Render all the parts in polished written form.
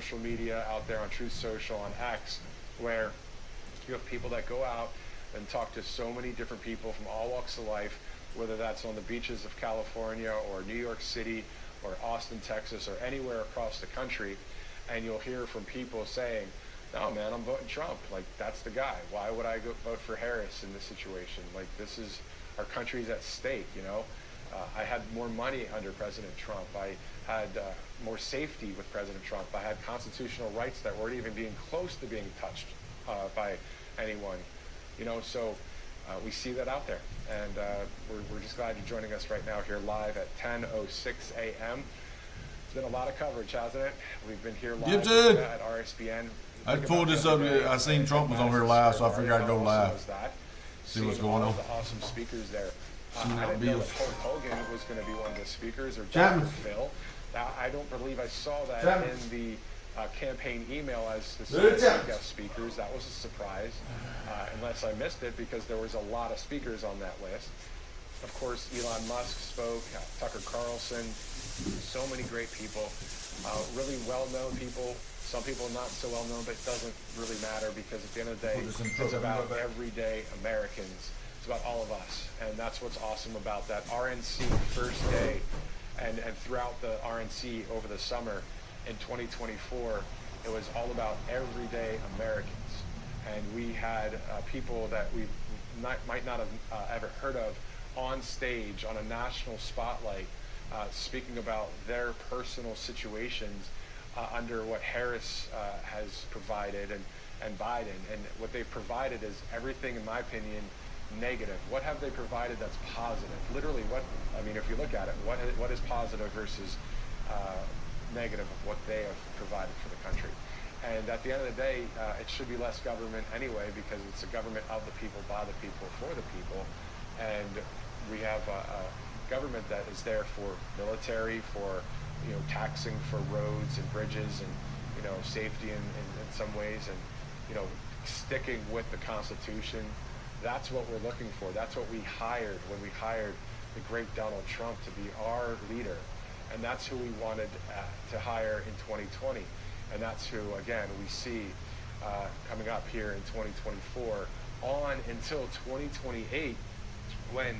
social media out there on Truth Social, on X, where you have people that go out and talk to so many different people from all walks of life, whether that's on the beaches of California or New York City or Austin, Texas, or anywhere across the country, and you'll hear from people saying, no, man, I'm voting Trump. Like, that's the guy. Why would I go vote for Harris in this situation? Like, this is, our country's at stake, you know? I had more money under President Trump. I had more safety with President Trump. I had constitutional rights that weren't even being close to being touched by anyone, you know? So we see that out there. And we're just glad you're joining us right now here live at 10:06 a.m. It's been a lot of coverage, hasn't it? We've been here live at RSBN. I pulled this up. I seen Trump was on here live, so I figured I'd go live. See what's going on. The awesome speakers there. I didn't know if Hulk Hogan was going to be one of the speakers, or Chapman. Phil. I don't believe I saw that Chapman. in the campaign email as the guest speakers. That was a surprise, unless I missed it, because there was a lot of speakers on that list. Of course, Elon Musk spoke, Tucker Carlson, so many great people, really well-known people. Some people not so well-known, but it doesn't really matter, because at the end of the day, it's about everyday Americans. It's about all of us, and that's what's awesome about that RNC first day, and throughout the RNC over the summer in 2024, it was all about everyday Americans. And we had people that we might not have ever heard of on stage on a national spotlight, speaking about their personal situations under what Harris has provided, and Biden. And what they've provided is everything, in my opinion, negative. What have they provided that's positive? Literally, if you look at it, what is positive versus negative of what they have provided for the country? And at the end of the day, it should be less government anyway, because it's a government of the people, by the people, for the people. And we have a government that is there for military, for taxing for roads and bridges, and safety in some ways, and sticking with the Constitution. That's what we're looking for. That's what we hired when we hired the great Donald Trump to be our leader, and that's who we wanted to hire in 2020, and that's who, again, we see coming up here in 2024 on until 2028, when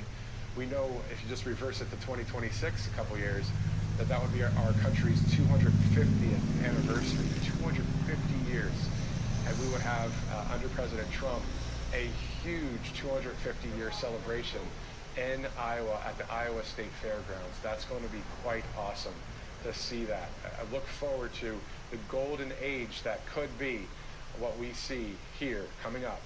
we know, if you just reverse it to 2026, a couple years, that would be our country's 250th anniversary, 250 years. And we would have, under President Trump, a huge 250-year celebration in Iowa at the Iowa State Fairgrounds. That's going to be quite awesome to see that. I look forward to the golden age that could be what we see here coming up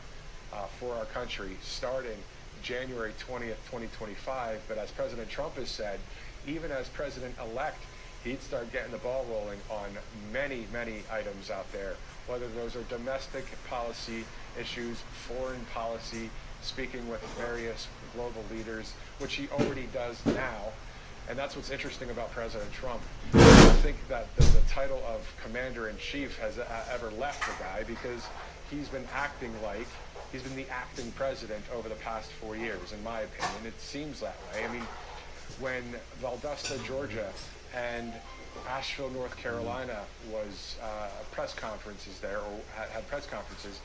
for our country, starting January 20th, 2025. But as President Trump has said, even as president-elect, he'd start getting the ball rolling on many, many items out there, whether those are domestic policy issues, foreign policy, speaking with various global leaders, which he already does now. And that's what's interesting about President Trump. I don't think that the title of Commander-in-Chief has ever left the guy, because he's been acting like he's been the acting president over the past 4 years, in my opinion. It seems that way. I mean, when Valdosta, Georgia, and Asheville, North Carolina was press conferences there, or had press conferences,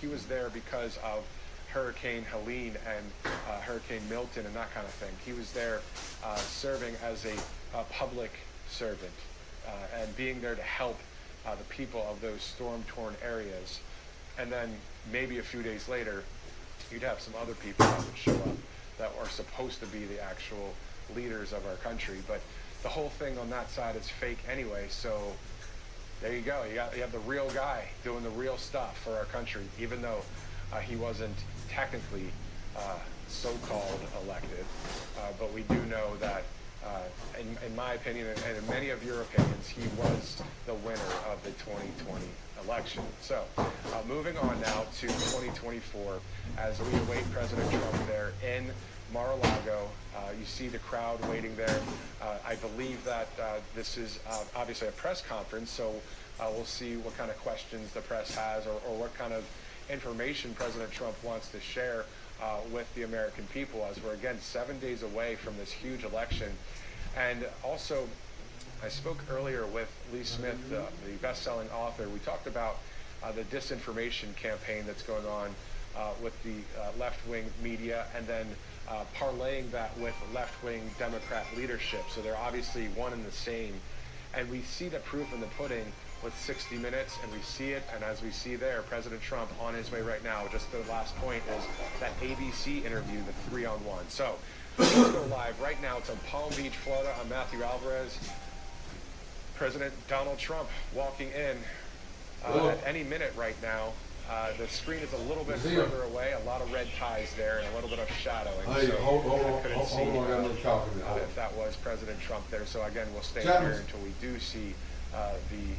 he was there because of Hurricane Helene and Hurricane Milton and that kind of thing. He was there serving as a public servant and being there to help the people of those storm-torn areas. And then maybe a few days later, you'd have some other people that would show up that are supposed to be the actual leaders of our country. But the whole thing on that side is fake anyway, so there you go. You have the real guy doing the real stuff for our country, even though he wasn't technically so-called elected. But we do know that, in my opinion, and in many of your opinions, he was the winner of the 2020 election. So moving on now to 2024, as we await President Trump there in Mar-a-Lago. You see the crowd waiting there. I believe that this is obviously a press conference, so we'll see what kind of questions the press has, or what kind of information President Trump wants to share with the American people, as we're, again, 7 days away from this huge election. And also, I spoke earlier with Lee Smith, the best-selling author. We talked about the disinformation campaign that's going on with the left-wing media, and then parlaying that with left-wing Democrat leadership. So they're obviously one and the same. And we see the proof in the pudding with 60 Minutes, and we see it, and as we see there, President Trump on his way right now. Just the last point is that ABC interview, the 3-on-1. So let's go live right now. It's in Palm Beach, Florida. I'm Matthew Alvarez. President Donald Trump walking in at any minute right now. The screen is a little bit further away, a lot of red ties there, and a little bit of shadowing. Hey, so hold I couldn't see on. if that was President Trump there. So again, we'll stay Chapman. here until we do see the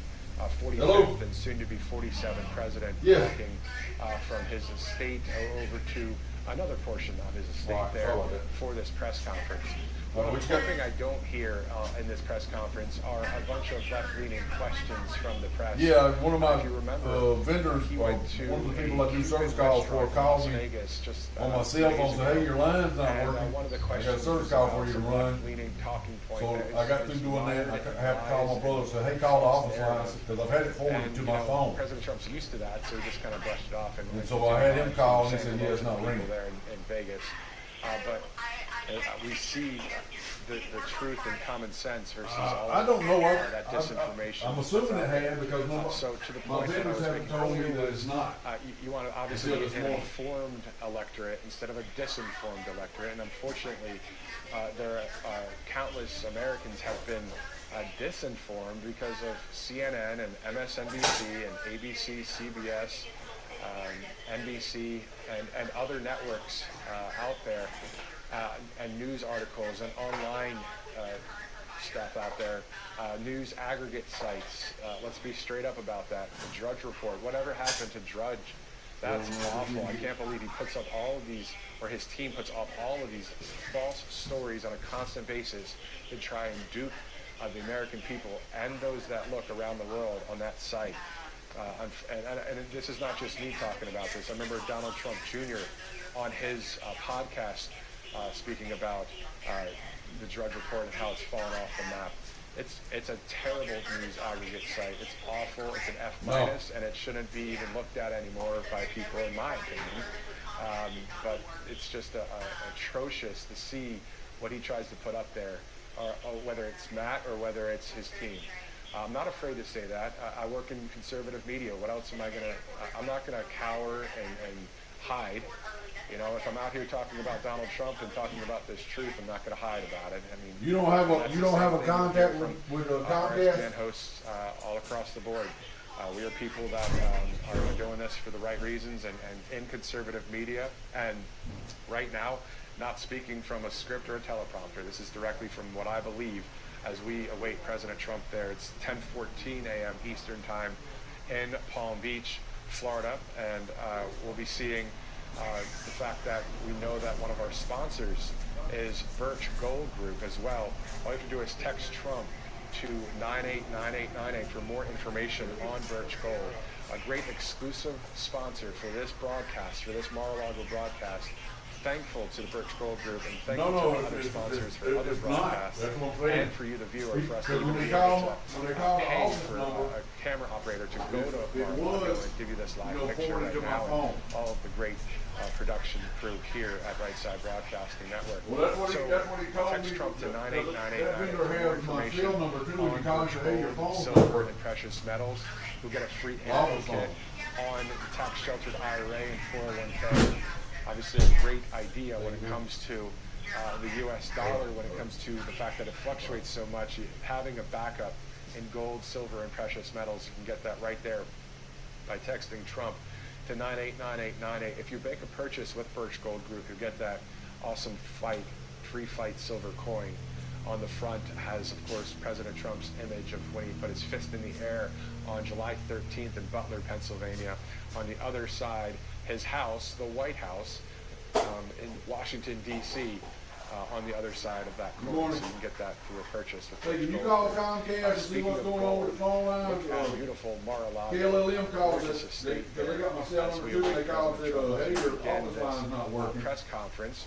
45th and soon to be 47th president walking from his estate over to another portion of his estate there for this press conference. One thing I don't hear in this press conference are a bunch of left-leaning questions from the press. Yeah, one of my if you remember, vendors, he one went to of the people I do a service calls for, calls me Vegas just, on my cell phone and said, hey, your line's not and, working. one of the I got a questions service call for you to was run. left-leaning talking point. So that I got is through doing that, and I mired have to call my in brother and lies say, hey, call the false office line, narrative. because I've had it forwarded to my phone. President Trump's used to that, so he just kind of brushed it off. And so I had him call, and he said, yeah, it's not ringing. There in Vegas. But we see the truth and common sense versus all I don't know. that disinformation. I'm assuming it had, because so to the my point that I vendors was haven't making told me earlier that was, it's not. you want to obviously Until get this an morning. informed electorate instead of a disinformed electorate, and unfortunately, there are countless Americans have been disinformed because of CNN and MSNBC and ABC, CBS, NBC, and other networks out there, and news articles and online stuff out there, news aggregate sites. Let's be straight up about that. The Drudge Report, whatever happened to Drudge, that's awful. I can't believe he puts up all of these, or his team puts up all of these false stories on a constant basis to try and dupe the American people and those that look around the world on that site. And this is not just me talking about this. I remember Donald Trump Jr. on his podcast speaking about the Drudge Report and how it's fallen off the map. It's a terrible news aggregate site. It's awful. It's an F-, and it shouldn't be even looked at anymore by people, in my opinion. But it's just atrocious to see what he tries to put up there, or whether it's Matt or whether it's his team. I'm not afraid to say that. I work in conservative media. What else am I gonna? I'm not gonna cower and hide. You know, if I'm out here talking about Donald Trump and talking about this truth, I'm not going to hide about it. I mean, you don't have a contact with a Comcast? RSN hosts all across the board. We are people that are doing this for the right reasons and in conservative media. And right now, not speaking from a script or a teleprompter. This is directly from what I believe as we await President Trump there. It's 10:14 a.m. Eastern Time in Palm Beach, Florida, and we'll be seeing the fact that we know that one of our sponsors is Birch Gold Group as well. All you have to do is text Trump to 989898 for more information on Birch Gold. A great exclusive sponsor for this broadcast, for this Mar-a-Lago broadcast. Thankful to the Birch Gold Group and thankful to other sponsors for other broadcasts and for you, the viewer, for us to be able to pay for a camera operator to go to Mar-a-Lago and give you this live picture right now, and all of the great production crew here at Right Side Broadcasting Network. Text Trump to 989898 for more information on Birch Gold, silver, and precious metals. You'll get a free info kit on the tax-sheltered IRA and 401k. Obviously a great idea when it comes to the U.S. dollar, when it comes to the fact that it fluctuates so much. Having a backup in gold, silver, and precious metals, you can get that right there by texting Trump to 989898. If you make a purchase with Birch Gold Group, you get that awesome free fight silver coin. On the front has, of course, President Trump's image of when he put his fist in the air on July 13th in Butler, Pennsylvania. On the other side, his house, the White House, in Washington, D.C., on the other side of that coin, so you can get that through a purchase. Hey, can you call Comcast to see what's going on with the phone line? Look how beautiful Mar-a-Lago. KLLM calls gorgeous it. estate They got my cell number too. They called it, hey, your office line's not working. Press conference.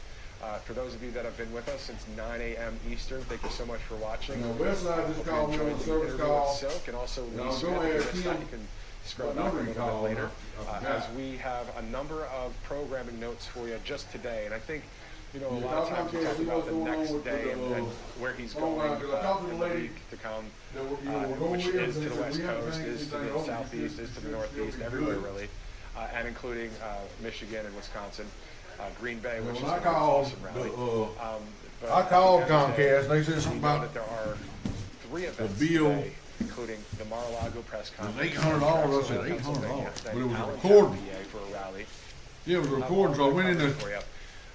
For those of you that have been with us since 9 a.m. Eastern, thank you so much for watching. Westside just called me on the service call. Silk, and also Lee go Smith, ahead, you Kim. can scroll back a little bit later, as we have a number of programming notes for you just today. And I think, you know, a lot of times we talk about the next day and where he's going in the week to come, which is to the West Coast, is to the Southeast, is to the Northeast, everywhere really, and including Michigan and Wisconsin. Green Bay, which is an awesome rally. I called Comcast. They said something about that there are 3 events the bill. today, including the Mar-a-Lago press conference. $800. I said $800, but it was recorded. For a rally. Yeah, it was recorded, so I went in the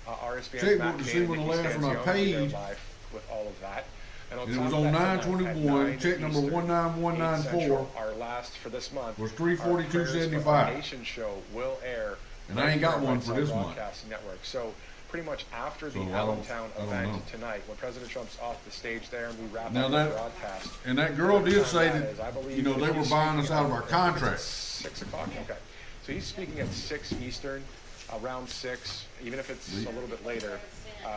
RSBN's checkbook Matt to see Cannon, when the Nikki last one I Stanzione, paid. they're live with all of that. And it top was of on that, tonight at 9/21, 9 check number Eastern, 19194. 8 Central, our last for this month was our $342.75. Prayers for Our Nation show will air. And I ain't got on one for this month. Broadcasting Network. So pretty much after the So Allentown I don't event know. tonight, when President Trump's off the stage there and we wrap Now up that- the broadcast. And that girl did say That that, is, I believe you know, they were he's buying us speaking out of our at contract. 6 o'clock. Okay. So he's speaking at 6 Eastern, around 6, even if it's a little bit later.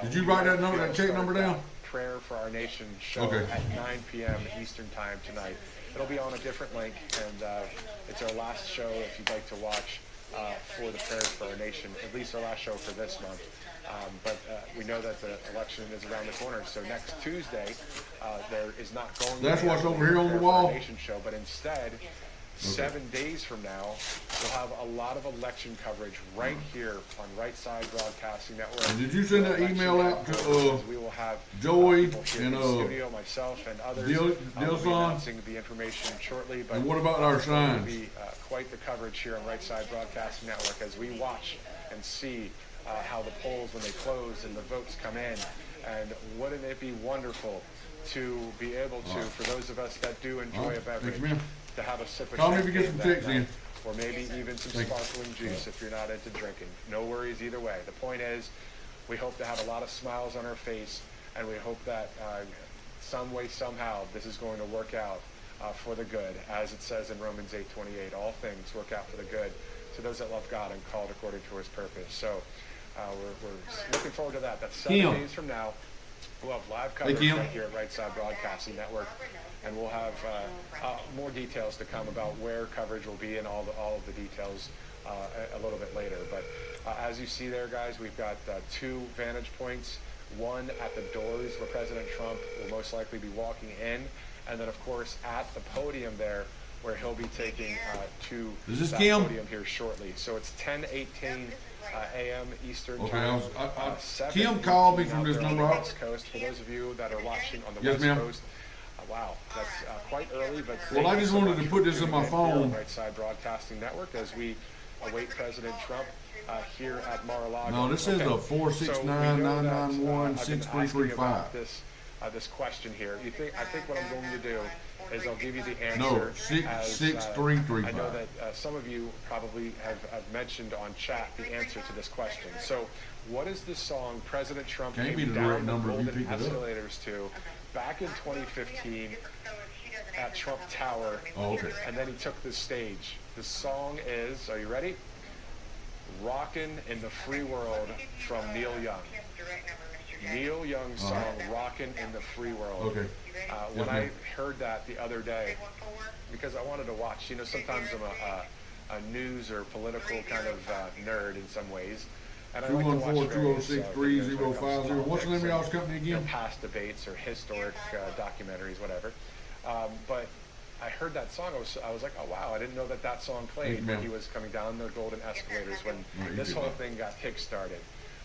Did you write that number, that check number down? Prayer for Our Nation show Okay. at 9 p.m. Eastern time tonight. It'll be on a different link, and it's our last show if you'd like to watch for the Prayers for Our Nation, at least our last show for this month. But we know that the election is around the corner, so next Tuesday there is not going to That's be what's a over here on the Prayer for wall? Our Nation show, but instead 7 days from now, we'll have a lot of election coverage right here on Right Side Broadcasting Network. And did you send that Election email out to we will have Joey people here and in the studio, myself and others. We'll be Dilson? announcing the information shortly. But And what about our it's going to signs? be quite the coverage here on Right Side Broadcasting Network as we watch and see how the polls, when they close and the votes come in. And wouldn't it be wonderful to be able to, for those of us that do enjoy a beverage, ma'am. to have a sip of Call me if you get champagne some that checks night, in. or maybe even some sparkling juice if you're not into drinking. No worries either way. The point is, we hope to have a lot of smiles on our face, and we hope that some way, somehow, this is going to work out for the good, as it says in Romans 8:28. All things work out for the good to those that love God and called according to His purpose. So we're looking forward to that. That's 7 Kim. days from now. We'll have live coverage Kim. right here at Right Side Broadcasting Network, and we'll have more details to come about where coverage will be and all of the details a little bit later. But as you see there, guys, we've got 2 vantage points. One at the doors where President Trump will most likely be walking in, and then of course at the podium there where he'll be taking to Is this that Kim? podium here shortly. So it's 10:18 a.m. Eastern Okay, time. Kim called me 7:18 from out this there on number. the West Coast. For those of you that are watching on the Yes, West ma'am. Coast, wow, that's quite early. But Well, I just thank you so wanted to much put for this in tuning my here phone. on Right Side Broadcasting Network as we await President Trump here at Mar-a-Lago. No, this is a So 469-991-6335. This question here. I think what I'm going to do is I'll give you the answer. No, as, 6335. I know that some of you probably have mentioned on chat the answer to this question. So, what is the song President Trump Can't came be the down direct the number if you golden pick it up. escalators to back in 2015 at Trump Tower? Oh, okay. And then he took the stage. The song is, are you ready? Rockin' in the Free World from Neil Young. Neil Young's song, Rockin' in the Free World. Okay. When Yes, I ma'am. heard that the other day, because I wanted to watch, you know, sometimes I'm a news or political kind of nerd in some ways. And I like to watch various, videos when it comes to 214-206-3050. What's the name of y'all's politics company and, you know, again? past debates or historic documentaries, whatever. But I heard that song. I was like, oh wow, I didn't know that song played when ma'am. he was coming down the golden escalators when you this do whole that. thing got kick-started.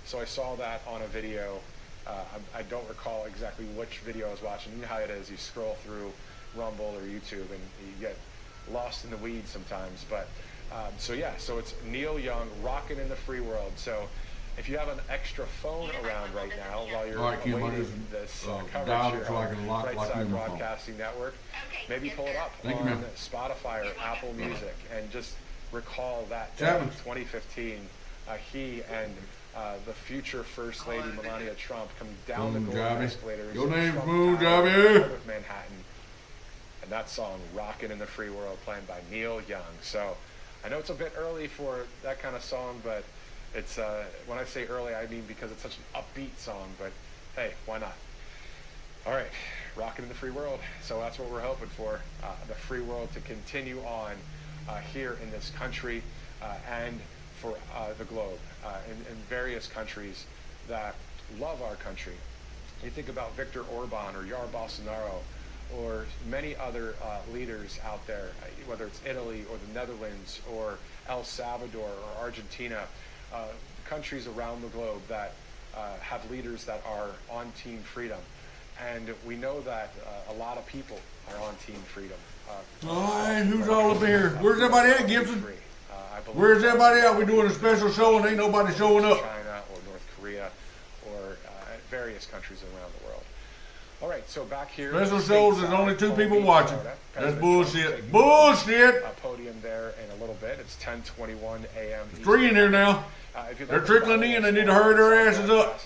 So I saw that on a video. I don't recall exactly which video I was watching. You know how it is. You scroll through Rumble or YouTube and you get lost in the weeds sometimes. But so it's Neil Young, Rockin' in the Free World. So if you have an extra phone around right now while you're All right, Kim, I awaiting just, this dialed coverage it here so I on can lock Right you Side in my phone. Broadcasting Network, maybe pull it up Thank you, on ma'am. Spotify or Apple Music and just recall that day, Chapman. 2015, he and the future First Lady Melania Trump coming down the Boom, golden Jobby. escalators. Your in name's Trump Boom, Tower in Jobby. the heart of Manhattan. And that song, Rockin' in the Free World, played by Neil Young. So I know it's a bit early for that kind of song, but It's when I say early, I mean because it's such an upbeat song. But hey, why not? All right, rocking in the free world. So that's what we're hoping for, the free world to continue on here in this country and for the globe, in various countries that love our country. You think about Viktor Orban or Jair Bolsonaro or many other leaders out there, whether it's Italy or the Netherlands or El Salvador or Argentina, countries around the globe that have leaders that are on Team Freedom. And we know that a lot of people are on Team Freedom. All right, who's all up here? Where's everybody at, Gibson? Where's everybody at? We're doing a special show and ain't nobody showing up. China or North Korea or various countries around the world. All right, so back here. Special shows, there's only 2 people watching. That's bullshit. Bullshit! A podium there in a little bit. It's 10:21 a.m. There's 3 in here now. They're trickling in. They need to hurry their asses up.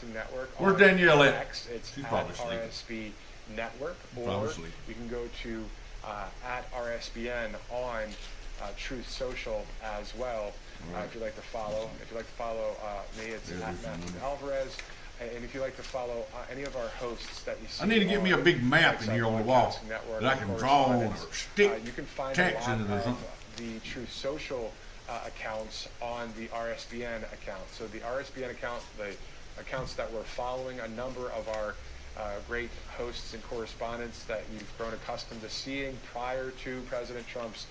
Where's Danielle at? It's She's at probably sleeping. RSB Network, or you can go to at RSBN on Truth Social as well. If you'd like to follow, me, it's at Matthew Alvarez. And if you'd like to follow any of our hosts that you see, I need to get me a big map in here on the wall that I can draw on or stick you can find text in it or something. The Truth Social accounts on the RSBN account. So the RSBN account, the accounts that we're following, a number of our great hosts and correspondents that you've grown accustomed to seeing prior to President Trump's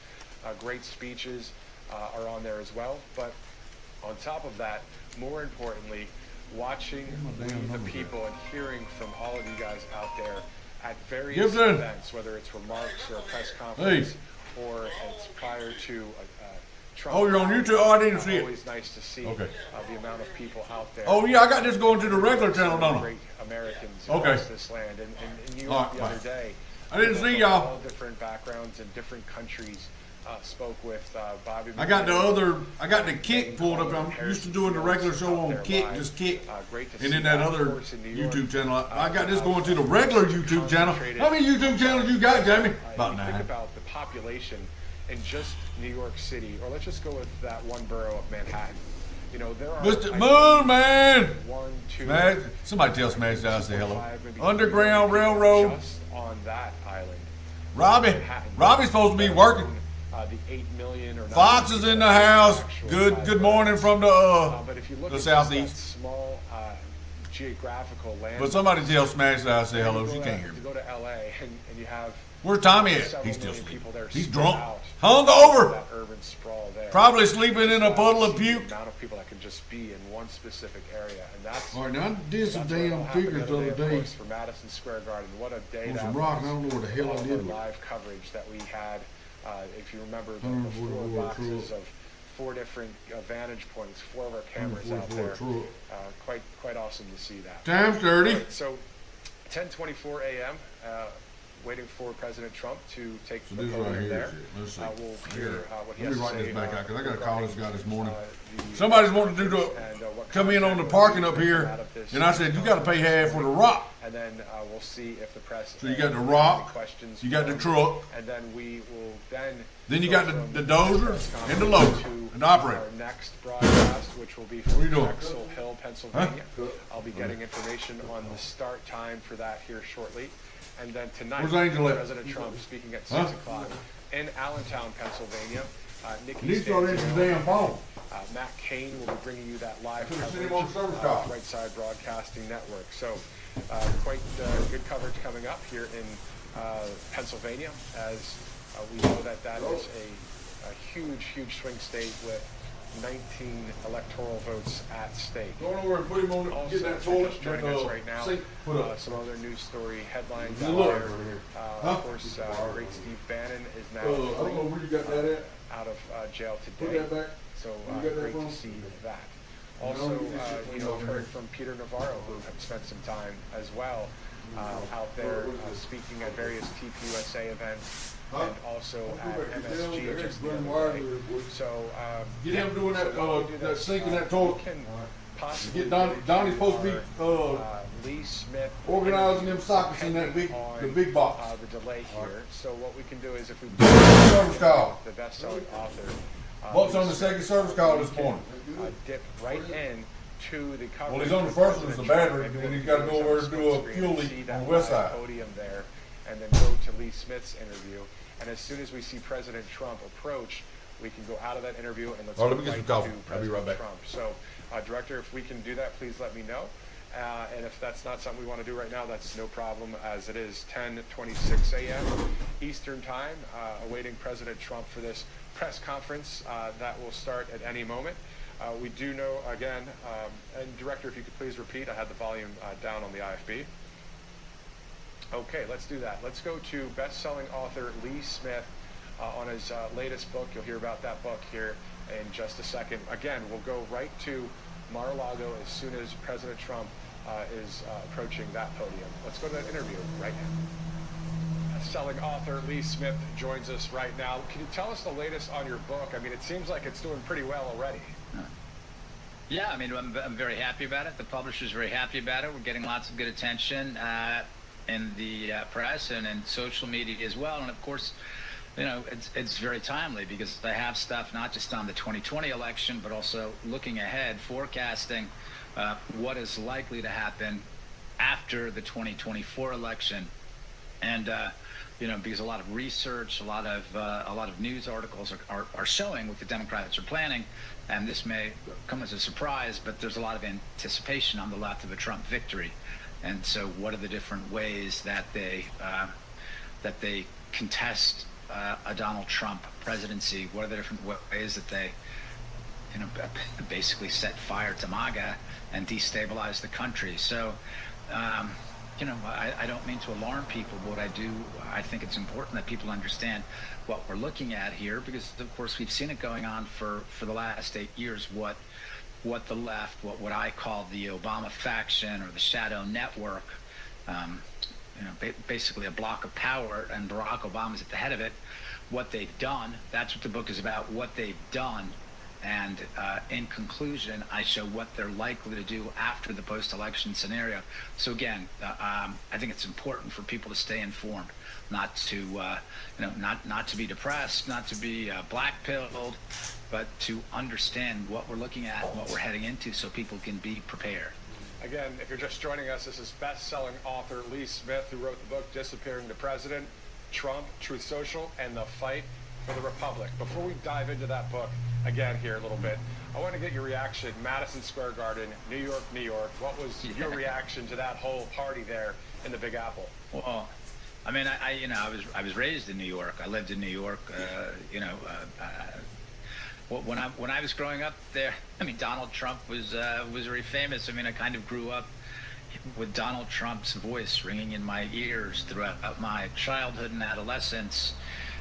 great speeches are on there as well. But on top of that, more importantly, watching the people and hearing from all of you guys out there at various events, whether it's remarks or a press conference or it's prior to Trump. Oh, you're on YouTube? Oh, I didn't see it. Always nice to see the amount of people out there. Oh, yeah, I got this going to the regular channel, don't I? Great Americans across this land. And in New York the other day, I didn't see y'all. All different backgrounds and different countries spoke with Bobby. I got the Kick pulled up. I'm used to doing the regular show on Kick, just Kick. And then that other YouTube channel. I got this going to the regular YouTube channel. How many YouTube channels you got, Jamie? About 9. Think about the population in just New York City, or let's just go with that one borough of Manhattan. You know, there are Mr. Moon Man. 1, 2, somebody tell Smash to say hello. 5, Underground Railroad. Just on that island. Robbie's supposed to be working. The 8 million or Fox is in the house. Good morning from but if you look the at southeast. That small geographical land. But somebody tell Smash that I say hello. She can't hear me. To go to LA and you have. Where's Tommy at? He's still sleeping. There He's drunk. out, hung over. That urban sprawl there. Probably sleeping in a puddle of puke. The amount of people that can just be in one specific area, and that's. All right, now I did some damn figures the other day. For Madison Square Garden, what a day that some rock. I don't know what the hell I did. Live coverage that we had. If you remember the 4 boxes of 4 different vantage points, 4 of our cameras out there. Quite awesome to see that. Time's 30. Right, so 10:24 a.m. Waiting for President Trump to take the podium there. Let's see. We'll hear what he has to say. Let me write this back out because I got to call this guy this morning. Somebody's wanting to do come in on the parking up here, and I said you got to pay half for the rock. And then we'll see if the press. So you got the rock, you got the truck, and then we will then you got the dozer and the loader and the operator. Our next broadcast, which will be from Drexel Hill, Pennsylvania. I'll be getting information on the start time for that here shortly. And then tonight, President Trump speaking at 6 o'clock in Allentown, Pennsylvania. Nikki Matt Cain will be bringing you that live coverage on Right Side Broadcasting Network. So quite good coverage coming up here in Pennsylvania, as we know that is a huge swing state with 19 electoral votes at stake. Go over and put him on. Also, get that toilet. joining us right now. Some other news story headlines out there. Of course, great Steve Bannon is now I don't know where you got that at. Out of jail Put today. that back. So great to see that. Also, I've heard from Peter Navarro, who have spent some time as well out there speaking at various TPUSA events. And also at MSG just the other day. So get him doing that sinking that toilet. Possibly get Donnie's supposed to be Lee Smith organizing them sockets in that the big box. The delay here. So what we can do is if we service call. The best-selling author. What's on the second service call this morning? dip right in to the coverage. Well, he's on the first one, it's the battery, and then he's got to go over and do a fuel leak on the west side. Podium there, and then go to Lee Smith's interview. And as soon as we see President Trump approach, we can go out of that interview and let's go let me get some coffee. to I'll be right President back. Trump. So, Director, if we can do that, please let me know. And if that's not something we want to do right now, that's no problem, as it is 10:26 a.m. Eastern Time, awaiting President Trump for this press conference that will start at any moment. We do know, again, and Director, if you could please repeat, I had the volume down on the IFB. Okay, let's do that. Let's go to best-selling author Lee Smith on his latest book. You'll hear about that book here in just a second. Again, we'll go right to Mar-a-Lago as soon as President Trump is approaching that podium. Let's go to that interview right now. Best-selling author Lee Smith joins us right now. Can you tell us the latest on your book? I mean, it seems like it's doing pretty well already. Yeah, I mean, I'm very happy about it. The publisher's very happy about it. We're getting lots of good attention in the press and in social media as well. And of course, you know, it's very timely because I have stuff not just on the 2020 election, but also looking ahead, forecasting what is likely to happen after the 2024 election. And you know, because a lot of research, a lot of news articles are showing what the Democrats are planning, and this may come as a surprise, but there's a lot of anticipation on the left of a Trump victory. And so, what are the different ways that they contest a Donald Trump presidency? What are the different ways that they, you know, basically set fire to MAGA and destabilize the country? So, you know, I don't mean to alarm people, but I think it's important that people understand what we're looking at here, because of course we've seen it going on for the last 8 years. What the left, what I call the Obama faction or the shadow network, you know, basically a block of power, and Barack Obama's at the head of it. What they've done, that's what the book is about, what they've done. And in conclusion, I show what they're likely to do after the post-election scenario. So again, I think it's important for people to stay informed, not to, you know, not to be depressed, not to be black-pilled, but to understand what we're looking at, what we're heading into, so people can be prepared. Again, if you're just joining us, this is best-selling author Lee Smith, who wrote the book Disappearing the President, Trump, Truth Social, and the Fight for the Republic. Before we dive into that book, again here a little bit, I want to get your reaction. Madison Square Garden, New York, New York. What was your reaction to that whole party there in the Big Apple? Well, I mean, I was raised in New York. I lived in New York. When I was growing up there, I mean, Donald Trump was very famous. I mean, I kind of grew up with Donald Trump's voice ringing in my ears throughout my childhood and adolescence.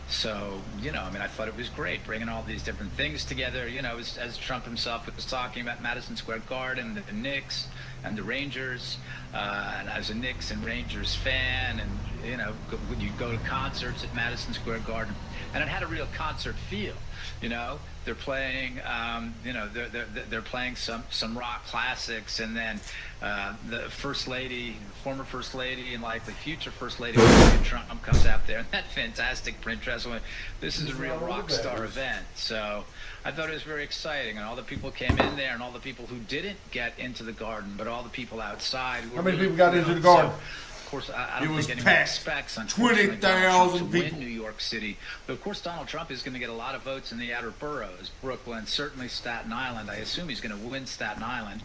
So, you know, I mean, I thought it was great bringing all these different things together, you know, as Trump himself was talking about Madison Square Garden, the Knicks and the Rangers. And I was a Knicks and Rangers fan, and, you know, you go to concerts at Madison Square Garden, and it had a real concert feel, you know. They're playing, you know, they're playing some rock classics, and then the First Lady, former First Lady, and likely future First Lady Trump comes out there in that fantastic print dress. This is a real rock star event. So I thought it was very exciting, and all the people came in there, and all the people who didn't get into the garden, but all the people outside. How many people got into the garden? Of course, I don't think anyone expects 20,000 people in New York City. But of course, Donald Trump is going to get a lot of votes in the outer boroughs, Brooklyn, certainly Staten Island. I assume he's going to win Staten Island.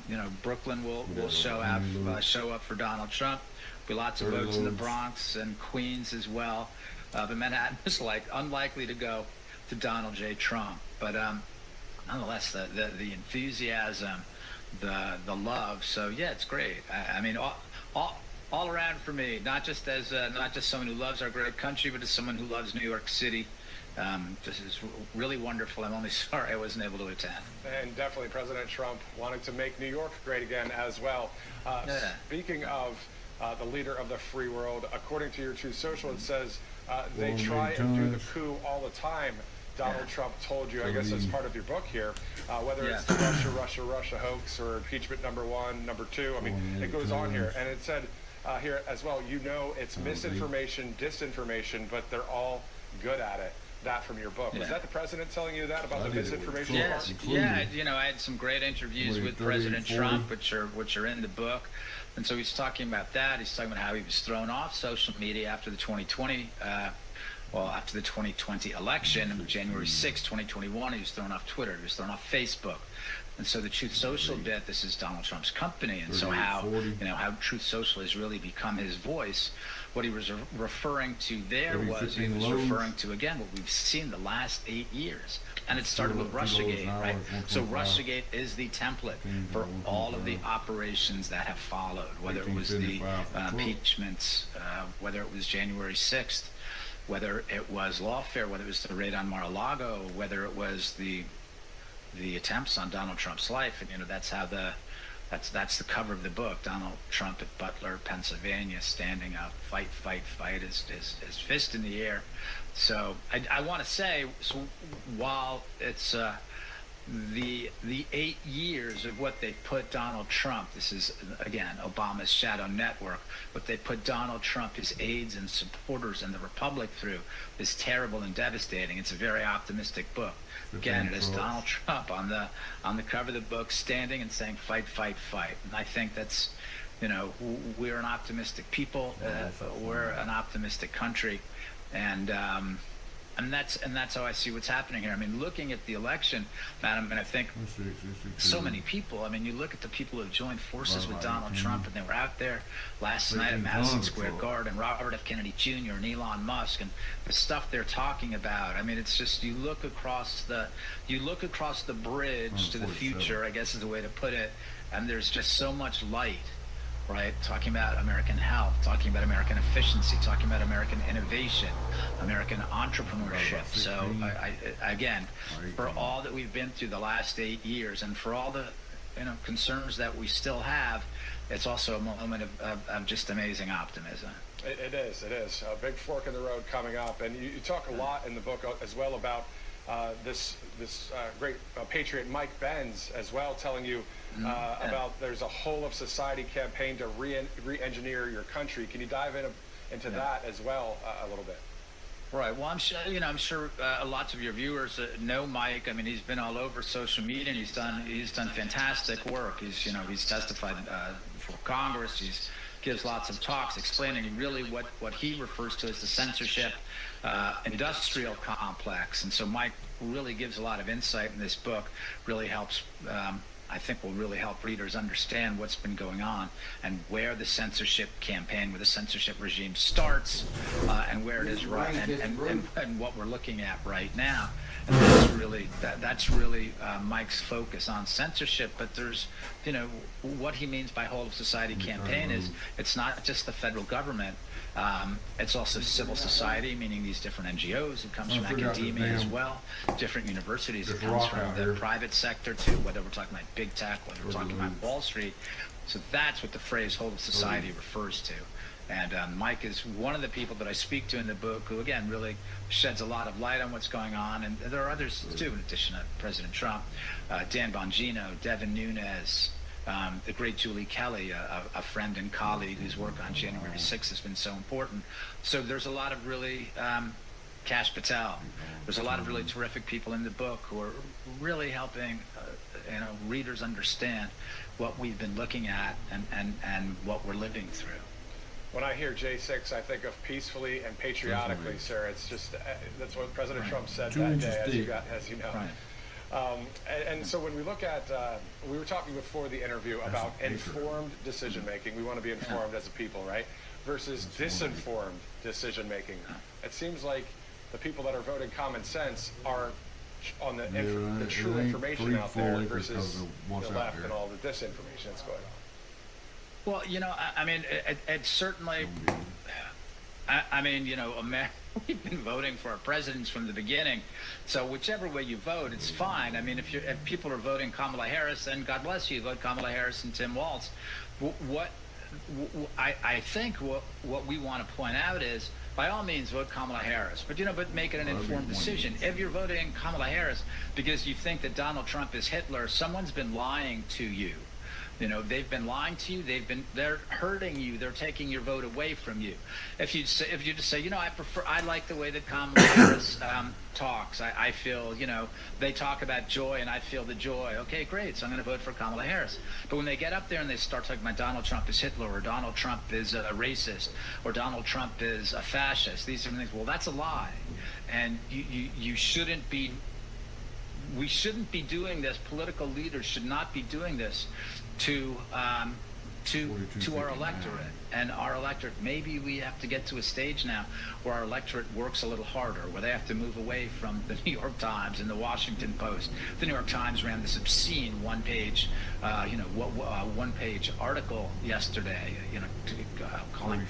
You know, Brooklyn will show up for Donald Trump. There'll be lots of votes in the Bronx and Queens as well. But Manhattan is unlikely to go to Donald J. Trump. But nonetheless, the enthusiasm, the love. So yeah, it's great. I mean, all around for me, not just someone who loves our great country, but as someone who loves New York City. This is really wonderful. I'm only sorry I wasn't able to attend. And definitely President Trump wanting to make New York great again as well. Speaking of the leader of the free world, according to your Truth Social, it says they try and do the coup all the time. Donald Trump told you, I guess as part of your book here, whether it's the Russia hoax or impeachment number 1, number 2. I mean, it goes on here. And it said here as well, you know, it's misinformation, disinformation, but they're all good at it. that from your book. Was that the president telling you that about the misinformation? Yes, yeah. You know, I had some great interviews with President Trump, which are in the book, and so he's talking about that. He's talking about how he was thrown off social media after the 2020. After the 2020 election, January 6, 2021, he was thrown off Twitter. He was thrown off Facebook. And so the Truth Social bit, this is Donald Trump's company, and so how Truth Social has really become his voice. What he was referring to there was he was referring to, again, what we've seen the last 8 years. And it started with Russiagate, right? So Russiagate is the template for all of the operations that have followed, whether it was the impeachments, whether it was January 6th, whether it was lawfare, whether it was the raid on Mar-a-Lago, whether it was the attempts on Donald Trump's life, and that's how that's the cover of the book. Donald Trump at Butler, Pennsylvania, standing up, fight, his fist in the air. So I want to say, so while it's the 8 years of what they put Donald Trump, this is again Obama's shadow network, what they put Donald Trump, his aides and supporters and the Republic through is terrible and devastating. It's a very optimistic book. Again, it is Donald Trump on the cover of the book, standing and saying fight. And I think that's, we're an optimistic people, we're an optimistic country, and that's how I see what's happening here. I mean, looking at the election, Madam, and I think so many people, I mean, you look at the people who have joined forces with Donald Trump, and they were out there last night at Madison Square Garden, and Robert F. Kennedy Jr. and Elon Musk, and the stuff they're talking about. I mean, it's just, you look across the bridge to the future, I guess is the way to put it, and there's just so much light. Right, talking about American health, talking about American efficiency, talking about American innovation, American entrepreneurship. So, again, for all that we've been through the last 8 years, and for all the concerns that we still have, it's also a moment of just amazing optimism. It is a big fork in the road coming up, and you talk a lot in the book as well about this great patriot Mike Benz as well, telling you about there's a whole of society campaign to re-engineer your country. Can you dive into that as well a little bit? Right. Well, I'm sure lots of your viewers know Mike. I mean, he's been all over social media, and he's done fantastic work. He's testified for Congress. He gives lots of talks explaining really what he refers to as the censorship industrial complex. And so Mike really gives a lot of insight in this book, really helps, I think will really help readers understand what's been going on and where the censorship campaign, where the censorship regime starts, and where it is right, and what we're looking at right now. And that's really Mike's focus on censorship. But there's, what he means by whole of society campaign is it's not just the federal government. It's also civil society, meaning these different NGOs. It comes from academia as well, different universities. It comes from the private sector too, whether we're talking about big tech, whether we're talking about Wall Street. So that's what the phrase whole of society refers to. And Mike is one of the people that I speak to in the book who, again, really sheds a lot of light on what's going on. And there are others too, in addition to President Trump. Dan Bongino, Devin Nunes, the great Julie Kelly, a friend and colleague whose work on January 6th has been so important. So there's a lot of really, Kash Patel, there's a lot of really terrific people in the book who are really helping readers understand what we've been looking at and what we're living through. When I hear J6, I think of peacefully and patriotically, sir. It's just, that's what President Trump said that day, as you know. Right. And so when we look at, we were talking before the interview about informed decision-making. We want to be informed as a people, right? Versus disinformed decision-making. It seems like the people that are voting common sense are on the true information out there versus the left and all the disinformation that's going on. Well, I mean, it certainly, we've been voting for our presidents from the beginning. So whichever way you vote, it's fine. I mean, if people are voting Kamala Harris, then God bless you, vote Kamala Harris and Tim Walz. I think what we want to point out is, by all means, vote Kamala Harris, but make it an informed decision. If you're voting Kamala Harris because you think that Donald Trump is Hitler, someone's been lying to you. You know, they've been lying to you. They're hurting you. They're taking your vote away from you. If you just say, you know, I like the way that Kamala Harris talks. I feel, you know, they talk about joy and I feel the joy. Okay, great. So I'm going to vote for Kamala Harris. But when they get up there and they start talking about Donald Trump is Hitler, or Donald Trump is a racist, or Donald Trump is a fascist, these different things, well, that's a lie. And you shouldn't be, we shouldn't be doing this. Political leaders should not be doing this to our electorate. And our electorate, maybe we have to get to a stage now where our electorate works a little harder, where they have to move away from the New York Times and the Washington Post. The New York Times ran this obscene one-page article yesterday, you know, calling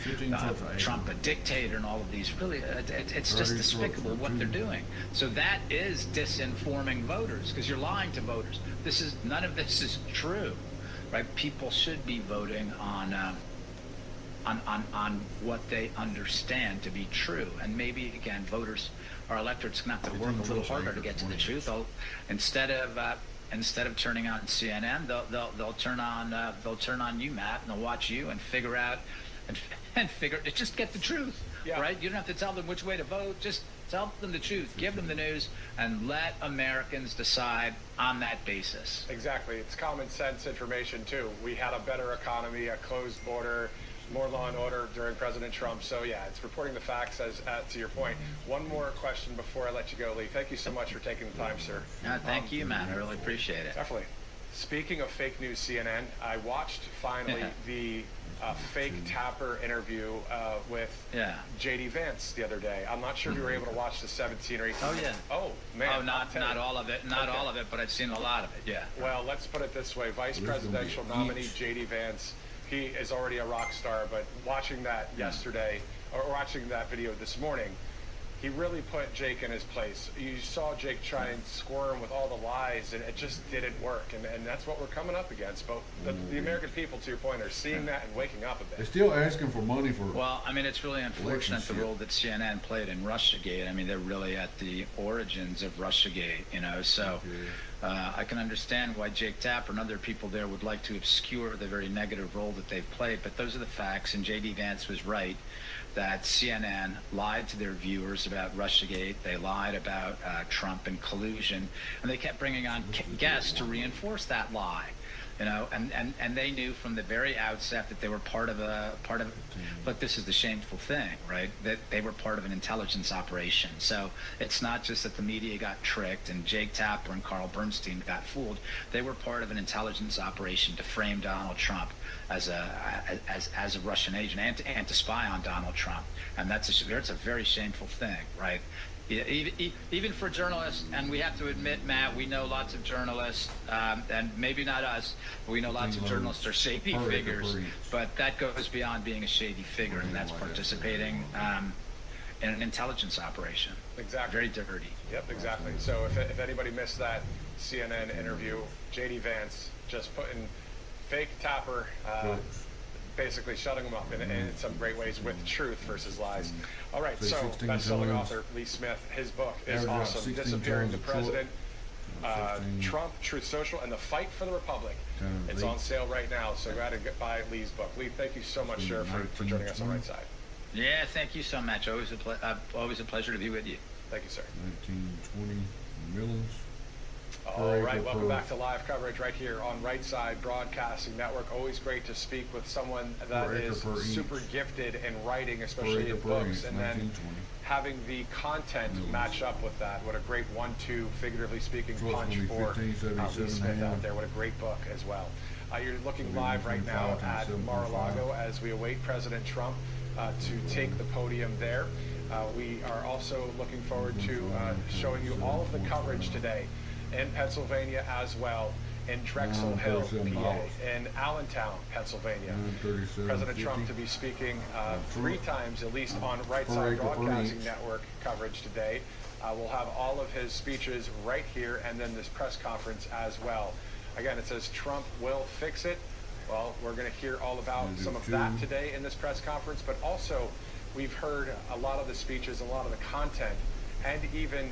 Trump a dictator and all of these. Really, it's just despicable what they're doing. So that is disinforming voters, because you're lying to voters. None of this is true, right? People should be voting on what they understand to be true. And maybe, again, our electorate's going to have to work a little harder to get to the truth. Instead of turning on CNN, they'll turn on you, Matt, and they'll watch you and figure out just get the truth, right? You don't have to tell them which way to vote. Just tell them the truth, give them the news, and let Americans decide on that basis. Exactly. It's common sense information too. We had a better economy, a closed border, more law and order during President Trump. So yeah, it's reporting the facts as to your point. One more question before I let you go, Lee. Thank you so much for taking the time, sir. Thank you, man. I really appreciate it. Definitely. Speaking of fake news, CNN, I watched finally the fake Tapper interview with J.D. Vance the other day. I'm not sure if you were able to watch the 17 or 18. Oh, yeah. Oh, man. Oh, not all of it. Not all of it, but I've seen a lot of it, yeah. Well, let's put it this way. Vice presidential nominee J.D. Vance, he is already a rock star, but watching that yesterday, or watching that video this morning, he really put Jake in his place. You saw Jake try and squirm with all the lies, and it just didn't work. And that's what we're coming up against. But the American people, to your point, are seeing that and waking up a bit. They're still asking for money for. Well, I mean, it's really unfortunate the role that CNN played in Russiagate. I mean, they're really at the origins of Russiagate, you know. So I can understand why Jake Tapper and other people there would like to obscure the very negative role that they've played. But those are the facts, and J.D. Vance was right that CNN lied to their viewers about Russiagate. They lied about Trump and collusion, and they kept bringing on guests to reinforce that lie. You know, and they knew from the very outset that they were part of. But this is the shameful thing, right? That they were part of an intelligence operation. So it's not just that the media got tricked and Jake Tapper and Carl Bernstein got fooled. They were part of an intelligence operation to frame Donald Trump as a Russian agent and to spy on Donald Trump. And that's a very shameful thing, right? Even for journalists, and we have to admit, Matt, we know lots of journalists, and maybe not us, but we know lots of journalists are shady figures, but that goes beyond being a shady figure, and that's participating in an intelligence operation. Exactly. Very dirty. Yep, exactly. So if anybody missed that CNN interview, J.D. Vance just putting fake Tapper, basically shutting them up in some great ways with truth versus lies. All right, so best-selling author Lee Smith, his book is awesome. Disappearing the President, Trump, Truth Social, and the Fight for the Republic. It's on sale right now, so go ahead and buy Lee's book. Lee, thank you so much, sir, for joining us on Right Side. Yeah, thank you so much. Always a pleasure to be with you. Thank you, sir. 1920 Millings. All right, welcome back to live coverage right here on Right Side Broadcasting Network. Always great to speak with someone that is super gifted in writing, especially in books, and then having the content match up with that. What a great 1-2, figuratively speaking, punch for Lee Smith out there. What a great book as well. You're looking live right now at Mar-a-Lago as we await President Trump to take the podium there. We are also looking forward to showing you all of the coverage today in Pennsylvania as well, in Drexel Hill, PA, in Allentown, Pennsylvania. President Trump to be speaking 3 times at least on Right Side Broadcasting Network coverage today. We'll have all of his speeches right here, and then this press conference as well. Again, it says Trump will fix it. Well, we're going to hear all about some of that today in this press conference, but also we've heard a lot of the speeches, a lot of the content, and even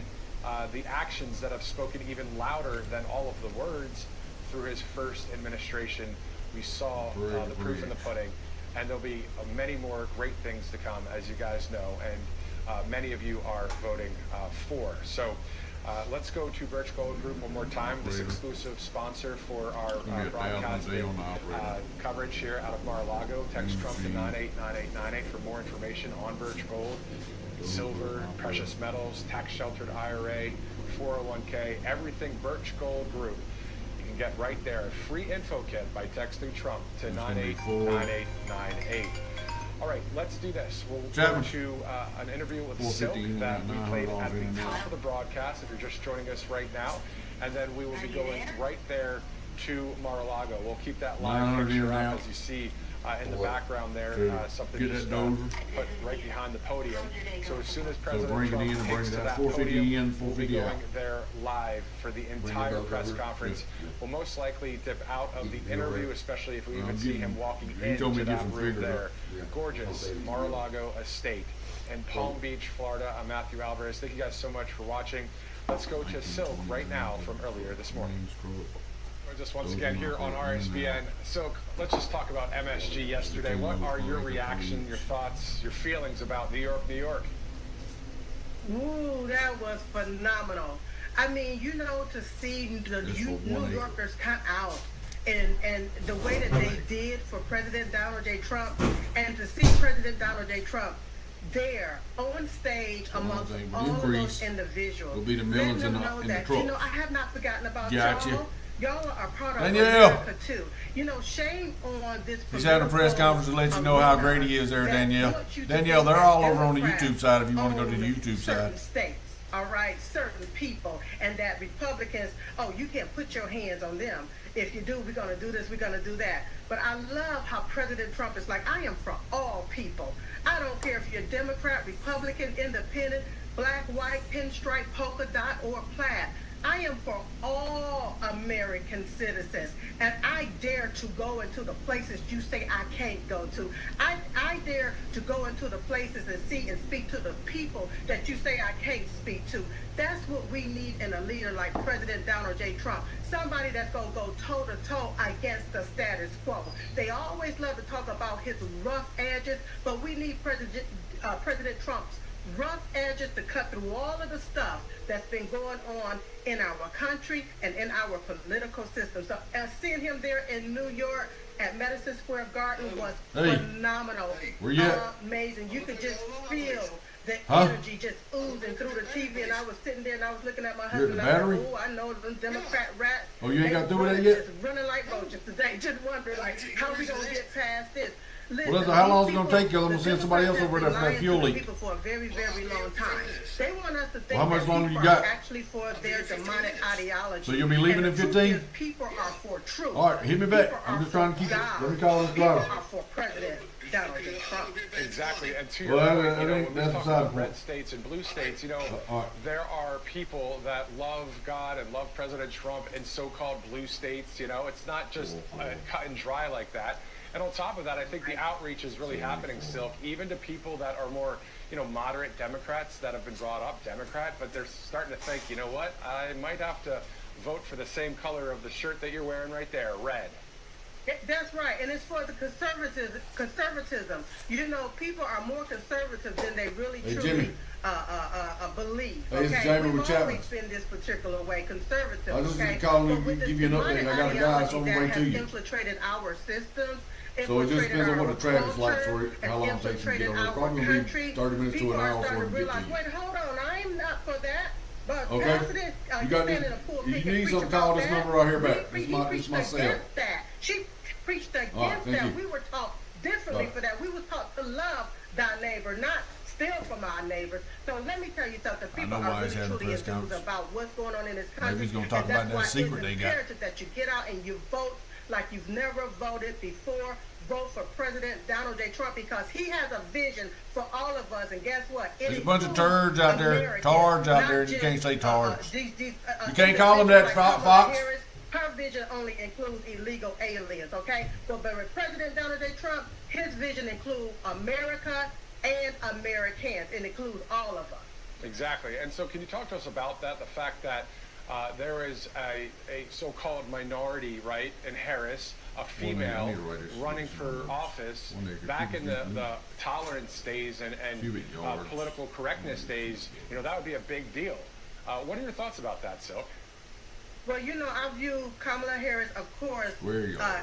the actions that have spoken even louder than all of the words through his first administration We saw the proof in the pudding, and there'll be many more great things to come, as you guys know, and many of you are voting for. So let's go to Birch Gold Group one more time, this exclusive sponsor for our broadcasting coverage here out of Mar-a-Lago. Text Trump to 989898 for more information on Birch Gold, silver, precious metals, tax-sheltered IRA, 401k, everything Birch Gold Group. You can get right there, a free info kit by texting Trump to 989898. All right, let's do this. We'll Chapman. go to an interview with Silk that we played at the top of the broadcast, if you're just joining us right now. And then we will be going right there to Mar-a-Lago. We'll keep that live picture up, as you see in the background there, something just put right behind the podium. So as soon as President Trump takes to that podium, we'll be going there live for the entire press conference. We'll most likely dip out of the interview, especially if we even see him walking into that room there. Gorgeous Mar-a-Lago estate in Palm Beach, Florida. I'm Matthew Alvarez. Thank you guys so much for watching. Let's go to Silk right now from earlier this morning. Just once again here on RSBN. So let's just talk about MSG yesterday. What are your reaction, your thoughts, your feelings about New York, New York? Ooh, that was phenomenal. I mean, you know, to see the New Yorkers come out and the way that they did for President Donald J. Trump, and to see President Donald J. Trump there on stage amongst all of those individuals. Will be the millions in the truck. You know, I have not forgotten about y'all. Y'all are part of Danielle. America too. You know, shame on this. He's having a press conference to let you know how great he is there, Danielle. Danielle, they're all over on the YouTube side if you want to go to the YouTube certain side. States, all right, certain people, and that Republicans, oh, you can't put your hands on them. If you do, we're going to do this, we're going to do that. But I love how President Trump is like, I am for all people. I don't care if you're Democrat, Republican, Independent, black, white, pinstripe, polka dot, or plaid. I am for all American citizens, and I dare to go into the places you say I can't go to. I dare to go into the places and see and speak to the people that you say I can't speak to. That's what we need in a leader like President Donald J. Trump, somebody that's going to go toe-to-toe against the status quo. They always love to talk about his rough edges, but we need President Trump's rough edges to cut through all of the stuff that's been going on in our country and in our political system. So seeing him there in New York at Madison Square Garden was phenomenal. Where you at? Amazing. You could just feel the energy just oozing through the TV, and I was sitting there and I was looking at my husband. And I was like, oh, I know them Democrat rats. Oh, you ain't got through with that yet? Just running like roaches today, just wondering like, how we gonna get past this? Listen, well, how long is it going to take you? I'm going to send somebody else over there for that fuel leak. People for a very, very long time. They want us to think how much that longer people you got? Are actually for their demonic ideology. So you'll be leaving in 15? People are for truth. All right, hit me back. I'm just trying to keep it. Let me call this louder. People are for President Donald J. Trump. Exactly. And to your point, you know, when we talk about red states and blue states, you know, there are people that love God and love President Trump in so-called blue states. You know, it's not just cut and dry like that. And on top of that, I think the outreach is really happening still, even to people that are more, you know, moderate Democrats that have been brought up Democrat, but they're starting to think, you know what, I might have to vote for the same color of the shirt that you're wearing right there, red. That's right, and it's for the conservatism. You know, people are more conservative than they really truly believe. Hey, it's okay, Chapman we've with Chapman. always been this particular way, conservative. I just okay? calling But with you, give this you an update. I got a guy that's on the way that to has you. infiltrated our systems. So it just depends on what the traffic's like for it, and how long it takes you to get over. our Probably country. 30 minutes to an hour People for are it to starting get to realize, to you. wait, hold on, I'm not for that. But Okay. President, You got stand this. in a pulpit You and need preach something, about call this that. number right here back. He It's my preached cell. against that. She preached against thank that. you. We were taught differently for that. We were taught to love thy neighbor, not steal from our neighbors. So let me tell you something. People know why are he's really having a truly press enthused conference. about what's going on in this country. Maybe he's gonna talk and about that's that why secret they it's got. imperative that you get out and you vote like you've never voted before. Vote for President Donald J. Trump because he has a vision for all of us. And guess what? It There's a bunch of includes turds out there, Americans, tards out not there, and you just, can't say tards. You can't call them that, Fox. Her vision only includes illegal aliens, okay? But with President Donald J. Trump, his vision includes America and Americans. It includes all of us. Exactly. And so can you talk to us about that, the fact that there is a so-called minority, right, in Harris, a female running for office back in the tolerance days and political correctness days, you know, that would be a big deal. What are your thoughts about that, Silk? Well, you know, I view Kamala Harris, of course,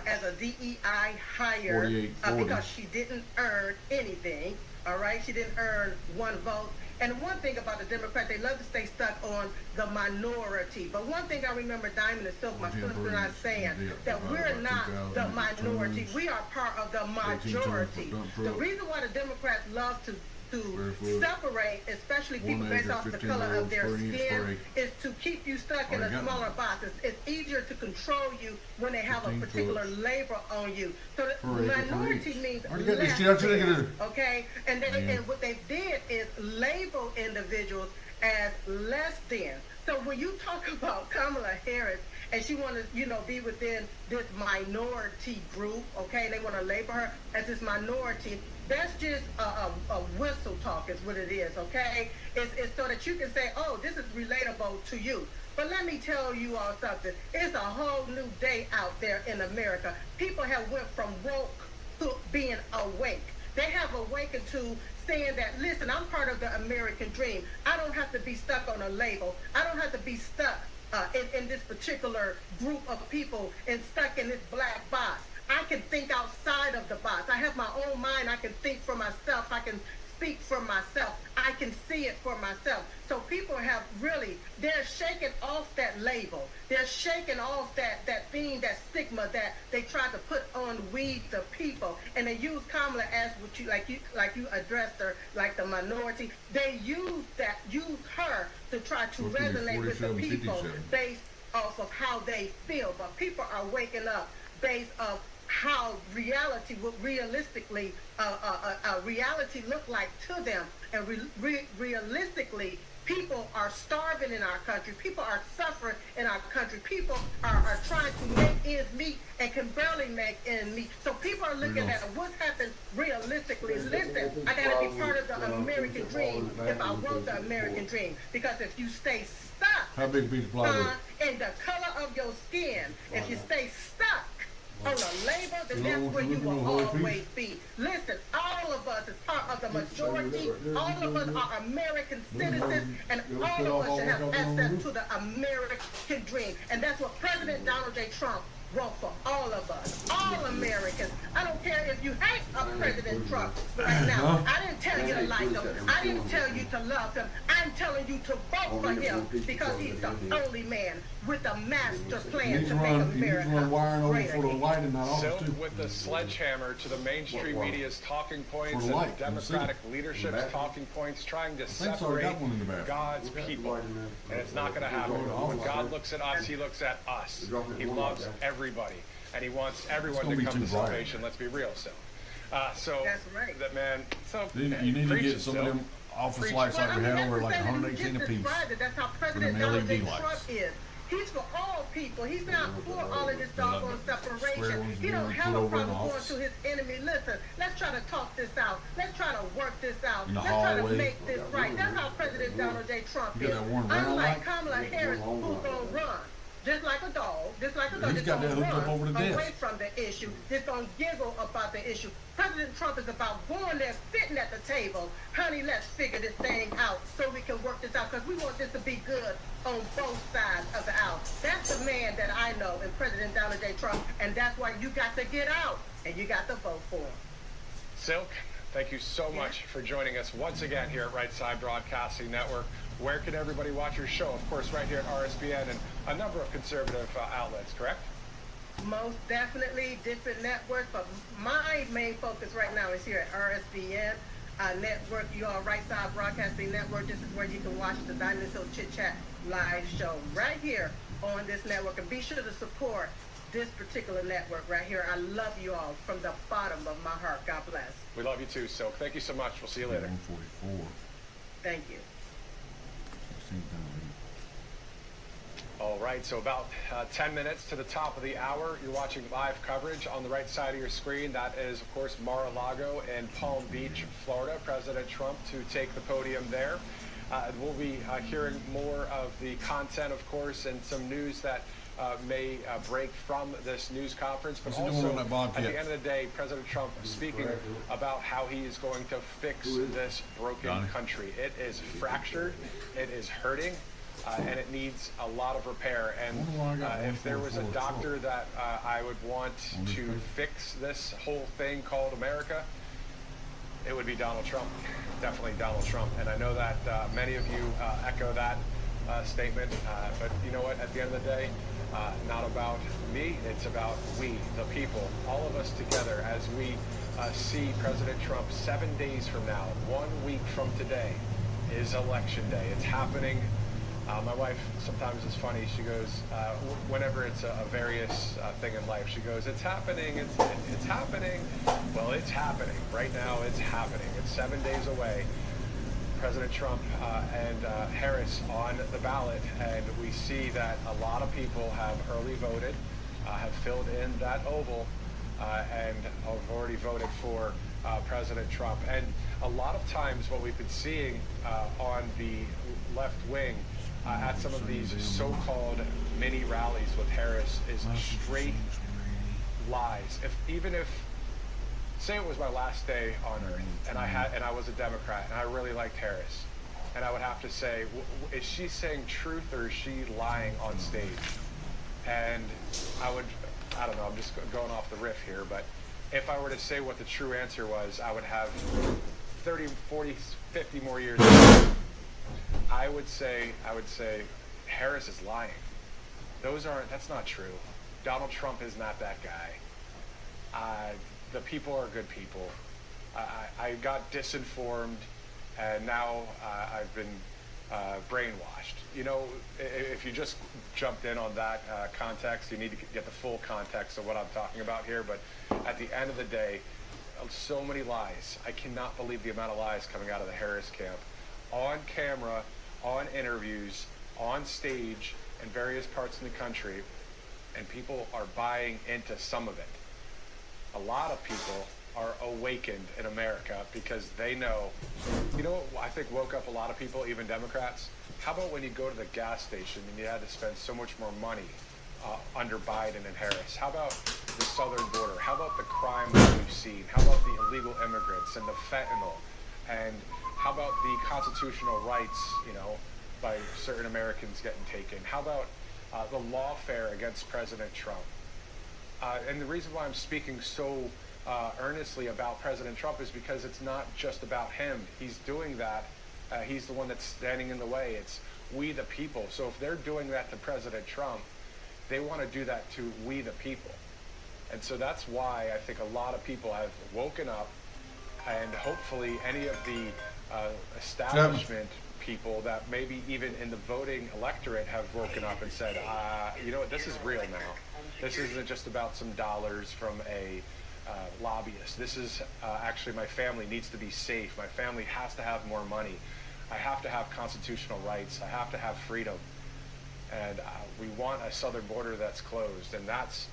as a DEI hire because she didn't earn anything, all right? She didn't earn one vote. And one thing about the Democrats, they love to stay stuck on the minority. But one thing I remember Diamond and Silk, my students and I saying, that we're not the minority. We are part of the majority. The reason why the Democrats love to separate, especially people based off the color of their skin, is to keep you stuck in a smaller box. It's easier to control you when they have a particular label on you. So the minority means less than, okay? And what they did is label individuals as less than. So when you talk about Kamala Harris and she want to, you know, be within this minority group, okay, they want to label her as this minority, that's just a whistle talk is what it is, okay? It's so that you can say, oh, this is relatable to you. But let me tell you all something. It's a whole new day out there in America. People have went from woke to being awake. They have awakened to saying that, listen, I'm part of the American dream. I don't have to be stuck on a label. I don't have to be stuck in this particular group of people and stuck in this black box. I can think outside of the box. I have my own mind. I can think for myself. I can speak for myself. I can see it for myself. So people have really, they're shaking off that label. They're shaking off that thing, that stigma that they try to put on we the people. And they use Kamala as what you like you addressed her, like the minority. They use her to try to resonate with the people based off of how they feel. But people are waking up based off how reality would realistically reality look like to them, and realistically people are starving in our country, people are suffering in our country, people are trying to make ends meet and can barely make ends meet. So people are looking at what's happened realistically. Listen, I gotta be part of the American dream if I want the American dream, because if you stay stuck in the color of your skin, if you stay stuck on a label, then that's where you will always be. Listen, all of us is part of the majority. All of us are American citizens, and all of us should have access to the American dream. And that's what President Donald J. Trump wants for all of us, all Americans. I don't care if you hate President Trump right now. I didn't tell you to like him. I didn't tell you to love him. I'm telling you to vote for him because he's the only man with a master plan to make America great again. So with the sledgehammer to the mainstream media's talking points and the Democratic leadership's talking points, trying to separate God's people. And it's not going to happen. When God looks at us, he looks at us. He loves everybody. And he wants everyone to come to salvation. Let's be real, so. That's right. That man, so you need to get some of them office lights like we had over like 118 apiece. That's how President Donald J. Trump is. He's for all people. He's not for all of this doggone separation. He don't have a problem going to his enemy. Listen, let's try to talk this out. Let's try to work this out. Let's try to make this right. That's how President Donald J. Trump is. Unlike Kamala Harris, who's going to run. Just like a dog, just got that hooked up over the desk. Away from the issue, just gonna giggle about the issue. President Trump is about going there, sitting at the table. Honey, let's figure this thing out so we can work this out, because we want this to be good on both sides of the aisle. That's the man that I know in President Donald J. Trump, and that's why you got to get out and you got to vote for him. Silk, thank you so much for joining us once again here at Right Side Broadcasting Network. Where can everybody watch your show? Of course, right here at RSBN and a number of conservative outlets, correct? Most definitely different networks, but my main focus right now is here at RSBN Network. You are Right Side Broadcasting Network. This is where you can watch the Diamond Hill Chit Chat live show right here on this network. And be sure to support this particular network right here. I love you all from the bottom of my heart. God bless. We love you too, Silk. Thank you so much. We'll see you later. 144. Thank you. All right, so about 10 minutes to the top of the hour, you're watching live coverage on the right side of your screen. That is, of course, Mar-a-Lago and Palm Beach, Florida. President Trump to take the podium there. We'll be hearing more of the content, of course, and some news that may break from this news conference, but also at the end of the day, President Trump speaking about how he is going to fix this broken country. It is fractured, it is hurting, and it needs a lot of repair. And if there was a doctor that I would want to fix this whole thing called America, it would be Donald Trump. Definitely Donald Trump. And I know that many of you echo that statement, but you know what, at the end of the day, not about me, it's about we, the people, all of us together as we see President Trump 7 days from now, 1 week from today, is election day. It's happening. My wife sometimes is funny. She goes, whenever it's a various thing in life, she goes, it's happening, it's happening. Well, it's happening. Right now, it's happening. It's 7 days away. President Trump and Harris on the ballot, and we see that a lot of people have early voted, have filled in that oval, and have already voted for President Trump. And a lot of times what we've been seeing on the left wing at some of these so-called mini rallies with Harris is straight lies. Even if say it was my last day on earth and I was a Democrat and I really liked Harris, and I would have to say, is she saying truth or is she lying on stage? And I don't know, I'm just going off the riff here, but if I were to say what the true answer was, I would have 30, 40, 50 more years. I would say Harris is lying. That's not true. Donald Trump is not that guy. The people are good people. I got disinformed, and now I've been brainwashed. You know, if you just jumped in on that context, you need to get the full context of what I'm talking about here. But at the end of the day, so many lies. I cannot believe the amount of lies coming out of the Harris camp. On camera, on interviews, on stage, in various parts of the country, and people are buying into some of it. A lot of people are awakened in America because they know, you know what I think woke up a lot of people, even Democrats? How about when you go to the gas station and you had to spend so much more money under Biden and Harris? How about the southern border? How about the crime that we've seen? How about the illegal immigrants and the fentanyl? And how about the constitutional rights, you know, by certain Americans getting taken? How about the lawfare against President Trump? And the reason why I'm speaking so earnestly about President Trump is because it's not just about him. He's doing that. He's the one that's standing in the way. It's we the people. So if they're doing that to President Trump, they want to do that to we the people. And so that's why I think a lot of people have woken up, and hopefully any of the establishment people that maybe even in the voting electorate have woken up and said, you know what, this is real now. This isn't just about some dollars from a lobbyist. This is actually, my family needs to be safe. My family has to have more money. I have to have constitutional rights. I have to have freedom. And we want a southern border that's closed. And that's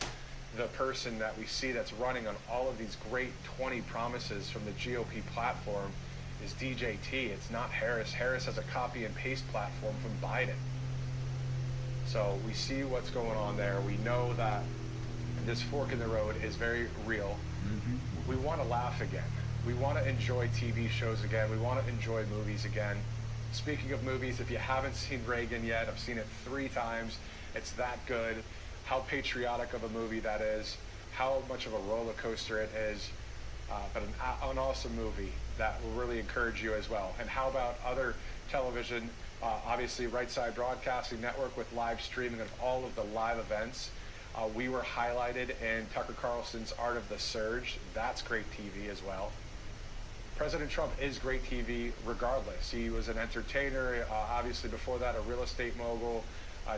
the person that we see that's running on all of these great 20 promises from the GOP platform is DJT. It's not Harris. Harris has a copy and paste platform from Biden. So we see what's going on there. We know that this fork in the road is very real. Mm-hmm. We want to laugh again. We want to enjoy TV shows again. We want to enjoy movies again. Speaking of movies, if you haven't seen Reagan yet, I've seen it 3 times. It's that good. How patriotic of a movie that is. How much of a roller coaster it is. But an awesome movie that will really encourage you as well. And how about other television? Obviously, Right Side Broadcasting Network with live streaming of all of the live events. We were highlighted in Tucker Carlson's Art of the Surge. That's great TV as well. President Trump is great TV regardless. He was an entertainer, obviously before that a real estate mogul,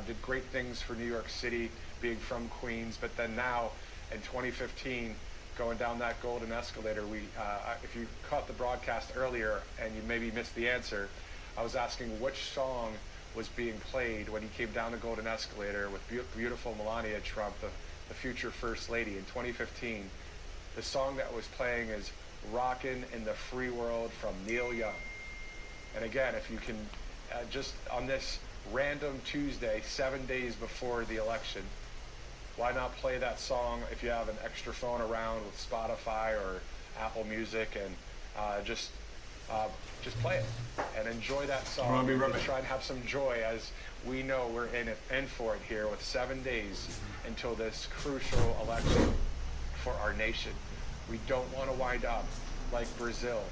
did great things for New York City, being from Queens, but then now in 2015, going down that golden escalator, if you caught the broadcast earlier and you maybe missed the answer, I was asking which song was being played when he came down the golden escalator with beautiful Melania Trump, the future First Lady in 2015. The song that was playing is Rockin' in the Free World from Neil Young. And again, if you can just on this random Tuesday, 7 days before the election, why not play that song if you have an extra phone around with Spotify or Apple Music, and just play it and enjoy that song. I'll be right back. Try and have some joy, as we know we're in for it here with 7 days until this crucial election for our nation. We don't want to wind up like Brazil.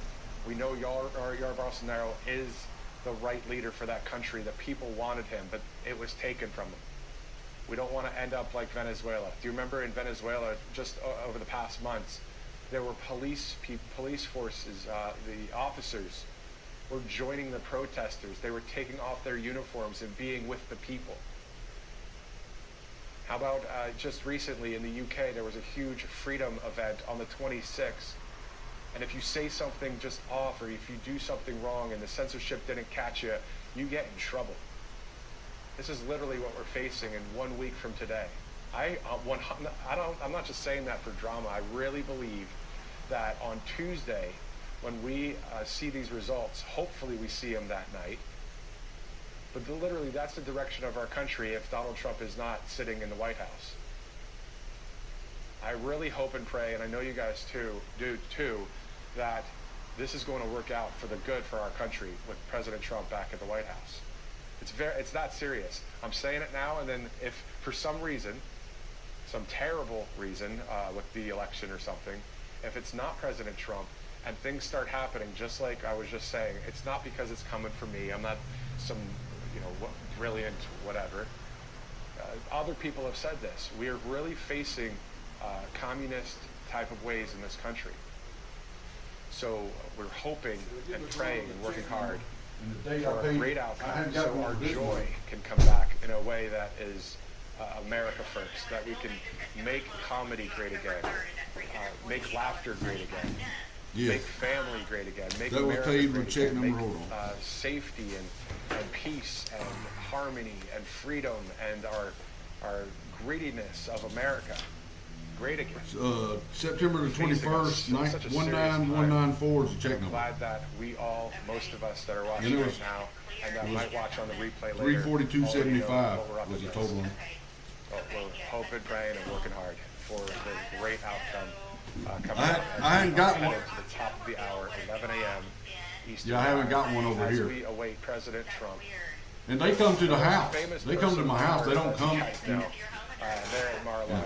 We know Jair Bolsonaro is the right leader for that country. The people wanted him, but it was taken from them. We don't want to end up like Venezuela. Do you remember in Venezuela, just over the past months, there were police forces, the officers were joining the protesters. They were taking off their uniforms and being with the people. How about just recently in the UK, there was a huge freedom event on the 26th. And if you say something just off, or if you do something wrong and the censorship didn't catch you, you get in trouble. This is literally what we're facing in 1 week from today. I'm not just saying that for drama. I really believe that on Tuesday, when we see these results, hopefully we see them that night. But literally, that's the direction of our country if Donald Trump is not sitting in the White House. I really hope and pray, and I know you guys do too, that this is going to work out for the good for our country with President Trump back at the White House. It's that serious. I'm saying it now, and then if for some reason, some terrible reason with the election or something, if it's not President Trump and things start happening just like I was just saying, it's not because it's coming from me. I'm not some, brilliant whatever. Other people have said this. We are really facing communist type of ways in this country. So we're hoping and praying and working hard for a great outcome, so our joy can come back in a way that is America first, that we can make comedy great again, make laughter great again, make family great again, make America great again, make safety and peace and harmony and freedom and our greediness of America great again. September the 21st, 19194 is the check number. I'm glad that most of us that are watching right now and that might watch on the replay later, 342.75 was the total one. We're hoping, praying, and working hard for the great outcome coming up. I haven't got one. To the top of the hour, 11 a.m. Eastern. Yeah, I haven't got one over here. As we await President Trump. And they come to the house. They come to my house. They don't come. They're at Mar-a-Lago.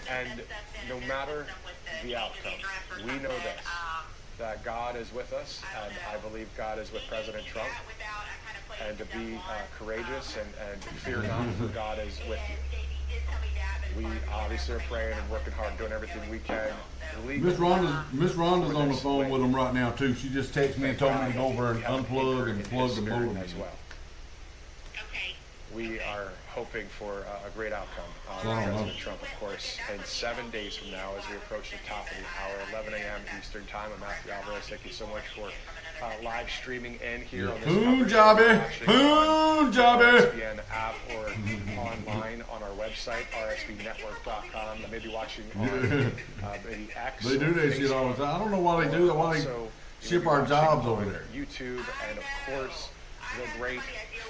And no matter the outcome, we know this, that God is with us, and I believe God is with President Trump. And to be courageous and fear not, for God is with you. We obviously are praying and working hard, doing everything we can. Miss Rhonda's on the phone with them right now too. She just texted me and told me to go over and unplug and plug the modem as well. We are hoping for a great outcome. President Trump, of course, in 7 days from now, as we approach the top of the hour, 11 a.m. Eastern Time. I'm Matthew Alvarez. Thank you so much for live streaming in here on this RSBN app or online on our website, rsbnetwork.com. You may be watching on maybe X. They do that shit all the time. I don't know why they do that. Why they ship our jobs over there. YouTube, and of course, the great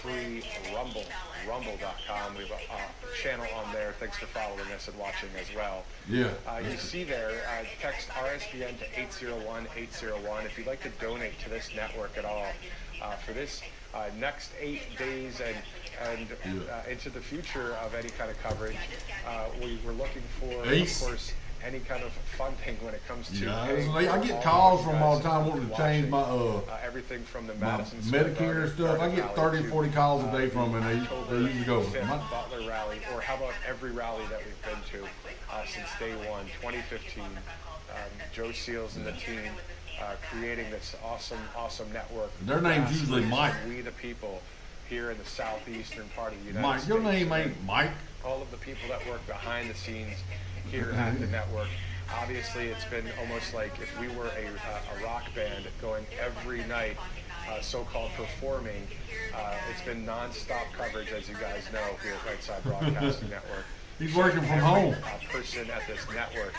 free rumble.com. We have a channel on there. Thanks for following us and watching as well. Yeah. You see there, text RSBN to 801-801 if you'd like to donate to this network at all for this next 8 days and into the future of any kind of coverage. We were looking for, of course, any kind of funding when it comes to I get calls from all the time wanting to change my everything from the Madison Medicare and stuff. I get 30 or 40 calls a day from them, and they usually go Butler rally, or how about every rally that we've been to since day one, 2015. Joe Seals and the team creating this awesome network. Their name's usually Mike. We the people here in the southeastern part of the United Mike, States. your name ain't Mike. All of the people that work behind the scenes here at the network. Obviously, it's been almost like if we were a rock band going every night, so-called performing. It's been non-stop coverage, as you guys know, here at Right Side Broadcasting Network. He's working from home. Person at this network.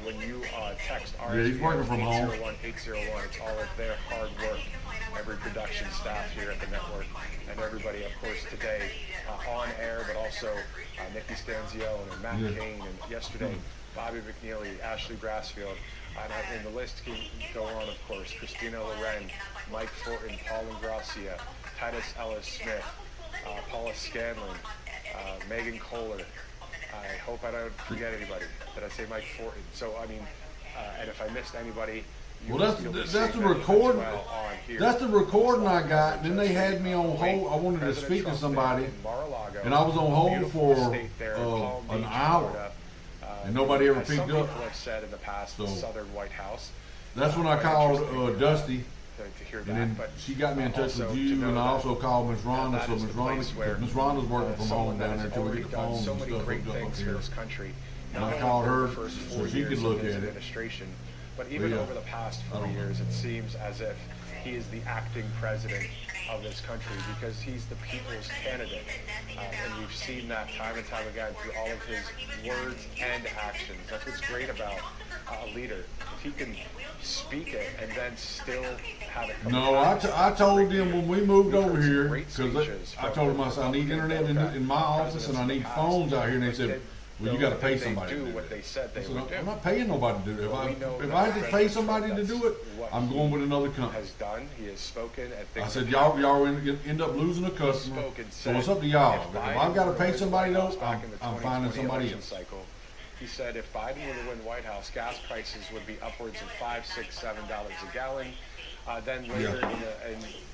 When you text our Yeah, he's working from home. 801, it's all of their hard work. Every production staff here at the network, and everybody, of course, today on air, but also Nikki Stanzione and Matt Kane, and yesterday Bobby McNeely, Ashley Brassfield, and the list can go on, of course. Christina Loren, Mike Fortin, Paul Ingracia, Titus Ellis Smith, Paula Scanlon, Megan Kohler. I hope I don't forget anybody. Did I say Mike Fortin? So, I mean, and if I missed anybody, well, that's the recording. That's the recording I got. And then they had me on hold. I wanted to speak to somebody, and I was on hold for an hour, and nobody ever picked up. People have said in the past, the Southern White House. That's when I called Dusty, to hear that. and then she got me in touch with you, and I also called Miss Rhonda. So Miss Rhonda's working from home down there until we get the phones and stuff hooked up up here. And I called her so she could look at it. But even over the past 4 years, it seems as if he is the acting president of this country because he's the people's candidate. And we've seen that time and time again through all of his words and actions. That's what's great about a leader. If he can speak it and then still have it come I told them when we moved over here, because I told them, I said, I need internet in my office and I need phones out here. And they said, well, you got to pay somebody to do what they said they would do. I'm not paying nobody to do it. If I had to pay somebody to do it, I'm going with another company. Has done. He has spoken. I said, y'all end up losing a customer. So it's up to y'all. If I've got to pay somebody else, I'm finding somebody else. He said if Biden were to win White House, gas prices would be upwards of $5, $6, $7 a gallon. Then later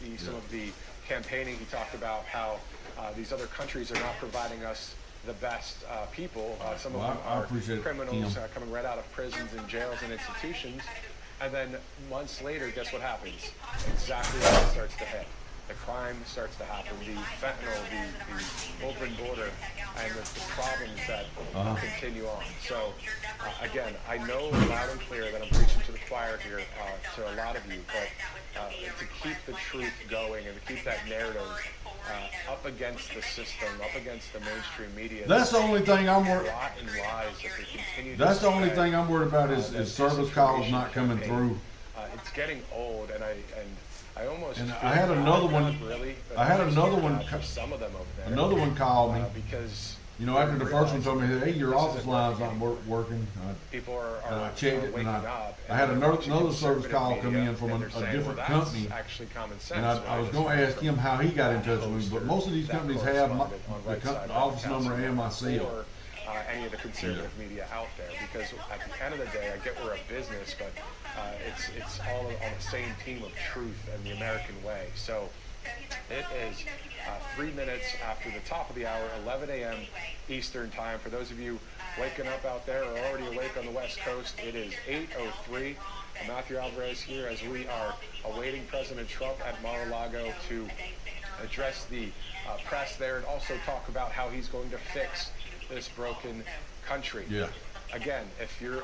in some of the campaigning, he talked about how these other countries are not providing us the best people. Some of them are criminals coming right out of prisons and jails and institutions. And then months later, guess what happens? Exactly what starts to hit. The crime starts to happen, the fentanyl, the open border, and the problems that continue on. So, again, I know loud and clear that I'm preaching to the choir here to a lot of you, but to keep the truth going and to keep that narrative up against the system, up against the mainstream media. That's the only thing I'm worried. That's the only thing I'm worried about is service calls not coming through. It's getting old, and I almost. And I had another one. I had another one. Some of them over there. Another one called me because after the first one told me, hey, your office line's not working. People are I checked it, and I had another service call come in from a different company. Actually, common sense. And I was going to ask him how he got in touch with me, but most of these companies have the office number and my cell. Any of the conservative media out there, because at the end of the day, I get we're a business, but it's all on the same team of truth and the American way. So it is 3 minutes after the top of the hour, 11 a.m. Eastern time. For those of you waking up out there or already awake on the West Coast, it is 8:03. Matthew Alvarez here as we are awaiting President Trump at Mar-a-Lago to address the press there and also talk about how he's going to fix this broken country. Yeah. Again, if you're,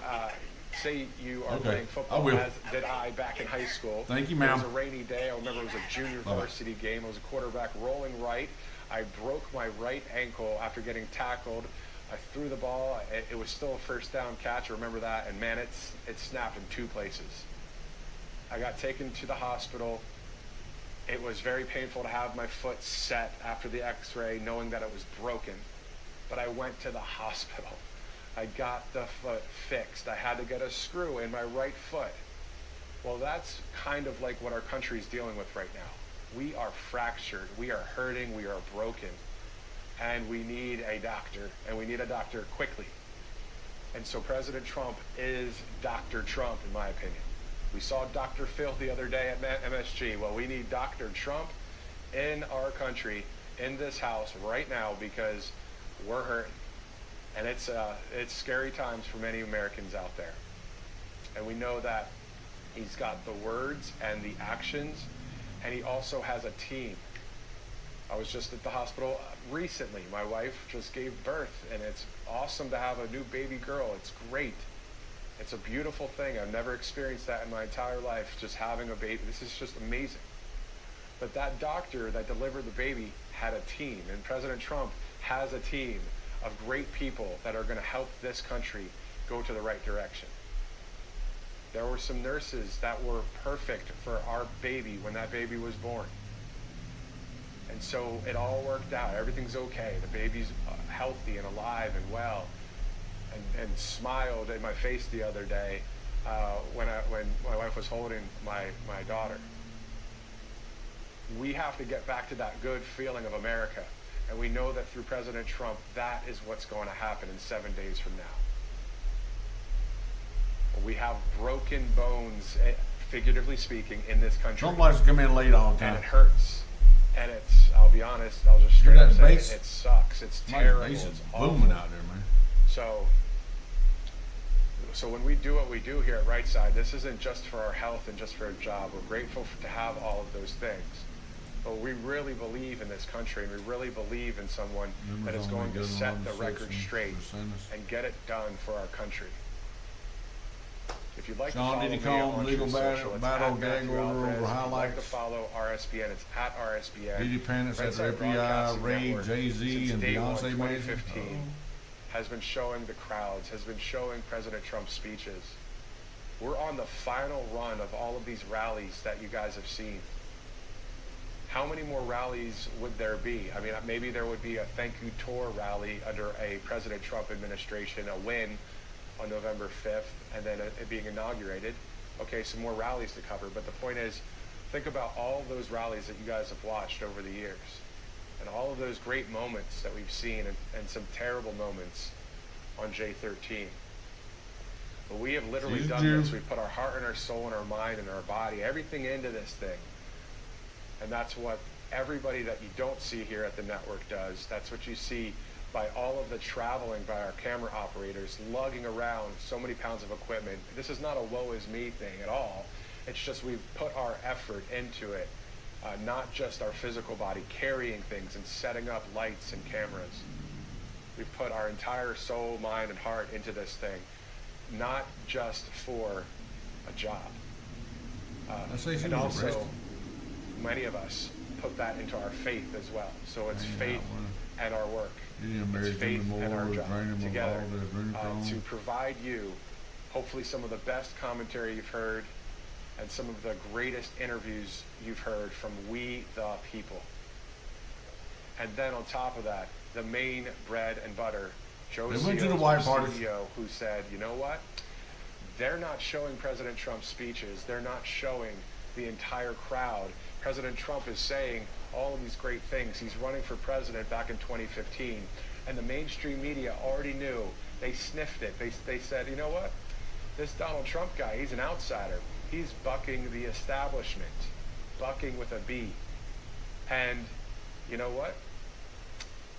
say you are playing football, as did I back in high school. Thank you, ma'am. It was a rainy day. I remember it was a junior varsity game. I was a quarterback rolling right. I broke my right ankle after getting tackled. I threw the ball. It was still a first down catch. I remember that. And man, it snapped in 2 places. I got taken to the hospital. It was very painful to have my foot set after the x-ray, knowing that it was broken. But I went to the hospital. I got the foot fixed. I had to get a screw in my right foot. Well, that's kind of like what our country is dealing with right now. We are fractured. We are hurting. We are broken. And we need a doctor. And we need a doctor quickly. And so President Trump is Dr. Trump, in my opinion. We saw Dr. Phil the other day at MSG. Well, we need Dr. Trump in our country, in this house right now, because we're hurting, and it's scary times for many Americans out there. And we know that he's got the words and the actions, and he also has a team. I was just at the hospital recently. My wife just gave birth, and it's awesome to have a new baby girl. It's great. It's a beautiful thing. I've never experienced that in my entire life, just having a baby. This is just amazing. But that doctor that delivered the baby had a team, and President Trump has a team of great people that are going to help this country go to the right direction. There were some nurses that were perfect for our baby when that baby was born. And so it all worked out. Everything's okay. The baby's healthy and alive and well, and smiled in my face the other day when my wife was holding my daughter. We have to get back to that good feeling of America. And we know that through President Trump, that is what's going to happen in 7 days from now. We have broken bones, figuratively speaking, in this country. Somebody's come in late all the time. And it hurts. And I'll be honest, I'll just straight up say it sucks. It's terrible. It's booming out there, man. So when we do what we do here at Right Side, this isn't just for our health and just for a job. We're grateful to have all of those things. But we really believe in this country, and we really believe in someone that is going to set the record straight and get it done for our country. If you'd like to follow me on legal battle, gag order over highlights. If you'd like to follow RSBN, it's at RSBN. Didi Panics at FBI, Ray, Jay-Z, and Beyonce 2015 has been showing the crowds, has been showing President Trump's speeches. We're on the final run of all of these rallies that you guys have seen. How many more rallies would there be? I mean, maybe there would be a thank you tour rally under a President Trump administration, a win on November 5th, and then it being inaugurated. Okay, some more rallies to cover, but the point is, think about all of those rallies that you guys have watched over the years, and all of those great moments that we've seen, and some terrible moments on J13. But we have literally done this. We've put our heart and our soul and our mind and our body, everything into this thing. And that's what everybody that you don't see here at the network does. That's what you see by all of the traveling by our camera operators, lugging around so many pounds of equipment. This is not a woe is me thing at all. It's just we've put our effort into it, not just our physical body, carrying things and setting up lights and cameras. We've put our entire soul, mind, and heart into this thing, not just for a job. And also, many of us put that into our faith as well. So it's faith and our work. It's faith and our job together to provide you, hopefully, some of the best commentary you've heard and some of the greatest interviews you've heard from we the people. And then on top of that, the main bread and butter, Joe CEO, who said, you know what? They're not showing President Trump's speeches. They're not showing the entire crowd. President Trump is saying all of these great things. He's running for president back in 2015. And the mainstream media already knew. They sniffed it. They said, you know what? This Donald Trump guy, he's an outsider. He's bucking the establishment. Bucking with a B. And you know what?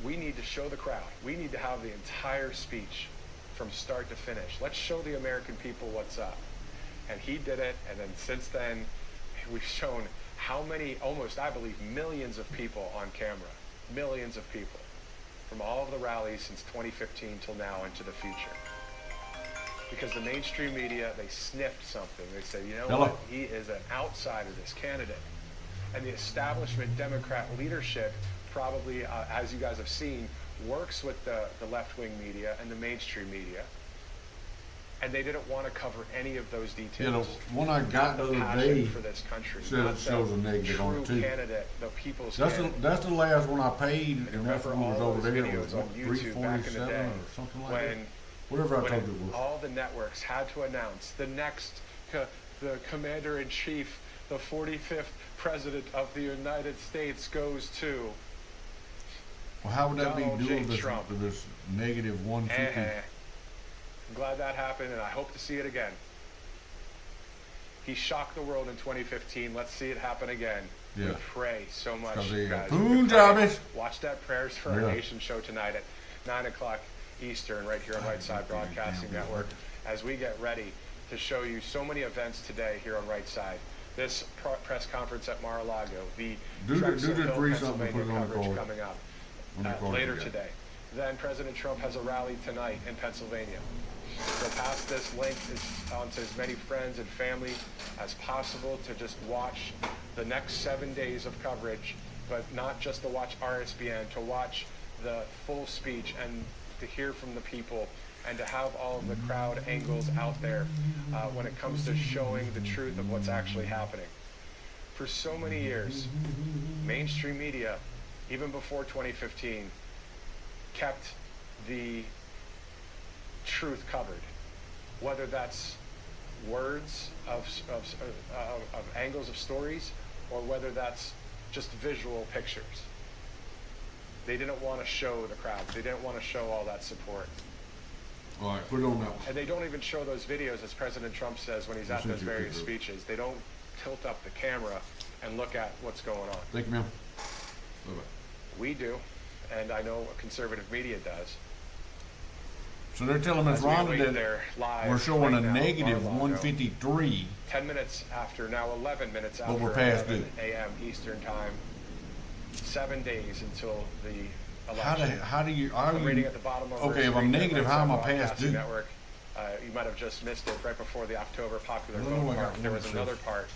We need to show the crowd. We need to have the entire speech from start to finish. Let's show the American people what's up. And he did it. And then since then, we've shown how many, almost, I believe, millions of people on camera. Millions of people. From all of the rallies since 2015 till now into the future. Because the mainstream media, they sniffed something. They said, you know what? He is an outsider, this candidate. And the establishment Democrat leadership probably, as you guys have seen, works with the left-wing media and the mainstream media. And they didn't want to cover any of those details. You know, when I got the other day, for this country, said it shows a negative on it too. Candidate, the people's that's the last one I paid, and that's when it was over there. It was on YouTube back in the day, or something like when, that. Whatever I told you it was. All the networks had to announce the next, the commander-in-chief, the 45th president of the United States goes to. Well, how would that Donald be doing this negative 150? I'm glad that happened, and I hope to see it again. He shocked the world in 2015. Let's see it happen again. Yeah. We pray so much, guys. Watch that Prayers for Our Nation show tonight at 9 o'clock Eastern, right here on Right Side Broadcasting Network, as we get ready to show you so many events today here on Right Side. This press conference at Mar-a-Lago, the Pennsylvania coverage coming up later today. Then President Trump has a rally tonight in Pennsylvania. So pass this link on to as many friends and family as possible to just watch the next 7 days of coverage, but not just to watch RSBN, to watch the full speech and to hear from the people and to have all of the crowd angles out there when it comes to showing the truth of what's actually happening. For so many years, mainstream media, even before 2015, kept the truth covered, whether that's words of angles of stories, or whether that's just visual pictures. They didn't want to show the crowd. They didn't want to show all that support. All right, put it on that one. And they don't even show those videos, as President Trump says when he's at those various speeches. They don't tilt up the camera and look at what's going on. Thank you, ma'am. Bye-bye. We do, and I know conservative media does. So they're telling Ms. Rhonda that we're showing a negative 153. 10 minutes after, now 11 minutes after But we're past 11 due. a.m. Eastern time. 7 days until the election. How do you, I'm reading at the bottom of okay, if I'm negative, how am I past due? Network. You might have just missed it right before the October popular No, vote I got part. There one was too. another part.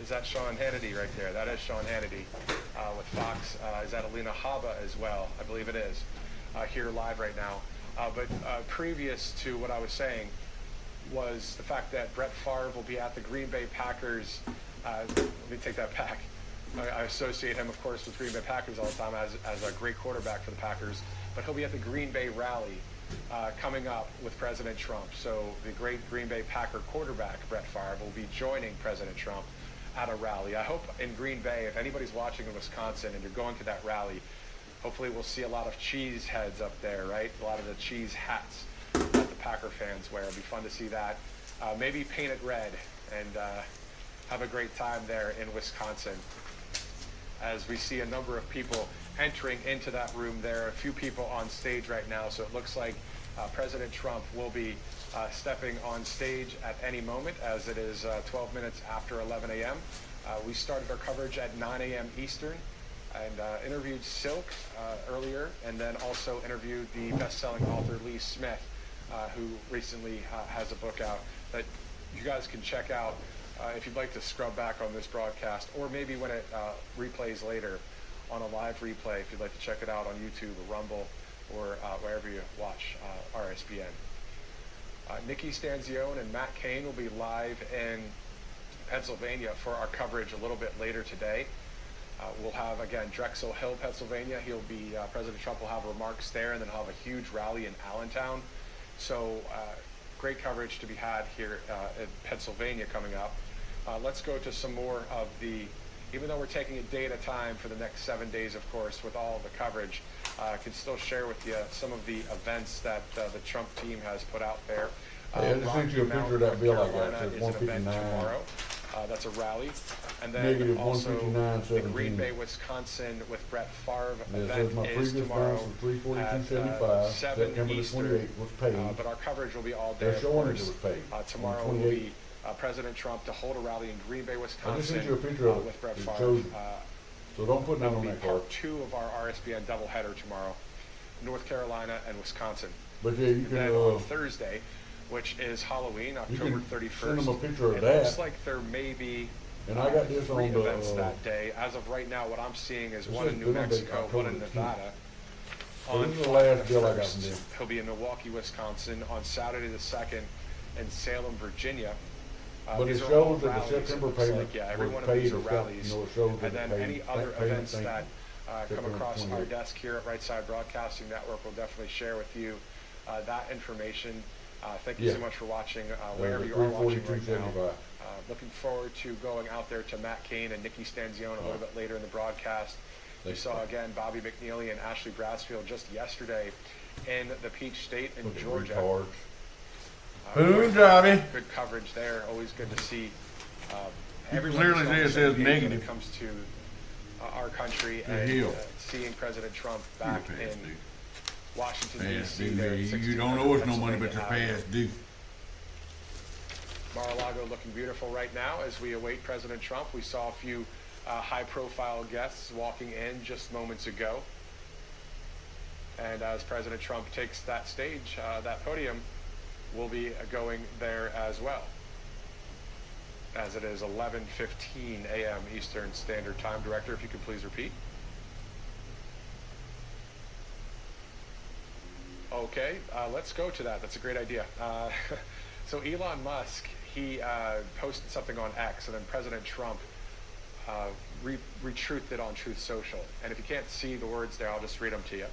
Is that Sean Hannity right there? That is Sean Hannity with Fox. Is that Alina Habba as well? I believe it is. Here live right now. But previous to what I was saying was the fact that Brett Favre will be at the Green Bay Packers. Let me take that back. I associate him, of course, with Green Bay Packers all the time as a great quarterback for the Packers. But he'll be at the Green Bay rally coming up with President Trump. So the great Green Bay Packer quarterback, Brett Favre, will be joining President Trump at a rally. I hope in Green Bay, if anybody's watching in Wisconsin and you're going to that rally, hopefully we'll see a lot of cheese heads up there, right? A lot of the cheese hats that the Packer fans wear. It'll be fun to see that. Maybe paint it red and have a great time there in Wisconsin. As we see a number of people entering into that room, there are a few people on stage right now, so it looks like President Trump will be stepping on stage at any moment, as it is 12 minutes after 11 a.m. We started our coverage at 9 a.m. Eastern and interviewed Silk earlier, and then also interviewed the best-selling author Lee Smith, who recently has a book out that you guys can check out if you'd like to scrub back on this broadcast, or maybe when it replays later on a live replay, if you'd like to check it out on YouTube or Rumble or wherever you watch RSBN. Nikki Stanzione and Matt Cain will be live in Pennsylvania for our coverage a little bit later today. We'll have, again, Drexel Hill, Pennsylvania. President Trump will have remarks there, and then he'll have a huge rally in Allentown. So great coverage to be had here in Pennsylvania coming up. Let's go to some more of even though we're taking a day at a time for the next 7 days, of course, with all the coverage, I can still share with you some of the events that the Trump team has put out there. Hey, I just sent you a picture of that bill I got. It says is an event 159. tomorrow. That's a rally. And then Negative also the 159.17. Green Bay, Wisconsin with Brett Favre And it event says my is previous tomorrow balance of at 342.75, 7 September the Eastern. 28th was paid. But our coverage will be all day, They're of showing it course. was paid. Tomorrow On will 28th. be President Trump to hold a rally in Green Bay, I just Wisconsin sent you a picture of it. with Brett It Favre. shows it. So don't put that That'll on be that card. part 2 of our RSBN doubleheader tomorrow, North Carolina and Wisconsin. But yeah, you And can, then on Thursday, which is Halloween, October can 31st. send them a picture of it that. looks like there may be and I got this 3 on the, events that day. As of right now, what I'm seeing is one in New good on the Mexico, one in October Nevada. So On this is the Friday last the bill I got 1st, from them. he'll be in Milwaukee, Wisconsin. On Saturday the 2nd in Salem, Virginia. But These it are all shows that the rallies. It September looks payment like, every was one of paid. these are It's got, rallies. it shows that And then it paid. any other That payment events thing. that come September across our 28th. desk here at Right Side Broadcasting Network, we'll definitely share with you that information. Thank you so much for watching wherever you are watching right now. Looking forward to going out there to Matt Cain and Nikki Stanzione a little bit later in the broadcast. We saw again Bobby McNeely and Ashley Brassfield just yesterday in the Peach State in Georgia. Punjabi. Good coverage there. Always good to see. You Everyone clearly see it says when negative. it comes to our country The and hill. seeing President Trump back You're past in due. Washington, Past D.C. due. there at You don't 1600 owe us no money, but Pennsylvania you're Avenue. past due. Mar-a-Lago looking beautiful right now as we await President Trump. We saw a few high-profile guests walking in just moments ago. And as President Trump takes that stage, that podium, we'll be going there as well. As it is 11:15 a.m. Eastern Standard Time. Director, if you could please repeat. okay. Let's go to that. That's a great idea. So Elon Musk, he posted something on X, and then President Trump retruthed it on Truth Social. And if you can't see the words there, I'll just read them to you.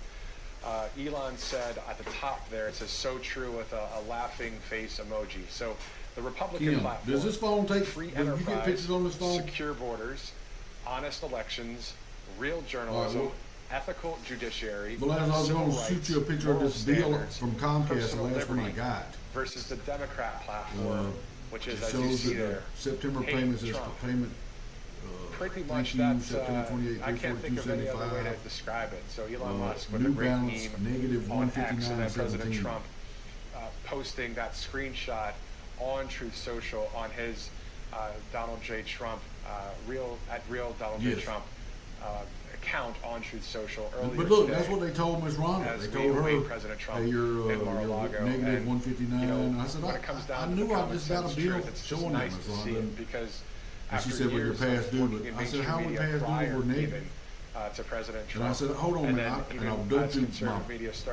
Elon said at the top there, it says "so true" with a laughing face emoji. So the Republican platform, does this phone take free enterprise, you get pictures on this phone? Secure borders, honest elections, real journalism, ethical judiciary, well, I was going to shoot you a picture of this bill from Comcast, the last one I got. Versus the Democrat platform, which is, as you shows see that there, September payments is payment. Pretty much that's, I can't think of any other way to describe it. So Elon Musk with a great meme on X, and then President Trump posting that screenshot on Truth Social on his Donald J. Trump, real Donald J. Trump account on Truth Social earlier. But look, today, that's what they told Ms. Rhonda. They told her, President Trump hey, you're negative 159. You know, I said, when it comes down I knew to I just got a bill it's showing nice that, to Ms. see Rhonda. it because And she said, well, you're past due. But I said, how are we past due? We're negative. To President Trump. And I said, hold on a minute. And I've done through my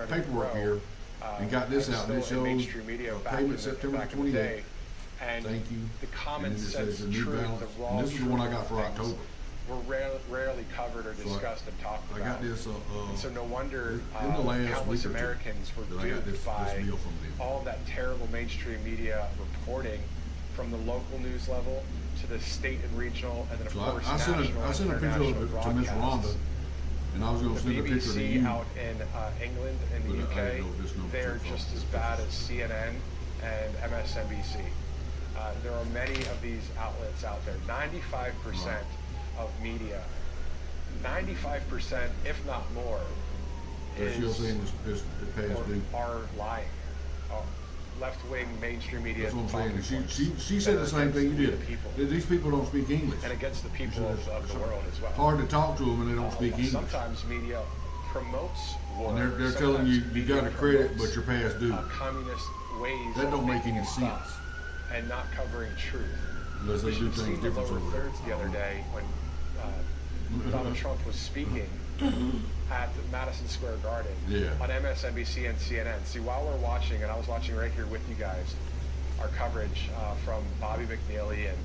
paperwork here and got this out. And it shows payment September 28th. And thank you. The common and then it sense says the new truth, balance. the raw And this is the one I got for October. Were rarely covered or discussed and talked about. I got this. And so no wonder in the last countless week or two Americans were that I got duped by deal from them. all that terrible mainstream media reporting, from the local news level to the state and regional, and then of course I sent a picture of it to Miss Rhonda, and I was going to send a picture to you. BBC out in England and the UK, they're just as bad as CNN and MSNBC. There are many of these outlets out there. 95% of media, 95%, if not more, are lying. Left-wing mainstream media. That's what I'm saying. She said the same thing you did. These people don't speak English. And against the people of the world as well. Hard to talk to them and they don't speak English. Sometimes media promotes war. And they're telling you got a credit, but you're past due. Communist ways. That don't make any sense. And not covering truth. Unless they do things the different. lower thirds the other day when Donald Trump was speaking at Madison Square Garden on MSNBC and CNN. See, while we're watching, and I was watching right here with you guys, our coverage from Bobby McNeely and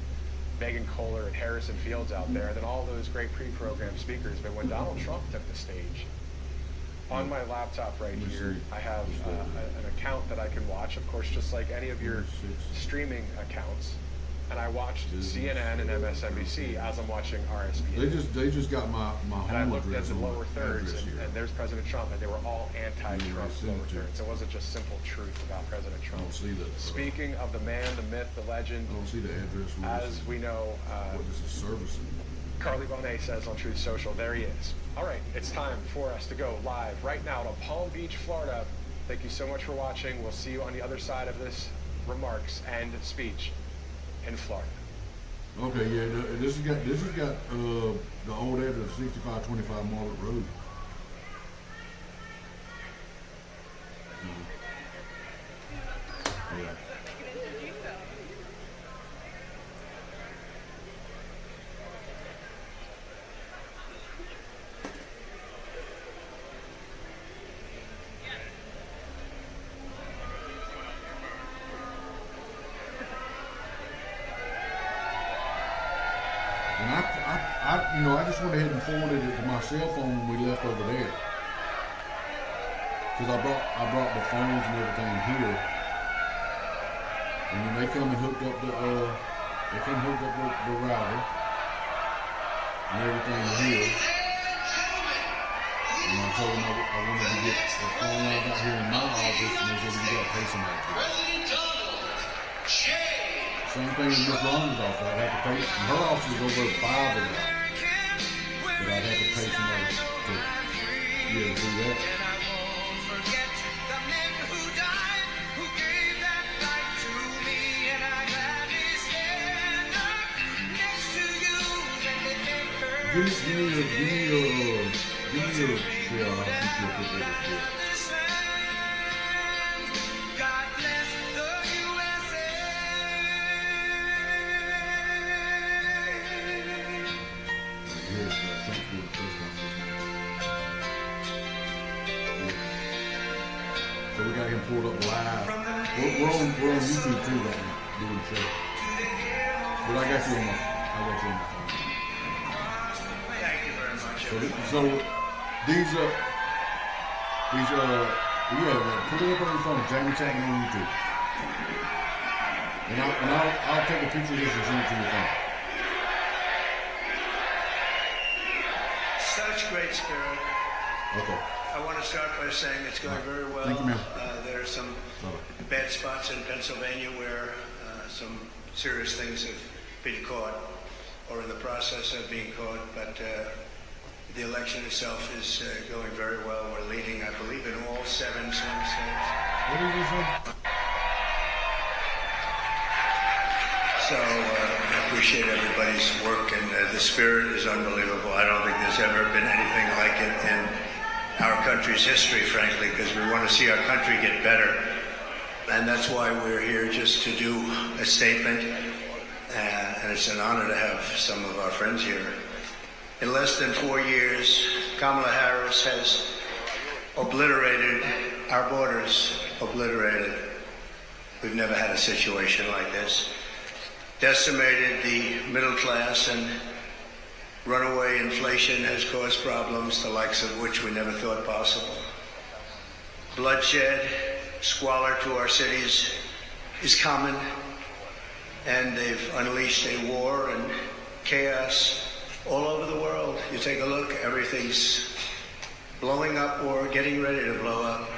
Megan Kohler and Harrison Fields out there, and then all those great pre-programmed speakers. But when Donald Trump took the stage, on my laptop right here, I have an account that I can watch, of course, just like any of your streaming accounts. And I watched CNN and MSNBC as I'm watching RSPN. They just got my home and I looked address at the lower thirds, here. and there's President Trump, and they were all anti-Trump lower thirds. It wasn't just simple truth about President Trump. I don't see that. Speaking of the man, the myth, the legend, I don't see the address. as we know, what this is servicing. Carly Bonet says on Truth Social, there he is. All right, it's time for us to go live right now to Palm Beach, Florida. Thank you so much for watching. We'll see you on the other side of this remarks and speech in Florida. Okay, yeah, this has got the old address, 6525 Margaret Road. Yeah. And I just went ahead and forwarded it to my cell phone when we left over there. Because I brought the phones and everything here. And then they come and hooked up the router and everything here. And I told them I wanted to get the phone lines out here in my office, and they said you gotta pay somebody for it. Same thing with Miss Rhonda's office. I'd have to pay. Her office is over $5 of that. But I'd have to pay somebody to be able to do that. Give me your, yeah, I'll keep you a picture of this. So we got him pulled up live. We're on YouTube too right now, doing the show. But I got you on my phone. Thank you very much. So these put it up on your phone, Jamie Chapman on YouTube. And I'll take a picture of this and send it to your phone. Such great spirit. Okay. I want to start by saying it's going very well. Thank you, ma'am. There are some bad spots in Pennsylvania where some serious things have been caught or in the process of being caught, but the election itself is going very well. We're leading, I believe, in all 7 swing states. What did you say? So I appreciate everybody's work, and the spirit is unbelievable. I don't think there's ever been anything like it in our country's history, frankly, because we want to see our country get better. And that's why we're here, just to do a statement. And it's an honor to have some of our friends here. In less than 4 years, Kamala Harris has obliterated our borders, obliterated. We've never had a situation like this. Decimated the middle class, and runaway inflation has caused problems, the likes of which we never thought possible. Bloodshed, squalor to our cities is common, and they've unleashed a war and chaos all over the world. You take a look, everything's blowing up or getting ready to blow up.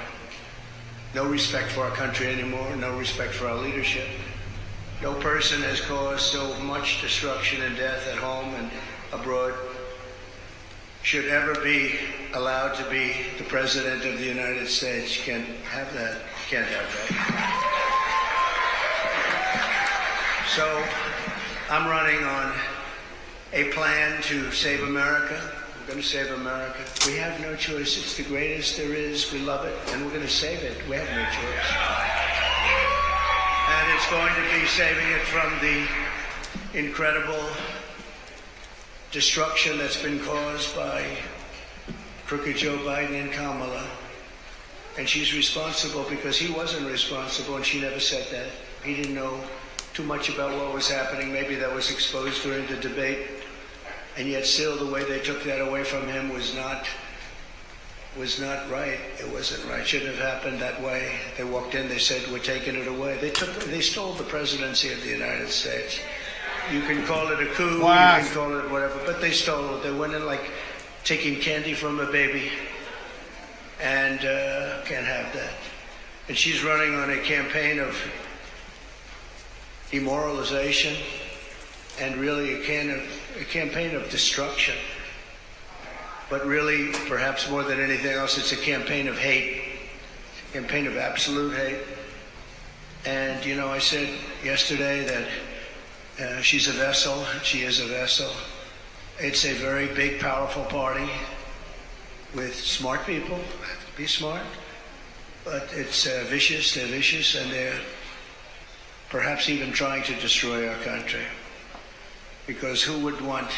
No respect for our country anymore, no respect for our leadership. No person has caused so much destruction and death at home and abroad should ever be allowed to be the President of the United States. You can't have that. You can't have that. So I'm running on a plan to save America. We're going to save America. We have no choice. It's the greatest there is. We love it, and we're going to save it. We have no choice. And it's going to be saving it from the incredible destruction that's been caused by crooked Joe Biden and Kamala. And she's responsible because he wasn't responsible, and she never said that. He didn't know too much about what was happening. Maybe that was exposed during the debate. And yet still the way they took that away from him was not right. It wasn't right. It shouldn't have happened that way. They walked in, they said, we're taking it away. They stole the presidency of the United States. You can call it a coup, Wow. You can call it whatever, but they stole it. They went in like taking candy from a baby. And can't have that. And she's running on a campaign of demoralization and really a campaign of destruction. But really, perhaps more than anything else, it's a campaign of hate, a campaign of absolute hate. And, you know, I said yesterday that she's a vessel. She is a vessel. It's a very big, powerful party with smart people. Have to be smart. But it's vicious. They're vicious, and they're perhaps even trying to destroy our country. Because who would want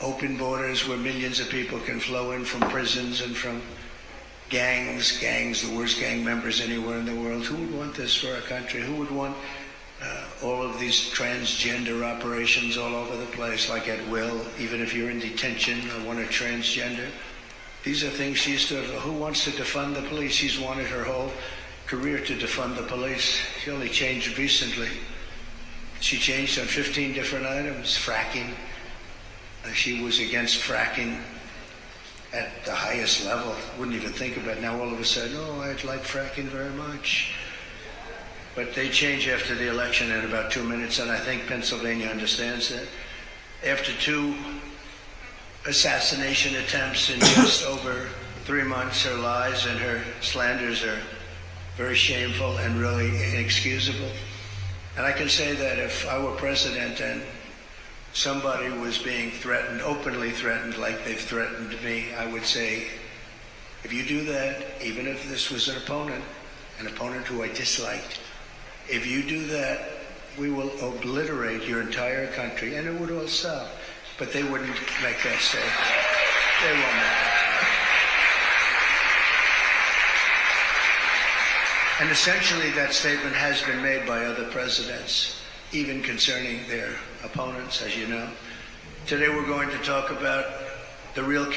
open borders where millions of people can flow in from prisons and from gangs, the worst gang members anywhere in the world? Who would want this for our country? Who would want all of these transgender operations all over the place, like at will, even if you're in detention or want a transgender? These are things she used to have. Who wants to defund the police? She's wanted her whole career to defund the police. She only changed recently. She changed on 15 different items. Fracking. She was against fracking at the highest level. Wouldn't even think about it. Now all of a sudden, oh, I'd like fracking very much. But they change after the election in about 2 minutes, and I think Pennsylvania understands that. After 2 assassination attempts in just over 3 months, her lies and her slanders are very shameful and really inexcusable. And I can say that if I were president and somebody was being threatened, openly threatened like they've threatened me, I would say, if you do that, even if this was an opponent who I disliked, if you do that, we will obliterate your entire country, and it would all stop. But they wouldn't make that statement. They won't make that And essentially that statement has been made by other presidents, even concerning their opponents, as you know. Today we're going to talk about the real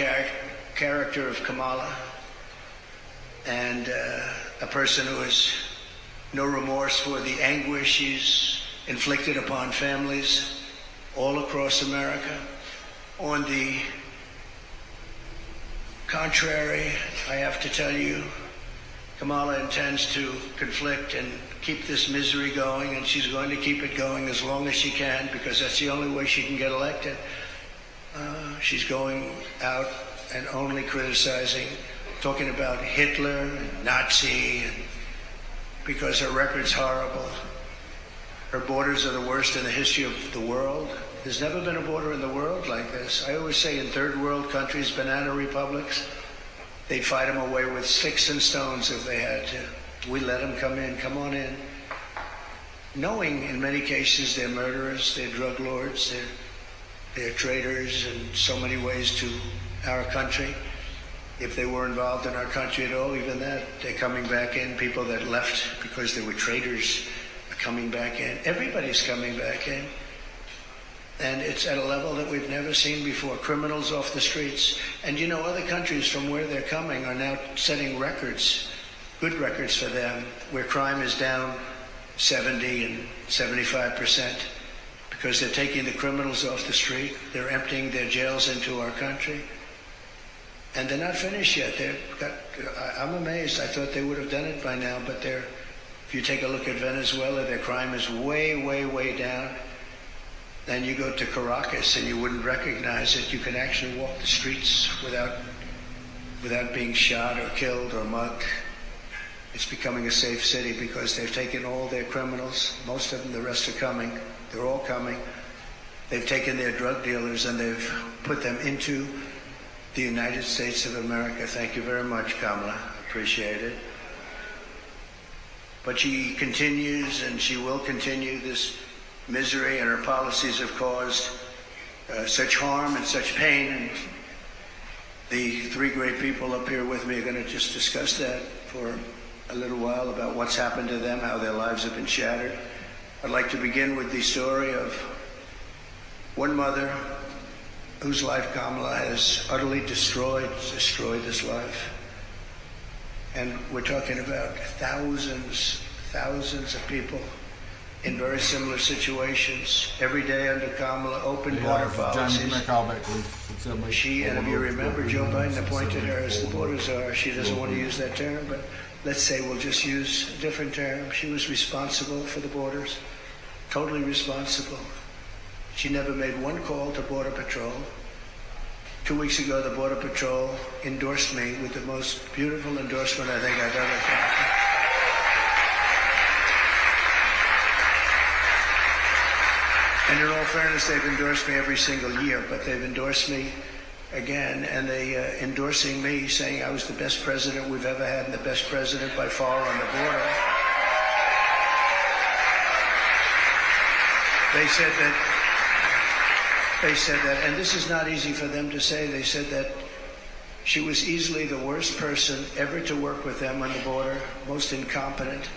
character of Kamala, and a person who has no remorse for the anguish she's inflicted upon families all across America. On the contrary, I have to tell you, Kamala intends to conflict and keep this misery going, and she's going to keep it going as long as she can, because that's the only way she can get elected. She's going out and only criticizing, talking about Hitler and Nazi, and because her record's horrible. Her borders are the worst in the history of the world. There's never been a border in the world like this. I always say in third world countries, banana republics, they'd fight them away with sticks and stones if they had to. We let them come in, come on in. Knowing in many cases they're murderers, they're drug lords, they're traitors in so many ways to our country. If they were involved in our country at all, even that, they're coming back in. People that left because they were traitors are coming back in. Everybody's coming back in. And it's at a level that we've never seen before. Criminals off the streets. And you know, other countries from where they're coming are now setting records, good records for them, where crime is down 70 and 75%, because they're taking the criminals off the street. They're emptying their jails into our country. And they're not finished yet. I'm amazed. I thought they would have done it by now, but if you take a look at Venezuela, their crime is way, way, way down. Then you go to Caracas and you wouldn't recognize it. You can actually walk the streets without being shot or killed or mugged. It's becoming a safe city because they've taken all their criminals. Most of them, the rest are coming. They're all coming. They've taken their drug dealers and they've put them into the United States of America. Thank you very much, Kamala. Appreciate it. But she continues, and she will continue this misery, and her policies have caused such harm and such pain. And the three great people up here with me are going to just discuss that for a little while, about what's happened to them, how their lives have been shattered. I'd like to begin with the story of one mother whose life Kamala has utterly destroyed this life. And we're talking about thousands of people in very similar situations. Every day under Kamala, open border policies. She, and if you remember, Joe Biden appointed her as the border czar. She doesn't want to use that term, but let's say we'll just use a different term. She was responsible for the borders, totally responsible. She never made one call to Border Patrol. 2 weeks ago, the Border Patrol endorsed me with the most beautiful endorsement I think I've ever gotten. And in all fairness, they've endorsed me every single year, but they've endorsed me again, and they endorsing me, saying I was the best president we've ever had and the best president by far on the border. They said that, and this is not easy for them to say, they said that she was easily the worst person ever to work with them on the border, most incompetent,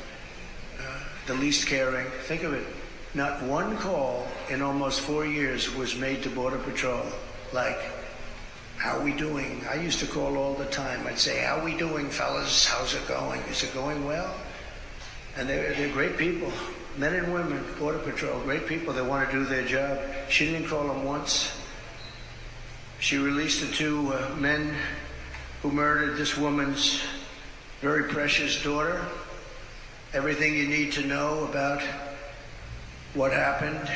the least caring. Think of it, not one call in almost 4 years was made to Border Patrol, like, how are we doing? I used to call all the time. I'd say, how are we doing, fellas? How's it going? Is it going well? And they're great people. Men and women, Border Patrol, great people that want to do their job. She didn't call them once. She released the two men who murdered this woman's very precious daughter. Everything you need to know about what happened,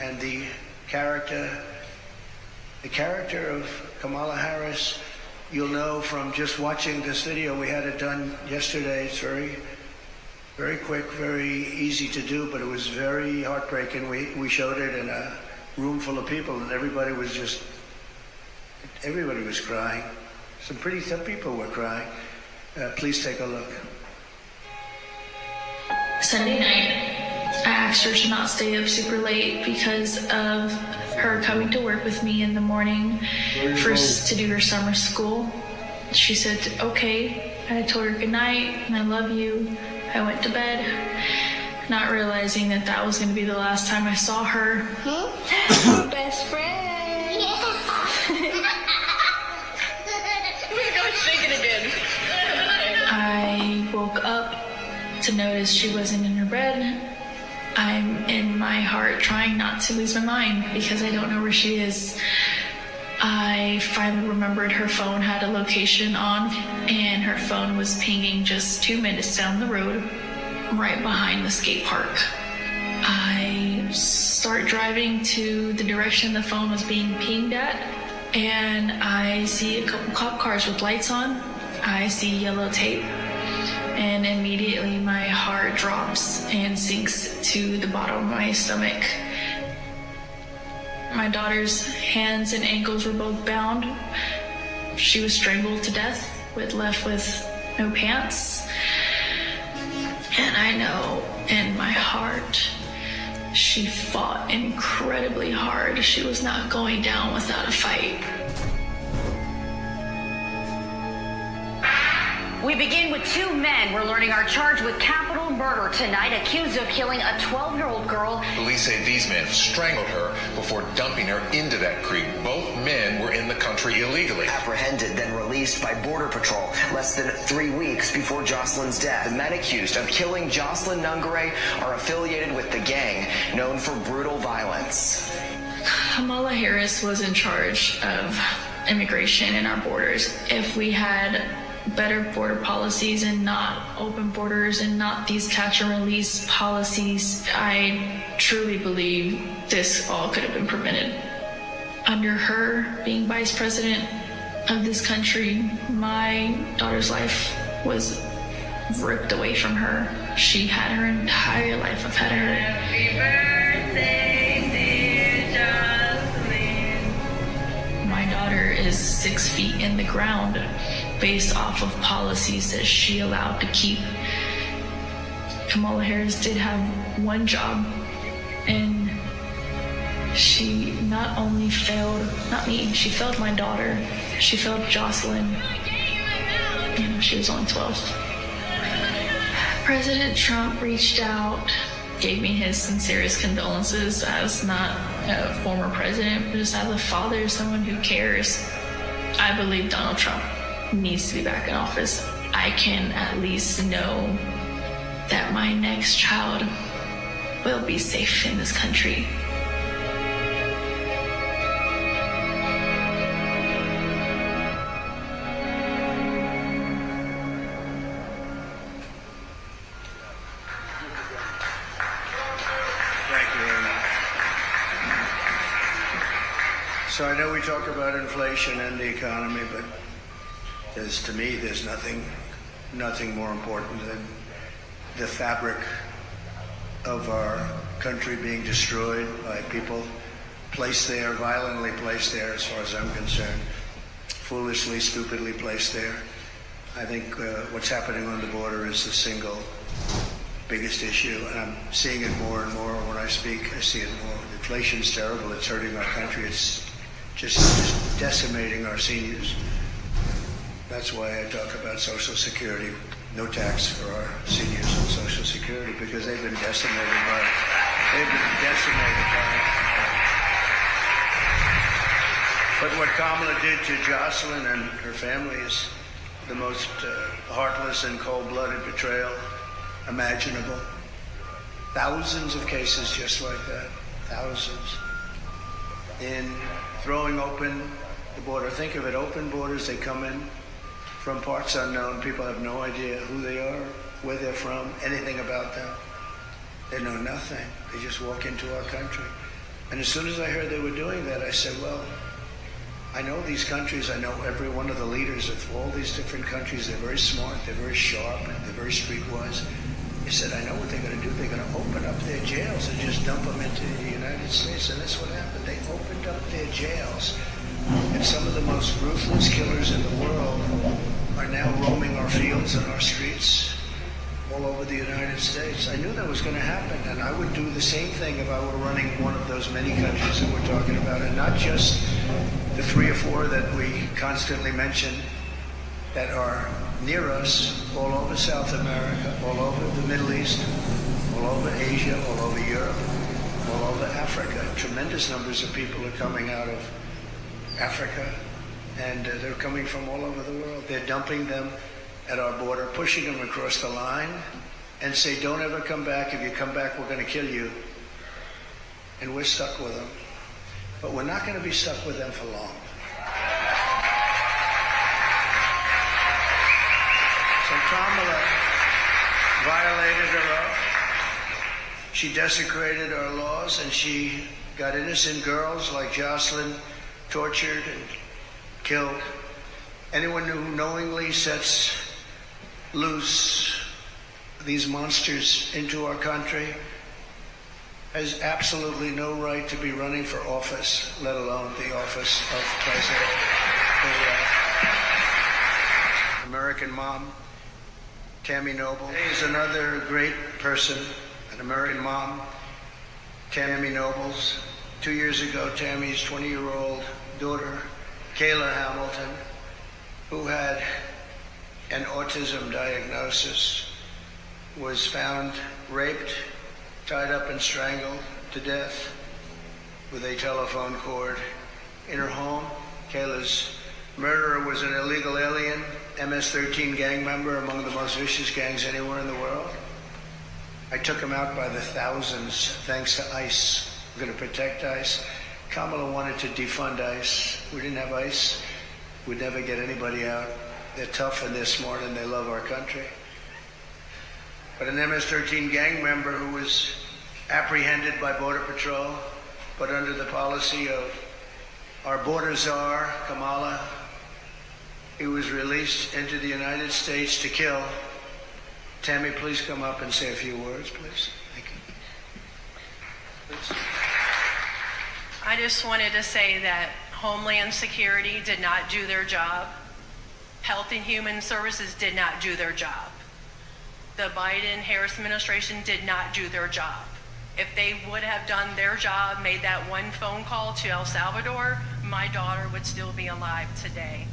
and the character of Kamala Harris, you'll know from just watching this video. We had it done yesterday. It's very, very quick, very easy to do, but it was very heartbreaking. We showed it in a room full of people, and everybody was crying. Some pretty tough people were crying. Please take a look. Sunday night, I asked her to not stay up super late because of her coming to work with me in the morning to do her summer school. She said, okay. I told her good night and I love you. I went to bed, not realizing that that was going to be the last time I saw her. Best friend. We're going to shake it again. I woke up to notice she wasn't in her bed. I'm in my heart trying not to lose my mind because I don't know where she is. I finally remembered her phone had a location on, and her phone was pinging just 2 minutes down the road, right behind the skate park. I start driving to the direction the phone was being pinged at, and I see a couple cop cars with lights on. I see yellow tape, and immediately my heart drops and sinks to the bottom of my stomach. My daughter's hands and ankles were both bound. She was strangled to death, left with no pants. And I know in my heart, she fought incredibly hard. She was not going down without a fight. We begin with 2 men we're learning are charged with capital murder tonight, accused of killing a 12-year-old girl. Police say these men strangled her before dumping her into that creek. Both men were in the country illegally. Apprehended, then released by Border Patrol less than 3 weeks before Jocelyn's death. The men accused of killing Jocelyn Nungare are affiliated with the gang known for brutal violence. Kamala Harris was in charge of immigration in our borders. If we had better border policies and not open borders and not these catch and release policies, I truly believe this all could have been prevented. Under her being vice president of this country, my daughter's life was ripped away from her. She had her entire life ahead of her. Happy birthday, dear Jocelyn. My daughter is 6 feet in the ground based off of policies that she allowed to keep. Kamala Harris did have one job, and she not only failed, not me, she failed my daughter. She failed Jocelyn. You know, she was only 12. President Trump reached out, gave me his sincerest condolences as not a former president, but just as a father, someone who cares. I believe Donald Trump needs to be back in office. I can at least know that my next child will be safe in this country. Thank you very much. So I know we talk about inflation and the economy, but to me, there's nothing more important than the fabric of our country being destroyed by people placed there, violently placed there, as far as I'm concerned, foolishly, stupidly placed there. I think what's happening on the border is the single biggest issue, and I'm seeing it more and more when I speak. I see it more. Inflation's terrible. It's hurting our country. It's just decimating our seniors. That's why I talk about Social Security, no tax for our seniors on Social Security, because they've been decimated by it. But what Kamala did to Jocelyn and her family is the most heartless and cold-blooded betrayal imaginable. Thousands of cases just like that. Thousands. In throwing open the border. Think of it, open borders, they come in from parts unknown. People have no idea who they are, where they're from, anything about them. They know nothing. They just walk into our country. And as soon as I heard they were doing that, I said, well, I know these countries. I know every one of the leaders of all these different countries. They're very smart. They're very sharp. They're very streetwise. I said, I know what they're going to do. They're going to open up their jails and just dump them into the United States. And that's what happened. They opened up their jails. And some of the most ruthless killers in the world are now roaming our fields and our streets all over the United States. I knew that was going to happen, and I would do the same thing if I were running one of those many countries that we're talking about, and not just the 3 or 4 that we constantly mention that are near us, all over South America, all over the Middle East, all over Asia, all over Europe, all over Africa. Tremendous numbers of people are coming out of Africa, and they're coming from all over the world. They're dumping them at our border, pushing them across the line, and say, don't ever come back. If you come back, we're going to kill you. And we're stuck with them. But we're not going to be stuck with them for long. So Kamala violated her oath. She desecrated our laws, and she got innocent girls like Jocelyn tortured and killed. Anyone who knowingly sets loose these monsters into our country has absolutely no right to be running for office, let alone the office of president. American mom, Tammy Noble, is another great person, an American mom, Tammy Nobles. 2 years ago, Tammy's 20-year-old daughter, Kayla Hamilton, who had an autism diagnosis, was found raped, tied up and strangled to death with a telephone cord in her home. Kayla's murderer was an illegal alien, MS-13 gang member, among the most vicious gangs anywhere in the world. I took him out by the thousands thanks to ICE. We're going to protect ICE. Kamala wanted to defund ICE. We didn't have ICE. We'd never get anybody out. They're tough and they're smart and they love our country. But an MS-13 gang member who was apprehended by Border Patrol, but under the policy of our border czar, Kamala, he was released into the United States to kill. Tammy, please come up and say a few words, please. Thank you. Please. I just wanted to say that Homeland Security did not do their job. Health and Human Services did not do their job. The Biden-Harris administration did not do their job. If they would have done their job, made that one phone call to El Salvador, my daughter would still be alive today.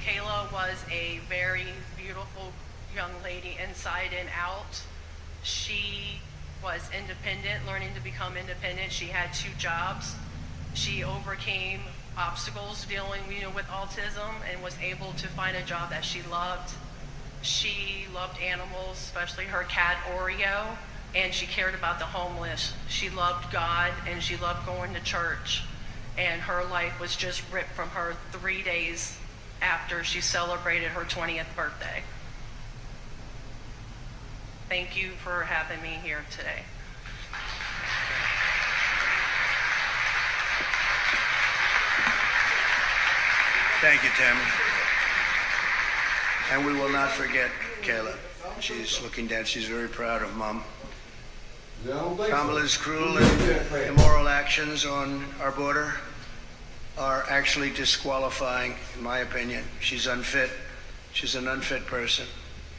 Kayla was a very beautiful young lady inside and out. She was independent, learning to become independent. She had 2 jobs. She overcame obstacles dealing, with autism and was able to find a job that she loved. She loved animals, especially her cat Oreo, and she cared about the homeless. She loved God and she loved going to church. And her life was just ripped from her 3 days after she celebrated her 20th birthday. Thank you for having me here today. Thank you, Tammy. And we will not forget Kayla. She's looking down. She's very proud of Mom. Kamala's cruel and immoral actions on our border are actually disqualifying, in my opinion. She's unfit. She's an unfit person.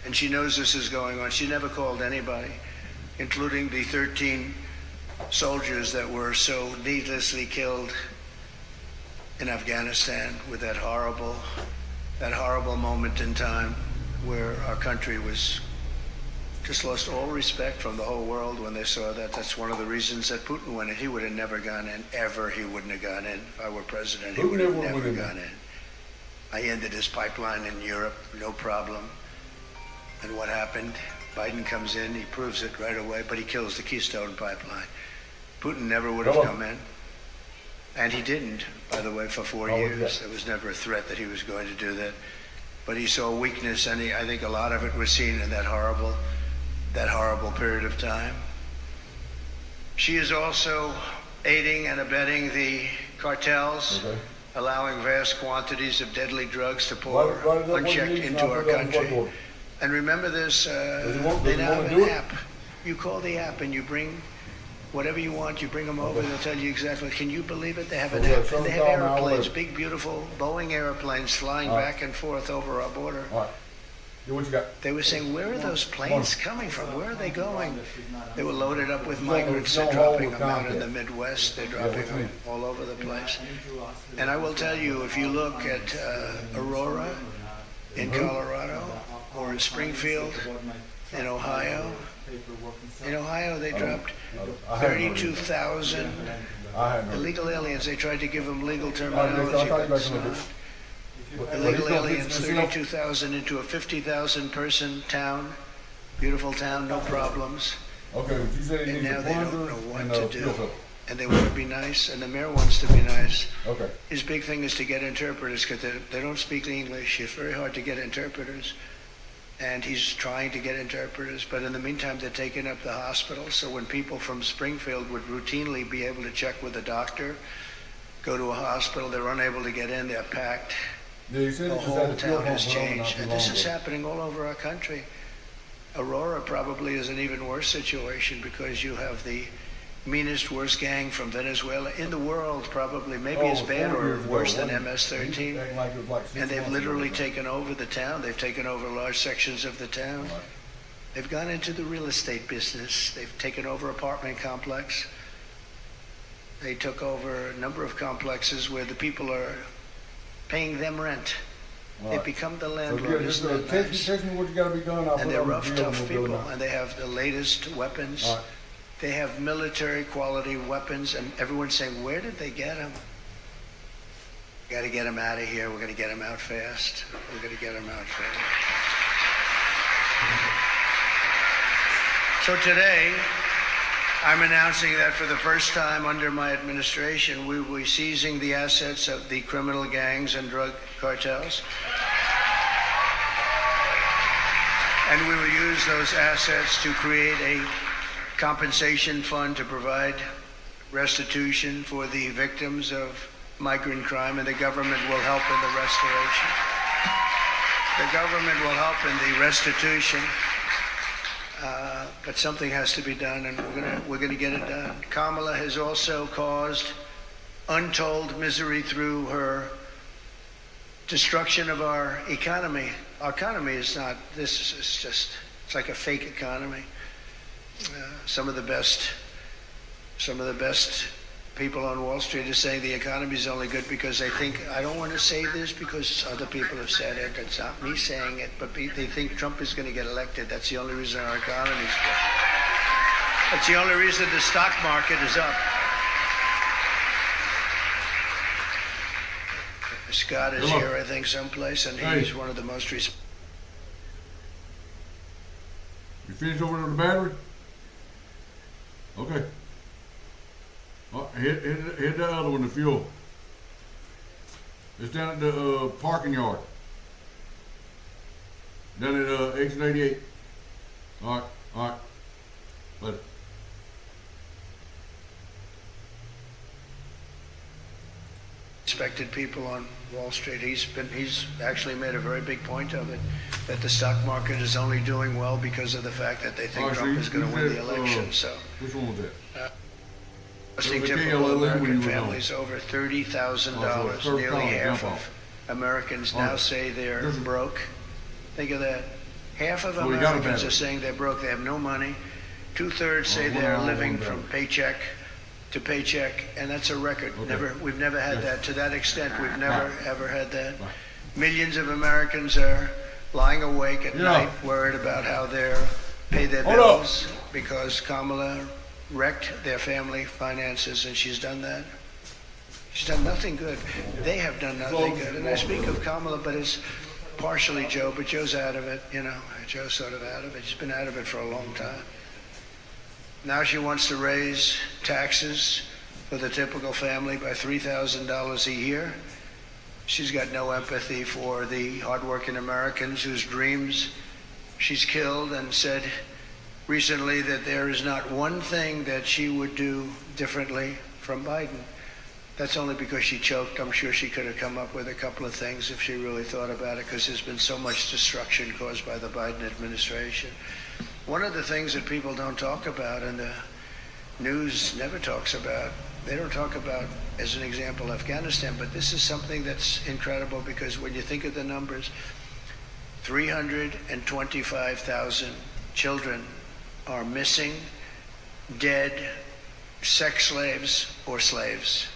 And she knows this is going on. She never called anybody, including the 13 soldiers that were so needlessly killed in Afghanistan with that horrible moment in time where our country was just lost all respect from the whole world when they saw that. That's one of the reasons that Putin went in. He would have never gone in, ever. He wouldn't have gone in. If I were president, he would have never gone in. I ended his pipeline in Europe, no problem. And what happened? Biden comes in, he proves it right away, but he kills the Keystone Pipeline. Putin never would have come in. And he didn't, by the way, for 4 years. There was never a threat that he was going to do that. But he saw weakness, and I think a lot of it was seen in that horrible period of time. She is also aiding and abetting the cartels, allowing vast quantities of deadly drugs to pour unchecked into our country. And remember this, they now have an app. You call the app and you bring whatever you want, you bring them over, they'll tell you exactly. Can you believe it? They have an app. And they have airplanes, big, beautiful Boeing airplanes flying back and forth over our border. What you got? They were saying, where are those planes coming from? Where are they going? They were loaded up with migrants. They're dropping them out in the Midwest. They're dropping them all over the place. And I will tell you, if you look at Aurora, in Colorado or in Springfield, in Ohio. In Ohio, they dropped 32,000 illegal aliens. They tried to give them legal terminology, but it's not. Illegal aliens, 32,000 into a 50,000 person town, beautiful town, no problems. Okay, but you said And now they don't know what to do. And they want to be nice, and the mayor wants to be nice. Okay. His big thing is to get interpreters because they don't speak English. It's very hard to get interpreters. And he's trying to get interpreters, but in the meantime, they're taking up the hospital. So when people from Springfield would routinely be able to check with a doctor, go to a hospital, they're unable to get in, they're packed. Yeah, the whole town has changed. And this is happening all over our country. Aurora probably is an even worse situation because you have the meanest, worst gang from Venezuela in the world, probably, maybe as bad or worse than MS-13. And they've literally taken over the town. They've taken over large sections of the town. They've gone into the real estate business. They've taken over apartment complex. They took over a number of complexes where the people are paying them rent. They've become the landlord. Text me what you got to be done. And they're rough, tough people, and they have the latest weapons. They have military quality weapons, and everyone's saying, where did they get them? We got to get them out of here. We're going to get them out fast. We're going to get them out fast. So today, I'm announcing that for the first time under my administration, we will be seizing the assets of the criminal gangs and drug cartels. And we will use those assets to create a compensation fund to provide restitution for the victims of migrant crime, and the government will help in the restoration. The government will help in the restitution, but something has to be done, and we're gonna get it done. Kamala has also caused untold misery through her destruction of our economy. Our economy is not. This is just. It's like a fake economy. Some of the best people on Wall Street are saying the economy is only good because they think, I don't want to say this because other people have said it. It's not me saying it, but they think Trump is going to get elected. That's the only reason our economy is good. That's the only reason the stock market is up. Scott is here, I think, someplace, and he's one of the most You finished over on the battery? Okay. Hit the other one, the fuel. It's down at the parking yard. Down at exit 88. All right. Later. Respected people on Wall Street. He's actually made a very big point of it, that the stock market is only doing well because of the fact that they think Trump is going to win the election. So, which one was that? Costing typical American families over $30,000. Nearly half of Americans now say they're broke. Think of that. Half of Americans are saying they're broke. They have no money. 2/3 say they're living from paycheck to paycheck, and that's a record. We've never had that to that extent. We've never ever had that. Millions of Americans are lying awake at night, worried about how they'll pay their bills because Kamala wrecked their family finances, and she's done that. She's done nothing good. They have done nothing good. And I speak of Kamala, but it's partially Joe, but Joe's out of it, Joe's sort of out of it. She's been out of it for a long time. Now she wants to raise taxes for the typical family by $3,000 a year. She's got no empathy for the hardworking Americans whose dreams she's killed, and said recently that there is not one thing that she would do differently from Biden. That's only because she choked. I'm sure she could have come up with a couple of things if she really thought about it, because there's been so much destruction caused by the Biden administration. One of the things that people don't talk about, and the news never talks about, they don't talk about, as an example, Afghanistan, but this is something that's incredible, because when you think of the numbers, 325,000 children are missing, dead, sex slaves, or slaves.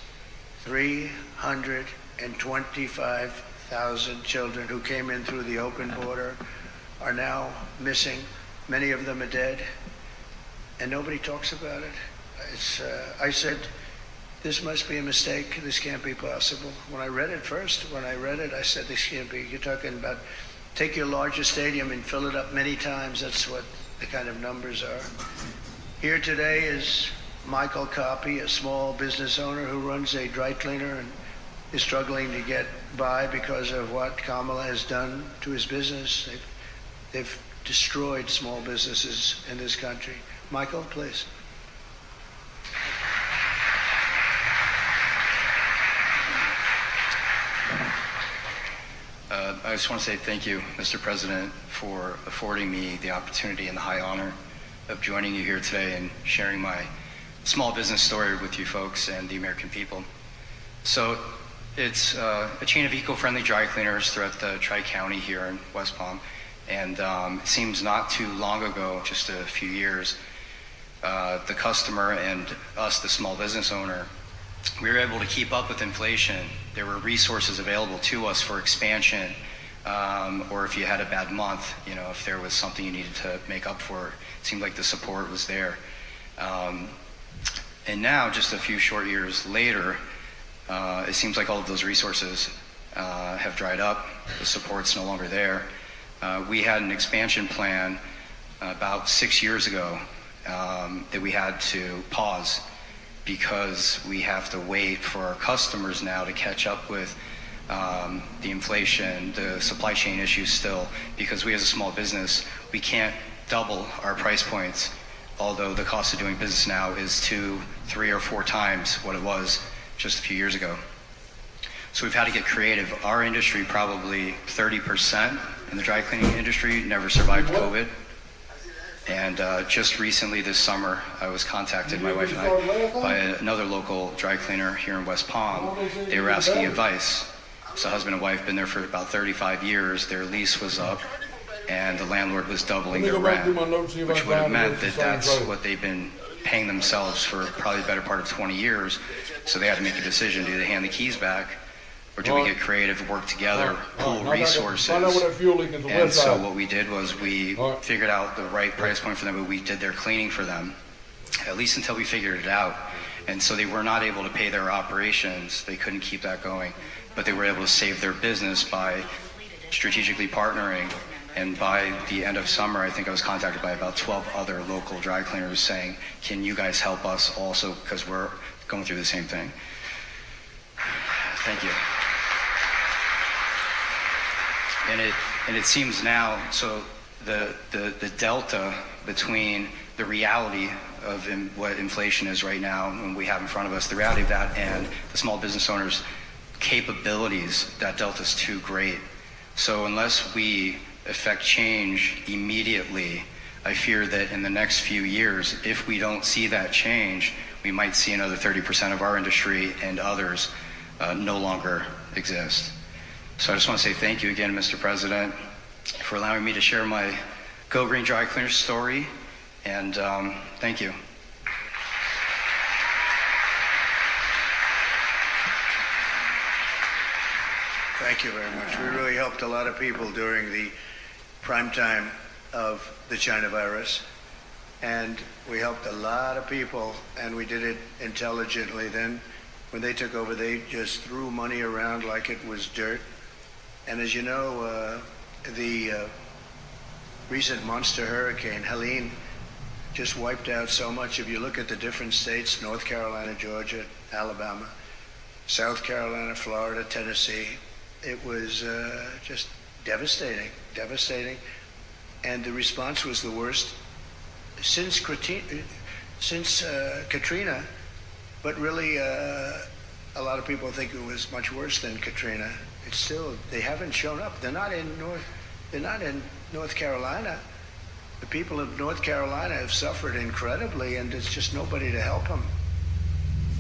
325,000 100,000 children who came in through the open border are now missing. Many of them are dead, and nobody talks about it. I said, this must be a mistake. This can't be possible. When I read it, I said, this can't be. You're talking about take your largest stadium and fill it up many times. That's what the kind of numbers are. Here today is Michael Copy, a small business owner who runs a dry cleaner and is struggling to get by because of what Kamala has done to his business. They've destroyed small businesses in this country. Michael, please. I just want to say thank you, Mr. President, for affording me the opportunity and the high honor of joining you here today and sharing my small business story with you folks and the American people. So it's a chain of eco-friendly dry cleaners throughout the Tri-County here in West Palm. And it seems not too long ago, just a few years, the customer and us, the small business owner, we were able to keep up with inflation. There were resources available to us for expansion, or if you had a bad month, you know, if there was something you needed to make up for, it seemed like the support was there. And now, just a few short years later, it seems like all of those resources have dried up. The support's no longer there. We had an expansion plan about 6 years ago that we had to pause because we have to wait for our customers now to catch up with the inflation, the supply chain issues still, because we as a small business, we can't double our price points, although the cost of doing business now is 2, 3, or 4 times what it was just a few years ago. So we've had to get creative. Our industry, probably 30% in the dry cleaning industry, never survived COVID. And just recently this summer, I was contacted, my wife and I, by another local dry cleaner here in West Palm. They were asking advice. So husband and wife been there for about 35 years. Their lease was up, and the landlord was doubling their rent, which would have meant that that's what they've been paying themselves for probably the better part of 20 years. So they had to make a decision. Do they hand the keys back, or do we get creative, work together, pool resources? And so what we did was we figured out the right price point for them, but we did their cleaning for them, at least until we figured it out. And so they were not able to pay their operations. They couldn't keep that going, but they were able to save their business by strategically partnering. And by the end of summer, I think I was contacted by about 12 other local dry cleaners saying, can you guys help us also, because we're going through the same thing. Thank you. And it seems now, so the delta between the reality of what inflation is right now and we have in front of us, the reality of that and the small business owners' capabilities, that delta's too great. So unless we effect change immediately, I fear that in the next few years, if we don't see that change, we might see another 30% of our industry and others no longer exist. So I just want to say thank you again, Mr. President, for allowing me to share my Go Green Dry Cleaner story, and thank you. Thank you very much. We really helped a lot of people during the prime time of the China virus, and we helped a lot of people, and we did it intelligently. Then when they took over, they just threw money around like it was dirt. And as you know, the recent monster hurricane, Helene, just wiped out so much. If you look at the different states, North Carolina, Georgia, Alabama, South Carolina, Florida, Tennessee, it was just devastating. And the response was the worst since Katrina, but really a lot of people think it was much worse than Katrina. It's still, they haven't shown up. They're not in North Carolina. The people of North Carolina have suffered incredibly, and there's just nobody to help them.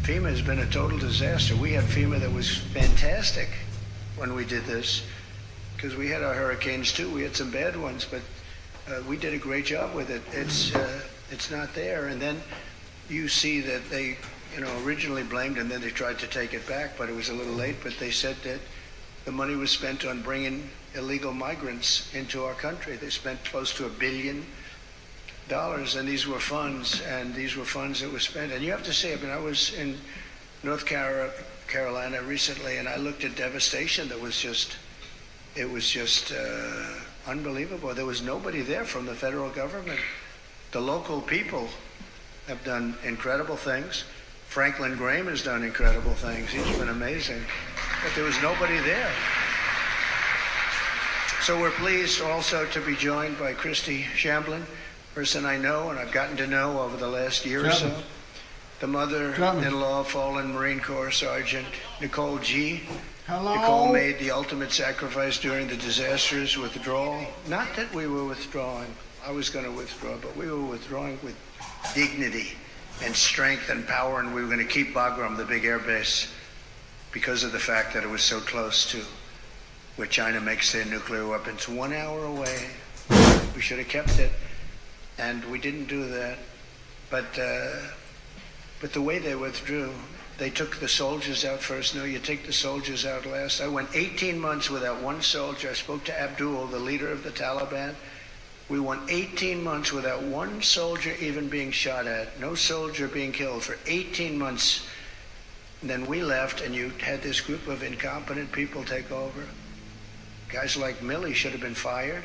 FEMA has been a total disaster. We had FEMA that was fantastic when we did this, because we had our hurricanes too. We had some bad ones, but we did a great job with it. It's not there. And then you see that they, originally blamed, and then they tried to take it back, but it was a little late. But they said that the money was spent on bringing illegal migrants into our country. They spent close to $1 billion, and these were funds that were spent. And you have to say, I mean, I was in North Carolina recently, and I looked at devastation that was just, it was just unbelievable. There was nobody there from the federal government. The local people have done incredible things. Franklin Graham has done incredible things. He's been amazing. But there was nobody there. So we're pleased also to be joined by Christy Chapman, person I know and I've gotten to know over the last year or so. The mother-in-law of fallen Marine Corps Sergeant Nicole G. Hello. Nicole made the ultimate sacrifice during the disastrous withdrawal. Not that we were withdrawing. I was going to withdraw, but we were withdrawing with dignity and strength and power, and we were going to keep Bagram, the big air base, because of the fact that it was so close to where China makes their nuclear weapons. 1 hour away. We should have kept it, and we didn't do that. But the way they withdrew, they took the soldiers out first. No, you take the soldiers out last. I went 18 months without one soldier. I spoke to Abdul, the leader of the Taliban. We went 18 months without one soldier even being shot at. No soldier being killed for 18 months. And then we left, and you had this group of incompetent people take over. Guys like Milley should have been fired.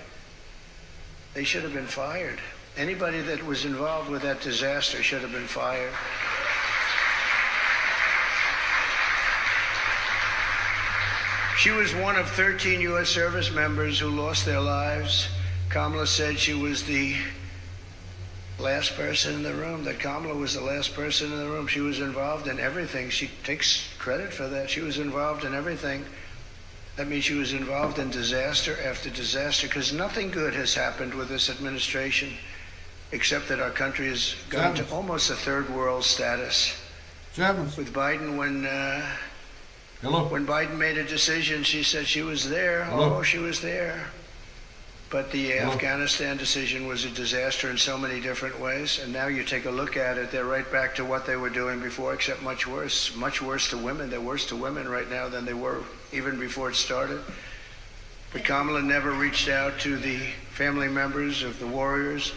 They should have been fired. Anybody that was involved with that disaster should have been fired. She was one of 13 U.S. service members who lost their lives. Kamala said she was the last person in the room, that Kamala was the last person in the room. She was involved in everything. She takes credit for that. She was involved in everything. That means she was involved in disaster after disaster, because nothing good has happened with this administration, except that our country has gone to almost a third world status. With Biden, when Biden made a decision, she said she was there. Hello. Oh, she was there. But the Afghanistan decision was a disaster in so many different ways. And now you take a look at it, they're right back to what they were doing before, except much worse to women. They're worse to women right now than they were even before it started. But Kamala never reached out to the family members of the warriors.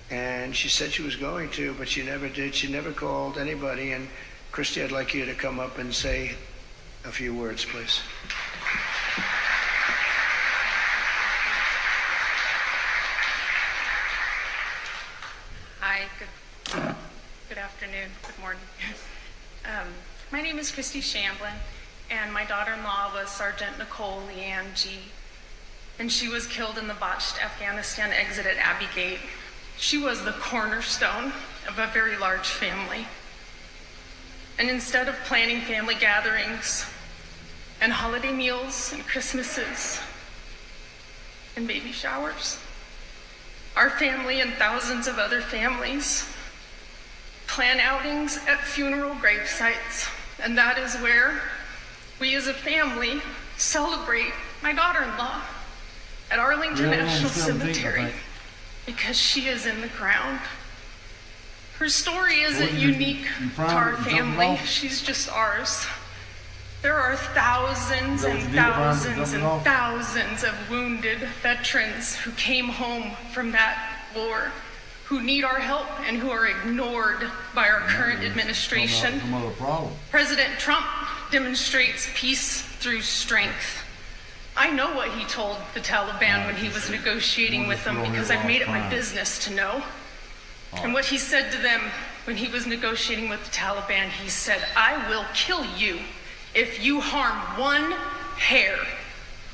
And she said she was going to, but she never did. She never called anybody. And Christy, I'd like you to come up and say a few words, please. Hi, good afternoon, good morning. My name is Christy Chapman, and my daughter-in-law was Sergeant Nicole Leanne G. And she was killed in the botched Afghanistan exit at Abbey Gate. She was the cornerstone of a very large family. And instead of planning family gatherings and holiday meals and Christmases and baby showers, our family and thousands of other families plan outings at funeral grave sites, and that is where we as a family celebrate my daughter-in-law at Arlington National Cemetery, because she is in the ground. Her story isn't unique to our family. She's just ours. There are thousands and thousands and thousands of wounded veterans who came home from that war, who need our help and who are ignored by our current administration. President Trump demonstrates peace through strength. I know what he told the Taliban when he was negotiating with them, because I've made it my business to know. And what he said to them when he was negotiating with the Taliban, he said, "I will kill you if you harm one hair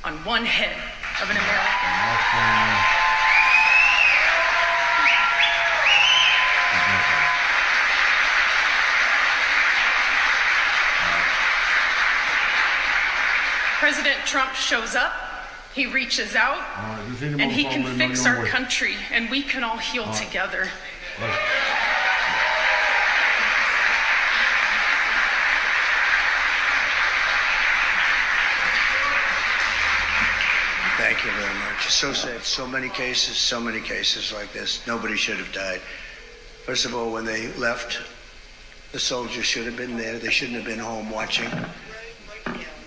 on one head of an American." President Trump shows up, he reaches out, and he can fix our country, and we can all heal together. Thank you very much. It's so sad. So many cases like this. Nobody should have died. First of all, when they left, the soldiers should have been there. They shouldn't have been home watching.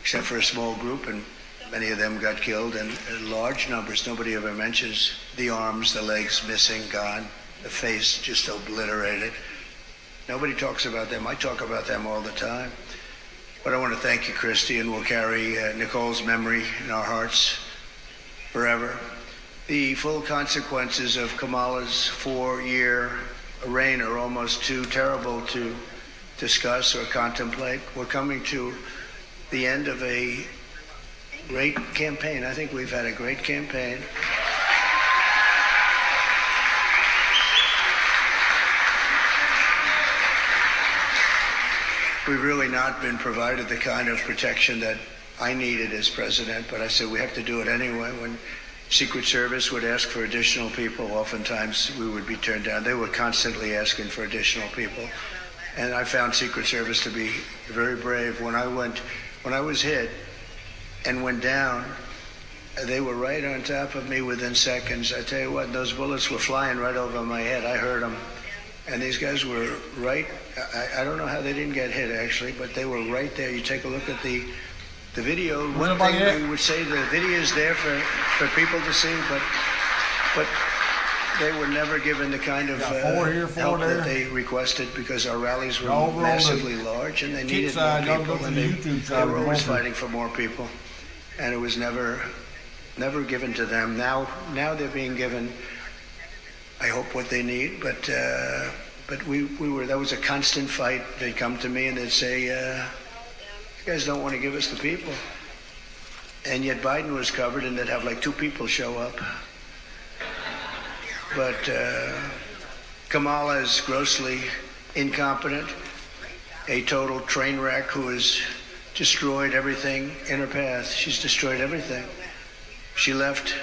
except for a small group, and many of them got killed, and large numbers. Nobody ever mentions the arms, the legs missing, gone, the face just obliterated. Nobody talks about them. I talk about them all the time. But I want to thank you, Christy, and we'll carry Nicole's memory in our hearts forever. The full consequences of Kamala's 4-year reign are almost too terrible to discuss or contemplate. We're coming to the end of a great campaign. I think we've had a great campaign. We've really not been provided the kind of protection that I needed as president, but I said we have to do it anyway. When Secret Service would ask for additional people, oftentimes we would be turned down. They were constantly asking for additional people. And I found Secret Service to be very brave. When I was hit and went down, they were right on top of me within seconds. I tell you what, those bullets were flying right over my head. I heard them. And these guys were right. I don't know how they didn't get hit, actually, but they were right there. You take a look at the video. One thing we would say, the video is there for people to see, but they were never given the kind of help that they requested, because our rallies were massively large and they needed more people, and they were always fighting for more people, and it was never given to them. Now they're being given, I hope, what they need, but we were, that was a constant fight. They'd come to me and they'd say, you guys don't want to give us the people. And yet Biden was covered and they'd have like 2 people show up. But Kamala is grossly incompetent, a total train wreck who has destroyed everything in her path. She's destroyed everything. She left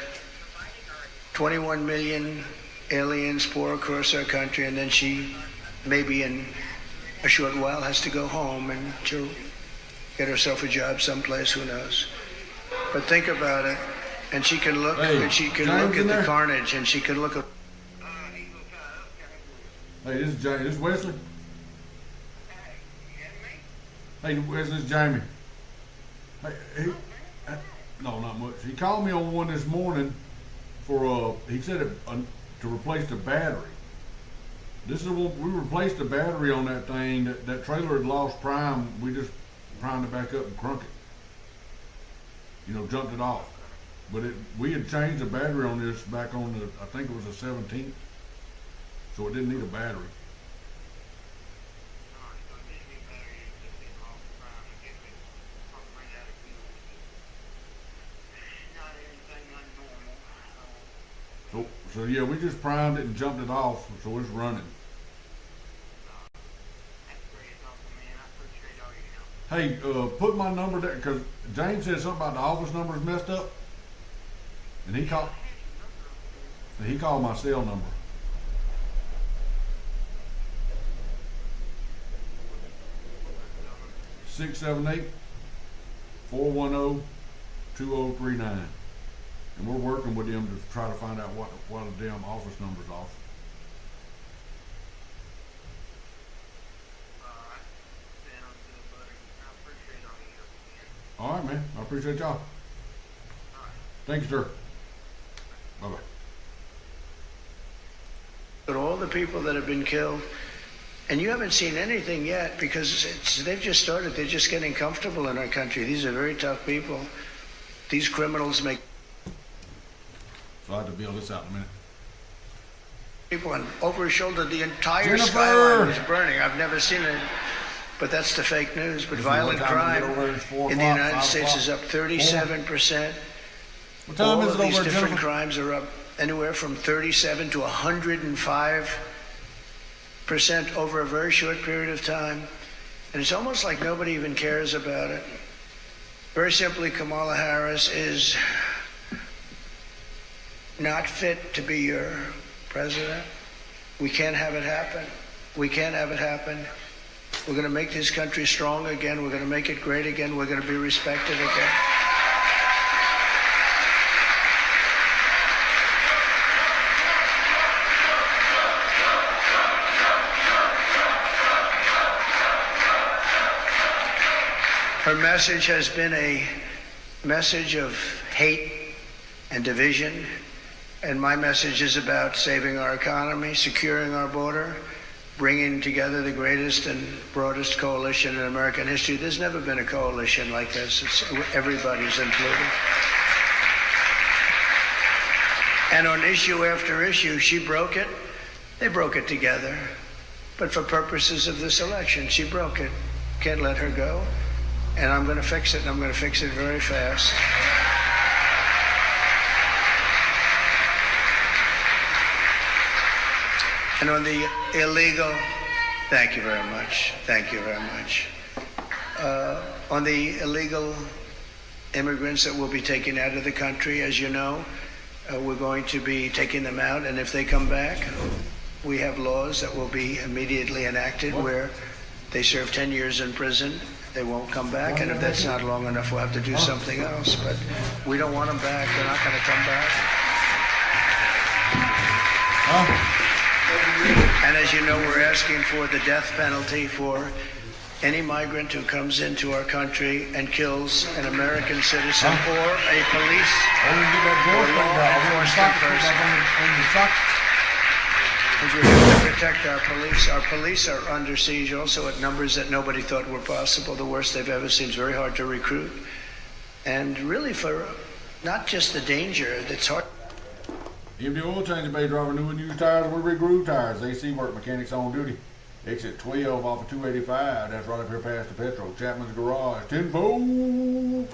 21 million aliens pour across our country, and then she, maybe in a short while, has to go home and she'll get herself a job someplace, who knows. But think about it, and she can look, and she can look at the carnage, and she can look at... Hey, this is Jamie. This is Wesley. Hey, Wesley, this is Jamie. Hey, no, not much. He called me on one this morning for, he said to replace the battery. This is what we replaced the battery on that thing. That trailer had lost prime. We just primed it back up and crunk it. You know, jumped it off. But we had changed the battery on this back on the, I think it was the 17th. So it didn't need a battery. So yeah, we just primed it and jumped it off, so it's running. Hey, put my number there, because James said something about the office number is messed up, and he called my cell number. (678-410-2039). And we're working with them to try to find out what the damn office number's off. All right, man. I appreciate y'all. Thank you, sir. Bye-bye. But all the people that have been killed, and you haven't seen anything yet, because they've just started. They're just getting comfortable in our country. These are very tough people. These criminals make... So I have to build this out in a minute. People, and over his shoulder, the entire skyline was burning. I've never seen it, but that's the fake news. But violent crime in the United States is up 37%. All of these different crimes are up anywhere from 37 to 105% over a very short period of time. And it's almost like nobody even cares about it. Very simply, Kamala Harris is not fit to be your president. We can't have it happen. We can't have it happen. We're going to make this country strong again. We're going to make it great again. We're going to be respected again. Her message has been a message of hate and division, and my message is about saving our economy, securing our border, bringing together the greatest and broadest coalition in American history. There's never been a coalition like this. Everybody's included. And on issue after issue, she broke it. They broke it together. But for purposes of this election, she broke it. Can't let her go. And I'm going to fix it, and I'm going to fix it very fast. And on the illegal, thank you very much. Thank you very much. On the illegal immigrants that will be taken out of the country, as you know, we're going to be taking them out, and if they come back, we have laws that will be immediately enacted where they serve 10 years in prison, they won't come back, and if that's not long enough, we'll have to do something else. But we don't want them back. They're not going to come back. And as you know, we're asking for the death penalty for any migrant who comes into our country and kills an American citizen or a police or law enforcement person. Because we have to protect our police. Our police are under siege also at numbers that nobody thought were possible. The worst they've ever seen. It's very hard to recruit. And really for not just the danger that's hard. If the oil change bay driver new and used tires will re-groove tires. AC work mechanics on duty. Exit 12 off of 285. That's right up here past the petrol. Chapman's garage. 10-4.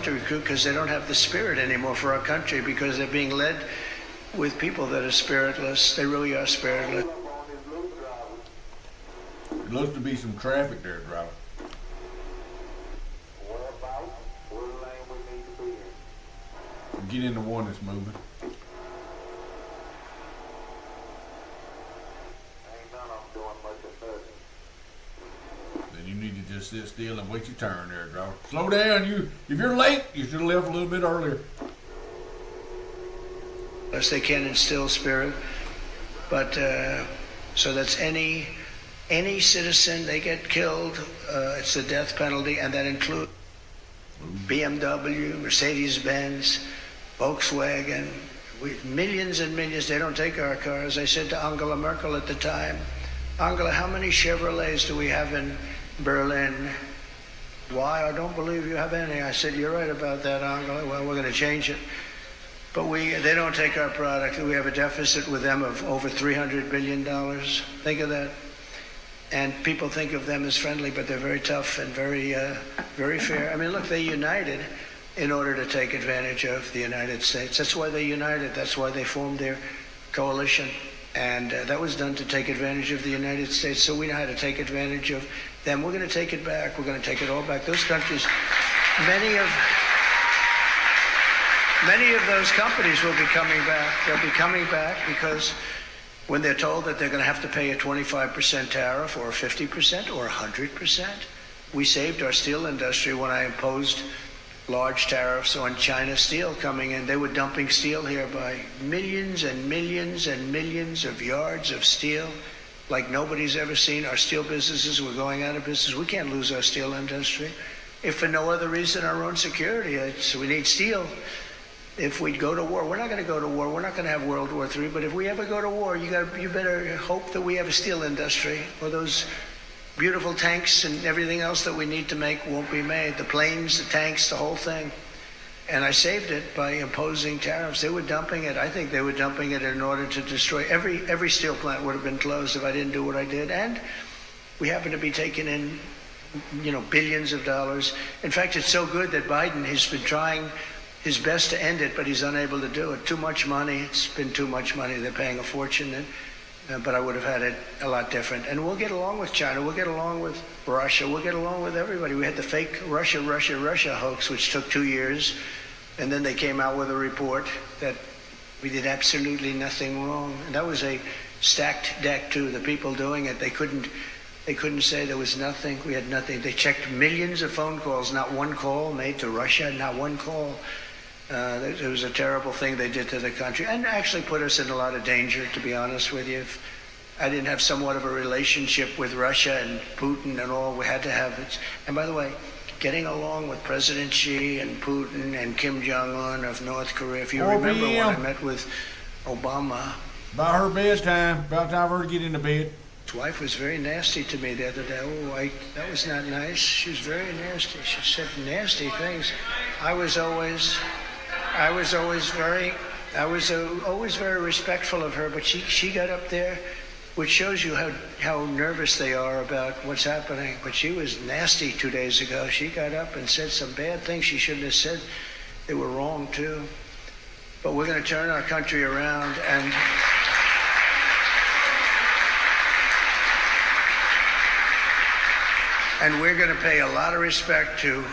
To recruit because they don't have the spirit anymore for our country because they're being led with people that are spiritless. They really are spiritless. It looks to be some traffic there, driver. Get in the one that's moving. Then you need to just sit still and wait your turn there, driver. Slow down. If you're late, you should have left a little bit earlier. Unless they can instill spirit. But so that's any citizen, they get killed, it's the death penalty, and that includes BMW, Mercedes-Benz, Volkswagen, millions and millions. They don't take our cars. I said to Angela Merkel at the time, Angela, how many Chevrolets do we have in Berlin? Why? I don't believe you have any. I said, you're right about that, Angela. Well, we're going to change it. But they don't take our product. We have a deficit with them of over $300 billion. Think of that. And people think of them as friendly, but they're very tough and very, very fair. I mean, look, they united in order to take advantage of the United States. That's why they united. That's why they formed their coalition. And that was done to take advantage of the United States. So we know how to take advantage of them. We're going to take it back. We're going to take it all back. Those countries, many of those companies will be coming back. They'll be coming back because when they're told that they're going to have to pay a 25% tariff or 50% or 100%, we saved our steel industry when I imposed large tariffs on China steel coming in. They were dumping steel here by millions and millions and millions of yards of steel like nobody's ever seen. Our steel businesses were going out of business. We can't lose our steel industry. If for no other reason, our own security. We need steel. If we'd go to war, we're not going to go to war. We're not going to have World War III. But if we ever go to war, you better hope that we have a steel industry, or those beautiful tanks and everything else that we need to make won't be made. The planes, the tanks, the whole thing. And I saved it by imposing tariffs. They were dumping it. I think they were dumping it in order to destroy. Every steel plant would have been closed if I didn't do what I did. And we happen to be taking in, billions of dollars. In fact, it's so good that Biden has been trying his best to end it, but he's unable to do it. Too much money. It's been too much money. They're paying a fortune. But I would have had it a lot different. And we'll get along with China. We'll get along with Russia. We'll get along with everybody. We had the fake Russia hoax, which took 2 years. And then they came out with a report that we did absolutely nothing wrong. And that was a stacked deck, too. The people doing it, they couldn't say there was nothing. We had nothing. They checked millions of phone calls, not one call made to Russia, not one call. It was a terrible thing they did to the country, and actually put us in a lot of danger, to be honest with you. I didn't have somewhat of a relationship with Russia and Putin and all. We had to have it. And by the way, getting along with President Xi and Putin and Kim Jong-un of North Korea. If you remember when I met with Obama. About her bedtime, about time for her to get into bed. His wife was very nasty to me the other day. Oh, that was not nice. She was very nasty. She said nasty things. I was always very respectful of her, but she got up there, which shows you how nervous they are about what's happening. But she was nasty 2 days ago. She got up and said some bad things she shouldn't have said. They were wrong, too. But we're going to turn our country around, and we're going to pay a lot of respect to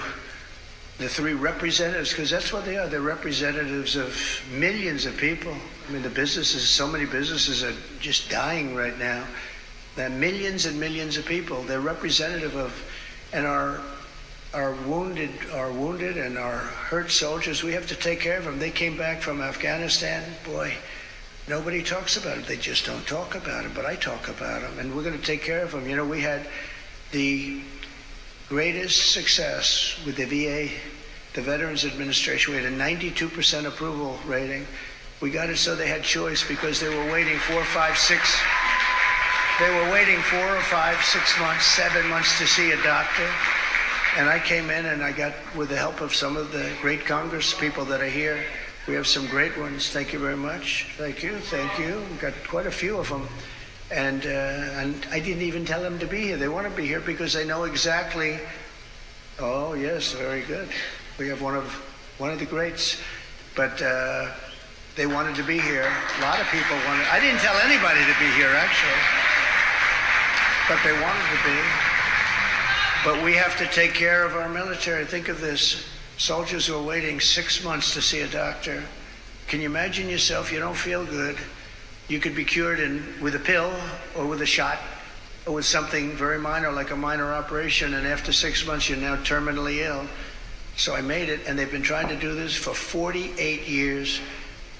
the three representatives, because that's what they are. They're representatives of millions of people. I mean, the businesses, so many businesses are just dying right now. There are millions and millions of people. They're representative of, and our wounded and our hurt soldiers. We have to take care of them. They came back from Afghanistan. Boy, nobody talks about it. They just don't talk about it. But I talk about them, and we're going to take care of them. You know, we had the greatest success with the VA, the Veterans Administration. We had a 92% approval rating. We got it so they had choice, because they were waiting 4 or 5, 6. They were waiting 4 or 5, 6 months, 7 months to see a doctor. And I came in and I got, with the help of some of the great Congress people that are here, we have some great ones. Thank you very much. Thank you. We've got quite a few of them. And I didn't even tell them to be here. They want to be here because they know exactly. Oh yes, very good. We have one of the greats, but they wanted to be here. A lot of people wanted. I didn't tell anybody to be here actually, but they wanted to be. But we have to take care of our military. Think of this: soldiers who are waiting 6 months to see a doctor. Can you imagine yourself? You don't feel good. You could be cured with a pill or with a shot or with something very minor, like a minor operation, and after 6 months you're now terminally ill. So I made it, and they've been trying to do this for 48 years.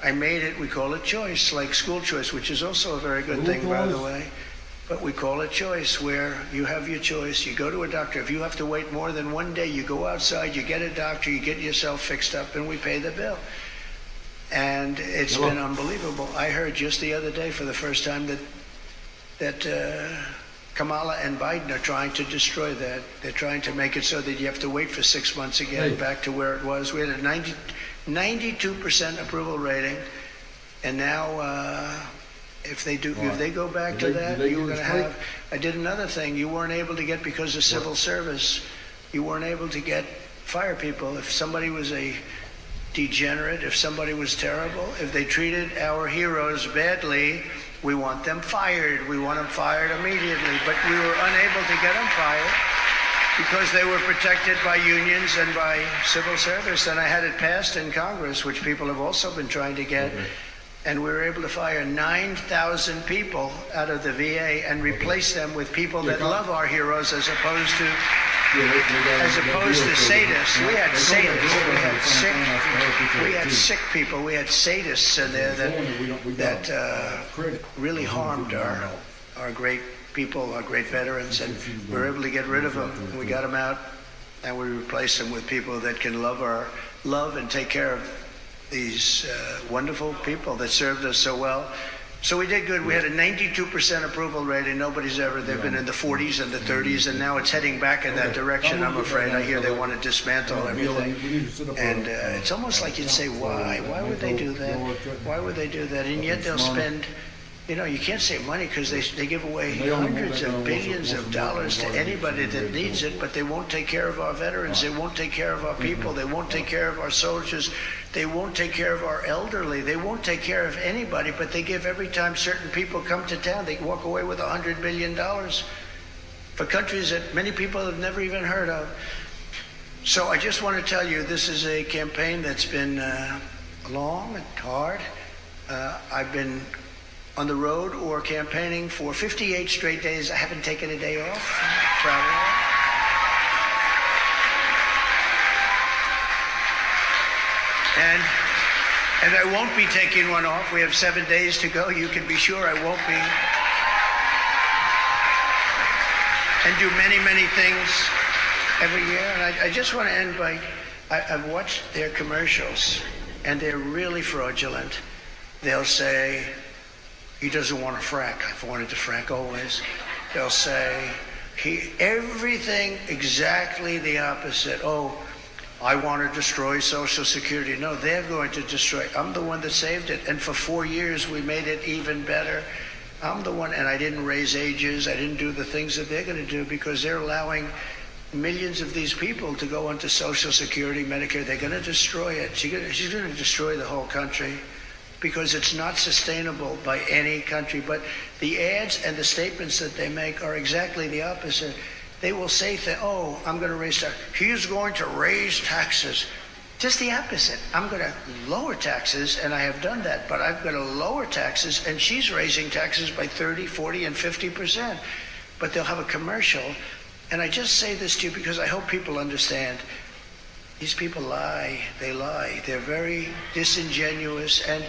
I made it. We call it choice, like school choice, which is also a very good thing, by the way. But we call it choice, where you have your choice. You go to a doctor. If you have to wait more than 1 day, you go outside, you get a doctor, you get yourself fixed up, and we pay the bill. And it's been unbelievable. I heard just the other day for the first time that Kamala and Biden are trying to destroy that. They're trying to make it so that you have to wait for 6 months again, back to where it was. We had a 92% approval rating, and now if they go back to that, you're going to have. I did another thing you weren't able to get because of civil service. You weren't able to get fire people. If somebody was a degenerate, if somebody was terrible, if they treated our heroes badly, we want them fired. We want them fired immediately. But we were unable to get them fired because they were protected by unions and by civil service. And I had it passed in Congress, which people have also been trying to get. And we were able to fire 9,000 people out of the VA and replace them with people that love our heroes, as opposed to sadists. We had sadists. We had sick people. We had sadists in there that really harmed our great people, our great veterans, and we were able to get rid of them. We got them out, and we replaced them with people that can love and take care of these wonderful people that served us so well. So we did good. We had a 92% approval rating. They've been in the 40s and the 30s, and now it's heading back in that direction, I'm afraid. I hear they want to dismantle everything. And it's almost like you'd say, why? Why would they do that? Why would they do that? And yet they'll spend, you can't say money, because they give away hundreds of billions of dollars to anybody that needs it, but they won't take care of our veterans. They won't take care of our people. They won't take care of our soldiers. They won't take care of our elderly. They won't take care of anybody, but they give every time certain people come to town, they walk away with $100 billion for countries that many people have never even heard of. So I just want to tell you, this is a campaign that's been long and hard. I've been on the road or campaigning for 58 straight days. I haven't taken a day off. I'm proud of that. And I won't be taking one off. We have 7 days to go. You can be sure I won't be. and do many, many things every year. And I just want to end by, I've watched their commercials, and they're really fraudulent. They'll say, he doesn't want to frack. I've wanted to frack always. They'll say, everything exactly the opposite. Oh, I want to destroy Social Security. No, they're going to destroy. I'm the one that saved it. And for 4 years, we made it even better. I'm the one, and I didn't raise ages. I didn't do the things that they're going to do because they're allowing millions of these people to go onto Social Security, Medicare. They're going to destroy it. She's going to destroy the whole country because it's not sustainable by any country. But the ads and the statements that they make are exactly the opposite. They will say, oh, I'm going to raise taxes. He's going to raise taxes. Just the opposite. I'm going to lower taxes, and I have done that, but I'm going to lower taxes, and she's raising taxes by 30, 40, and 50%. But they'll have a commercial, and I just say this to you because I hope people understand. These people lie. They lie. They're very disingenuous, and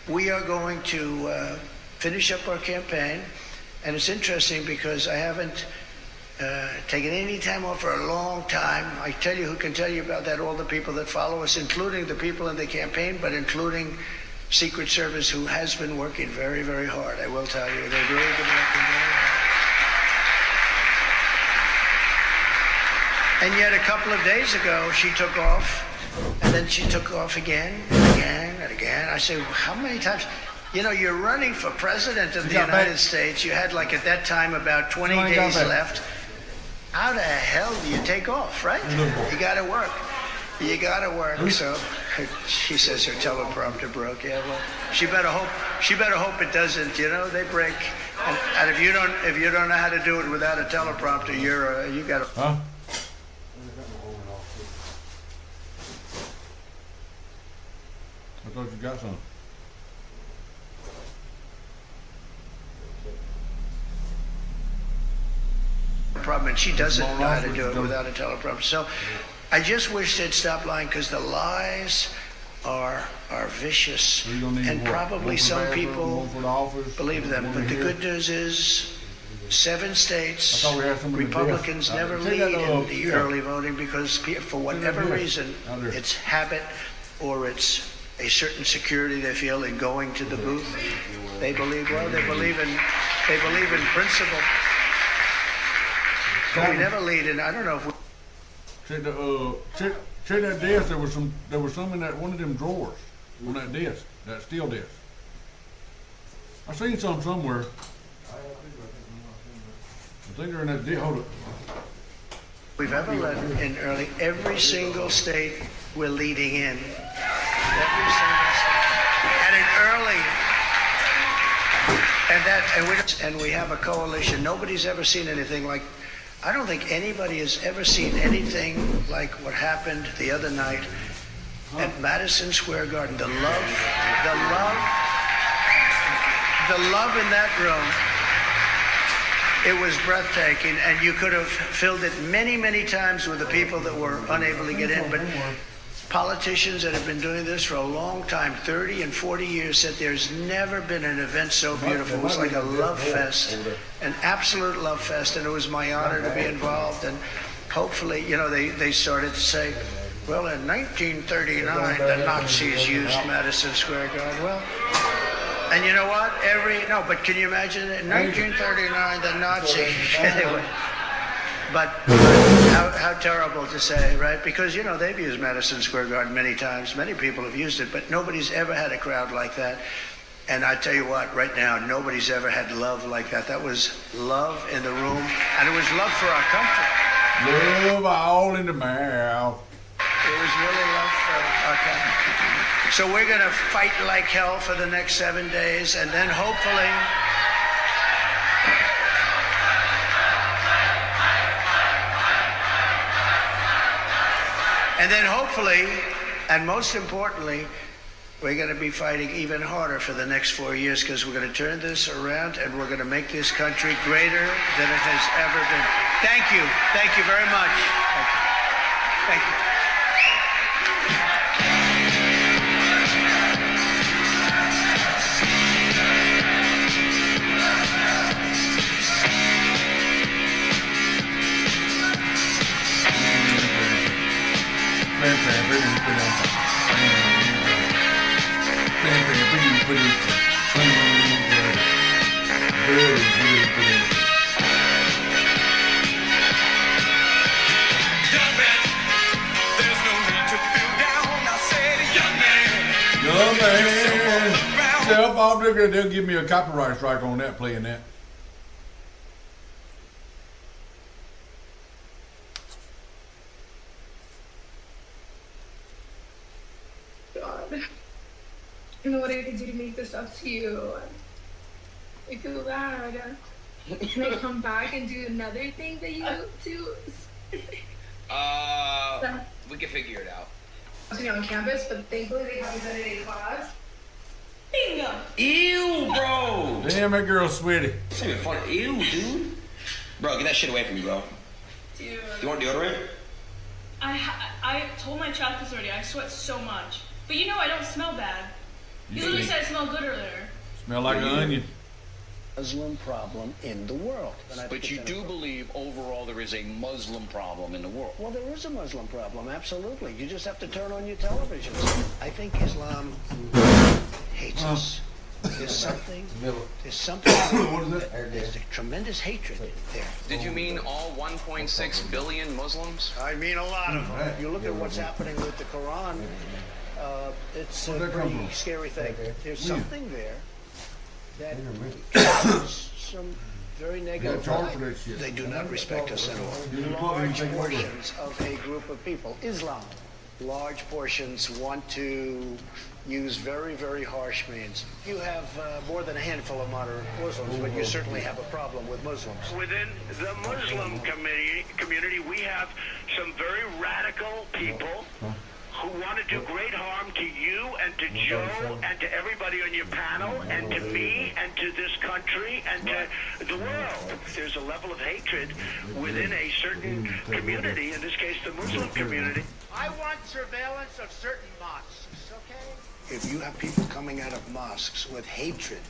we are going to finish up our campaign. And it's interesting because I haven't taken any time off for a long time. I tell you who can tell you about that, all the people that follow us, including the people in the campaign, but including Secret Service, who has been working very, very hard. I will tell you, they've really been working very hard. And yet a couple of days ago, she took off, and then she took off again, and again, and again. I say, how many times? You know, you're running for president of the United States. You had, like, at that time, about 20 days left. How the hell do you take off, right? You got to work. You got to work. So she says her teleprompter broke. Yeah, well, she better hope it doesn't. You know, they break. And if you don't know how to do it without a teleprompter, you got to. Huh? I thought you got some. Problem, and she doesn't know how to do it without a teleprompter. So I just wish they'd stop lying, because the lies are vicious, and probably some people believe them. But the good news is 7 states, Republicans never lead in the early voting because for whatever reason, it's habit or it's a certain security they feel in going to the booth. They believe in principle. But we never lead in. I don't know if we. Check that desk. There was some in that one of them drawers on that desk, that steel desk. I seen some somewhere. I think they're in that desk. Hold it. We've ever led in early. Every single state we're leading in. Every single state. And in early. And we have a coalition. Nobody's ever seen anything like. I don't think anybody has ever seen anything like what happened the other night at Madison Square Garden. The love in that room, it was breathtaking, and you could have filled it many, many times with the people that were unable to get in. But politicians that have been doing this for a long time, 30 and 40 years, said there's never been an event so beautiful. It was like a love fest, an absolute love fest, and it was my honor to be involved. And hopefully, you know, they started to say, well, in 1939, the Nazis used Madison Square Garden. Well, and you know what? But can you imagine it? In 1939, the Nazis, anyway. But how terrible to say, right? Because, you know, they've used Madison Square Garden many times. Many people have used it, but nobody's ever had a crowd like that. And I tell you what, right now, nobody's ever had love like that. That was love in the room, and it was love for our country. Love all in the mouth. It was really love for our country. So we're going to fight like hell for the next 7 days, and then hopefully... And then hopefully, and most importantly, we're going to be fighting even harder for the next 4 years, because we're going to turn this around and we're going to make this country greater than it has ever been. Thank you. Thank you very much. Thank you. No, they'll give me a copyright strike on that, playing that. God. I don't know what I could do to make this up to you. I feel bad. Can I come back and do another thing that you do? We can figure it out. On campus, but thankfully they haven't done it in class. Bingo! Ew, bro! Damn, that girl's sweaty. It's not even fun. Ew, dude. Bro, get that shit away from me, bro. Dude. Do you want deodorant? I told my chat this already. I sweat so much. But you know I don't smell bad. You literally said I smelled good earlier. Smell like an onion. Muslim problem in the world. But you do believe overall there is a Muslim problem in the world? Well, there is a Muslim problem, absolutely. You just have to turn on your televisions. I think Islam hates us. There's something there's a tremendous hatred there. Did you mean all 1.6 billion Muslims? I mean a lot of them. You look at what's happening with the Quran, it's a pretty scary thing. There's something there that causes some very negative. They do not respect us at all. Large portions of a group of people, Islam, large portions want to use very, very harsh means. You have more than a handful of moderate Muslims, but you certainly have a problem with Muslims. Within the Muslim community, we have some very radical people who want to do great harm to you and to Joe and to everybody on your panel and to me and to this country and to the world. There's a level of hatred within a certain community, in this case the Muslim community. I want surveillance of certain mosques, okay? If you have people coming out of mosques with hatred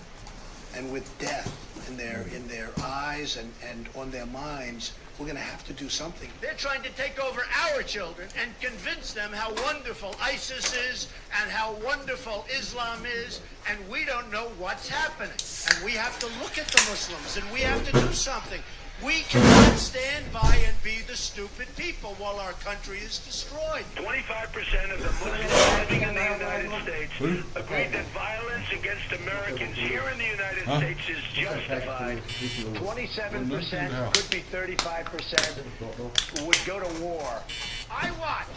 and with death in their eyes and on their minds, we're going to have to do something. They're trying to take over our children and convince them how wonderful ISIS is and how wonderful Islam is, and we don't know what's happening. And we have to look at the Muslims, and we have to do something. We cannot stand by and be the stupid people while our country is destroyed. 25% of the Muslims living in the United States agreed that violence against Americans here in the United States is justified. 27%, could be 35%, would go to war. I watched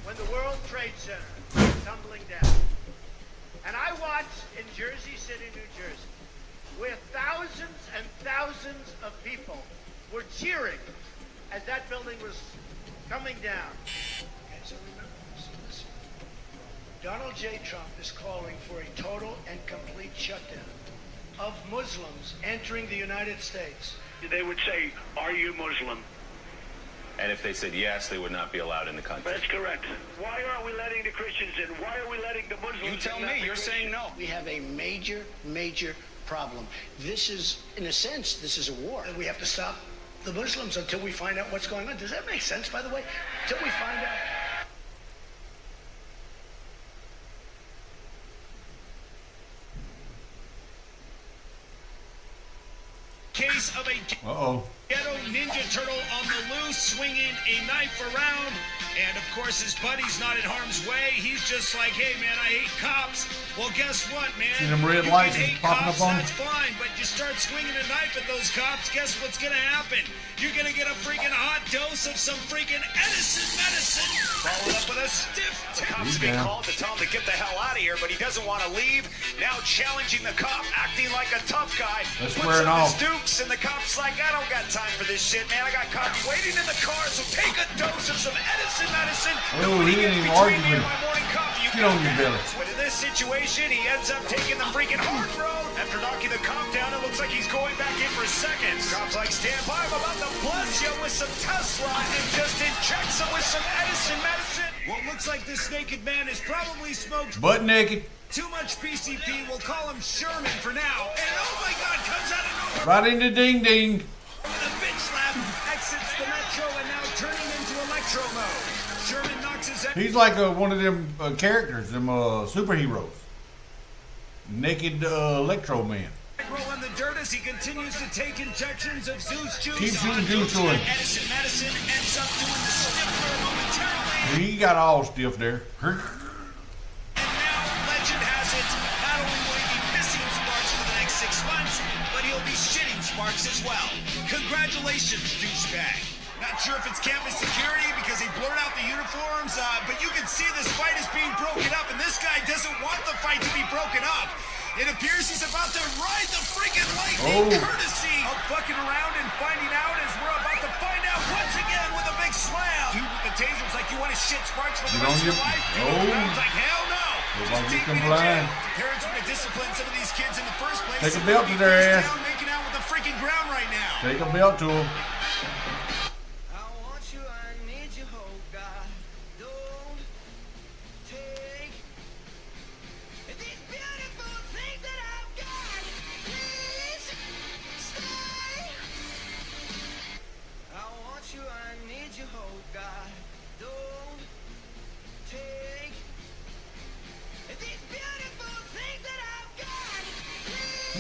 when the World Trade Center came tumbling down. And I watched in Jersey City, New Jersey, where thousands and thousands of people were cheering as that building was coming down. Okay, so remember, listen. Donald J. Trump is calling for a total and complete shutdown of Muslims entering the United States. They would say, "Are you Muslim?" And if they said yes, they would not be allowed in the country. That's correct. Why aren't we letting the Christians in? Why are we letting the Muslims in? You tell me. You're saying no. We have a major, major problem. This is, in a sense, this is a war. We have to stop the Muslims until we find out what's going on. Does that make sense, by the way? Until we find out. Case of a ghetto ninja turtle on the loose, swinging a knife around, and of course his buddy's not in harm's way. He's just like, hey man, I hate cops. Well, guess what, man? See them red you lights can hate popping cops, up on that's fine, but you start swinging a knife at those cops, guess what's gonna happen? You're gonna get a freaking hot dose of some freaking Edison medicine. Followed up with a stiff tip. The cops have been called to tell him to get the hell out of here, but he doesn't want to leave. Now challenging the cop, acting like a tough guy. That's puts wearing on his off. dukes, and the cop's like, I don't got time for this shit, man. I got cops waiting in the car, so take a dose of some Edison medicine. Oh, Nobody he gets ain't even between arguing. me and my morning coffee. You Get on your belly. But in this situation, he ends up taking the freaking hard road. After knocking the cop down, it looks like he's going back in for seconds. Cop's like, stand by, I'm about to bless you with some Tesla and just injects him with some Edison medicine. What looks like this naked man is probably smoked Butt naked. too much PCP. We'll call him Sherman for now. And oh my God, comes out of nowhere. Right in the ding ding. With a bitch slap, exits the metro and now turning into electro mode. Sherman knocks his head. He's like one of them characters, them superheroes. Naked Electro Man. Roll in the dirt as he continues to take injections of Zeus juice. Keep shooting on juice Joe to him. Edison medicine ends up doing the stiffer momentarily. He got all stiff there. And now legend has it, not only will he be marks as well. Congratulations, douchebag. Not sure if it's campus security because he blurred out the uniforms, but you can see this fight is being broken up, and this guy doesn't want the fight to be broken up. It appears he's about to ride the freaking lightning, courtesy of fucking around and finding out, as we're about to find out once again with a big slam. Dude with the taser's like, you want to shit sparks for the rest of your life? Dude with like, hell no. Just take me to jail. Parents would have disciplined some of these kids in the first place. Take a belt to their ass. Making out with the freaking ground right now. Take a belt to them.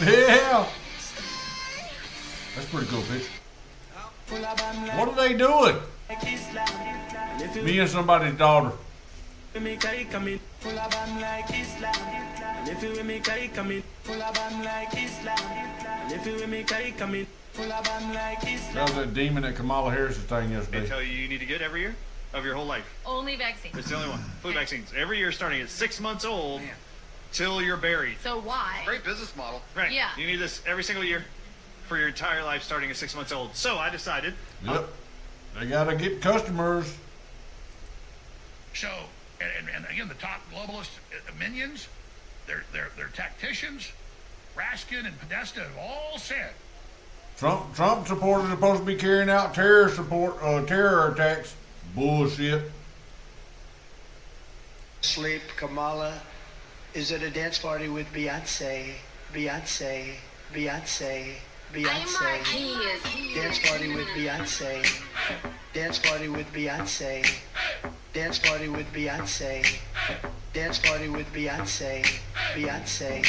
Yeah, that's pretty cool picture. What are they doing? Me and somebody's daughter. That was that demon at Kamala Harris's thing yesterday. They tell you need to get every year of your whole life. Only vaccines. It's the only one. Flu vaccines. Every year starting at 6 months old till you're buried. So why? Great business model. Right. Yeah. You need this every single year for your entire life starting at 6 months old. So I decided. Yep. They gotta get customers. So, and again, the top globalist minions, they're tacticians. Raskin and Podesta have all said. Trump supporters are supposed to be carrying out terror attacks. Bullshit. Sleep, Kamala is at a dance party with Beyonce. Beyonce. Dance party with Beyonce. Dance party with Beyonce. Dance party with Beyonce. Dance party with Beyonce. Beyonce.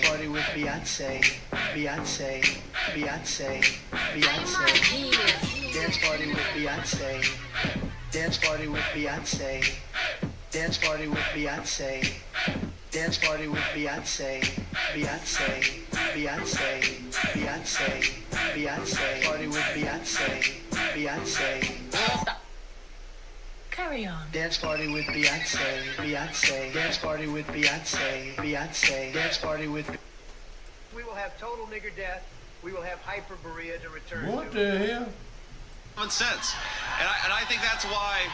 Party with Beyonce. Beyonce. Dance party with Beyonce. Dance party with Beyonce. Dance party with Beyonce. Dance party with Beyonce. Party with Beyonce. Stop. Carry on. Dance party with Beyonce. Dance party with Beyonce. Dance party with. We will have total nigger death. We will have hyperborea to return. What the hell? Common sense, and I think that's why.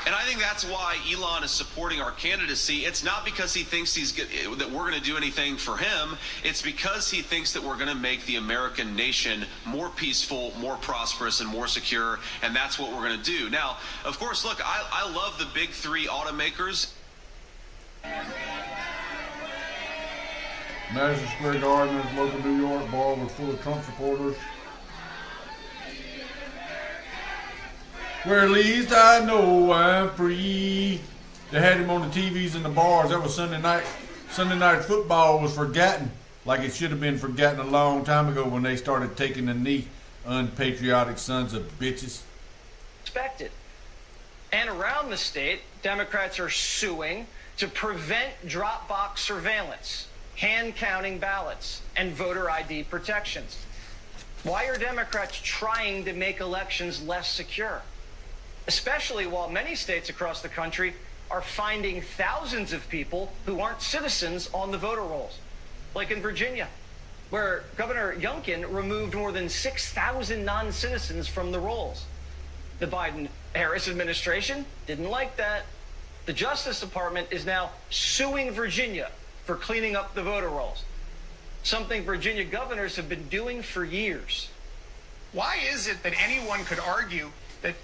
And I think that's why Elon is supporting our candidacy. It's not because he thinks that we're going to do anything for him. It's because he thinks that we're going to make the American nation more peaceful, more prosperous, and more secure. And that's what we're going to do. Now, of course, look, I love the big three automakers. Madison Square Garden, there's a local New York bar was full of Trump supporters. Where at least I know I'm free. They had him on the TVs in the bars. That was Sunday night. Sunday night football was forgotten, like it should have been forgotten a long time ago when they started taking the knee, unpatriotic sons of bitches. Expected. And around the state, Democrats are suing to prevent drop box surveillance, hand counting ballots, and voter ID protections. Why are Democrats trying to make elections less secure? Especially while many states across the country are finding thousands of people who aren't citizens on the voter rolls. Like in Virginia, where Governor Youngkin removed more than 6,000 non-citizens from the rolls. The Biden-Harris administration didn't like that. The Justice Department is now suing Virginia for cleaning up the voter rolls, something Virginia governors have been doing for years. Why is it that anyone could argue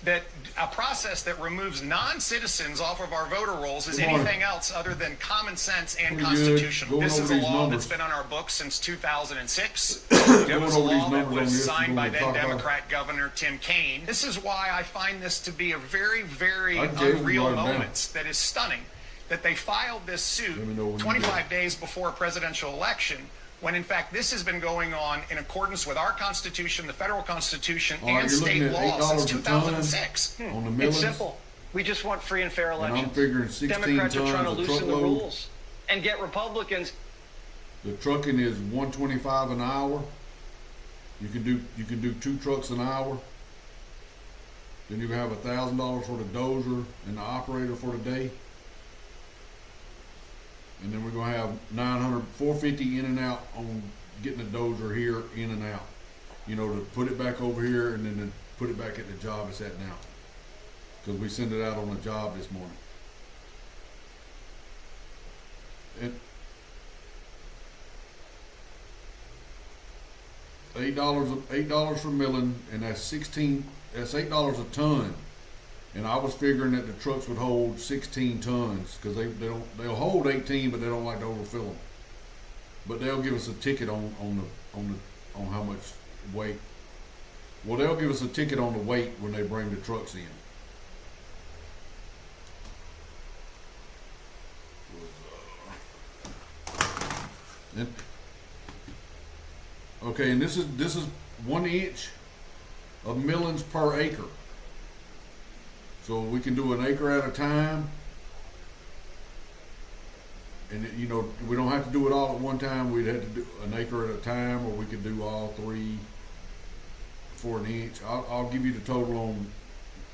that a process that removes non-citizens off of our voter rolls is anything else other than common sense and constitutional? This is a law that's been on our books since 2006. It was a law that was signed by then Democrat Governor Tim Kaine. This is why I find this to be a very, very unreal moment that is stunning, that they filed this suit 25 days before a presidential election, when in fact this has been going on in accordance with our Constitution, the federal Constitution, and state law since 2006. It's simple. We just want free and fair elections. I'm figuring 16 Democrats are trying to tons, loosen the rules. and get Republicans. The trucking is $125 an hour. You can do 2 trucks an hour. Then you have $1,000 for the dozer and the operator for the day. And then we're gonna have $450 in and out on getting the dozer here in and out. You know, to put it back over here and then to put it back at the job it's at now. Because we sent it out on a job this morning. And $8 for milling, and that's $8 a ton. And I was figuring that the trucks would hold 16 tons because they'll hold 18, but they don't like to overfill them. But they'll give us a ticket on how much weight. Well, they'll give us a ticket on the weight when they bring the trucks in. Okay, and this is 1 inch of millings per acre. So we can do an acre at a time. And you know, we don't have to do it all at one time. We'd have to do an acre at a time, or we could do all 3 for an inch. I'll give you the total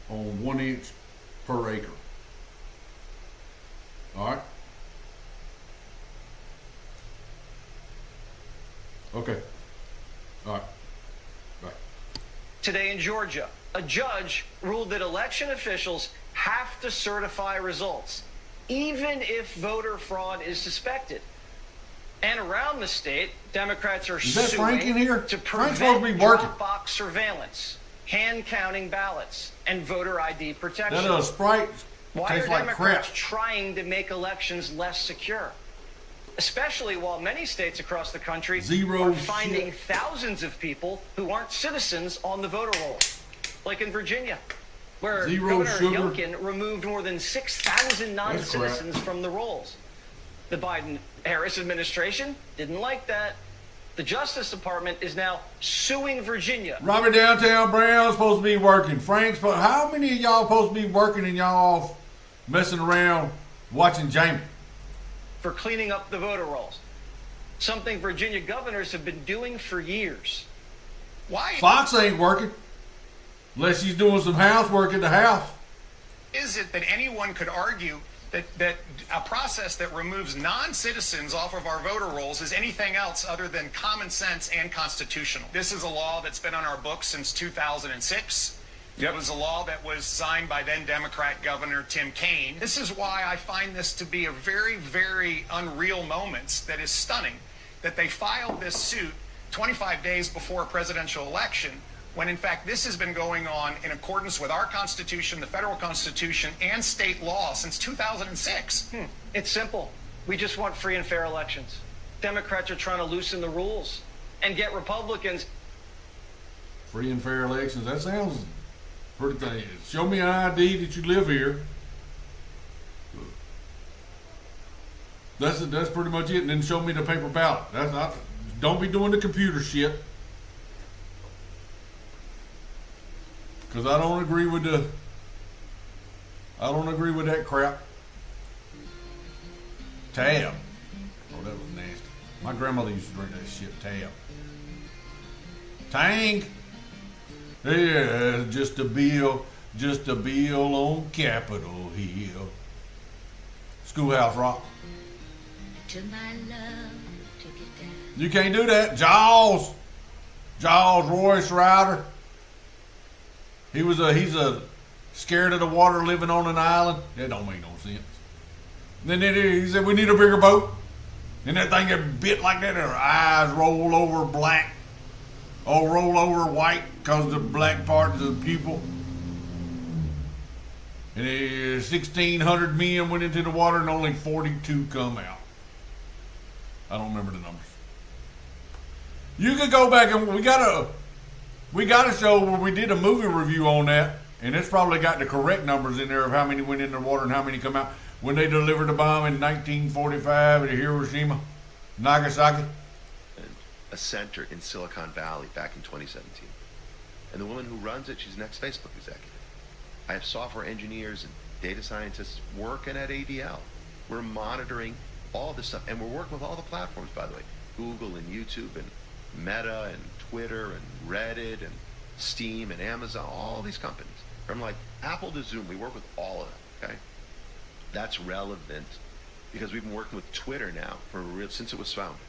on 1 inch per acre. All right. Okay. All right. Right. Today in Georgia, a judge ruled that election officials have to certify results, even if voter fraud is suspected. And around the state, Democrats are suing to prevent drop-box surveillance, hand-counting ballots, and voter ID protection. That Sprite Why are tastes like Democrats crap. trying to make elections less secure? Especially while many states across the country are finding thousands of people who aren't citizens on the voter roll. Like in Virginia, where Governor Youngkin removed more than 6,000 non-citizens from the rolls. The Biden-Harris administration didn't like that. The Justice Department is now suing Virginia. Robert Downtown Brown's supposed to be working. Frank's how many of y'all supposed to be working and y'all off messing around watching Jamie? For cleaning up the voter rolls. Something Virginia governors have been doing for years. Why? Fox ain't working. Unless she's doing some housework at the house. Is it that anyone could argue that a process that removes non-citizens off of our voter rolls is anything else other than common sense and constitutional? This is a law that's been on our books since 2006. It was a law that was signed by then Democrat Governor Tim Kaine. This is why I find this to be a very, very unreal moment that is stunning, that they filed this suit 25 days before a presidential election, when in fact this has been going on in accordance with our Constitution, the federal Constitution, and state law since 2006. It's simple. We just want free and fair elections. Democrats are trying to loosen the rules and get Republicans. Free and fair elections, that sounds pretty thing. Show me an ID that you live here. That's pretty much it. And then show me the paper ballot. That's not. Don't be doing the computer shit. Because I don't agree with that crap. Tab. Oh, that was nasty. My grandmother used to drink that shit. Tab. Tank. Yeah, just a bill on Capitol Hill. Schoolhouse Rock. You can't do that. Jaws, Royce Ryder. He's a scared of the water, living on an island. That don't make no sense. Then he said we need a bigger boat, and that thing get bit like that, and her eyes roll over black, or roll over white, because the black part is the pupil. And 1,600 men went into the water, and only 42 come out. I don't remember the numbers. You could go back and we got a show where we did a movie review on that, and it's probably got the correct numbers in there of how many went into the water and how many come out when they delivered the bomb in 1945 at Hiroshima, Nagasaki. A center in Silicon Valley back in 2017. And the woman who runs it, she's the next Facebook executive. I have software engineers and data scientists working at ADL. We're monitoring all this stuff. And we're working with all the platforms, by the way. Google and YouTube and Meta and Twitter and Reddit and Steam and Amazon, all these companies. From like Apple to Zoom, we work with all of them, okay? That's relevant because we've been working with Twitter now since it was founded.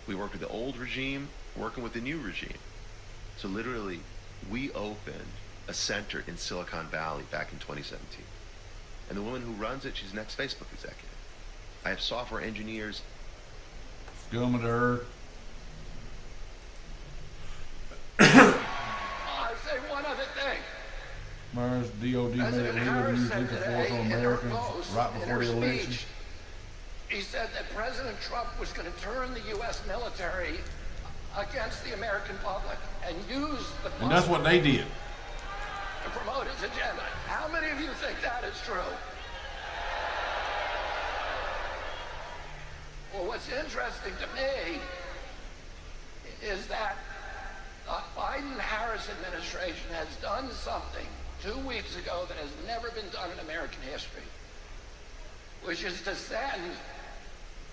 We worked with the old regime, working with the new regime. So literally, we opened a center in Silicon Valley back in 2017. And the woman who runs it, she's an ex-Facebook executive. I have software engineers. Scum of the earth. I'll say one other thing. Myers, DOD made it legal to use lethal force on Americans right before the election. He said that President Trump was going to turn the U.S. military against the American public and use the And that's what they did. to promote his agenda. How many of you think that is true? Well, what's interesting to me is that the Biden-Harris administration has done something 2 weeks ago that has never been done in American history, which is to send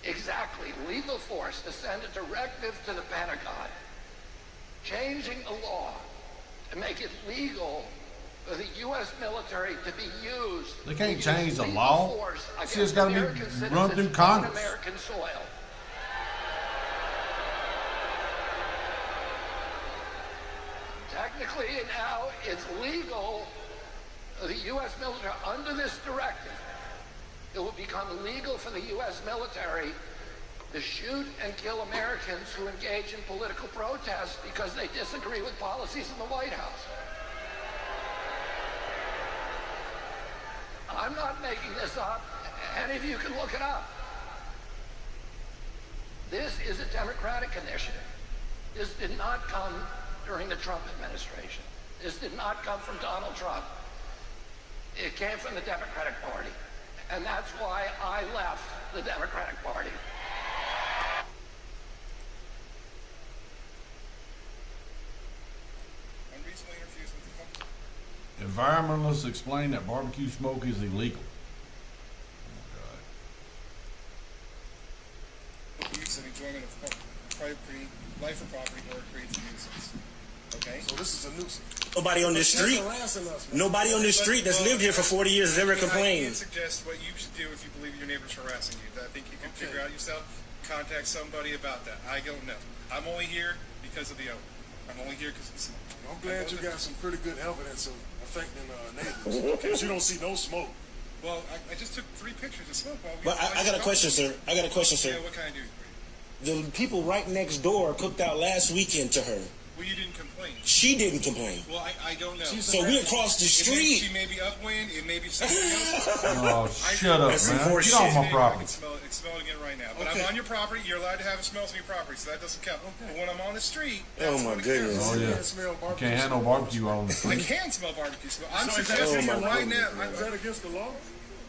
exactly lethal force, to send a directive to the Pentagon, changing the law to make it legal for the U.S. military to be used. They can't change the law. It's just got to be run through Congress. American soil. Technically now it's legal for the U.S. military under this directive. It will become legal for the U.S. military to shoot and kill Americans who engage in political protest because they disagree with policies in the White House. I'm not making this up. Any of you can look it up. This is a Democratic initiative. This did not come during the Trump administration. This did not come from Donald Trump. It came from the Democratic Party. And that's why I left the Democratic Party. Environmentalists explain that barbecue smoke is illegal. Use and enjoyment of property, life or property, or creates a nuisance. Okay? So this is a nuisance. Nobody on this street. Nobody on this street that's lived here for 40 years has ever complained. I can't suggest what you should do if you believe your neighbor's harassing you. I think you can figure out yourself. Contact somebody about that. I don't know. I'm only here because of the owner. I'm only here because of the smoke. I'm glad you got some pretty good evidence of affecting neighbors. Because you don't see no smoke. Well, I just took 3 pictures of smoke. But I got a question, sir. I got a question, sir. Yeah, what can I do for you? The people right next door cooked out last weekend to her. Well, you didn't complain. She didn't complain. Well, I don't know. So we across the street. She may be upwind. It may be something else. Oh, shut up, man. Get off my property. I can smell it again right now. But I'm on your property. You're allowed to have smells on your property, so that doesn't count. But when I'm on the street, that's my goodness. Oh, yeah. You can't have no barbecue on the street. I can smell barbecue smell. I'm suggesting right now. Is that against the law?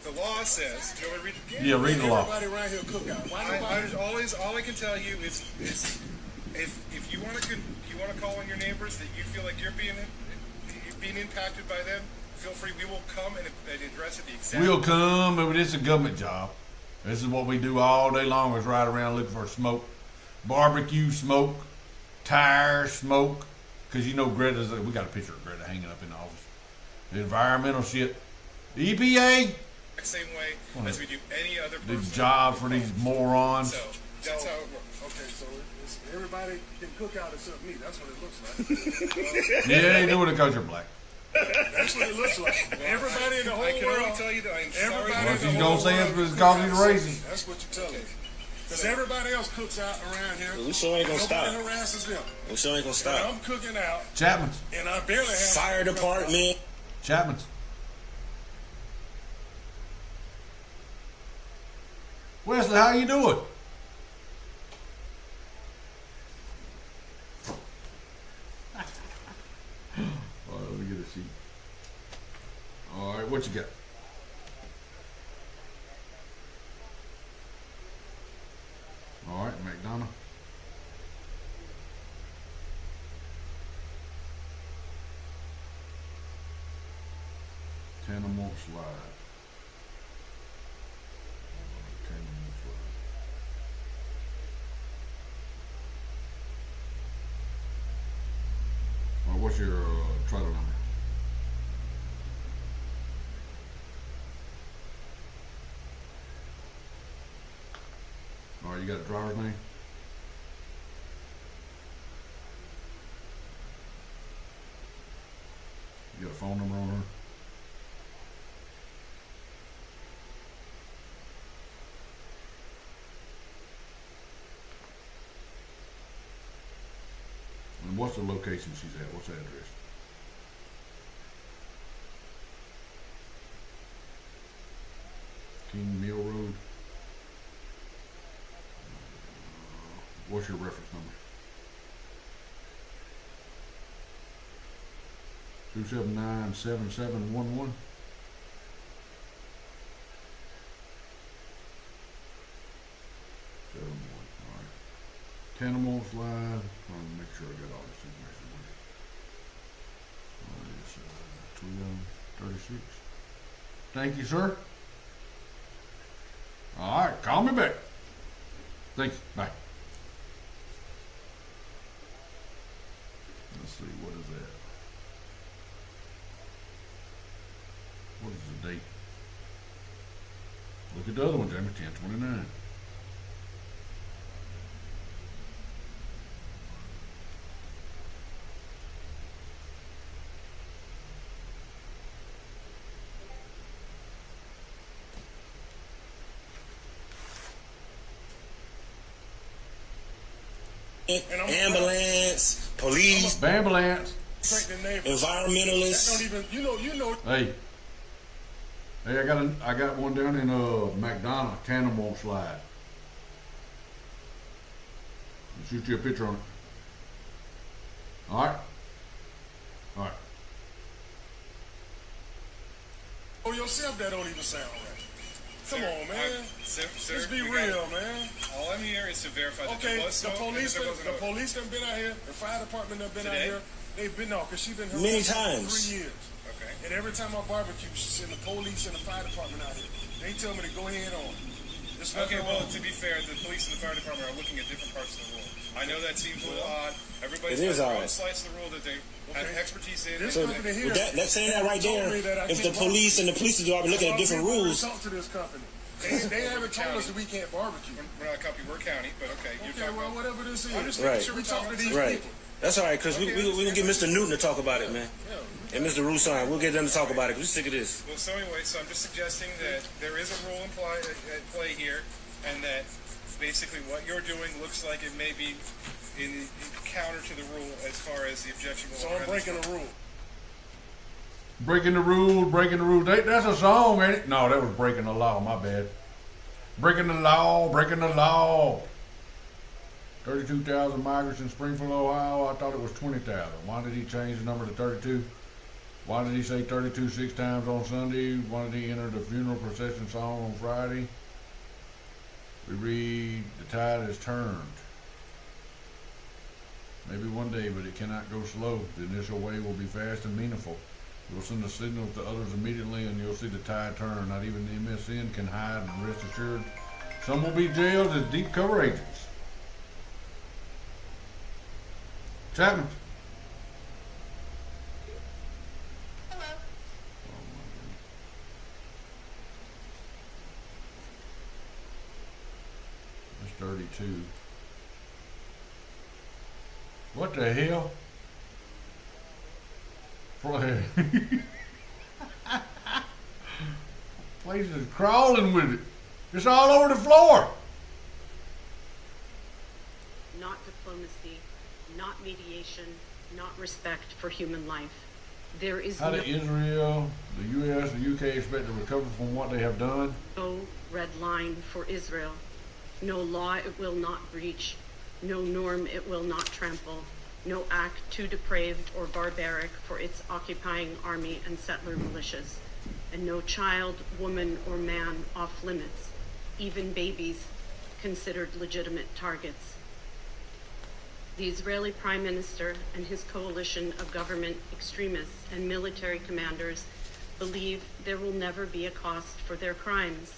The law says. Do you want me to read it again? Yeah, read the law. Everybody around here cook out. All I can tell you is if you want to call on your neighbors that you feel like you're being impacted by them, feel free. We will come and address it the exact. We'll come, but it's a government job. This is what we do all day long, is ride around looking for smoke. Barbecue smoke, tire smoke. Because you know Greta's, we got a picture of Greta hanging up in the office. The environmental shit. The EPA. Same way as we do any other person. The job for these morons. So that's how it works. Okay, so everybody can cook out except me. That's what it looks like. Yeah, they do it because you're black. That's what it looks like. Everybody in the whole I can world. only tell you that I'm sorry. Well, if you're going to say it's because he's racist. That's what you tell me. Because everybody else cooks out around here. We sure ain't gonna stop. Nobody harasses them. We sure ain't gonna stop. And I'm cooking out. Chapman's. And I barely have fire department. Chapman's. Wesley, how you doing? All right, let me get a seat. All right, what you got? All right, McDonough. Tenement slide. Tenement slide. All right, you got a driver's name? You got a phone number on her? And what's the location she's at? What's the address? King Mill Road. What's your reference number? 279-7711. Animals live. I want to make sure I got all this information. It's 36. Thank you, sir. All right, call me back. Thanks. Bye. Let's see, what is that? What is the date? Look at the other one, Jamie. 10/29. Ambulance, police, ambulance, environmentalists. That don't even, you know. Hey, I got one down in McDonough, Cannonball Slide. I'll shoot you a picture on it. All right. All right. Oh, yourself, that don't even sound right. Come on, man. Sir, let's be real, man. All I'm here is to verify that okay, there was smoke. The police done been out here. The fire department done been out here. They've been out because she been harassed many for times. 3 years. Okay. And every time I barbecue, she send the police and the fire department out here. They tell me to go ahead on. Okay, well, to be fair, the police and the fire department are looking at different parts of the rule. I know that seems a little odd. Everybody's got their own slice of the rule that they have expertise in. So that's saying that right there. If the police and the police department looking at different rules. Talk to this company. They haven't told us that we can't barbecue. We're not a company, we're a county, but okay. You're talking well, whatever this is. I'm just right. making sure we talk to these right. people. That's all right, because we can get Mr. Newton to talk about it, man. Yeah. And Mr. Roussan, we'll get them to talk about it, because we're sick of this. Well, so anyway, I'm just suggesting that there is a rule at play here, and that basically what you're doing looks like it may be in counter to the rule as far as the objection. So I'm breaking the rule. Breaking the rules. That's a song, ain't it? No, that was breaking the law. My bad. Breaking the law. 32,000 migrants in Springfield, Ohio. I thought it was 20,000. Why did he change the number to 32? Why did he say 32 6 times on Sunday? Why did he enter the funeral procession song on Friday? We read, the tide has turned. Maybe one day, but it cannot go slow. The initial wave will be fast and meaningful. You'll send a signal to others immediately, and you'll see the tide turn. Not even the MSN can hide, and rest assured, some will be jailed as deep cover agents. Chapman. Hello. That's 32. What the hell? Place is crawling with it. It's all over the floor. Not diplomacy, not mediation, not respect for human life. There is How do Israel, the U.S., the UK expect to recover from what they have done? no red line for Israel. No law it will not breach. No norm it will not trample. No act too depraved or barbaric for its occupying army and settler militias. And no child, woman, or man off limits, even babies considered legitimate targets. The Israeli Prime Minister and his coalition of government extremists and military commanders believe there will never be a cost for their crimes.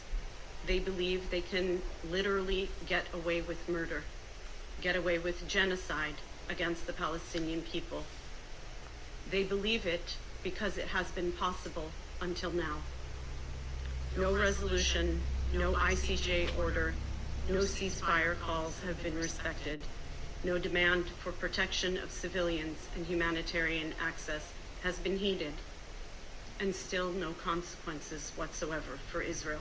They believe they can literally get away with murder, get away with genocide against the Palestinian people. They believe it because it has been possible until now. No resolution, no ICJ order, No ceasefire calls have been respected. No demand for protection of civilians and humanitarian access has been heeded. And still no consequences whatsoever for Israel.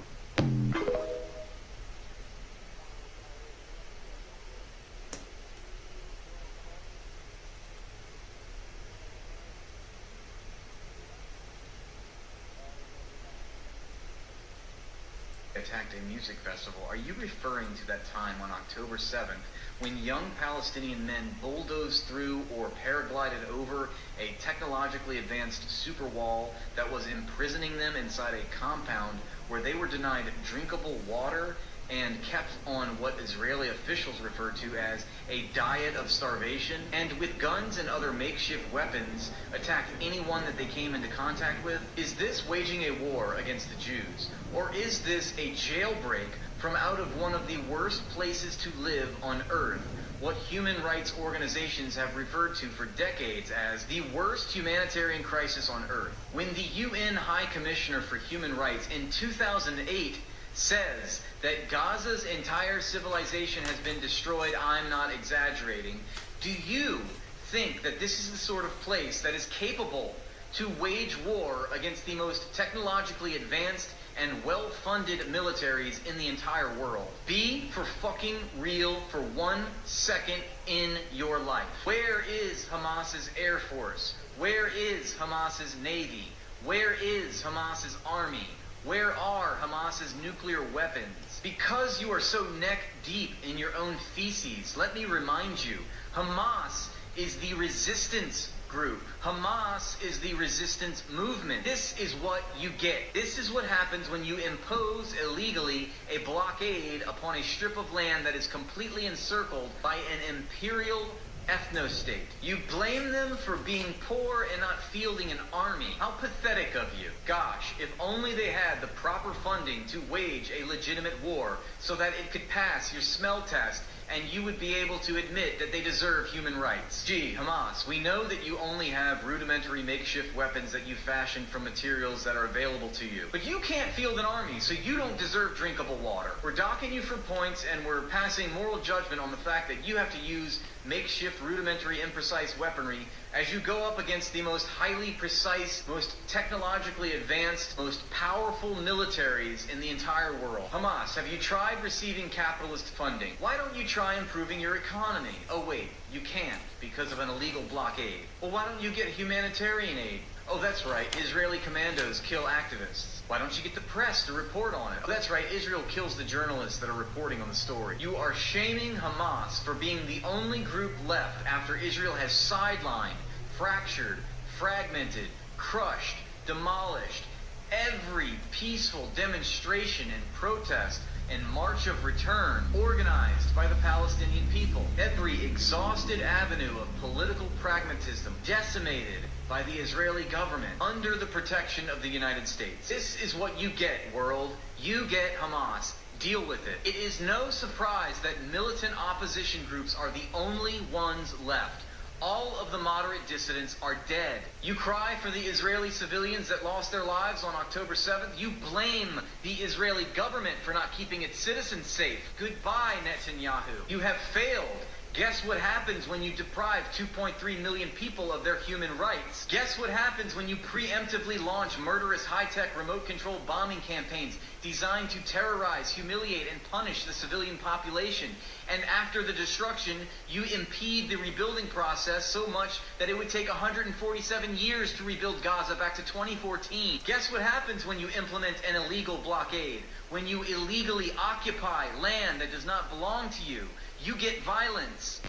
Attacked a music festival. Are you referring to that time on October 7th when young Palestinian men bulldozed through or paraglided over a technologically advanced super wall that was imprisoning them inside a compound where they were denied drinkable water and kept on what Israeli officials referred to as a diet of starvation, and with guns and other makeshift weapons attacked anyone that they came into contact with? Is this waging a war against the Jews? Or is this a jailbreak from out of one of the worst places to live on earth, what human rights organizations have referred to for decades as the worst humanitarian crisis on earth? When the UN High Commissioner for Human Rights in 2008 says that Gaza's entire civilization has been destroyed, I'm not exaggerating, do you think that this is the sort of place that is capable to wage war against the most technologically advanced and well-funded militaries in the entire world? Be for fucking real for 1 second in your life. Where is Hamas's Air Force? Where is Hamas's Navy? Where is Hamas's Army? Where are Hamas's nuclear weapons? Because you are so neck deep in your own feces, let me remind you, Hamas is the resistance group. Hamas is the resistance movement. This is what you get. This is what happens when you impose illegally a blockade upon a strip of land that is completely encircled by an imperial ethno-state. You blame them for being poor and not fielding an army. How pathetic of you. Gosh, if only they had the proper funding to wage a legitimate war so that it could pass your smell test and you would be able to admit that they deserve human rights. Gee, Hamas, we know that you only have rudimentary makeshift weapons that you fashioned from materials that are available to you. But you can't field an army, so you don't deserve drinkable water. We're docking you for points, and we're passing moral judgment on the fact that you have to use makeshift, rudimentary, imprecise weaponry as you go up against the most highly precise, most technologically advanced, most powerful militaries in the entire world. Hamas, have you tried receiving capitalist funding? Why don't you try improving your economy? Oh wait, you can't because of an illegal blockade. Well, why don't you get humanitarian aid? Oh, that's right, Israeli commandos kill activists. Why don't you get the press to report on it? Oh, that's right, Israel kills the journalists that are reporting on the story. You are shaming Hamas for being the only group left after Israel has sidelined, fractured, fragmented, crushed, demolished every peaceful demonstration and protest and march of return organized by the Palestinian people. Every exhausted avenue of political pragmatism decimated by the Israeli government under the protection of the United States. This is what you get, world. You get Hamas. Deal with it. It is no surprise that militant opposition groups are the only ones left. All of the moderate dissidents are dead. You cry for the Israeli civilians that lost their lives on October 7th. You blame the Israeli government for not keeping its citizens safe. Goodbye, Netanyahu. You have failed. Guess what happens when you deprive 2.3 million people of their human rights? Guess what happens when you preemptively launch murderous high-tech remote-controlled bombing campaigns designed to terrorize, humiliate, and punish the civilian population? And after the destruction, you impede the rebuilding process so much that it would take 147 years to rebuild Gaza back to 2014. Guess what happens when you implement an illegal blockade? When you illegally occupy land that does not belong to you? You get violence.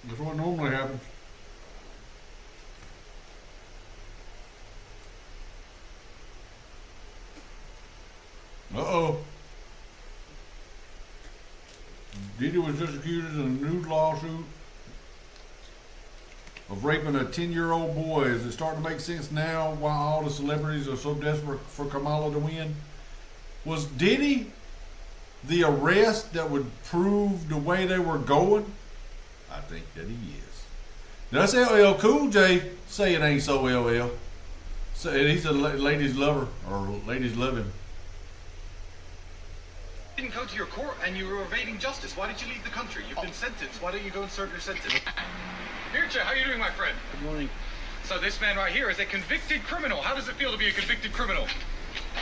That's what normally happens. Uh-oh. Diddy was just accused in a new lawsuit of raping a 10-year-old boy. Is it starting to make sense now why all the celebrities are so desperate for Kamala to win? Was Diddy the arrest that would prove the way they were going? I think that he is. That's LL Cool J say it ain't so, LL. So he's a ladies lover, or ladies love him. You didn't go to your court and you were evading justice. Why did you leave the country? You've been sentenced. Why don't you go and serve your sentence? Mircea, how are you doing, my friend? Good morning. So this man right here is a convicted criminal. How does it feel to be a convicted criminal?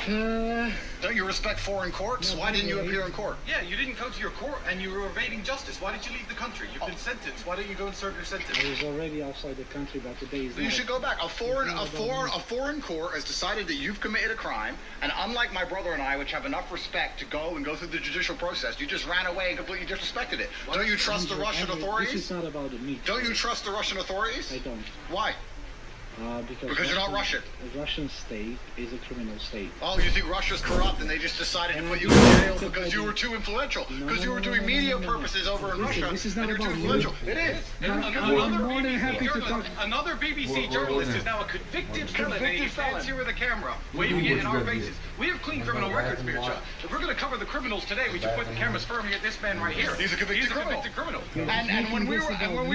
Don't you respect foreign courts? Why didn't you appear in court? Yeah, you didn't go to your court and you were evading justice. Why did you leave the country? You've been sentenced. Why don't you go and serve your sentence? I was already outside the country, but today is You should go back. A foreign court has decided that you've committed a crime, and unlike my brother and I, which have enough respect to go and go through the judicial process, you just ran away and completely disrespected it. Don't you trust the Russian authorities? This is not about me. Don't you trust the Russian authorities? I don't. Why? Because you're not Russian. The Russian state is a criminal state. Oh, you think Russia's corrupt and they just decided to put you in jail because you were too influential? Because you were doing media purposes over in Russia. This is not and you're about too influential. It is. Another BBC journalist is now a convicted felon. He stands here with a camera, waving it in our faces. We have clean criminal records, Mircea. If we're going to cover the criminals today, we should point the cameras firmly at this man right here. He's a convicted criminal. And when we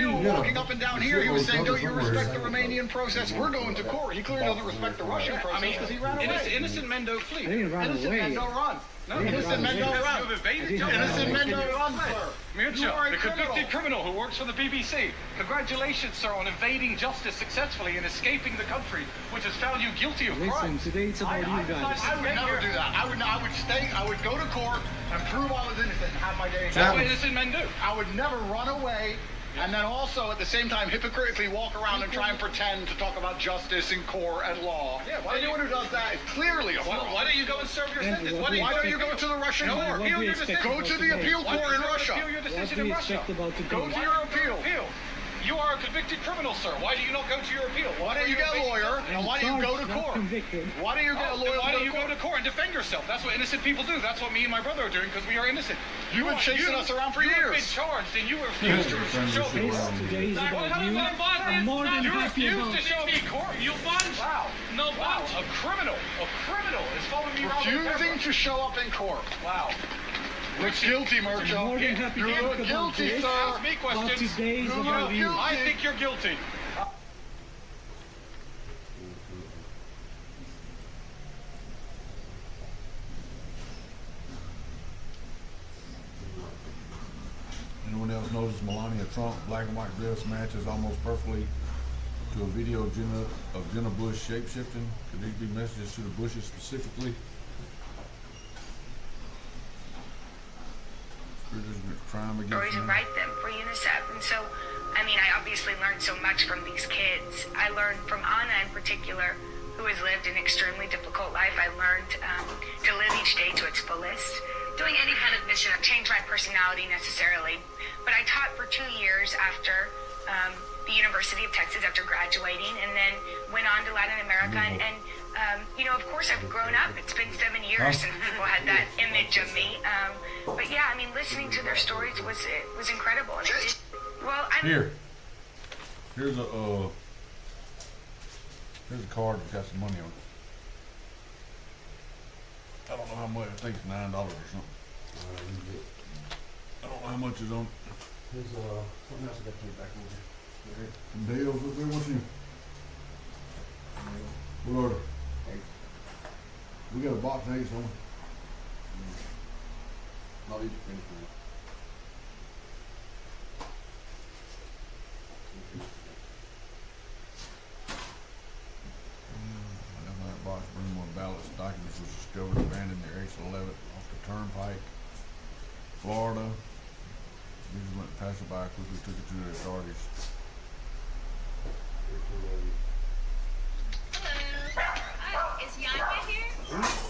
were walking up and down here, he was saying, "Don't you respect the Romanian process? We're going to court." He clearly doesn't respect the Russian process because he ran away. Innocent men don't flee. Innocent men don't run. No, innocent men don't run. Innocent men don't run, sir. Mircea, the convicted criminal who works for the BBC. Congratulations, sir, on evading justice successfully and escaping the country, which has found you guilty of crime. Listen, today it's about you guys. I would never do that. I would go to court and prove I was innocent and have my day. That's what innocent men do. I would never run away. And then also, at the same time, hypocritically walk around and try and pretend to talk about justice and court and law. Yeah, anyone who does that is clearly a fraud. Why don't you go and serve your sentence? Why don't you go to the Russian court? Go to the appeal court in Russia. Appeal your decision in Russia. Go to your appeal. You are a convicted criminal, sir. Why do you not go to your appeal? Why don't you get a lawyer, and why do you go to court? Why do you get a lawyer? Why do you go to court and defend yourself? That's what innocent people do. That's what me and my brother are doing because we are innocent. You've been chasing us around for years. You've been charged and you refuse to show me. You refuse to show me court. You bunch. Wow. No bunch. A criminal. A criminal is following me around. Refusing to show up in court. Wow. You're guilty, Mircea. You're guilty, sir. Ask me questions. I think you're guilty. Anyone else notice Melania Trump black and white dress matches almost perfectly to a video of Jenna Bush shape-shifting? Could these be messages to the Bushes specifically? Stories and write them for UNICEF. And so, I mean, I obviously learned so much from these kids. I learned from Anna in particular, who has lived an extremely difficult life. I learned to live each day to its fullest. Doing any kind of mission changed my personality necessarily, but I taught for 2 years after the University of Texas after graduating, and then went on to Latin America. And you know, of course, I've grown up. It's been 7 years since people had that image of me. But yeah, I mean, listening to their stories was incredible. And here's a card that's got some money on it. I don't know how much. I think it's $9 or something. I don't know how much is on it. There's something else I got to take back over here. Dale's up there. What's in? What order? We got a box of eggs on. No, you can finish now. That box bring more ballots documents was discovered abandoned near exit 11 off the Turnpike, Florida. Vigilant passerby quickly took it to the authorities. Hello. Is Yanya here?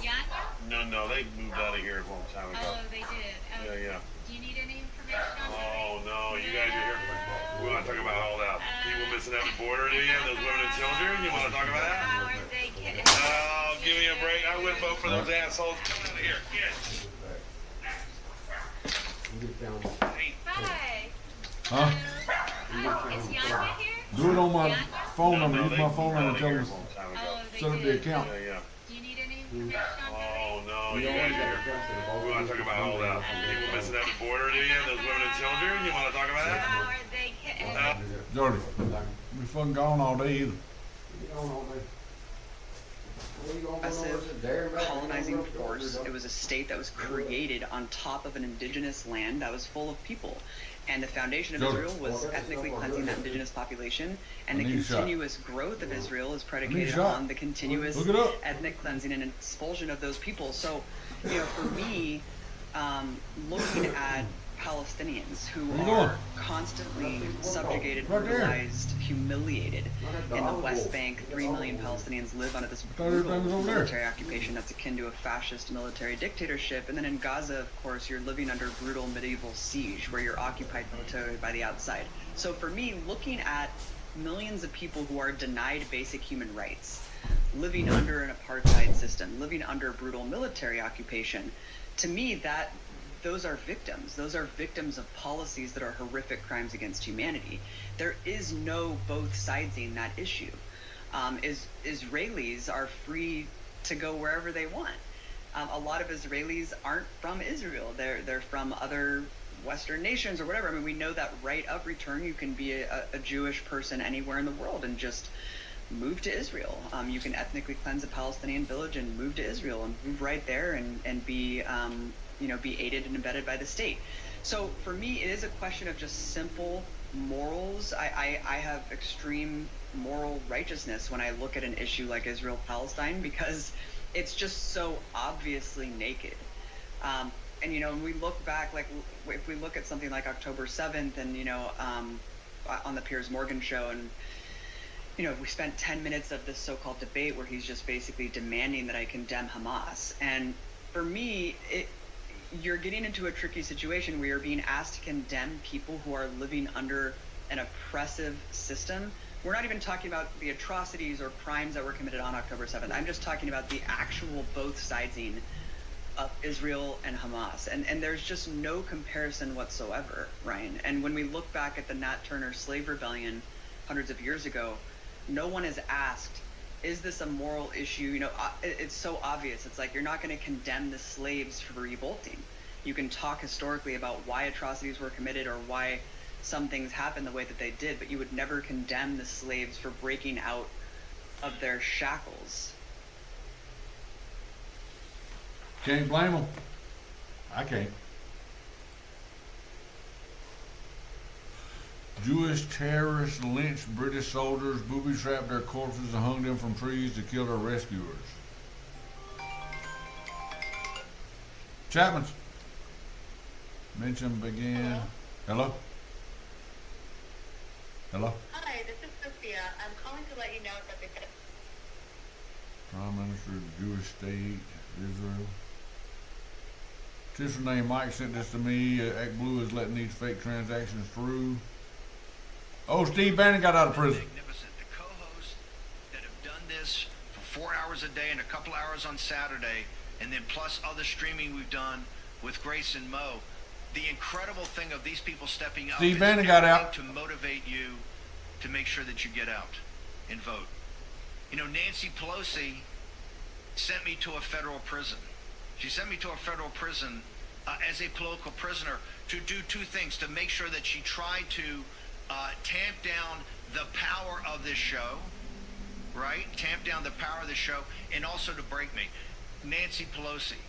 Yanya? No, they moved out of here a long time ago. Oh, they did. Yeah. Do you need any information on that? Oh, no, you guys are here. We want to talk about all that. People missing at the border, do you? Those women and children? You want to talk about that? How are they getting? Oh, give me a break. I would vote for those assholes. Come out of here. Get. Hi. Huh? Hi. Is Yanya here? Do it on my phone number. Use my phone number and tell them set up the account. Do you need any information on that? Oh, no, you guys are here. We want to talk about all that. People missing at the border, do you? Those women and children? You want to talk about that? How are they getting? Jordy, we fucking gone all day either. oppressive, colonizing force. It was a state that was created on top of an indigenous land that was full of people. And the foundation of Israel was ethnically cleansing that indigenous population, and the continuous growth of Israel is predicated on the continuous ethnic cleansing and expulsion of those people. So, you know, for me, looking at Palestinians who are constantly subjugated, brutalized, humiliated in the West Bank. 3 million Palestinians live under this brutal military occupation that's akin to a fascist military dictatorship. And then in Gaza, of course, you're living under brutal medieval siege where you're occupied militarily by the outside. So for me, looking at millions of people who are denied basic human rights, living under an apartheid system, living under brutal military occupation, to me, those are victims. Those are victims of policies that are horrific crimes against humanity. There is no both sides in that issue. Israelis are free to go wherever they want. A lot of Israelis aren't from Israel. They're from other Western nations or whatever. I mean, we know that right of return, you can be a Jewish person anywhere in the world and just move to Israel. You can ethnically cleanse a Palestinian village and move to Israel and move right there and be be aided and abetted by the state. So for me, it is a question of just simple morals. I have extreme moral righteousness when I look at an issue like Israel-Palestine because it's just so obviously naked. And when we look back, like if we look at something like October 7th and on the Piers Morgan show, and we spent 10 minutes of this so-called debate where he's just basically demanding that I condemn Hamas. And for me, you're getting into a tricky situation where you're being asked to condemn people who are living under an oppressive system. We're not even talking about the atrocities or crimes that were committed on October 7th. I'm just talking about the actual both sidesing of Israel and Hamas. And there's just no comparison whatsoever, Ryan. And when we look back at the Nat Turner slave rebellion hundreds of years ago, no one is asked, is this a moral issue? It's so obvious. It's like you're not going to condemn the slaves for revolting. You can talk historically about why atrocities were committed or why some things happened the way that they did, but you would never condemn the slaves for breaking out of their shackles. Can't blame them. I can't. Jewish terrorists lynched British soldiers, booby-trapped their corpses, and hung them from trees to kill their rescuers. Chapman's. Mention began. Hello? Hello? Hi, this is Sophia. I'm calling to let you know that the Prime Minister of the Jewish State, Israel. Sister named Mike sent this to me. ActBlue is letting these fake transactions through. Oh, Steve Bannon got out of prison. Magnificent. The co-hosts that have done this for 4 hours a day and a couple hours on Saturday, and then plus other streaming we've done with Grace and Mo. The incredible thing of these people stepping up Steve Bannon got out to motivate you to make sure that you get out and vote. Nancy Pelosi sent me to a federal prison. She sent me to a federal prison as a political prisoner to do two things: to make sure that she tried to tamp down the power of this show, right? Tamp down the power of the show, and also to break me. Nancy Pelosi,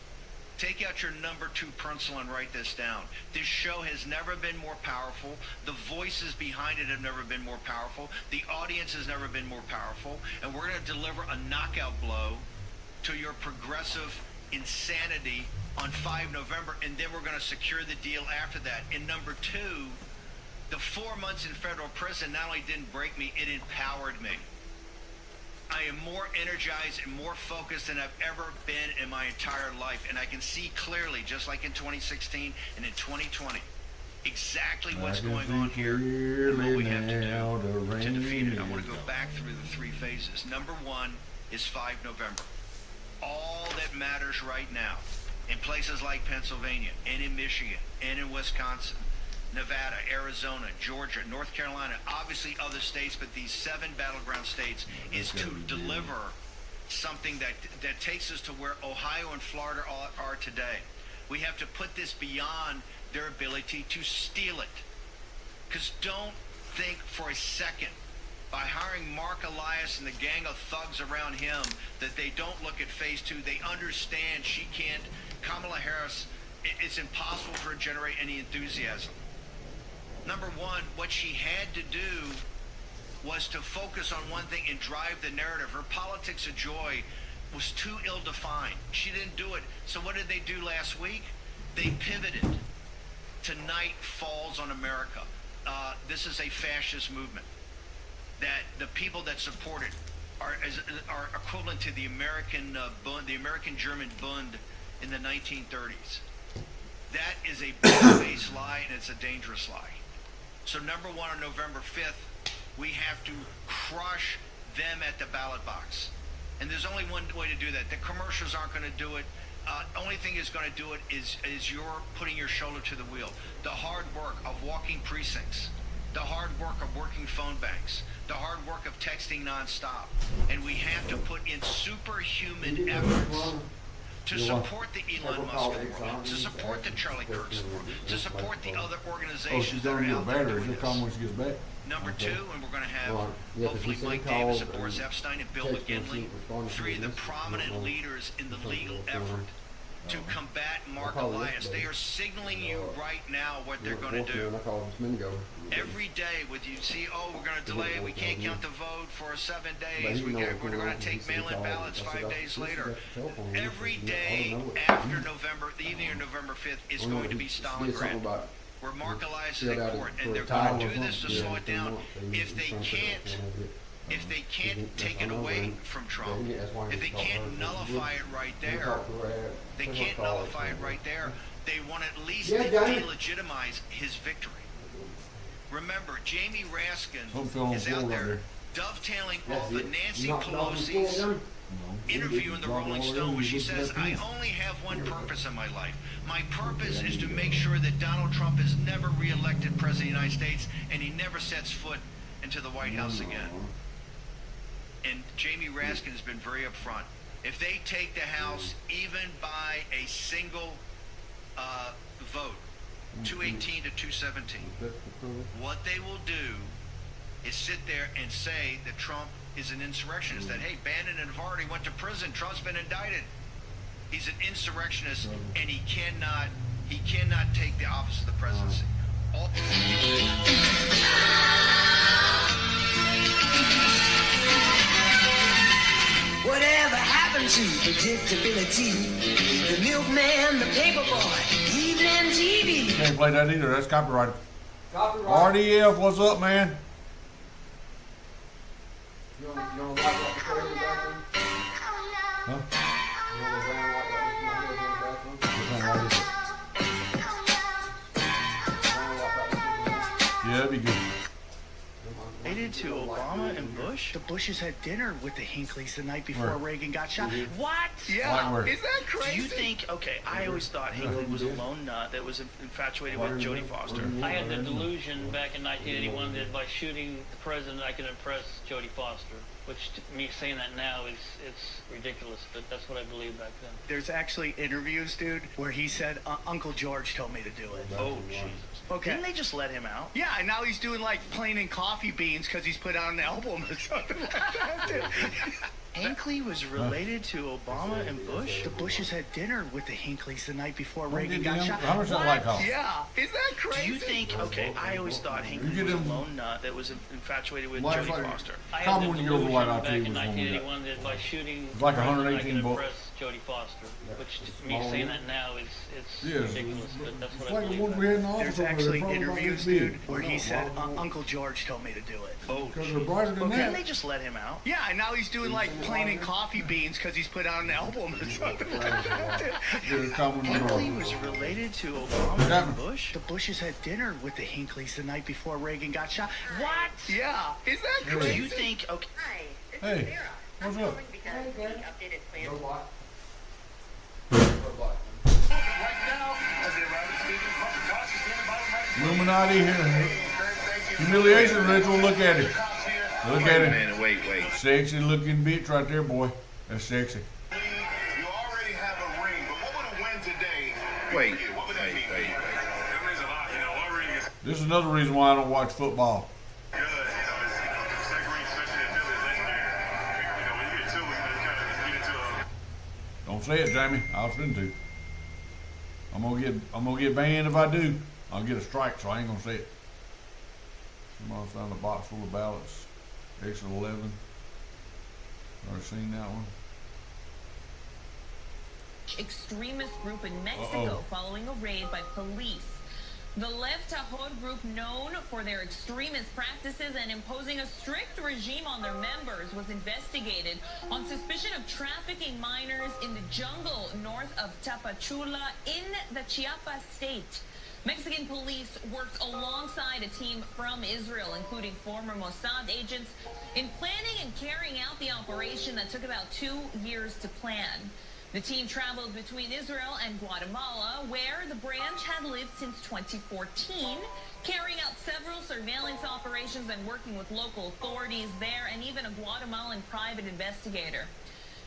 take out your number 2 pencil and write this down. This show has never been more powerful. The voices behind it have never been more powerful. The audience has never been more powerful. And we're going to deliver a knockout blow to your progressive insanity on 5 November, and then we're going to secure the deal after that. And number 2, the 4 months in federal prison not only didn't break me, it empowered me. I am more energized and more focused than I've ever been in my entire life. And I can see clearly, just like in 2016 and in 2020, exactly what's going on here and what we have to do to defeat it. I want to go back through the 3 phases. Number 1 is 5 November. All that matters right now in places like Pennsylvania and in Michigan and in Wisconsin, Nevada, Arizona, Georgia, North Carolina, obviously other states, but these 7 battleground states, is to deliver something that takes us to where Ohio and Florida are today. We have to put this beyond their ability to steal it. Because don't think for a second by hiring Mark Elias and the gang of thugs around him, that they don't look at phase 2. They understand she can't, Kamala Harris, it's impossible for her to generate any enthusiasm. Number one, what she had to do was to focus on one thing and drive the narrative. Her politics of joy was too ill-defined. She didn't do it. So what did they do last week? They pivoted. Tonight falls on America. This is a fascist movement. That the people that support it are equivalent to the American Bund, the American-German Bund in the 1930s. That is a big-faced lie, and it's a dangerous lie. So number one, on November 5th, we have to crush them at the ballot box. And there's only one way to do that. The commercials aren't going to do it. Only thing is going to do it is you're putting your shoulder to the wheel. The hard work of walking precincts, the hard work of working phone banks, the hard work of texting nonstop. And we have to put in superhuman efforts to support the Elon Musk of the world, to support the Charlie Kirks of the world, to support the other organizations that are out there doing this. Number two, and we're going to have hopefully Mike Davis and Boris Epstein and Bill McGinley, three of the prominent leaders in the legal effort to combat Mark Elias. They are signaling you right now what they're going to do. Every day with you see, oh, we're going to delay it, we can't count the vote for 7 days, we're going to take mail-in ballots 5 days later. Every day after November, the evening of November 5th is going to be Stalingrad, where Mark Elias is in court, and they're going to do this to slow it down. If they can't take it away from Trump, if they can't nullify it right there, they want to at least delegitimize his victory. Remember, Jamie Raskin is out there dovetailing off of Nancy Pelosi's interview in the Rolling Stone, where she says, I only have one purpose in my life. My purpose is to make sure that Donald Trump is never reelected President of the United States, and he never sets foot into the White House again. And Jamie Raskin has been very upfront. If they take the House even by a single vote, 218 to 217, what they will do is sit there and say that Trump is an insurrectionist, that, hey, Bannon and Vardy went to prison, Trump's been indicted. He's an insurrectionist, and he cannot take the office of the presidency. Whatever happened to predictability? The milkman, the paperboy, evening TV. Can't play that either, that's copyrighted. RDF, what's up, man? You don't like what the crazy bathroom? Huh? You don't like what the bathroom? Yeah, that'd be good. Related to Obama and Bush? The Bushes had dinner with the Hinckleys the night before Reagan got shot. What? Yeah. Is that crazy? Do you think, okay, I always thought Hinckley was a lone nut that was infatuated with Jodie Foster. I had the delusion back in 1981 that by shooting the president I could impress Jodie Foster, which me saying that now it's ridiculous, but that's what I believed back then. There's actually interviews, dude, where he said, Uncle George told me to do it. Oh, Jesus. Okay. Didn't they just let him out? Yeah, and now he's doing like plain and coffee beans because he's put out an album or something like that, dude. Hinckley was related to Obama and Bush? The Bushes had dinner with the Hinckleys the night before Reagan got shot. How much I like how? Yeah. Is that crazy? Do you think, okay, I always thought Hinckley was a lone nut that was infatuated with Jodie Foster. I had the delusion back in 1981 that by shooting the like president I 118 could bucks. impress Jodie Foster, which me saying that now it's ridiculous, but that's what It's I like the believe one back we had in the then. office. There's actually interviews, dude, where he said, Uncle George told me to do it. Oh, because they're brighter than didn't that. they just let him out? Yeah, and now he's doing like plain and coffee beans because he's put out an album or something like that, dude. Hinckley was related to Obama and Bush? The Bushes had dinner with the Hinckley's the night before Reagan got shot. What? Yeah. Is that crazy? Do you think, okay. Hi, this Hey, is Sarah. what's I'm up? calling because the updated plan. Illuminati here. Humiliation ritual, look at it. Look at it. Man, wait. Sexy looking bitch right there, boy. That's sexy. You already have a ring, but what would a win today? Wait. What would that mean? That means a lot. What ring is This is another reason why I don't watch football. good. It's like ring Don't say it, Jamie. I was finna to. I'm gonna get banned if I do. I'll get a strike, so I ain't gonna say it. Somebody found a box full of ballots. Exit 11. Already seen that one. Extremist group in Mexico following a raid by police. The Lev Tajor group, known for their extremist practices and imposing a strict regime on their members, was investigated on suspicion of trafficking minors in the jungle north of Tapachula in the Chiapas state. Mexican police worked alongside a team from Israel, including former Mossad agents, in planning and carrying out the operation that took about 2 years to plan. The team traveled between Israel and Guatemala, where the branch had lived since 2014, carrying out several surveillance operations and working with local authorities there and even a Guatemalan private investigator.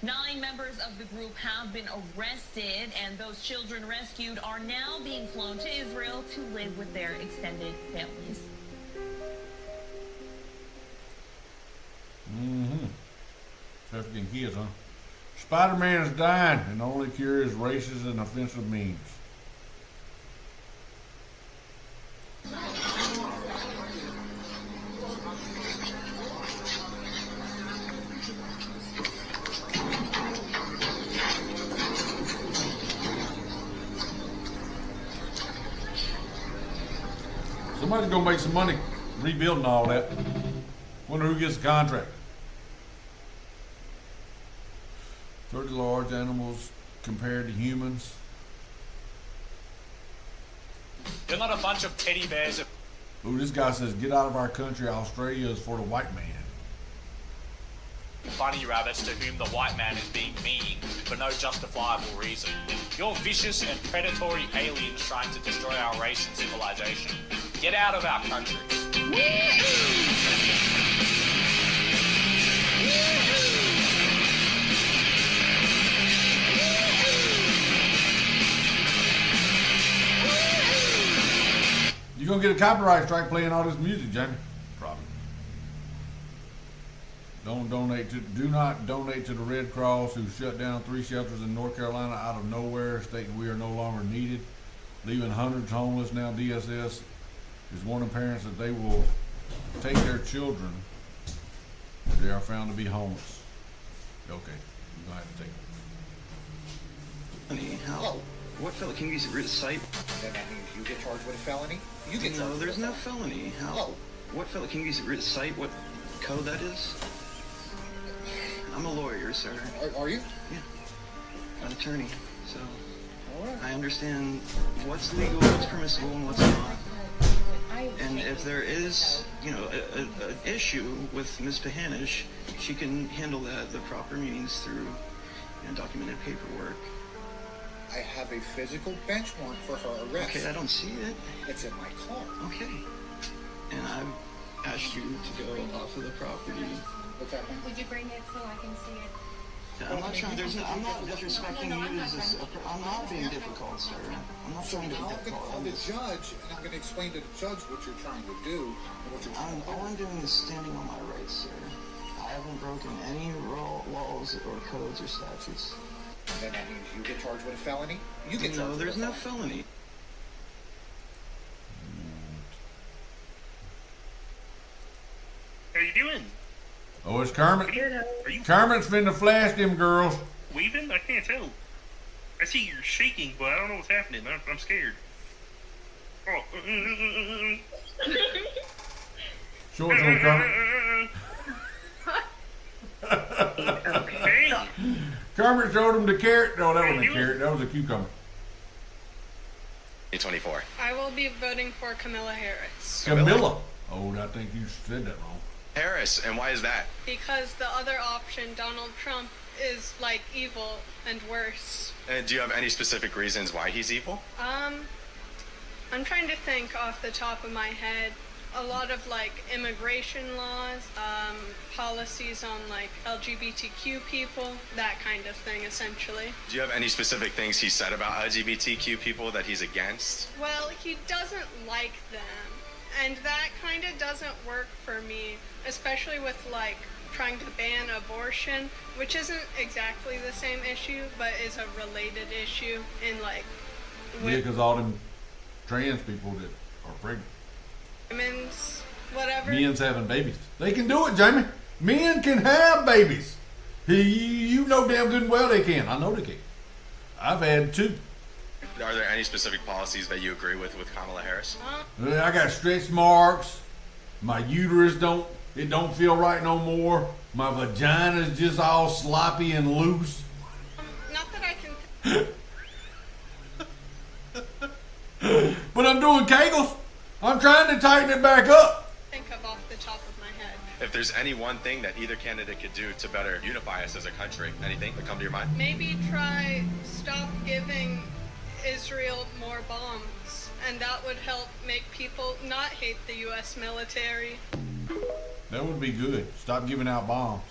9 members of the group have been arrested, and those children rescued are now being flown to Israel to live with their extended families. Trafficking kids, huh? Spider-Man is dying, and the only cure is racist and offensive memes. Somebody's gonna make some money rebuilding all that. Wonder who gets the contract. 30 large animals compared to humans. They're not a bunch of teddy bears. Ooh, this guy says, get out of our country. Australia is for the white man. Bunny rabbits to whom the white man is being mean for no justifiable reason. You're vicious and predatory aliens trying to destroy our race and civilization. Get out of our country. You're gonna get a copyright strike playing all this music, Jamie. Probably. Do not donate to the Red Cross, who shut down 3 shelters in North Carolina out of nowhere, stating we are no longer needed, leaving hundreds homeless. Now DSS is warning parents that they will take their children if they are found to be homeless. Okay, you're gonna have to take them. Honey, how? What felony? Can you recite? Then that means you get charged with a felony? You get charged No, with there's a no felony. felony. How? What felony? Can you recite what code that is? I'm a lawyer, sir. Are you? Yeah. An attorney. So I understand what's legal, what's permissible, and what's not. And if there is, an issue with Ms. Pahanish, she can handle that the proper means through documented paperwork. I have a physical bench warrant for her arrest. Okay, I don't see it. It's in my car. Okay. And I've asked you to go off of the property. What's happening? Would you bring it so I can see it? I'm not trying. I'm not disrespecting you as I'm not being difficult, sir. I'm not trying to be I'm going to difficult. call the judge, and I'm going to explain to the judge what you're trying to do and what you're trying to do. All I'm doing is standing on my rights, sir. I haven't broken any laws or codes or statutes. Then that means you get charged with a felony? You get charged No, with there's a no felony. felony. How you doing? Oh, it's Kermit. Are you Kermit's finna flash them girls. weaving? I can't tell. I see you're shaking, but I don't know what's happening. I'm scared. Oh. Short on Kermit. Hey. Kermit showed him the carrot. No, that wasn't a carrot. That was a cucumber. 24. I will be voting for Kamala Harris. Camilla. Oh, I think you said that wrong. Harris, and why is that? Because the other option, Donald Trump, is like evil and worse. And do you have any specific reasons why he's evil? I'm trying to think off the top of my head. A lot of like immigration laws, policies on like LGBTQ people, that kind of thing essentially. Do you have any specific things he said about LGBTQ people that he's against? Well, he doesn't like them, and that kind of doesn't work for me, especially with like trying to ban abortion, which isn't exactly the same issue, but is a related issue in like yeah, because all them trans people that are pregnant, women's whatever. Men's having babies. They can do it, Jamie. Men can have babies. You know damn good and well they can. I know they can. I've had 2. Are there any specific policies that you agree with Kamala Harris? I got stretch marks. My uterus don't feel right no more. My vagina's just all sloppy and loose. Not that I can. But I'm doing Kegels. I'm trying to tighten it back up. Think of off the top of my head. If there's any one thing that either candidate could do to better unify us as a country, anything that come to your mind? Maybe stop giving Israel more bombs, and that would help make people not hate the U.S. military. That would be good. Stop giving out bombs.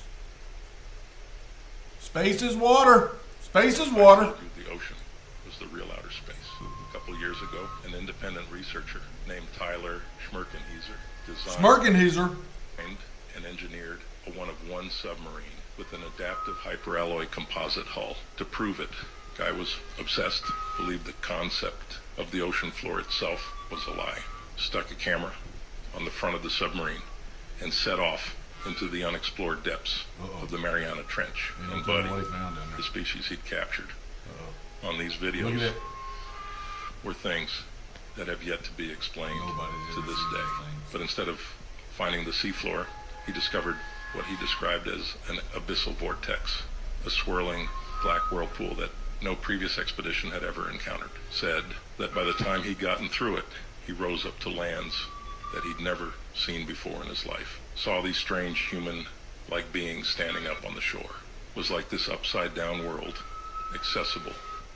Space is water. Space is water. The ocean was the real outer space. A couple years ago, an independent researcher named Tyler Schmerkenhieser designed and engineered a one-of-one submarine with an adaptive hyperalloy composite hull. To prove it, guy was obsessed, believed the concept of the ocean floor itself was a lie. Stuck a camera on the front of the submarine and set off into the unexplored depths of the Mariana Trench. And Buddy, the species he'd captured on these videos, were things that have yet to be explained to this day. But instead of finding the seafloor, he discovered what he described as an abyssal vortex, a swirling black whirlpool that no previous expedition had ever encountered. Said that by the time he'd gotten through it, he rose up to lands that he'd never seen before in his life. Saw these strange human-like beings standing up on the shore. It was like this upside-down world, accessible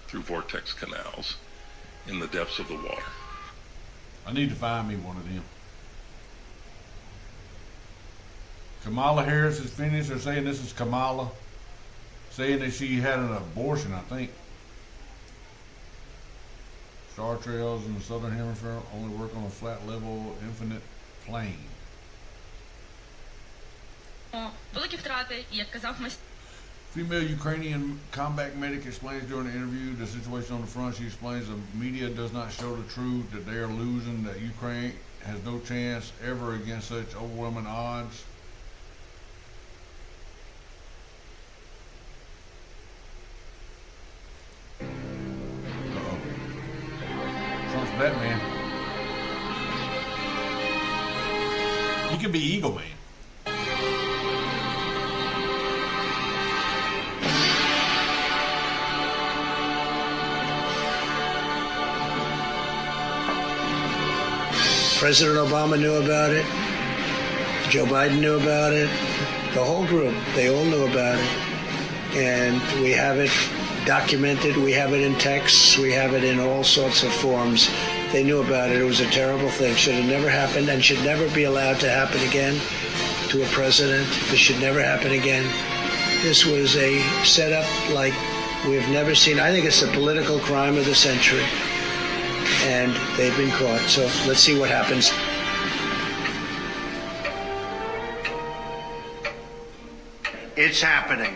through vortex canals in the depths of the water. I need to find me one of them. Kamala Harris is finished. They're saying this is Kamala, saying that she had an abortion, I think. Star trails in the southern hemisphere only work on a flat level, infinite plane. Female Ukrainian combat medic explains during the interview the situation on the front. She explains the media does not show the truth, that they are losing, that Ukraine has no chance ever against such overwhelming odds. Trump's Batman. You can be Eagle Man. President Obama knew about it. Joe Biden knew about it. The whole group, they all knew about it. And we have it documented. We have it in texts. We have it in all sorts of forms. They knew about it. It was a terrible thing. Should have never happened and should never be allowed to happen again to a president. This should never happen again. This was a setup like we've never seen. I think it's the political crime of the century. And they've been caught. So let's see what happens. It's happening.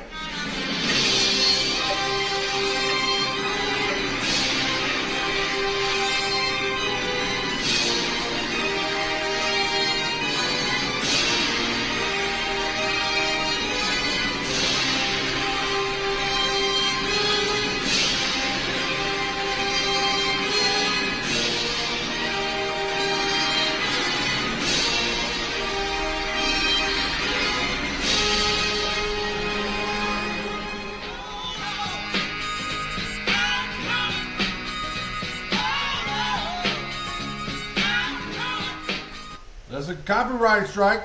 That's a copyright strike.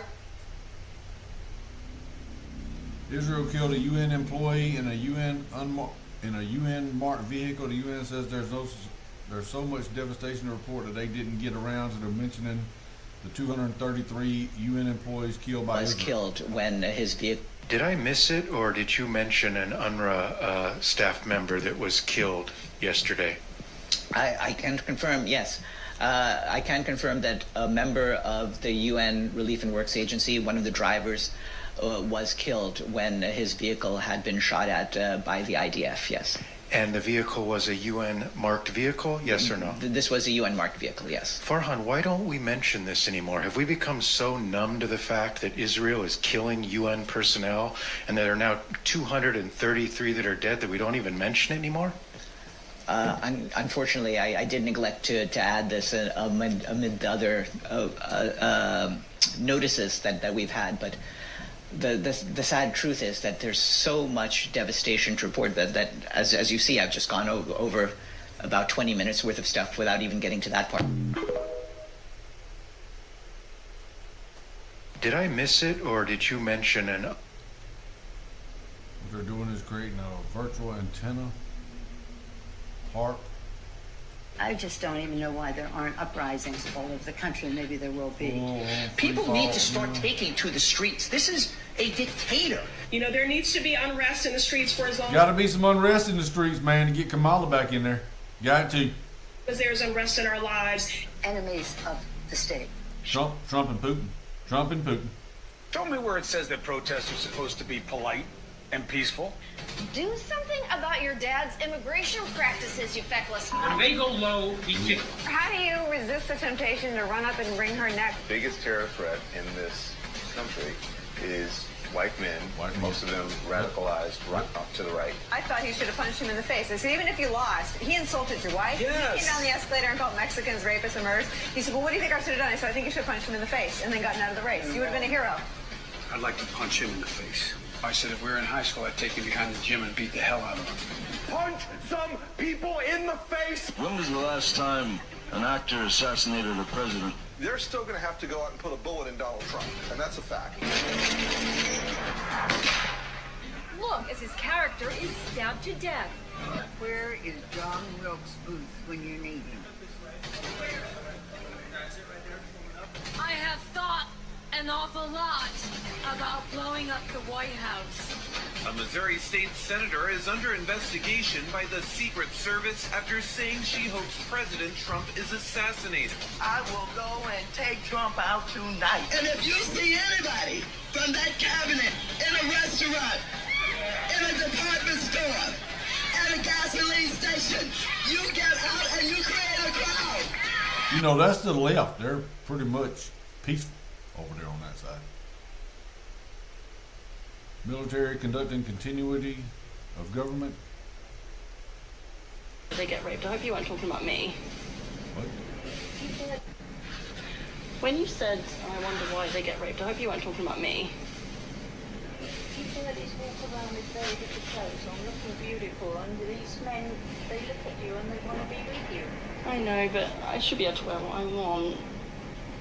Israel killed a UN employee in a UN marked vehicle. The UN says there's so much devastation to report that they didn't get around to mentioning the 233 UN employees killed by Israel. Killed when his vehicle. Did I miss it, or did you mention an UNRWA staff member that was killed yesterday? I can confirm, yes. I can confirm that a member of the UN Relief and Works Agency, one of the drivers, was killed when his vehicle had been shot at by the IDF, yes. And the vehicle was a UN-marked vehicle, yes or no? This was a UN-marked vehicle, yes. Farhan, why don't we mention this anymore? Have we become so numb to the fact that Israel is killing UN personnel and there are now 233 that are dead that we don't even mention it anymore? Unfortunately, I did neglect to add this amid the other notices that we've had, but the sad truth is that there's so much devastation to report that as you see, I've just gone over about 20 minutes worth of stuff without even getting to that part. Did I miss it, or did you mention an... What they're doing is creating a virtual antenna park. I just don't even know why there aren't uprisings all over the country. Maybe there will be. People need to start taking to the streets. This is a dictator. You know, there needs to be unrest in the streets for as long Got to be some unrest in the streets, man, to get Kamala back in there. Got to. as there's unrest in our lives. Enemies of the state. Trump and Putin. Trump and Putin. Show me where it says that protests are supposed to be polite and peaceful. Do something about your dad's immigration practices, you feckless When mom. they go low, we kick. How do you resist the temptation to run up and wring her neck? Biggest terror threat in this country is white men, most of them radicalized right up to the right. I thought he should have punched him in the face. I said, even if you lost, he insulted your wife. Yes. He came down the escalator and called Mexicans rapists and murderers. He said, well, what do you think I should have done? I said, I think you should have punched him in the face and then gotten out of the race. You would have been a hero. I'd like to punch him in the face. I said if we were in high school, I'd take him behind the gym and beat the hell out of him. Punch some people in the face! When was the last time an actor assassinated a president? They're still going to have to go out and put a bullet in Donald Trump, and that's a fact. Look, as his character is stabbed to death. Where is John Wilkes Booth when you need him? I have thought an awful lot about blowing up the White House. A Missouri state senator is under investigation by the Secret Service after saying she hopes President Trump is assassinated. I will go and take Trump out tonight. And if you see anybody from that cabinet in a restaurant, in a department store, at a gasoline station, you get out and you create a crowd. You know, that's the left. They're pretty much peaceful over there on that side. Military conducting continuity of government. They get raped. I hope you weren't talking about me. What? When you said, I wonder why they get raped, I hope you weren't talking about me. People that just walk around with very little clothes on, looking beautiful, and these men, they look at you and they want to be with you. I know, but I should be able to wear what I want.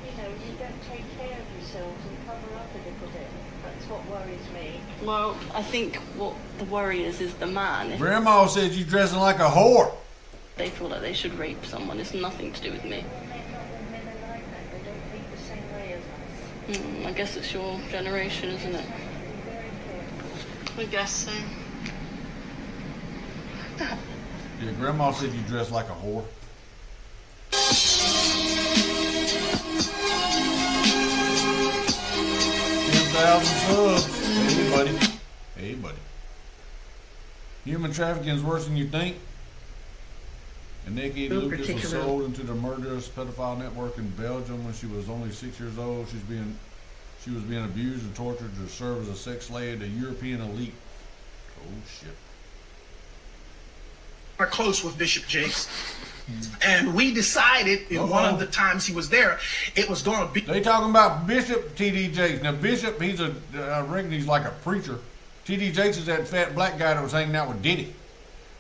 You know, you don't take care of yourselves and cover up a little bit. That's what worries me. Well, I think what the worry is the man. If Grandma said you dressing like a whore. they feel that they should rape someone, it's nothing to do with me. I guess it's your generation, isn't it? I guess so. Yeah, Grandma said you dress like a whore. 10,000 subs. Hey, buddy. Hey, buddy. Human trafficking is worse than you think. Nikki Lucas was sold into the murderous pedophile network in Belgium when she was only 6 years old. She was being abused and tortured to serve as a sex slave to European elite. Oh shit. Are close with Bishop Jakes, and we decided in one of the times he was there, it was going to be. They talking about Bishop T.D. Jakes. Now Bishop, he's I reckon he's like a preacher. T.D. Jakes is that fat black guy that was hanging out with Diddy.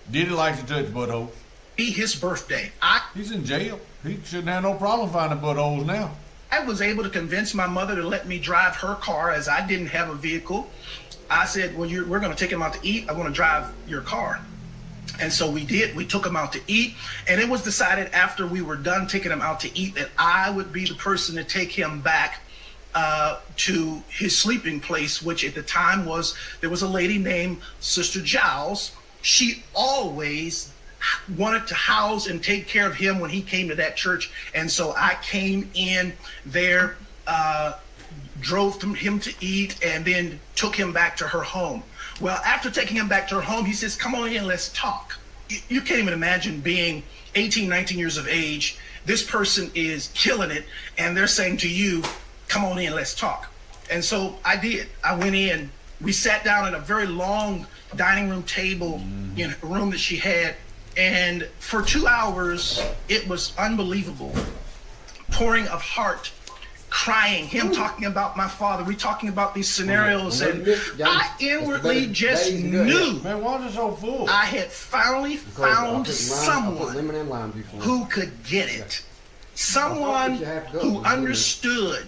Diddy likes to touch buttholes. Be his birthday. He's in jail. He shouldn't have no problem finding buttholes now. I was able to convince my mother to let me drive her car as I didn't have a vehicle. I said, well, we're going to take him out to eat. I'm going to drive your car. And so we did. We took him out to eat. And it was decided after we were done taking him out to eat that I would be the person to take him back to his sleeping place, which at the time there was a lady named Sister Giles. She always wanted to house and take care of him when he came to that church. And so I came in there drove him to eat, and then took him back to her home. Well, after taking him back to her home, he says, come on in, let's talk. You can't even imagine being 18, 19 years of age. This person is killing it, and they're saying to you, come on in, let's talk. And so I did. I went in. We sat down at a very long dining room table in a room that she had, and for 2 hours, it was unbelievable. Pouring of heart, crying, him talking about my father, we talking about these scenarios, and I inwardly just knew I had finally found someone who could get it. Someone who understood.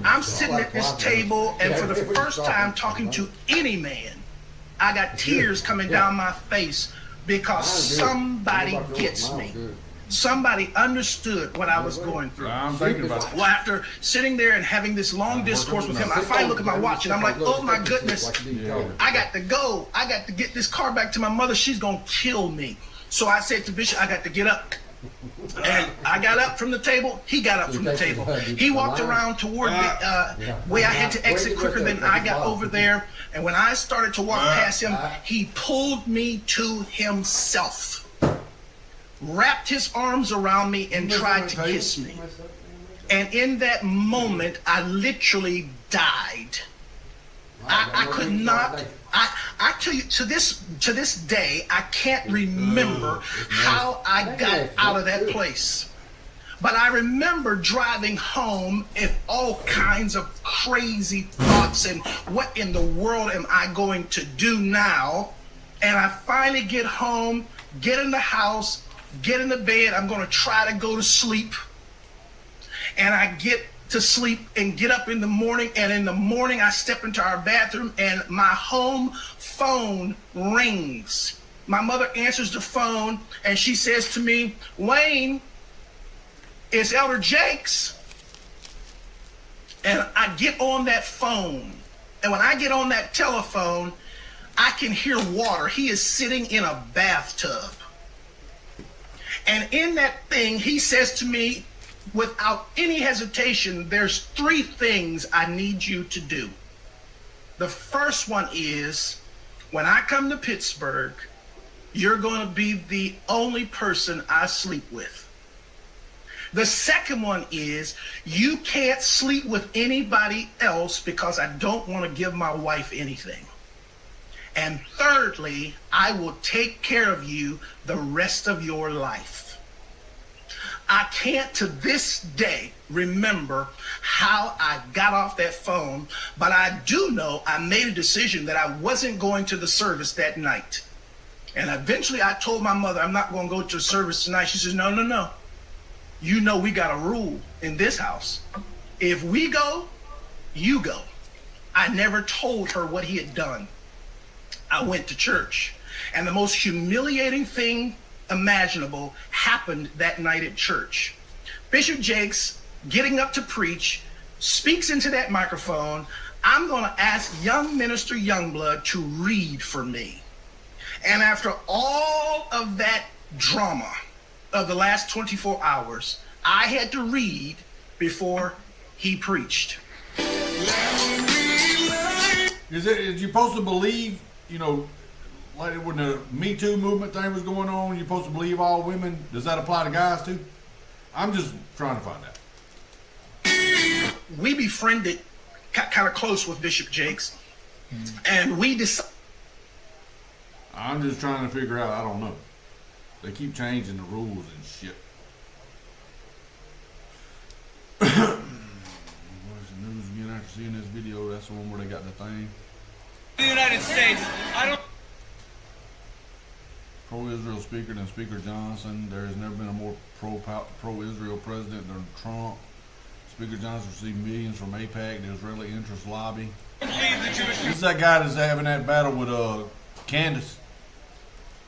I'm sitting at this table, and for the first time talking to any man, I got tears coming down my face because somebody gets me. Somebody understood what I was going through. I'm thinking about it. Well, after sitting there and having this long discourse with him, I finally look at my watch and I'm like, oh my goodness, I got to go. I got to get this car back to my mother. She's going to kill me. So I said to Bishop, I got to get up. And I got up from the table. He got up from the table. He walked around toward the way I had to exit quicker than I got over there. And when I started to walk past him, he pulled me to himself, wrapped his arms around me, and tried to kiss me. And in that moment, I literally died. I could not. I tell you, to this day, I can't remember how I got out of that place. But I remember driving home with all kinds of crazy thoughts and what in the world am I going to do now? And I finally get home, get in the house, get in the bed. I'm going to try to go to sleep. And I get to sleep and get up in the morning, and in the morning I step into our bathroom and my home phone rings. My mother answers the phone and she says to me, Wayne, it's Elder Jakes. And I get on that phone, and when I get on that telephone, I can hear water. He is sitting in a bathtub. And in that thing, he says to me, without any hesitation, there's 3 things I need you to do. The first one is, when I come to Pittsburgh, you're going to be the only person I sleep with. The second one is, you can't sleep with anybody else because I don't want to give my wife anything. And thirdly, I will take care of you the rest of your life. I can't to this day remember how I got off that phone, but I do know I made a decision that I wasn't going to the service that night. And eventually I told my mother, I'm not going to go to the service tonight. She says, no. You know we got a rule in this house. If we go, you go. I never told her what he had done. I went to church, and the most humiliating thing imaginable happened that night at church. Bishop Jakes, getting up to preach, speaks into that microphone. I'm going to ask young minister Youngblood to read for me. And after all of that drama of the last 24 hours, I had to read before he preached. Is you supposed to believe, like when the Me Too movement thing was going on, you're supposed to believe all women? Does that apply to guys too? I'm just trying to find out. We befriended kind of close with Bishop Jakes, and we decided. I'm just trying to figure out, I don't know. They keep changing the rules and shit. Where's the news again after seeing this video? That's the one where they got the thing. The United States, I don't. Pro-Israel speaker than Speaker Johnson. There has never been a more pro-Israel president than Trump. Speaker Johnson received millions from AIPAC, the Israeli Interest Lobby. This is that guy that's having that battle with Candace.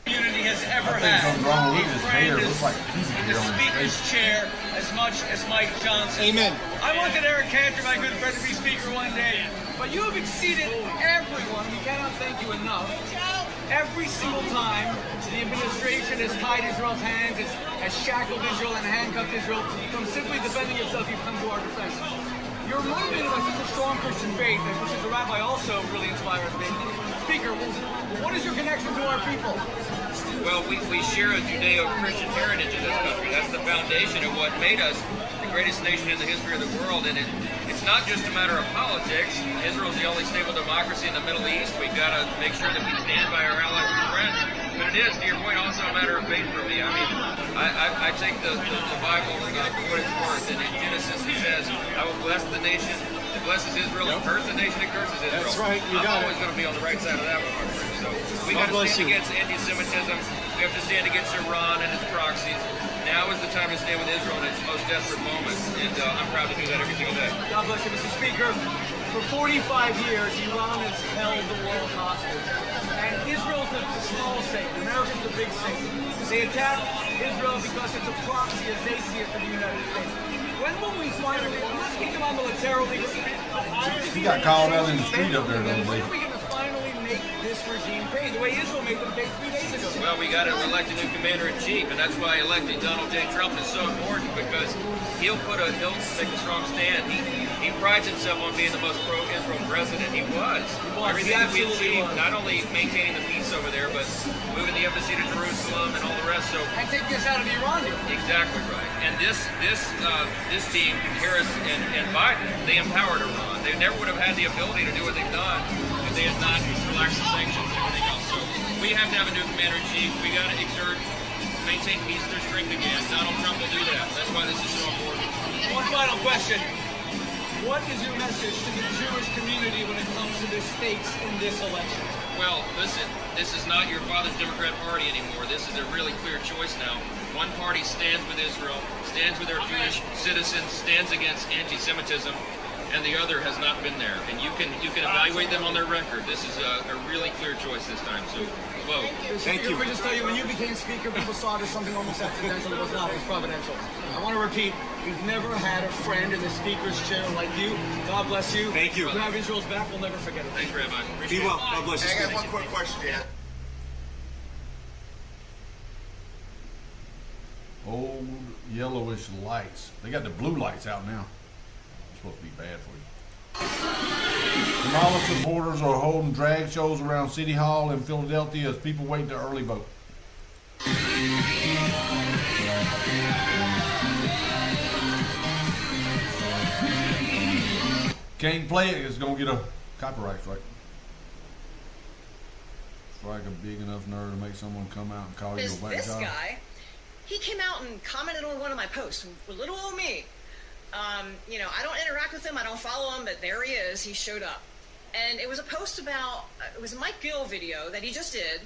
Community has ever had. His hair looks like in the speaker's chair as much as Mike Johnson. Amen. I wanted Eric Cantor, my good friend, to be speaker one day, but you have exceeded everyone. We cannot thank you enough. Every single time the administration has tied Israel's hands, has shackled Israel and handcuffed Israel from simply defending itself, you've come to our defense. You're motivated by such a strong Christian faith, which as a rabbi also really inspires me. Speaker, what is your connection to our people? Well, we share a Judeo-Christian heritage in this country. That's the foundation of what made us the greatest nation in the history of the world. And it's not just a matter of politics. Israel's the only stable democracy in the Middle East. We've got to make sure that we stand by our allies and friends. But it is, to your point, also a matter of faith for me. I mean, I take the Bible for what it's worth. And in Genesis it says, I will bless the nation that blesses Israel and curse the nation that curses Israel. That's right. I'm always going to be on the right side of that one, my friend. So we got to stand against anti-Semitism. We have to stand against Iran and its proxies. Now is the time to stand with Israel in its most desperate moments, and I'm proud to do that every single day. God bless you, Mr. Speaker. For 45 years, Iran has held the world hostage. And Israel's the small Satan. America's the big Satan. They attack Israel because it's a proxy, as they see it, for the United States. When will we finally, I'm not speaking about militarily, He got called out in the street up there the other when day. are we going to finally make this regime pay the way Israel made them pay 3 days ago? Well, we got to elect a new commander-in-chief, and that's why electing Donald J. Trump is so important, because he'll make a strong stand. He prides himself on being the most pro-Israel president. He was. Everything that we achieved, not only maintaining the peace over there, but moving the embassy to Jerusalem and all the rest. So and take this out of Iran. Exactly right. And this team, Harris and Biden, they empowered Iran. They never would have had the ability to do what they've done if they had not relaxed the sanctions and everything else. So we have to have a new commander-in-chief. We got to maintain peace through strength again. Donald Trump will do that. That's why this is so important. One final question. What is your message to the Jewish community when it comes to the stakes in this election? Well, listen, this is not your father's Democrat Party anymore. This is a really clear choice now. One party stands with Israel, stands with their Jewish citizens, stands against anti-Semitism, and the other has not been there. And you can evaluate them on their record. This is a really clear choice this time. So vote. Thank you. Let me just tell you, when you became Speaker, people saw it as something almost accidental. It was not. It was providential. I want to repeat, we've never had a friend in the Speaker's chair like you. God bless you. Thank you. You have Israel's back. We'll never forget it. Thanks, Rabbi. Be well. God bless you. I got one quick question, Dan. Old yellowish lights. They got the blue lights out now. It's supposed to be bad for you. Kamala supporters are holding drag shows around City Hall in Philadelphia as people wait to early vote. Can't play it, it's gonna get a copyright strike. Strike a big enough nerve to make someone come out and call you a Is black this child. guy? He came out and commented on one of my posts. Little old me. You know, I don't interact with him. I don't follow him, but there he is. He showed up. And it was a post about, it was a Mike Gill video that he just did.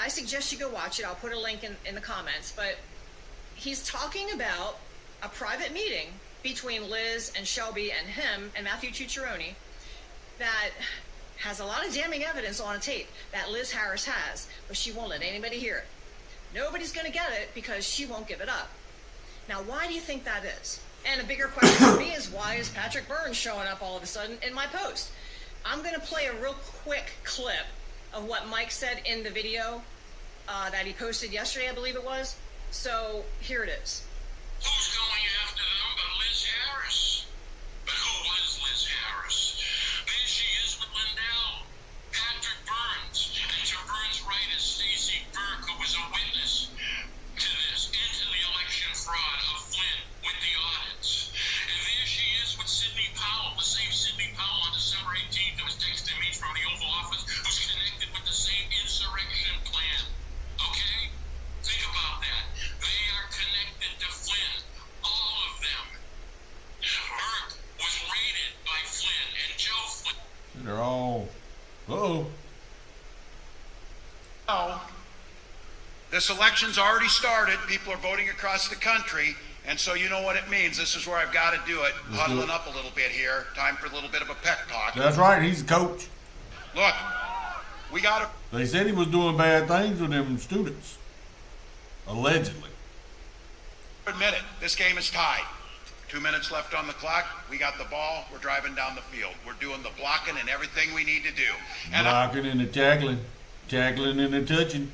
I suggest you go watch it. I'll put a link in the comments. But he's talking about a private meeting between Liz and Shelby and him and Matthew Cicciarone that has a lot of damning evidence on a tape that Liz Harris has, but she won't let anybody hear it. Nobody's going to get it because she won't give it up. Now, why do you think that is? And a bigger question for me is, why is Patrick Burns showing up all of a sudden in my post? I'm going to play a real quick clip of what Mike said in the video that he posted yesterday, I believe it was. So here it is. Who's going after them but Liz Harris? But who was Liz Harris? There she is with Lindell, Patrick Burns, and to Burns' right is Stacey Burke, who was a witness to this, into the election fraud of Flynn with the audits. And there she is with Sidney Powell, the same Sidney Powell on December 18th that was texting me from the Oval Office, who's connected with the same insurrection plan. Okay? Think about that. They are connected to Flynn. All of them. Burke was raided by Flynn and Joe Flynn. They're all, Oh, this election's already started. People are voting across the country. And so you know what it means. This is where I've got to do it. Huddling up a little bit here. Time for a little bit of a pep talk. That's right, he's a coach. Look, we got to... They said he was doing bad things with them students. Allegedly. admit it. This game is tied. 2 minutes left on the clock. We got the ball. We're driving down the field. We're doing the blocking and everything we need to do. And blocking and the tackling. Tackling and the touching.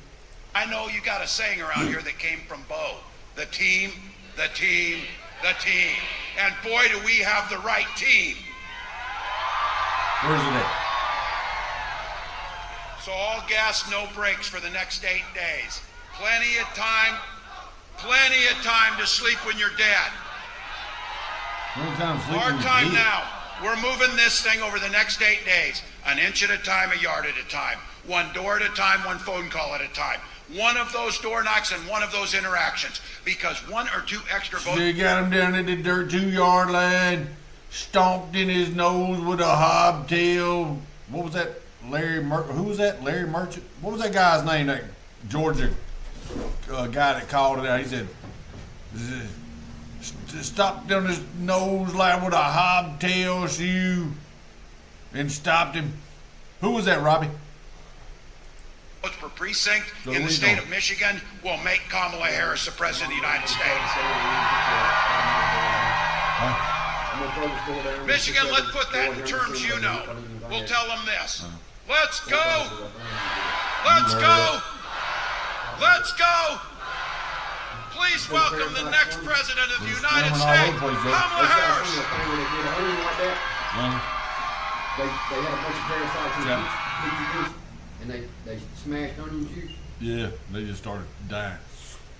I know you got a saying around here that came from Bo. The team, the team, the team. And boy, do we have the right team. Where's it at? So all gas, no brakes for the next 8 days. Plenty of time to sleep when you're dead. Hard time now. We're moving this thing over the next 8 days. An inch at a time, a yard at a time. One door at a time, one phone call at a time. One of those door knocks and one of those interactions. Because 1 or 2 extra votes. They got him down at the dirt 2-yard line, stomped in his nose with a hobtail. What was that? Who was that? Larry Merchant? What was that guy's name? That Georgia guy that called it out. He said, stopped down his nose line with a hobtail shoe and stopped him. Who was that, Robbie? Votes per precinct in the state of Michigan will make Kamala Harris the president of the United States. Michigan, let's put that in terms you know. We'll tell them this. Let's go! Let's go! Let's go! Please welcome the next president of the United States, Kamala Harris. They had a bunch of parasites and they smashed onion juice. Yeah, they just started dying.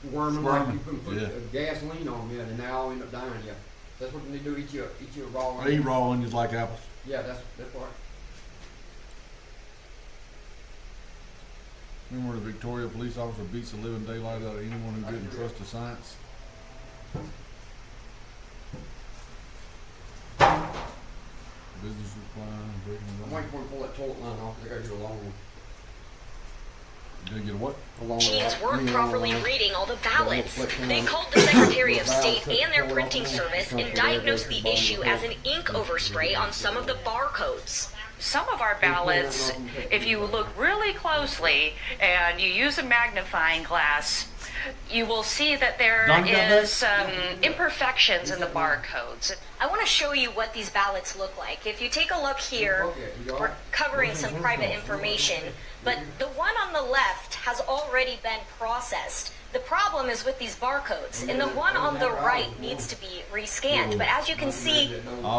Squirming like you couldn't put gasoline on them, and they all end up dying. Yeah, that's what they do. Eat you a raw onion. They eat raw onions like apples. Yeah, that's right. Remember the Victoria police officer beats the living daylight out of anyone who didn't trust the science? Business supply, breaking the law. I'm waiting for him to pull that toilet line off. I gotta do a long one. You gotta get a what? Teams weren't properly reading all the ballots. They called the Secretary of State and their printing service and diagnosed the issue as an ink overspray on some of the barcodes. Some of our ballots, if you look really closely and you use a magnifying glass, you will see that there is imperfections in the barcodes. I want to show you what these ballots look like. If you take a look here, we're covering some private information, but the one on the left has already been processed. The problem is with these barcodes, and the one on the right needs to be rescanned. But as you can see,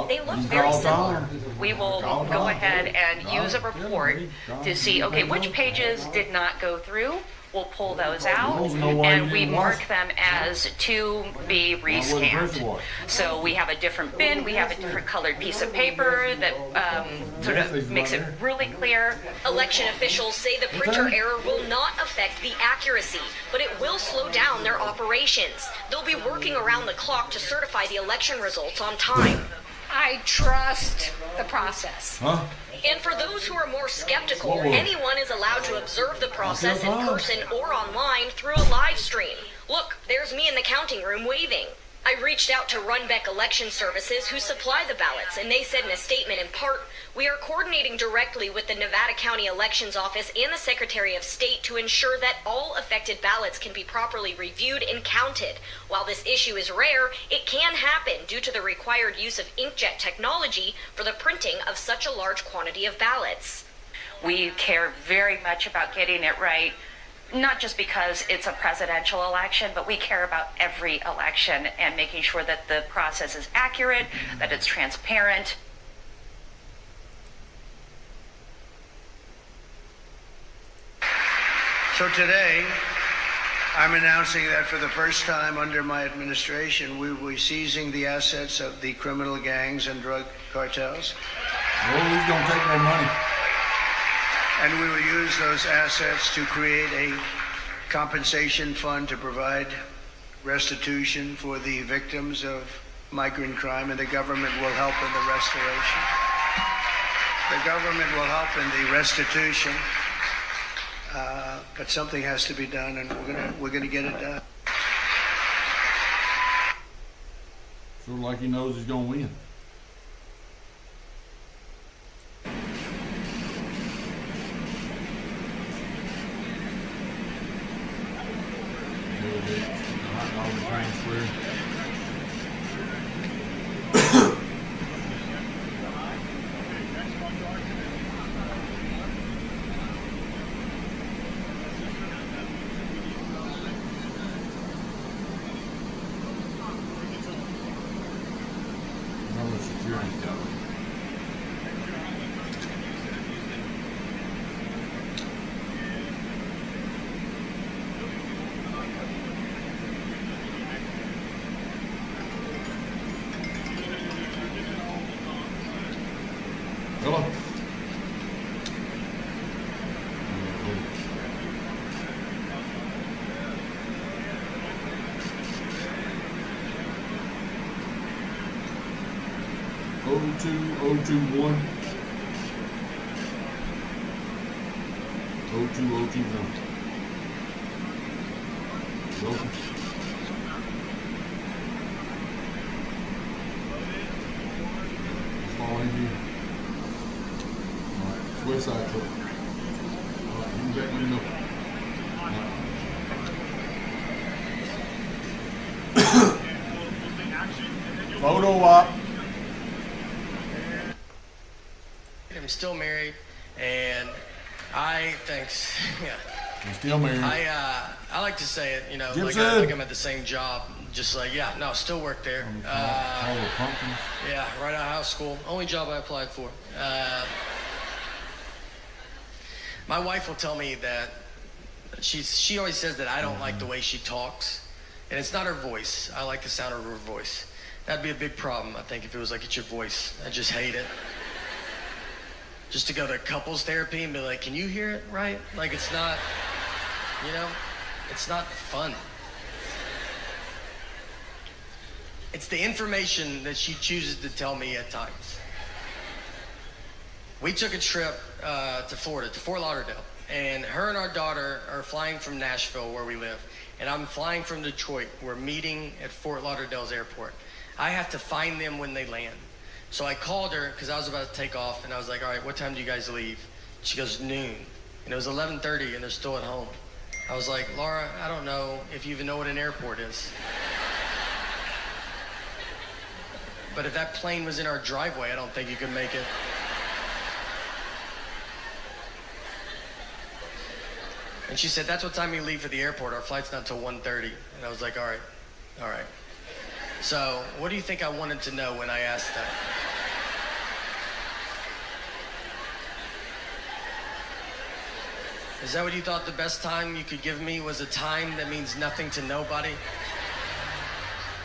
they look very similar. We will go ahead and use a report to see, okay, which pages did not go through. We'll pull those out, and we mark them as to be rescanned. So we have a different bin, we have a different colored piece of paper that sort of makes it really clear. Election officials say the printer error will not affect the accuracy, but it will slow down their operations. They'll be working around the clock to certify the election results on time. I trust the process. And for those who are more skeptical, anyone is allowed to observe the process in person or online through a live stream. Look, there's me in the counting room waving. I reached out to Runbeck Election Services, who supply the ballots, and they said in a statement in part, "We are coordinating directly with the Nevada County Elections Office and the Secretary of State to ensure that all affected ballots can be properly reviewed and counted. While this issue is rare, it can happen due to the required use of inkjet technology for the printing of such a large quantity of ballots." We care very much about getting it right. Not just because it's a presidential election, but we care about every election and making sure that the process is accurate, that it's transparent. So today, I'm announcing that for the first time under my administration, we will be seizing the assets of the criminal gangs and drug cartels. Well, who's going to take their money? And we will use those assets to create a compensation fund to provide restitution for the victims of migrant crime, and the government will help in the restoration. The government will help in the restitution, but something has to be done, and we're gonna get it done. Sort of like he knows he's gonna win. Hello. Oh, 02021. 02021. Welcome. Fall in here. Alright, west side truck. Alright, you let me know. Photo op. I'm still married, and thanks. Yeah. I'm still married. I like to say it, like I'm at the same job. Just like, still work there. Yeah, right out of house school. Only job I applied for. My wife will tell me that she always says that I don't like the way she talks, and it's not her voice. I like the sound of her voice. That'd be a big problem, I think, if it was like, it's your voice. I just hate it. Just to go to couples therapy and be like, can you hear it right? Like, it's not, it's not fun. It's the information that she chooses to tell me at times. We took a trip to Florida, to Fort Lauderdale, and her and our daughter are flying from Nashville, where we live, and I'm flying from Detroit. We're meeting at Fort Lauderdale's airport. I have to find them when they land. So I called her because I was about to take off, and I was like, all right, what time do you guys leave? She goes, noon. And it was 11:30, and they're still at home. I was like, Laura, I don't know if you even know what an airport is. But if that plane was in our driveway, I don't think you could make it. And she said, that's what time you leave for the airport. Our flight's not till 1:30. And I was like, all right. So what do you think I wanted to know when I asked that? Is that what you thought the best time you could give me was a time that means nothing to nobody?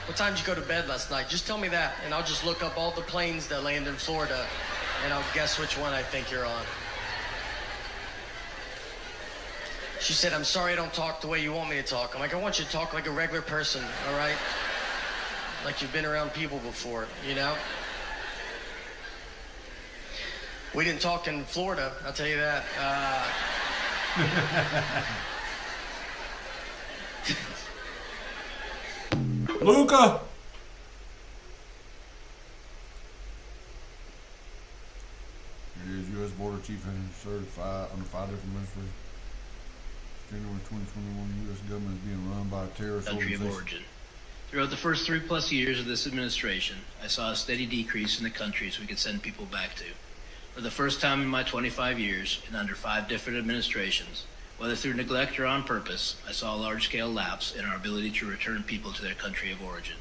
What time did you go to bed last night? Just tell me that, and I'll just look up all the planes that land in Florida, and I'll guess which one I think you're on. She said, I'm sorry I don't talk the way you want me to talk. I'm like, I want you to talk like a regular person, all right? Like you've been around people before, We didn't talk in Florida, I'll tell you that. Luca! Here is U.S. Border Chief and certified under 5 different ministries. January 2021, U.S. government is being run by a terrorist country of origin. Throughout the first 3+ years of this administration, I saw a steady decrease in the countries we could send people back to. For the first time in my 25 years, in under 5 different administrations, whether through neglect or on purpose, I saw a large-scale lapse in our ability to return people to their country of origin.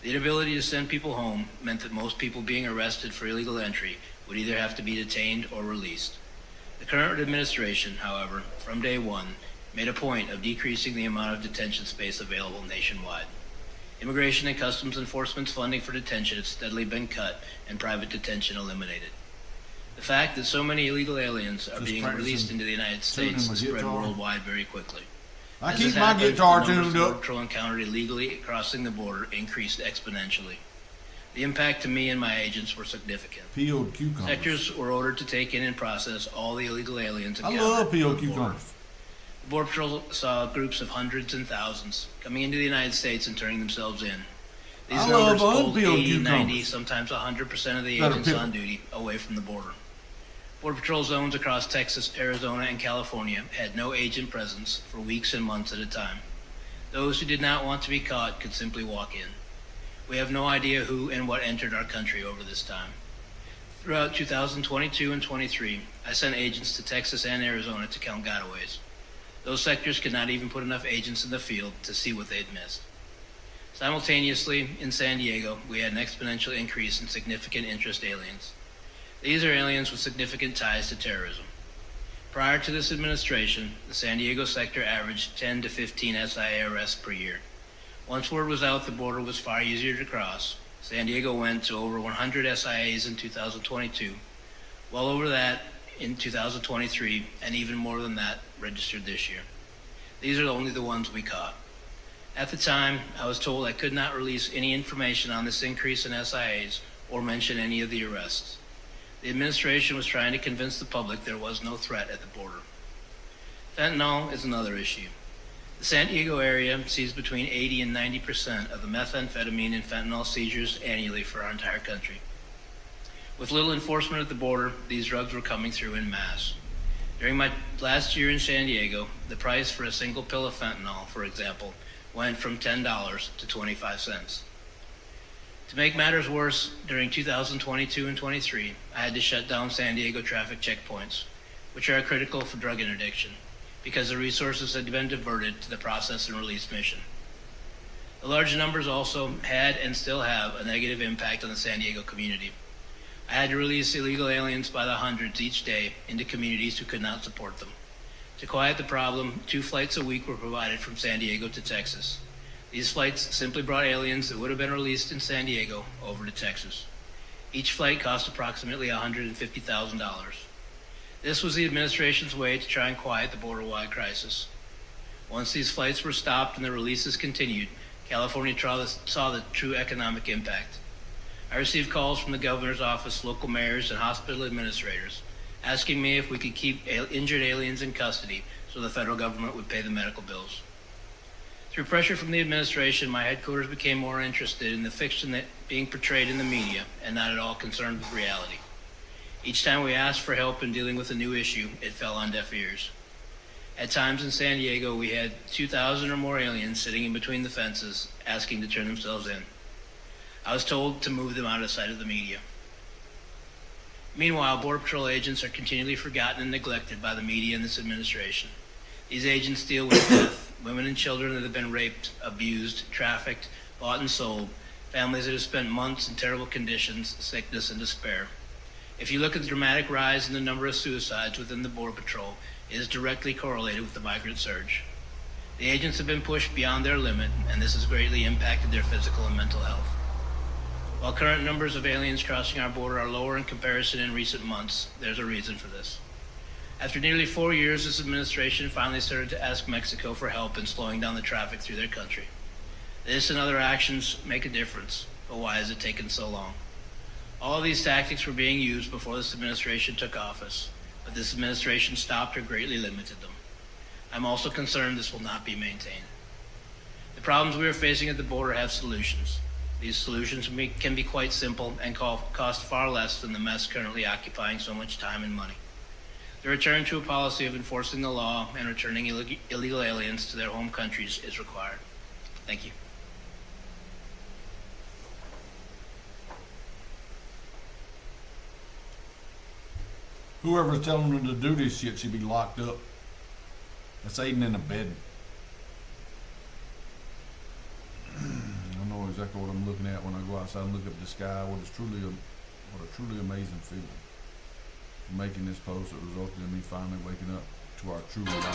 The inability to send people home meant that most people being arrested for illegal entry would either have to be detained or released. The current administration, however, from day one, made a point of decreasing the amount of detention space available nationwide. Immigration and Customs Enforcement's funding for detention has steadily been cut and private detention eliminated. The fact that so many illegal aliens are being released into the United States has spread worldwide very quickly. I keep my guitar tuned up. Border Patrol encountered illegally crossing the border increased exponentially. The impact to me and my agents were significant. Peeled cucumbers. Sectors were ordered to take in and process all the illegal aliens encountered. I love peeled cucumbers. The Border Patrol saw groups of hundreds and thousands coming into the United States and turning themselves in. These numbers pulled 80, 90, sometimes 100% of the agents on duty away from the border. Border Patrol zones across Texas, Arizona, and California had no agent presence for weeks and months at a time. Those who did not want to be caught could simply walk in. We have no idea who and what entered our country over this time. Throughout 2022 and 23, I sent agents to Texas and Arizona to count gotaways. Those sectors could not even put enough agents in the field to see what they'd missed. Simultaneously, in San Diego, we had an exponential increase in significant interest aliens. These are aliens with significant ties to terrorism. Prior to this administration, the San Diego sector averaged 10 to 15 SIA arrests per year. Once word was out the border was far easier to cross, San Diego went to over 100 SIAs in 2022, well over that in 2023, and even more than that registered this year. These are only the ones we caught. At the time, I was told I could not release any information on this increase in SIAs or mention any of the arrests. The administration was trying to convince the public there was no threat at the border. Fentanyl is another issue. The San Diego area sees between 80 and 90% of the methamphetamine and fentanyl seizures annually for our entire country. With little enforcement at the border, these drugs were coming through en masse. During my last year in San Diego, the price for a single pill of fentanyl, for example, went from $10 to 25 cents. To make matters worse, during 2022 and 23, I had to shut down San Diego traffic checkpoints, which are critical for drug interdiction, because the resources had been diverted to the process and release mission. The large numbers also had and still have a negative impact on the San Diego community. I had to release illegal aliens by the hundreds each day into communities who could not support them. To quiet the problem, 2 flights a week were provided from San Diego to Texas. These flights simply brought aliens that would have been released in San Diego over to Texas. Each flight cost approximately $150,000. This was the administration's way to try and quiet the border-wide crisis. Once these flights were stopped and the releases continued, California saw the true economic impact. I received calls from the governor's office, local mayors, and hospital administrators asking me if we could keep injured aliens in custody so the federal government would pay the medical bills. Through pressure from the administration, my headquarters became more interested in the fiction that being portrayed in the media and not at all concerned with reality. Each time we asked for help in dealing with a new issue, it fell on deaf ears. At times in San Diego, we had 2,000 or more aliens sitting in between the fences asking to turn themselves in. I was told to move them out of sight of the media. Meanwhile, Border Patrol agents are continually forgotten and neglected by the media and this administration. These agents deal with death, women and children that have been raped, abused, trafficked, bought and sold, families that have spent months in terrible conditions, sickness, and despair. If you look at the dramatic rise in the number of suicides within the Border Patrol, it is directly correlated with the migrant surge. The agents have been pushed beyond their limit, and this has greatly impacted their physical and mental health. While current numbers of aliens crossing our border are lower in comparison in recent months, there's a reason for this. After nearly 4 years, this administration finally started to ask Mexico for help in slowing down the traffic through their country. This and other actions make a difference, but why has it taken so long? All of these tactics were being used before this administration took office, but this administration stopped or greatly limited them. I'm also concerned this will not be maintained. The problems we are facing at the border have solutions. These solutions can be quite simple and cost far less than the mess currently occupying so much time and money. The return to a policy of enforcing the law and returning illegal aliens to their home countries is required. Thank you. Whoever's telling them to do this shit should be locked up. That's aiding and abetting. I know exactly what I'm looking at when I go outside and look up the sky. What a truly amazing feeling. Making this post that resulted in me finally waking up to our true reality.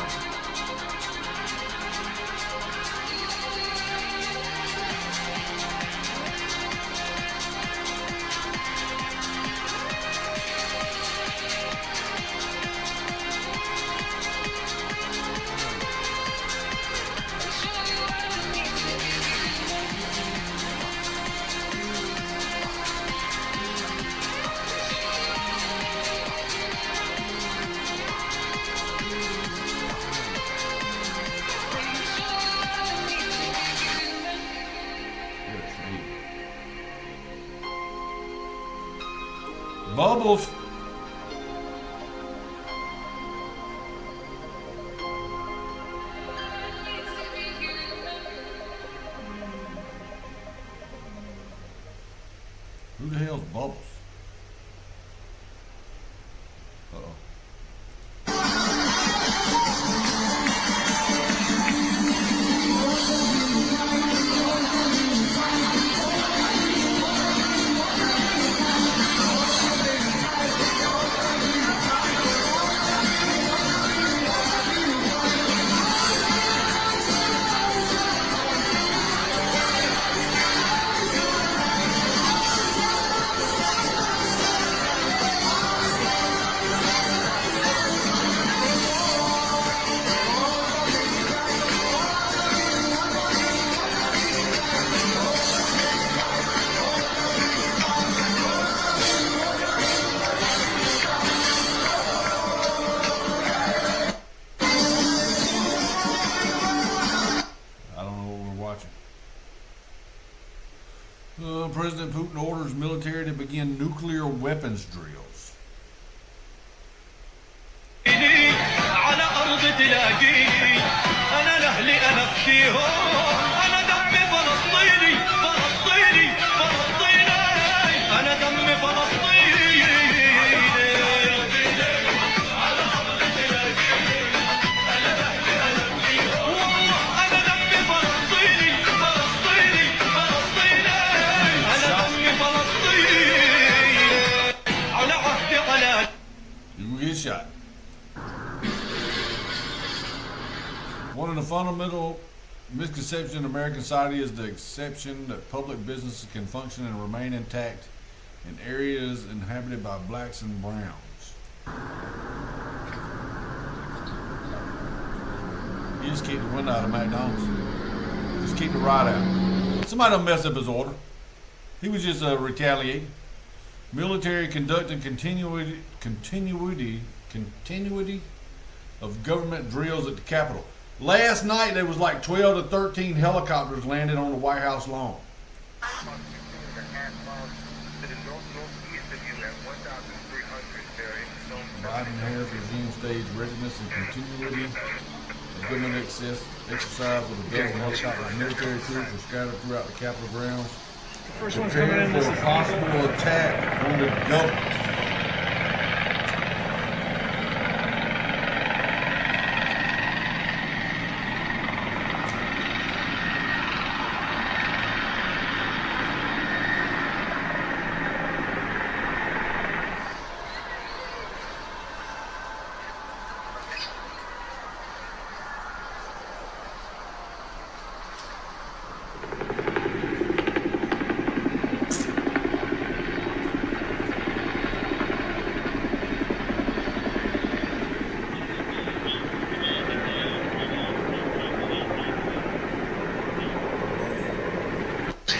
Bubbles. Who the hell's Bubbles? Uh-oh. President Putin orders military to begin nuclear weapons drills. You will get shot. One of the fundamental misconceptions in American society is the exception that public businesses can function and remain intact in areas inhabited by blacks and browns. You just keep the window out of McDonald's. Just keep the ride out. Somebody don't mess up his order. He was just retaliating. Military conducting continuity of government drills at the Capitol. Last night there was like 12 to 13 helicopters landed on the White House lawn. Biden-Harris regime stage readiness and continuity of government exercise with the dozen helicopters. Military troops are scattered throughout the Capitol grounds. First one's coming in. For a possible attack on the government.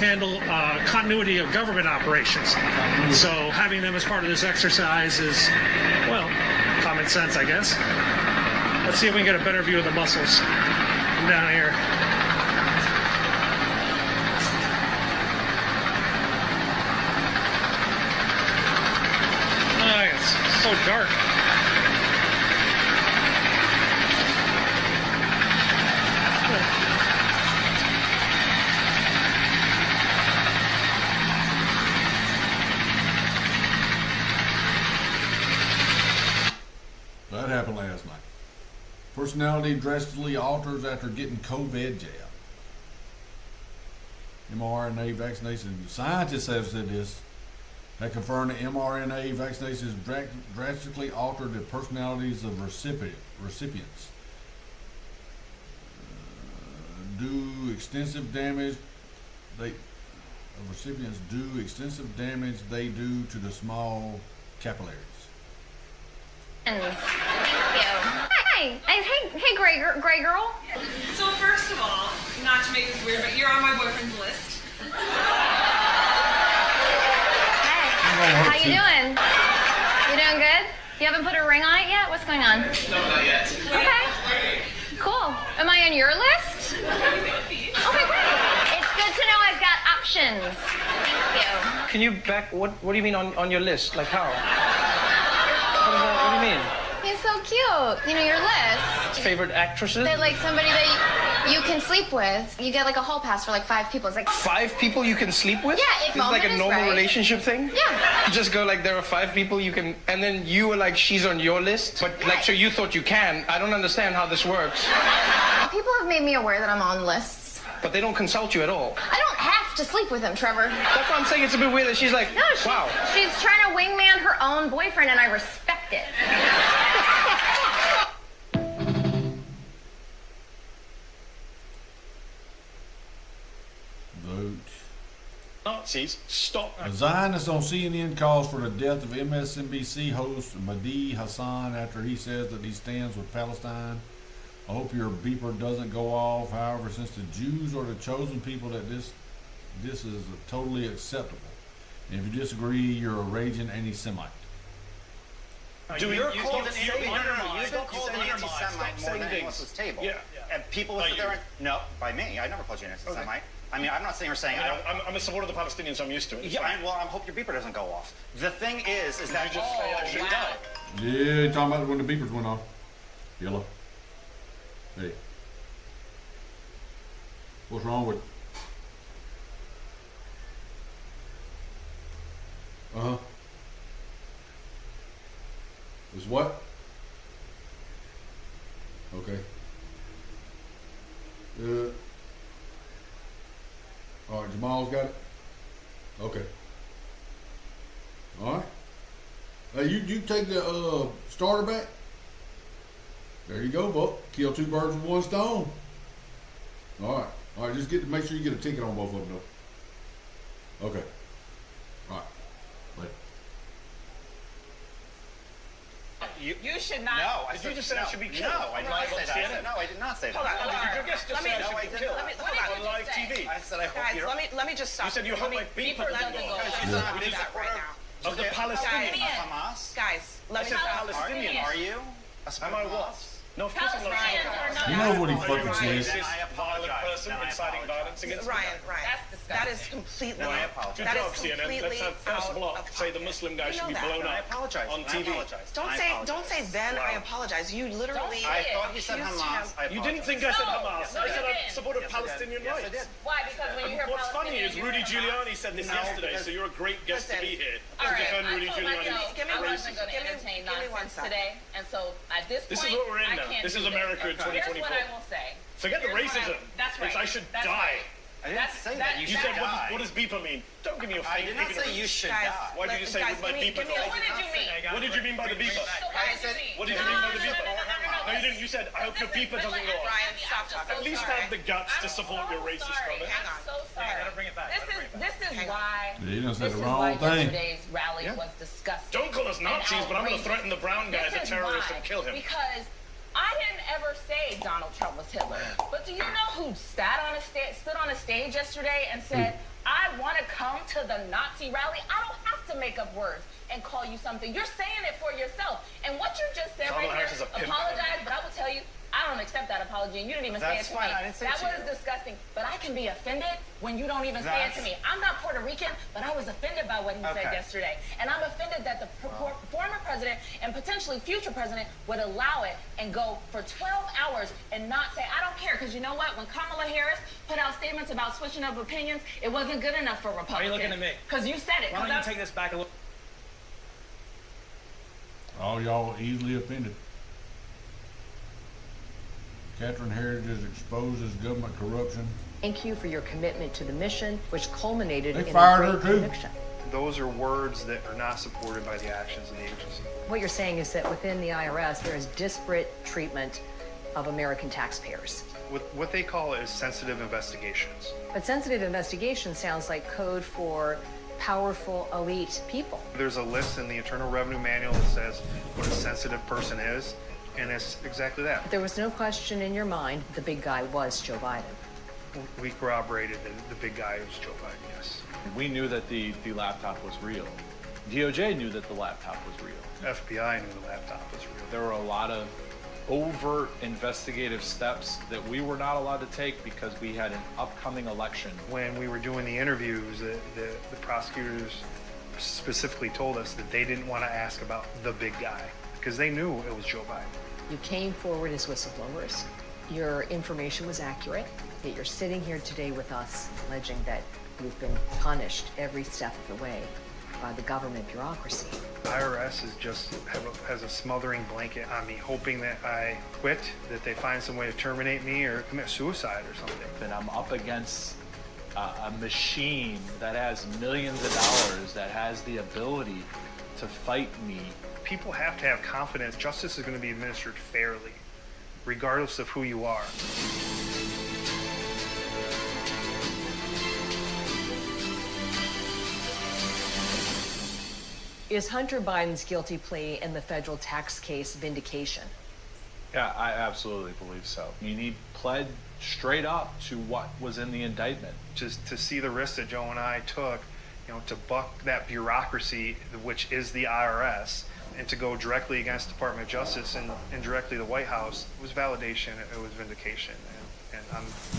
Handle continuity of government operations. So having them as part of this exercise is, well, common sense, I guess. Let's see if we can get a better view of the muscles from down here. Oh, it's so dark. That happened last night. Personality drastically alters after getting COVID jab. mRNA vaccination. Scientists have said this. They confirmed that mRNA vaccinations drastically altered the personalities of recipients. Do extensive damage. Recipients do extensive damage they do to the small capillaries. Thank you. Hi. Hey, gray girl. So first of all, not to make this weird, but you're on my boyfriend's list. Hey. How you doing? You doing good? You haven't put a ring on it yet? What's going on? No, not yet. Okay. Cool. Am I on your list? Okay, great. It's good to know I've got options. Thank you. Can you back? What do you mean on your list? Like how? What do you mean? He's so cute. You know, your list. Favorite actresses? That like somebody that you can sleep with. You get like a hall pass for like 5 people. It's like 5 people you can sleep with? Yeah, if it's like a normal right. relationship thing? Yeah. You just go like there are 5 people you can, and then you were like she's on your list, but like so you thought you can. I don't understand how this works. People have made me aware that I'm on lists. But they don't consult you at all. I don't have to sleep with him, Trevor. That's what I'm saying. It's a bit weird that she's like, no, wow. She's trying to wingman her own boyfriend, and I respect it. Vote. Nazis, stop. A Zionist on CNN calls for the death of MSNBC host Mehdi Hassan after he says that he stands with Palestine. I hope your beeper doesn't go off. However, since the Jews are the chosen people, that this is totally acceptable. And if you disagree, you're a raging anti-Semite. You're called an anti-Semite. You've been called an anti-Semite more than anyone else's table. Yeah. And people will sit there and... No, by me. I never called you an anti-Semite. Okay. I mean, I'm not sitting here saying... I'm a supporter of the Palestinians, so I'm used to it. Yeah, well, I hope your beeper doesn't go off. The thing is that... You just say I should die. Yeah, you're talking about when the beepers went off. Yellow. Hey. What's wrong with... Uh-huh. Is what? Okay. All right, Jamal's got it? Okay. All right. Hey, you take the starter back? There you go, Buck. Kill two birds with one stone. All right, just make sure you get a ticket on both of them, though. Okay. All right. Later. You should not. No, Did you just say I should be killed? No, I did not say that. No, I did not say that. Hold on. Did your guest just say I should be killed on live TV? I said I hope you don't. Let me just stop. You said you hope my beeper doesn't go off. She's not a big supporter of the Palestinians. Hamas? Guys, let me I said Palestinian. Are you? Am I what? No, of course I'm not. You know what he fucking says. Violent person inciting violence against Ryan. That is completely. No, I apologize. Good job, CNN. Let's have first block say the Muslim guy should be blown up. I apologize. On TV. Don't say then I apologize. You literally. I thought you said Hamas. You didn't think I said Hamas. I said I supported Palestinian rights. Yes, I did. Why? Because when you hear What's funny is Rudy Giuliani said this yesterday, so you're a great guest to be here to defend Rudy Giuliani. I wasn't going to entertain nonsense today, and so at this point, this is what we're in now. This is America in 2024. Here's what I will say. Forget the racism. That's right. I should die. I didn't say that. You said, what does beeper mean? Don't give me a I did not say you should die. Why did you say with my beeper? What did you mean? What did you mean by the beeper? What did you mean by the beeper? No, you didn't. You said, I hope your beeper doesn't go off. Ryan, stop. At least have the guts to support your racist comment. I'm so sorry. I gotta bring it back. This is why. You done said the wrong thing. Yesterday's rally was disgusting. Don't call us Nazis, but I'm going to threaten the brown guy as a terrorist and kill him. Because I didn't ever say Donald Trump was Hitler. But do you know who stood on a stage yesterday and said, I want to come to the Nazi rally? I don't have to make up words and call you something. You're saying it for yourself. And what you just said right here, apologize, but I will tell you, I don't accept that apology, and you didn't even say it to me. That was disgusting. But I can be offended when you don't even say it to me. I'm not Puerto Rican, but I was offended by what he said yesterday. And I'm offended that the former president and potentially future president would allow it and go for 12 hours and not say, I don't care. Because you know what? When Kamala Harris put out statements about switching up opinions, it wasn't good enough for Republicans. Why are you looking at me? Because you said it. Why don't you take this back a little? All y'all easily offended. Catherine Heritage exposes government corruption. Thank you for your commitment to the mission, which culminated in a fired great her too. conviction. Those are words that are not supported by the actions of the agency. What you're saying is that within the IRS, there is disparate treatment of American taxpayers. What they call is sensitive investigations. But sensitive investigation sounds like code for powerful elite people. There's a list in the Internal Revenue Manual that says what a sensitive person is, and it's exactly that. There was no question in your mind the big guy was Joe Biden. We corroborated that the big guy was Joe Biden, yes. We knew that the laptop was real. DOJ knew that the laptop was real. FBI knew the laptop was real. There were a lot of overt investigative steps that we were not allowed to take because we had an upcoming election. When we were doing the interviews, the prosecutors specifically told us that they didn't want to ask about the big guy because they knew it was Joe Biden. You came forward as whistleblowers. Your information was accurate, yet you're sitting here today with us alleging that you've been punished every step of the way by the government bureaucracy. IRS has a smothering blanket on me, hoping that I quit, that they find some way to terminate me or commit suicide or something. And I'm up against a machine that has millions of dollars, that has the ability to fight me. People have to have confidence justice is going to be administered fairly, regardless of who you are. Is Hunter Biden's guilty plea in the federal tax case vindication? Yeah, I absolutely believe so. I mean, he pled straight up to what was in the indictment. Just to see the risk that Joe and I took, to buck that bureaucracy, which is the IRS, and to go directly against the Department of Justice and directly the White House was validation, it was vindication, and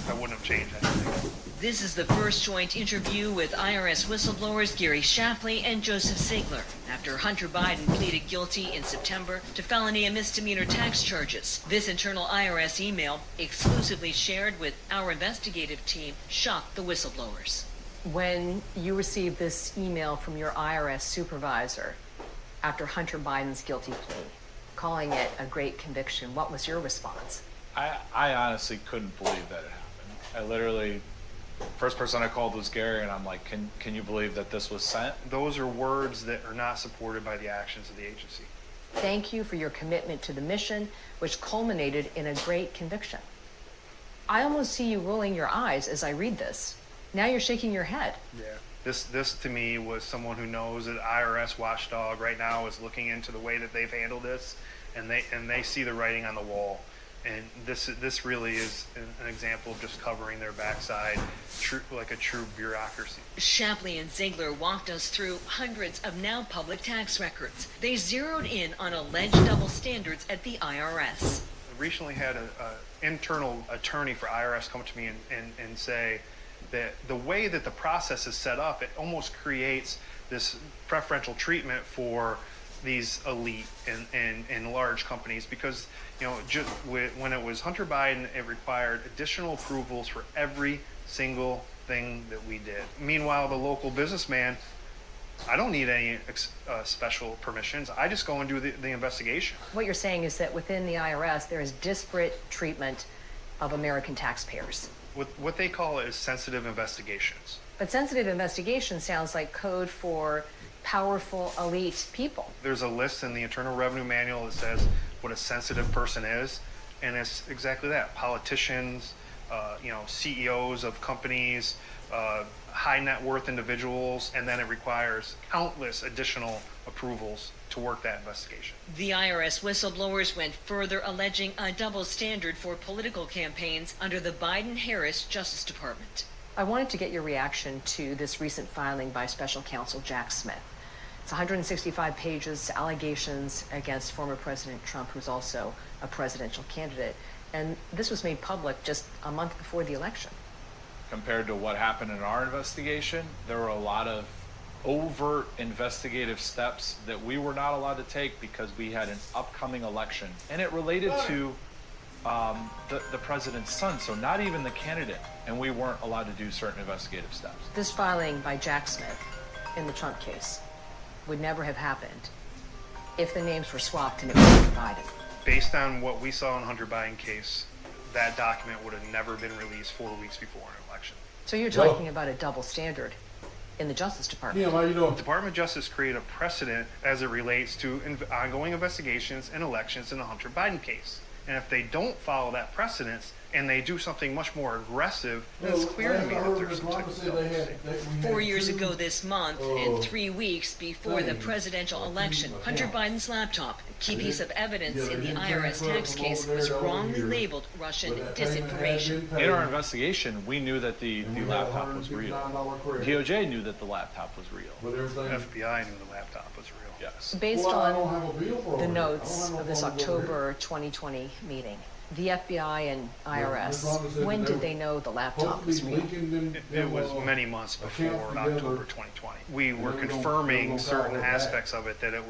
I wouldn't have changed anything. This is the first joint interview with IRS whistleblowers Gary Shapley and Joseph Ziegler after Hunter Biden pleaded guilty in September to felony and misdemeanor tax charges. This internal IRS email, exclusively shared with our investigative team, shocked the whistleblowers. When you received this email from your IRS supervisor after Hunter Biden's guilty plea, calling it a great conviction, what was your response? I honestly couldn't believe that it happened. I literally, first person I called was Gary, and I'm like, can you believe that this was sent? Those are words that are not supported by the actions of the agency. Thank you for your commitment to the mission, which culminated in a great conviction. I almost see you rolling your eyes as I read this. Now you're shaking your head. Yeah. This to me was someone who knows that IRS watchdog right now is looking into the way that they've handled this, and they see the writing on the wall. And this really is an example of just covering their backside, like a true bureaucracy. Shapley and Ziegler walked us through hundreds of now public tax records. They zeroed in on alleged double standards at the IRS. I recently had an internal attorney for IRS come to me and say that the way that the process is set up, it almost creates this preferential treatment for these elite and large companies, because when it was Hunter Biden, it required additional approvals for every single thing that we did. Meanwhile, the local businessman, I don't need any special permissions. I just go and do the investigation. What you're saying is that within the IRS, there is disparate treatment of American taxpayers. What they call it is sensitive investigations. But sensitive investigation sounds like code for powerful elite people. There's a list in the Internal Revenue Manual that says what a sensitive person is, and it's exactly that. Politicians, CEOs of companies, high net worth individuals, and then it requires countless additional approvals to work that investigation. The IRS whistleblowers went further, alleging a double standard for political campaigns under the Biden-Harris Justice Department. I wanted to get your reaction to this recent filing by Special Counsel Jack Smith. It's 165 pages, allegations against former President Trump, who's also a presidential candidate. And this was made public just a month before the election. Compared to what happened in our investigation, there were a lot of overt investigative steps that we were not allowed to take because we had an upcoming election. And it related to the president's son, so not even the candidate. And we weren't allowed to do certain investigative steps. This filing by Jack Smith in the Trump case would never have happened if the names were swapped and it was Hunter Biden. Based on what we saw in the Hunter Biden case, that document would have never been released 4 weeks before an election. So you're talking about a double standard in the Justice Department. Yeah, how you doing? The Department of Justice created a precedent as it relates to ongoing investigations and elections in the Hunter Biden case. And if they don't follow that precedence and they do something much more aggressive, then it's clear to me that there's some type of double standard. 4 years ago this month, and 3 weeks before the presidential election, Hunter Biden's laptop, a key piece of evidence in the IRS tax case, was wrongly labeled Russian disinformation. In our investigation, we knew that the laptop was real. DOJ knew that the laptop was real. FBI knew the laptop was real. Yes. Based on the notes of this October 2020 meeting, the FBI and IRS, when did they know the laptop was real? It was many months before October 2020. We were confirming certain aspects of it, that it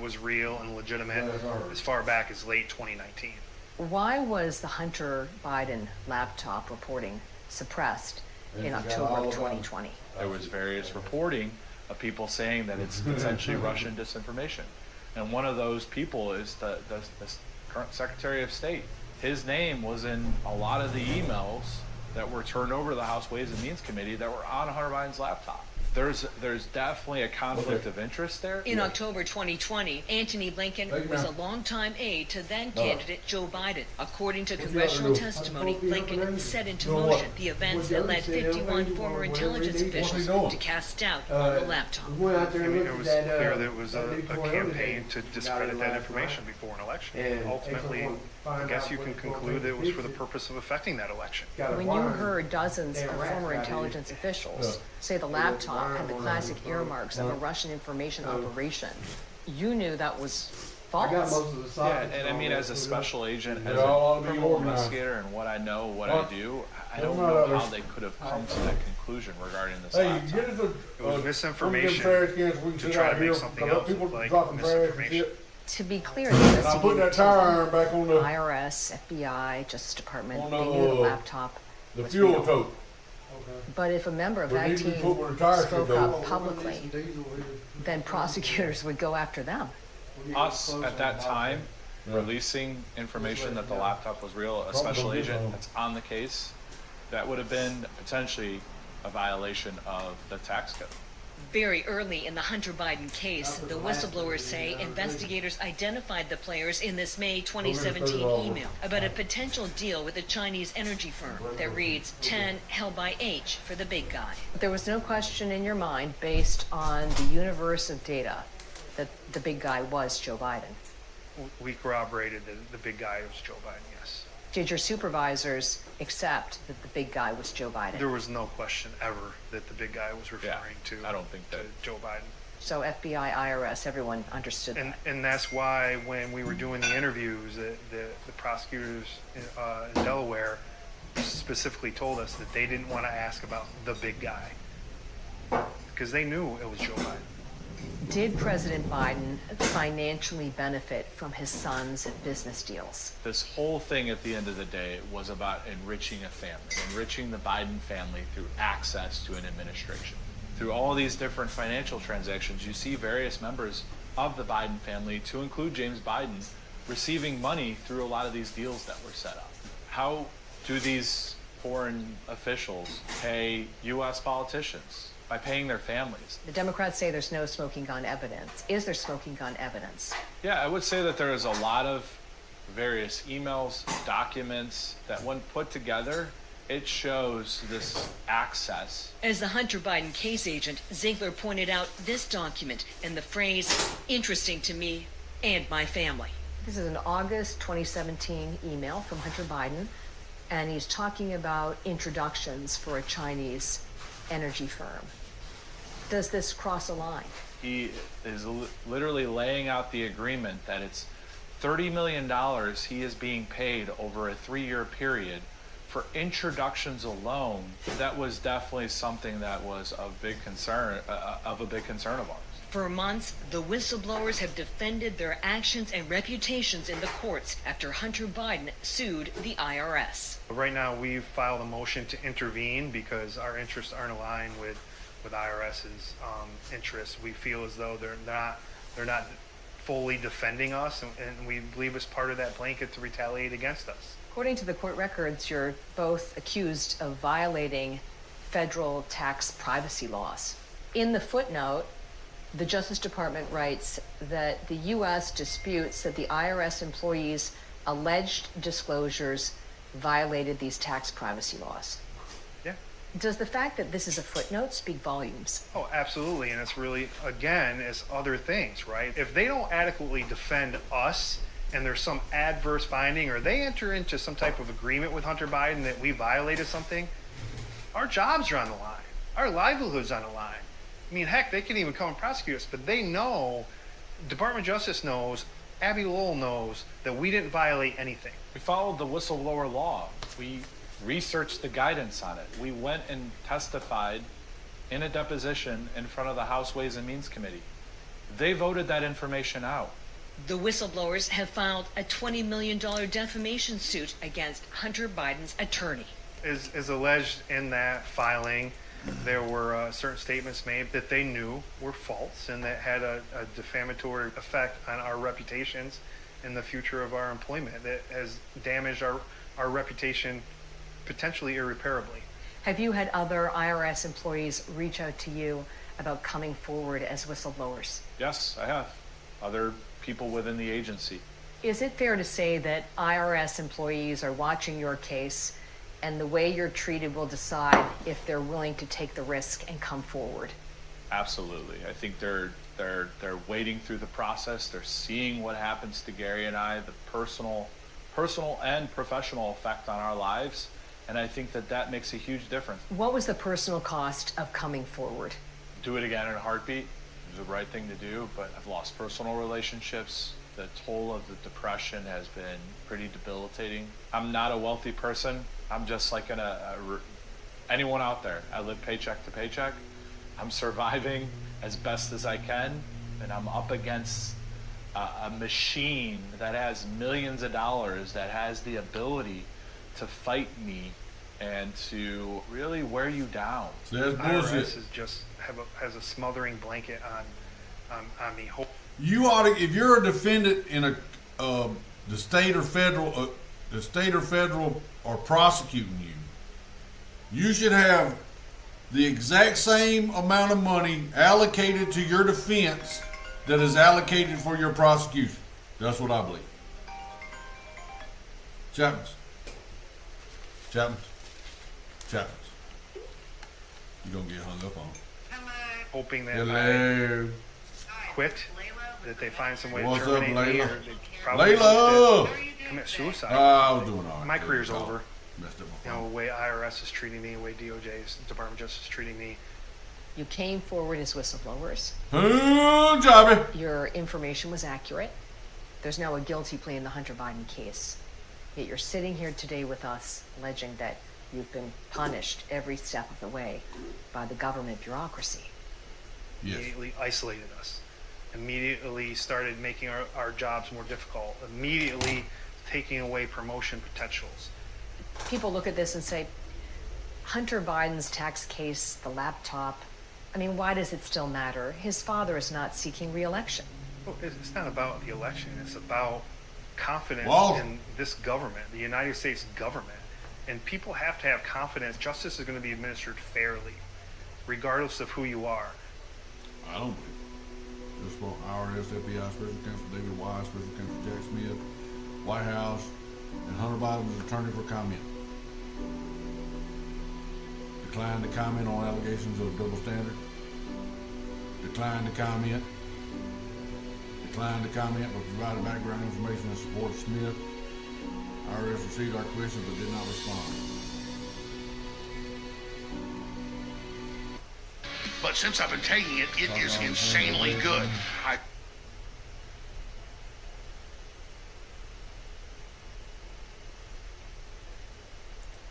was real and legitimate as far back as late 2019. Why was the Hunter Biden laptop reporting suppressed in October of 2020? There was various reporting of people saying that it's essentially Russian disinformation. And one of those people is the current Secretary of State. His name was in a lot of the emails that were turned over to the House Ways and Means Committee that were on Hunter Biden's laptop. There's definitely a conflict of interest there. In October 2020, Antony Blinken was a longtime aide to then-candidate Joe Biden. According to congressional testimony, Blinken set into motion the events that led 51 former intelligence officials to cast doubt on the laptop. It was clear that it was a campaign to discredit that information before an election. And ultimately, I guess you can conclude that it was for the purpose of affecting that election. When you heard dozens of former intelligence officials say the laptop had the classic earmarks of a Russian information operation, you knew that was false. I got most of the sockets. Yeah, and I mean, as a special agent, as all a be criminal organized. investigator, and what I know, what Well, I do, I well, don't not know others. how they could have come to that conclusion regarding this Hey, laptop. get us a, It was misinformation trash cans we can to sit try out to make here, something because else people like dropping trash and misinformation. shit. To be clear, the And I put that investigators tire told iron back on the IRS, FBI, Justice Department, on they knew the the, laptop the was fuel real. tote. But if a member of But that these team people were tired spoke to up go. publicly, then prosecutors would go after them. Us at that time releasing information that the laptop was real, a special agent that's on the case, that would have been potentially a violation of the tax code. Very early in the Hunter Biden case, the whistleblowers say investigators identified the players in this May 2017 email about a potential deal with a Chinese energy firm that reads 10 held by H for the big guy. There was no question in your mind, based on the universe of data, that the big guy was Joe Biden. We corroborated that the big guy was Joe Biden, yes. Did your supervisors accept that the big guy was Joe Biden? There was no question ever that the big guy was referring to. I don't think that. To Joe Biden. So FBI, IRS, everyone understood that. And that's why when we were doing the interviews, the prosecutors in Delaware specifically told us that they didn't want to ask about the big guy because they knew it was Joe Biden. Did President Biden financially benefit from his son's business deals? This whole thing at the end of the day was about enriching a family, enriching the Biden family through access to an administration. Through all these different financial transactions, you see various members of the Biden family, to include James Biden, receiving money through a lot of these deals that were set up. How do these foreign officials pay U.S. politicians? By paying their families. The Democrats say there's no smoking gun evidence. Is there smoking gun evidence? Yeah, I would say that there is a lot of various emails, documents that when put together, it shows this access. As the Hunter Biden case agent, Ziegler pointed out this document and the phrase, interesting to me and my family. This is an August 2017 email from Hunter Biden, and he's talking about introductions for a Chinese energy firm. Does this cross a line? He is literally laying out the agreement that it's $30 million he is being paid over a 3-year period for introductions alone. That was definitely something that was of big concern of ours. For months, the whistleblowers have defended their actions and reputations in the courts after Hunter Biden sued the IRS. Right now, we've filed a motion to intervene because our interests aren't aligned with IRS's interests. We feel as though they're not fully defending us, and we believe it's part of that blanket to retaliate against us. According to the court records, you're both accused of violating federal tax privacy laws. In the footnote, the Justice Department writes that the U.S. disputes that the IRS employees' alleged disclosures violated these tax privacy laws. Yeah. Does the fact that this is a footnote speak volumes? Oh, absolutely. And it's really, again, it's other things, right? If they don't adequately defend us and there's some adverse finding, or they enter into some type of agreement with Hunter Biden that we violated something, our jobs are on the line. Our livelihood's on the line. I mean, heck, they can even come and prosecute us, but they know, Department of Justice knows, Abby Lowell knows that we didn't violate anything. We followed the whistleblower law. We researched the guidance on it. We went and testified in a deposition in front of the House Ways and Means Committee. They voted that information out. The whistleblowers have filed a $20 million defamation suit against Hunter Biden's attorney. As alleged in that filing, there were certain statements made that they knew were false and that had a defamatory effect on our reputations in the future of our employment, that has damaged our reputation potentially irreparably. Have you had other IRS employees reach out to you about coming forward as whistleblowers? Yes, I have. Other people within the agency. Is it fair to say that IRS employees are watching your case, and the way you're treated will decide if they're willing to take the risk and come forward? Absolutely. I think they're wading through the process. They're seeing what happens to Gary and I, the personal and professional effect on our lives. And I think that makes a huge difference. What was the personal cost of coming forward? Do it again in a heartbeat. It was the right thing to do, but I've lost personal relationships. The toll of the depression has been pretty debilitating. I'm not a wealthy person. I'm just like anyone out there. I live paycheck to paycheck. I'm surviving as best as I can, and I'm up against a machine that has millions of dollars, that has the ability to fight me and to really wear you down. IRS is just has a smothering blanket on the whole. You ought to, if you're a defendant in the state or federal are prosecuting you, you should have the exact same amount of money allocated to your defense that is allocated for your prosecution. That's what I believe. Chapman. You're going to get hung up on. Hoping that I quit, that they find some way to terminate me, or they probably commit suicide. I was doing all right. My career's over. Messed up the way IRS is treating me, the way DOJ's Department of Justice is treating me. You came forward as whistleblowers. Your information was accurate. There's now a guilty plea in the Hunter Biden case. Yet you're sitting here today with us alleging that you've been punished every step of the way by the government bureaucracy. Yes. Immediately isolated us. Immediately started making our jobs more difficult. Immediately taking away promotion potentials. People look at this and say, Hunter Biden's tax case, the laptop, I mean, why does it still matter? His father is not seeking re-election. Well, it's not about the election. It's about confidence in this government, the United States government. And people have to have confidence justice is going to be administered fairly, regardless of who you are. I don't believe it. This one, IRS, FBI Special Counsel David Wise, Special Counsel Jack Smith, White House, and Hunter Biden's attorney for comment. Declined to comment on allegations of double standard. Declined to comment. Declined to comment but provided background information in support of Smith. IRS received our questions but did not respond. But since I've been taking it, it is insanely good.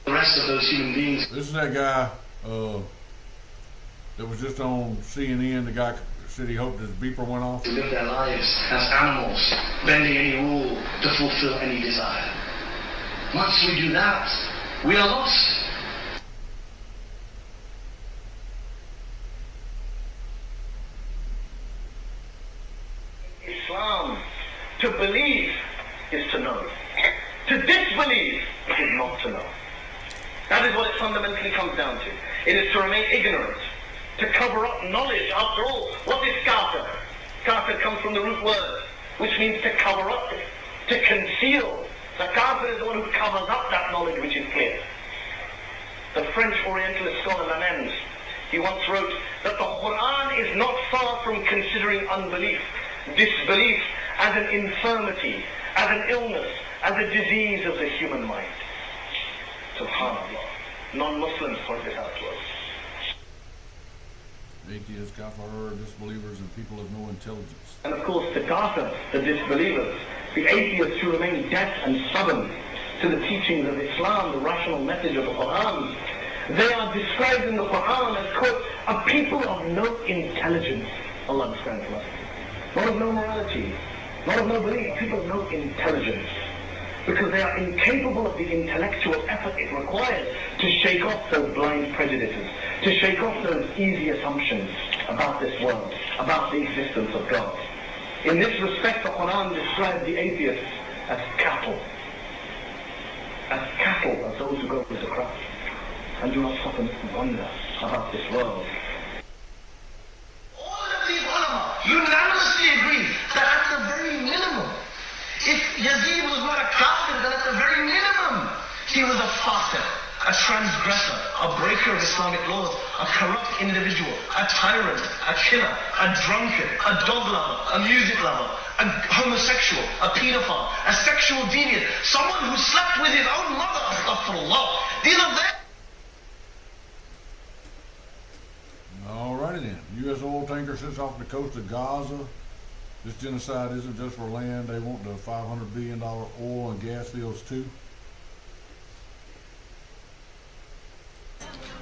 The rest of those human beings. This is that guy that was just on CNN. The guy said he hoped his beeper went off. To live their lives as animals, bending any rule to fulfill any desire. Once we do that, we are lost. Islam, to believe is to know. To disbelieve is not to know. That is what it fundamentally comes down to. It is to remain ignorant, to cover up knowledge. After all, what is kafir? Kafir comes from the root word, which means to cover up, to conceal. The kafir is the one who covers up that knowledge which is clear. The French Orientalist scholar Lamens, he once wrote that the Quran is not far from considering unbelief, disbelief as an infirmity, as an illness, as a disease of the human mind. SubhanAllah. Non-Muslims point this out to us. Atheists, kafir, disbelievers, and people of no intelligence. And of course, the kafir, the disbelievers, the atheists who remain deaf and stubborn to the teachings of Islam, the rational message of the Quran, they are described in the Quran as, quote, a people of no intelligence. Allah describes us. Not of no morality, not of no belief, people of no intelligence. Because they are incapable of the intellectual effort it requires to shake off those blind prejudices, to shake off those easy assumptions about this world, about the existence of God. In this respect, the Quran describes the atheists as cattle. As cattle, as those who go with the crowd, and do not stop and wonder about this world. All of these ulama unanimously agree that at the very minimum, if Yazid was not a kafir, then at the very minimum, he was a fasik, a transgressor, a breaker of Islamic laws, a corrupt individual, a tyrant, a killer, a drunkard, a dog lover, a music lover, a homosexual, a pedophile, a sexual deviant, someone who slept with his own mother, astaghfirullah. These are their... Alrighty in. U.S. oil tanker sits off the coast of Gaza. This genocide isn't just for land. They want the $500 billion oil and gas fields too.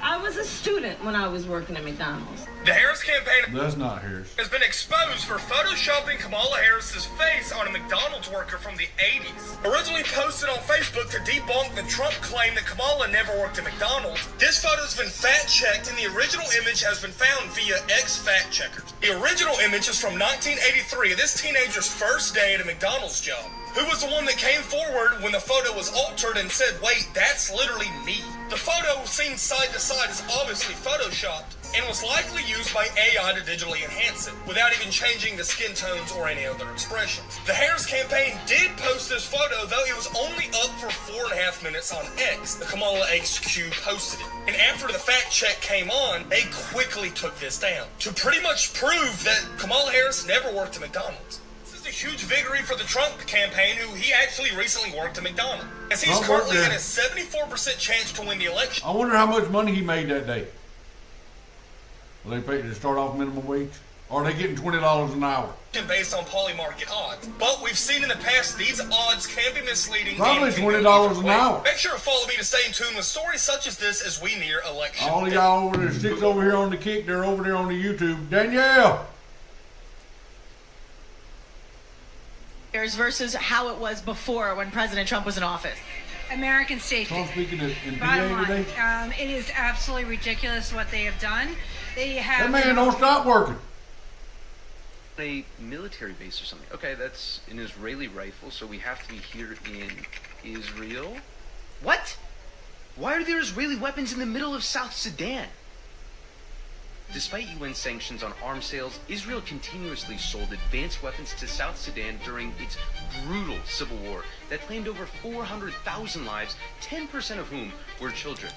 I was a student when I was working at McDonald's. The Harris campaign That's not Harris. has been exposed for photoshopping Kamala Harris's face on a McDonald's worker from the 80s. Originally posted on Facebook to debunk the Trump claim that Kamala never worked at McDonald's, this photo has been fact-checked and the original image has been found via ex-fact-checkers. The original image is from 1983, this teenager's first day at a McDonald's job. Who was the one that came forward when the photo was altered and said, wait, that's literally me? The photo seen side to side is obviously photoshopped and was likely used by AI to digitally enhance it, without even changing the skin tones or any other expressions. The Harris campaign did post this photo, though it was only up for 4.5 minutes on X. The Kamala HQ posted it. And after the fact check came on, they quickly took this down to pretty much prove that Kamala Harris never worked at McDonald's. A huge victory for the Trump campaign, who he actually recently worked at McDonald's, as he's currently at a 74% chance to win the election. I wonder how much money he made that day. Will they pay to start off minimum wage? Or are they getting $20 an hour? Based on poly-market odds. But we've seen in the past these odds can be misleading. Probably $20 an hour. Make sure to follow me to stay in tune with stories such as this as we near election. All of y'all over there, sticks over here on the kick, they're over there on the YouTube. Danielle! Versus how it was before when President Trump was in office. American safety. Trump speaking in Bottom PA line, today. it is absolutely ridiculous what they have done. They have. That man don't stop working. A military base or something. Okay, that's an Israeli rifle, so we have to be here in Israel. What? Why are there Israeli weapons in the middle of South Sudan? Despite UN sanctions on arms sales, Israel continuously sold advanced weapons to South Sudan during its brutal civil war that claimed over 400,000 lives, 10% of whom were children.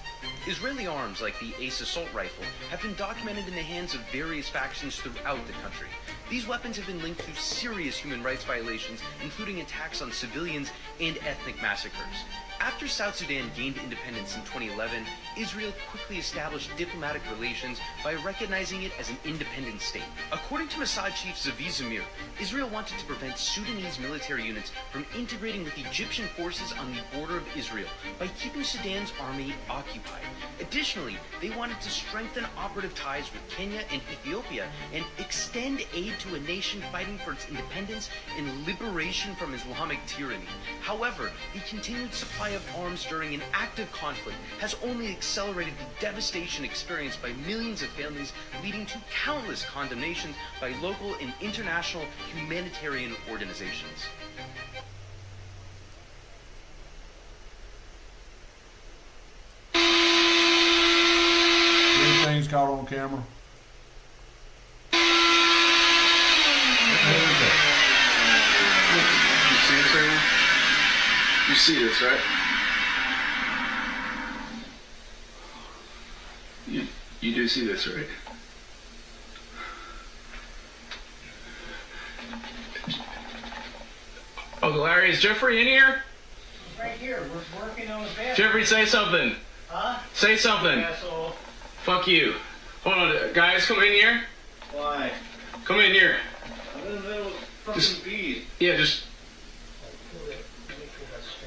Israeli arms like the Ace assault rifle have been documented in the hands of various factions throughout the country. These weapons have been linked to serious human rights violations, including attacks on civilians and ethnic massacres. After South Sudan gained independence in 2011, Israel quickly established diplomatic relations by recognizing it as an independent state. According to Mossad chief Zavi Zamir, Israel wanted to prevent Sudanese military units from integrating with Egyptian forces on the border of Israel by keeping Sudan's army occupied. Additionally, they wanted to strengthen operative ties with Kenya and Ethiopia and extend aid to a nation fighting for its independence and liberation from Islamic tyranny. However, the continued supply of arms during an active conflict has only accelerated the devastation experienced by millions of families, leading to countless condemnations by local and international humanitarian organizations. Things caught on camera. You see this right now? You see this, right? You do see this, right? Uncle Larry, is Jeffrey in here? Right here. We're working on his bathroom. Jeffrey, say something. Huh? Say something. Asshole. Fuck you. Hold on, guys, come in here. Why? Come in here. I'm in the middle of fucking bees. Yeah, just...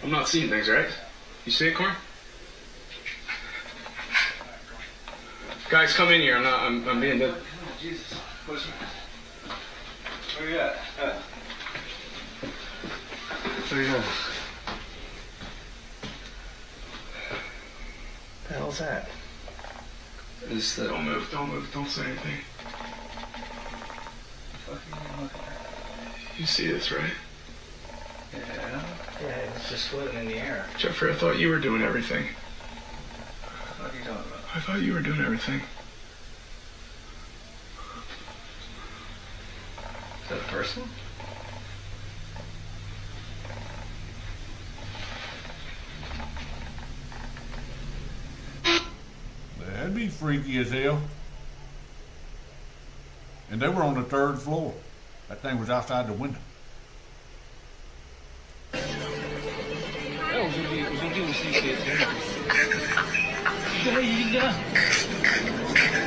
I'm not seeing things, right? You see it, Corn? Guys, come in here. I'm being dead. Jesus. Where you at? Where you at? The hell's that? Don't move, don't say anything. You see this, right? Yeah, it's just floating in the air. Jeffrey, I thought you were doing everything. What are you talking about? I thought you were doing everything. Is that a person? That'd be freaky as hell. And they were on the 3rd floor. That thing was outside the window.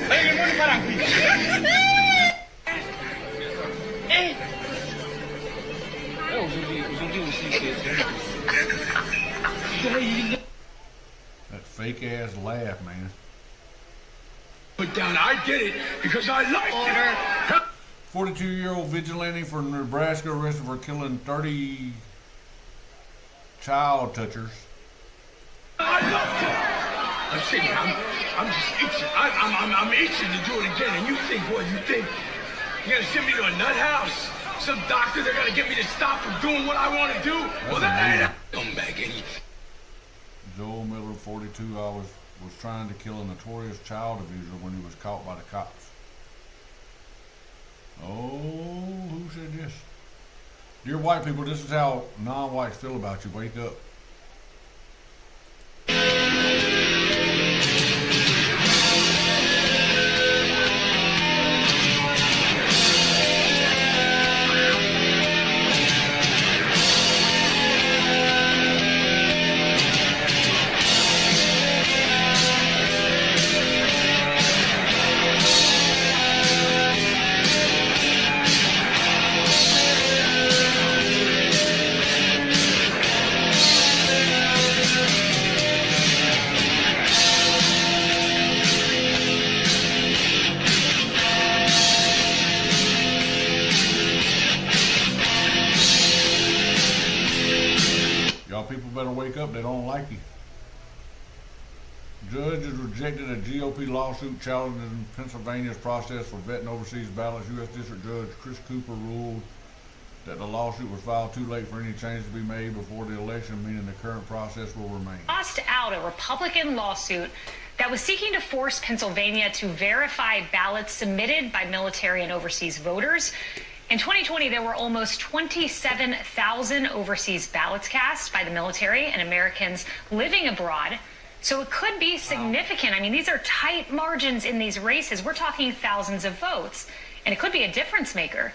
Hey, good morning, That fake ass laugh, man. Put down, I did it because I like it. 42-year-old vigilante from Nebraska arrested for killing 30 child touchers. I love it. I'm saying, I'm just itching. I'm itching to do it again. And you think what? You think you're gonna send me to a nut house? Some doctor, they're gonna get me to stop from doing what I want to do? Well, that ain't come back in. Joel Miller, 42, was trying to kill a notorious child abuser when he was caught by the cops. Oh, who said this? Dear white people, this is how non-whites feel about you. Wake up. People better wake up, they don't like you. Judge has rejected a GOP lawsuit challenging Pennsylvania's process for vetting overseas ballots. U.S. District Judge Chris Cooper ruled that the lawsuit was filed too late for any changes to be made before the election, meaning the current process will remain. Tossed out a Republican lawsuit that was seeking to force Pennsylvania to verify ballots submitted by military and overseas voters. In 2020, there were almost 27,000 overseas ballots cast by the military and Americans living abroad. So it could be significant. I mean, these are tight margins in these races. We're talking thousands of votes, and it could be a difference maker.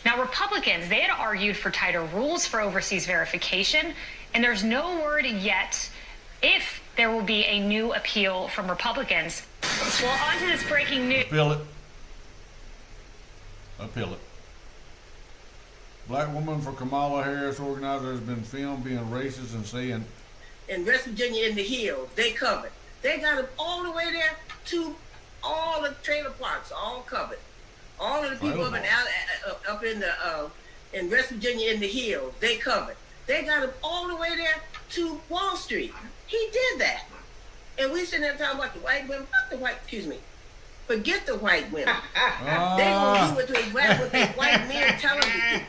Now, Republicans, they had argued for tighter rules for overseas verification, and there's no word yet if there will be a new appeal from Republicans. Well, on to this breaking news. Appeal it. Appeal it. Black woman for Kamala Harris organizer has been filmed being racist and saying, in West Virginia in the hills, they covered. They got them all the way there to all the trailer parks, all covered. All of the people up in West Virginia in the hills, they covered. They got them all the way there to Wall Street. He did that. And we sitting there talking about the white women, forget the white women. They gonna do what the white men tell them to do.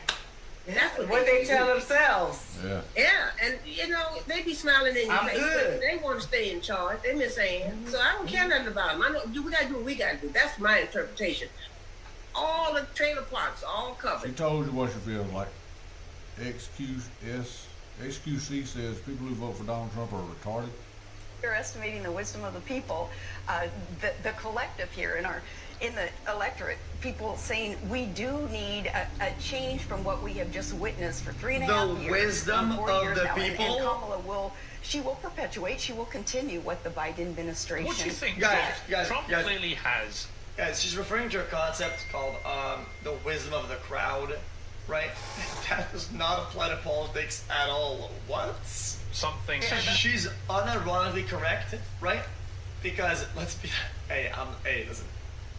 That's what they tell themselves. Yeah. Yeah, and you know, they be smiling in your face. Good. They want to stay in charge. They been saying. So I don't care nothing about them. I know we gotta do what we gotta do. That's my interpretation. All the trailer parks, all covered. She told you what she feels like. XQC says people who vote for Donald Trump are retarded. You're estimating the wisdom of the people. The collective here in the electorate, people saying we do need a change from what we have just witnessed for 3.5 years. The wisdom of the people? And Kamala will perpetuate, she will continue what the Biden administration. What do you think? Guys, Trump clearly has. Guys, she's referring to a concept called the wisdom of the crowd, right? That does not apply to politics at all. What? Something. She's unironically correct, right? Because listen,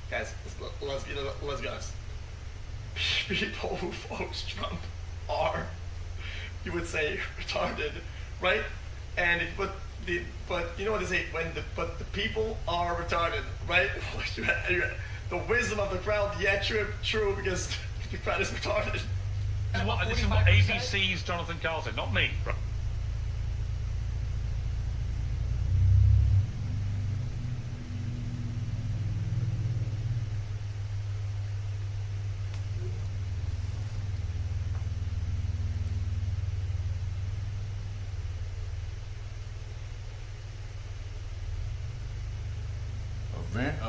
guys, let's be honest. People who vote Trump are, you would say, retarded, right? And but you know what they say but the people are retarded, right? The wisdom of the crowd, yeah, true, because the crowd is retarded. This is what ABC's Jonathan Carl said, not me. An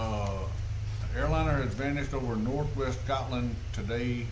airliner has vanished over northwest Scotland today.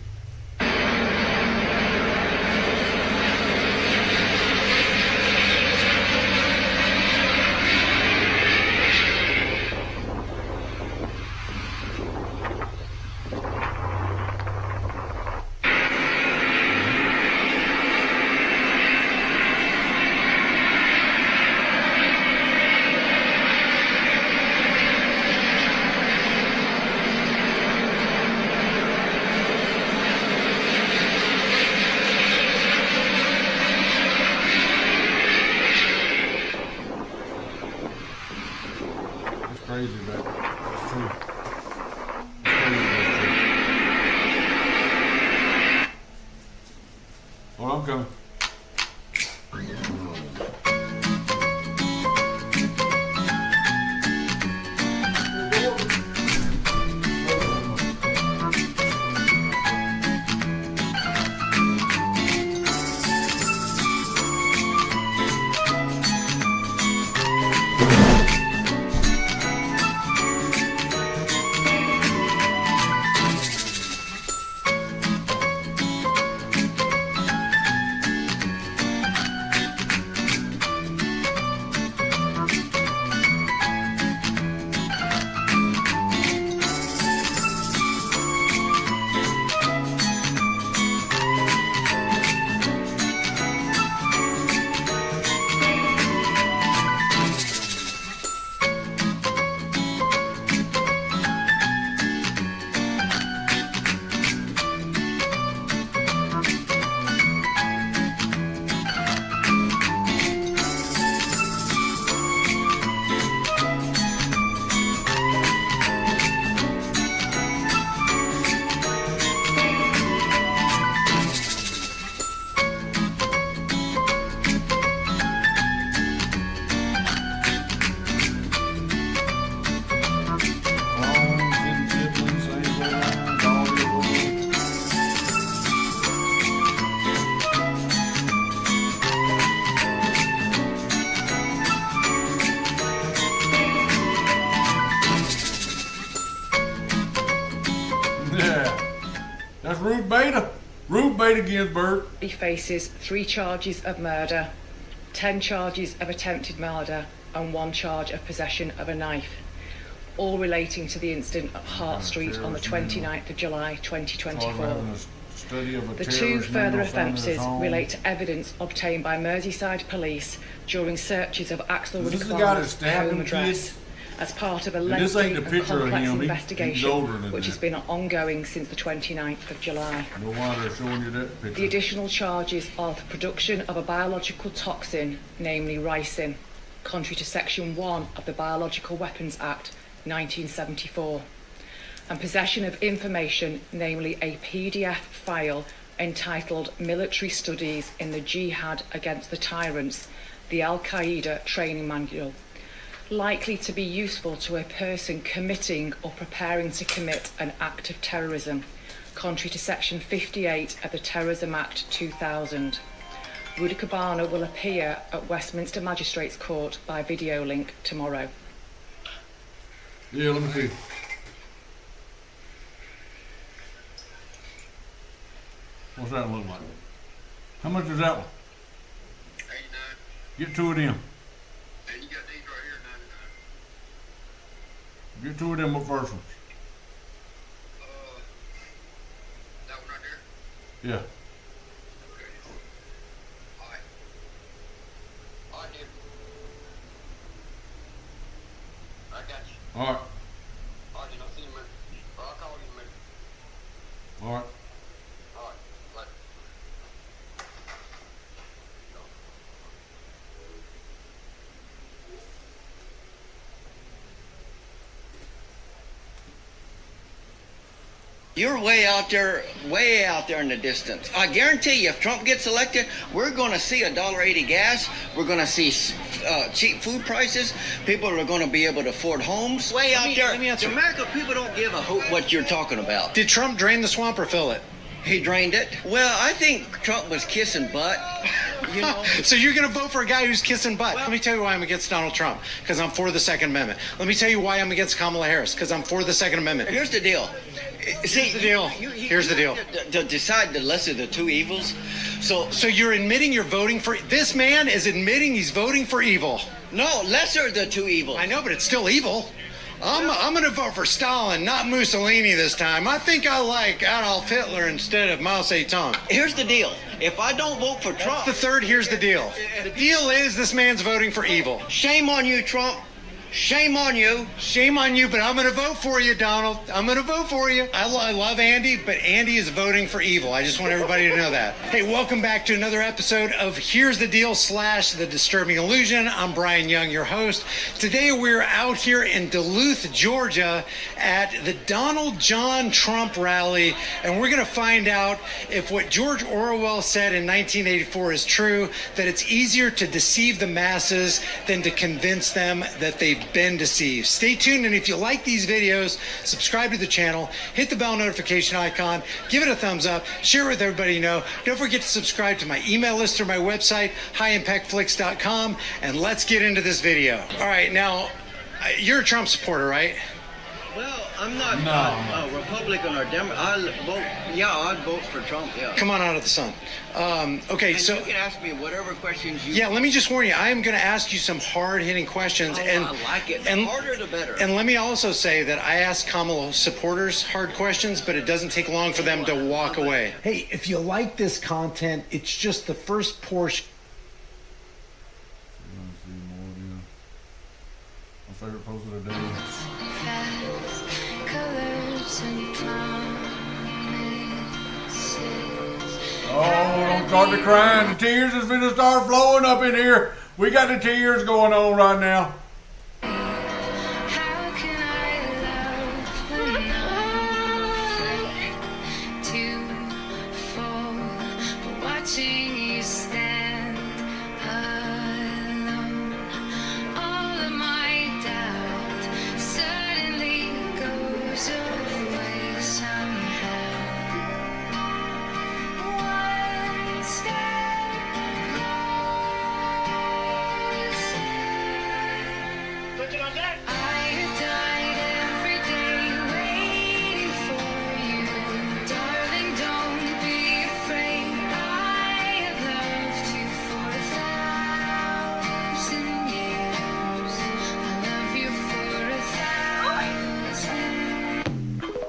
Yeah. That's Ruth Bader. Ruth Bader Ginsburg. He faces 3 charges of murder, 10 charges of attempted murder, and 1 charge of possession of a knife, all relating to the incident at Hart Street on the 29th of July 2024. The 2 further offences relate to evidence obtained by Merseyside police during searches of Axel Rudikovan's home address as part of a lengthy and complex investigation which has been ongoing since the 29th of July. No wonder they're showing you that picture. The additional charges are the production of a biological toxin, namely ricin, contrary to Section 1 of the Biological Weapons Act 1974, and possession of information, namely a PDF file entitled Military Studies in the Jihad Against the Tyrants, the Al-Qaeda Training Manual, likely to be useful to a person committing or preparing to commit an act of terrorism, contrary to Section 58 of the Terrorism Act 2000. Rudikovanna will appear at Westminster Magistrates Court by video link tomorrow. Yeah, let me see. What's that look like? How much is that one? Get 2 of them. And you got these right here, 99. Get 2 of them, what first ones? That one right there? Yeah. Okay. Alright. Alright, dude. I got you. Alright. Alright, then I'll see you in a minute. Or I'll call you in a minute. Alright. Alright, later. You're way out there in the distance. I guarantee you, if Trump gets elected, we're going to see $1.80 gas. We're going to see cheap food prices. People are going to be able to afford homes. Way out there. The American people don't give a hoot what you're talking about. Did Trump drain the swamp or fill it? He drained it. Well, I think Trump was kissing butt. You know. So you're going to vote for a guy who's kissing butt. Let me tell you why I'm against Donald Trump. Because I'm for the Second Amendment. Let me tell you why I'm against Kamala Harris. Because I'm for the Second Amendment. Here's the deal. See, here's the deal. Here's the deal. To decide the lesser of the 2 evils. So you're admitting you're voting for... This man is admitting he's voting for evil. No, lesser of the 2 evils. I know, but it's still evil. I'm going to vote for Stalin, not Mussolini this time. I think I like Adolf Hitler instead of Mao Zedong. Here's the deal. If I don't vote for Trump... That's the third. Here's the deal. The deal is this man's voting for evil. Shame on you, Trump. Shame on you. Shame on you, but I'm going to vote for you, Donald. I'm going to vote for you. I love Andy, but Andy is voting for evil. I just want everybody to know that. Hey, welcome back to another episode of Here's the Deal / The Disturbing Illusion. I'm Brian Young, your host. Today we're out here in Duluth, Georgia at the Donald John Trump rally, and we're going to find out if what George Orwell said in 1984 is true, that it's easier to deceive the masses than to convince them that they've been deceived. Stay tuned, and if you like these videos, subscribe to the channel, hit the bell notification icon, give it a thumbs up, share it with everybody you know. Don't forget to subscribe to my email list through my website, highimpactflix.com, and let's get into this video. All right, now, you're a Trump supporter, right? Well, I'm not a Republican or Democrat. I'd vote for Trump, yeah. Come on out of the sun. Okay, and so... you can ask me whatever questions you... Yeah, let me just warn you, I am going to ask you some hard-hitting questions. Oh, and I like it. The harder, the better. And let me also say that I ask Kamala supporters hard questions, but it doesn't take long for them to walk away. Hey, if you like this content, it's just the first portion. My favorite post of the day. Oh, don't start to crying. The tears is going to start flowing up in here. We got the tears going on right now.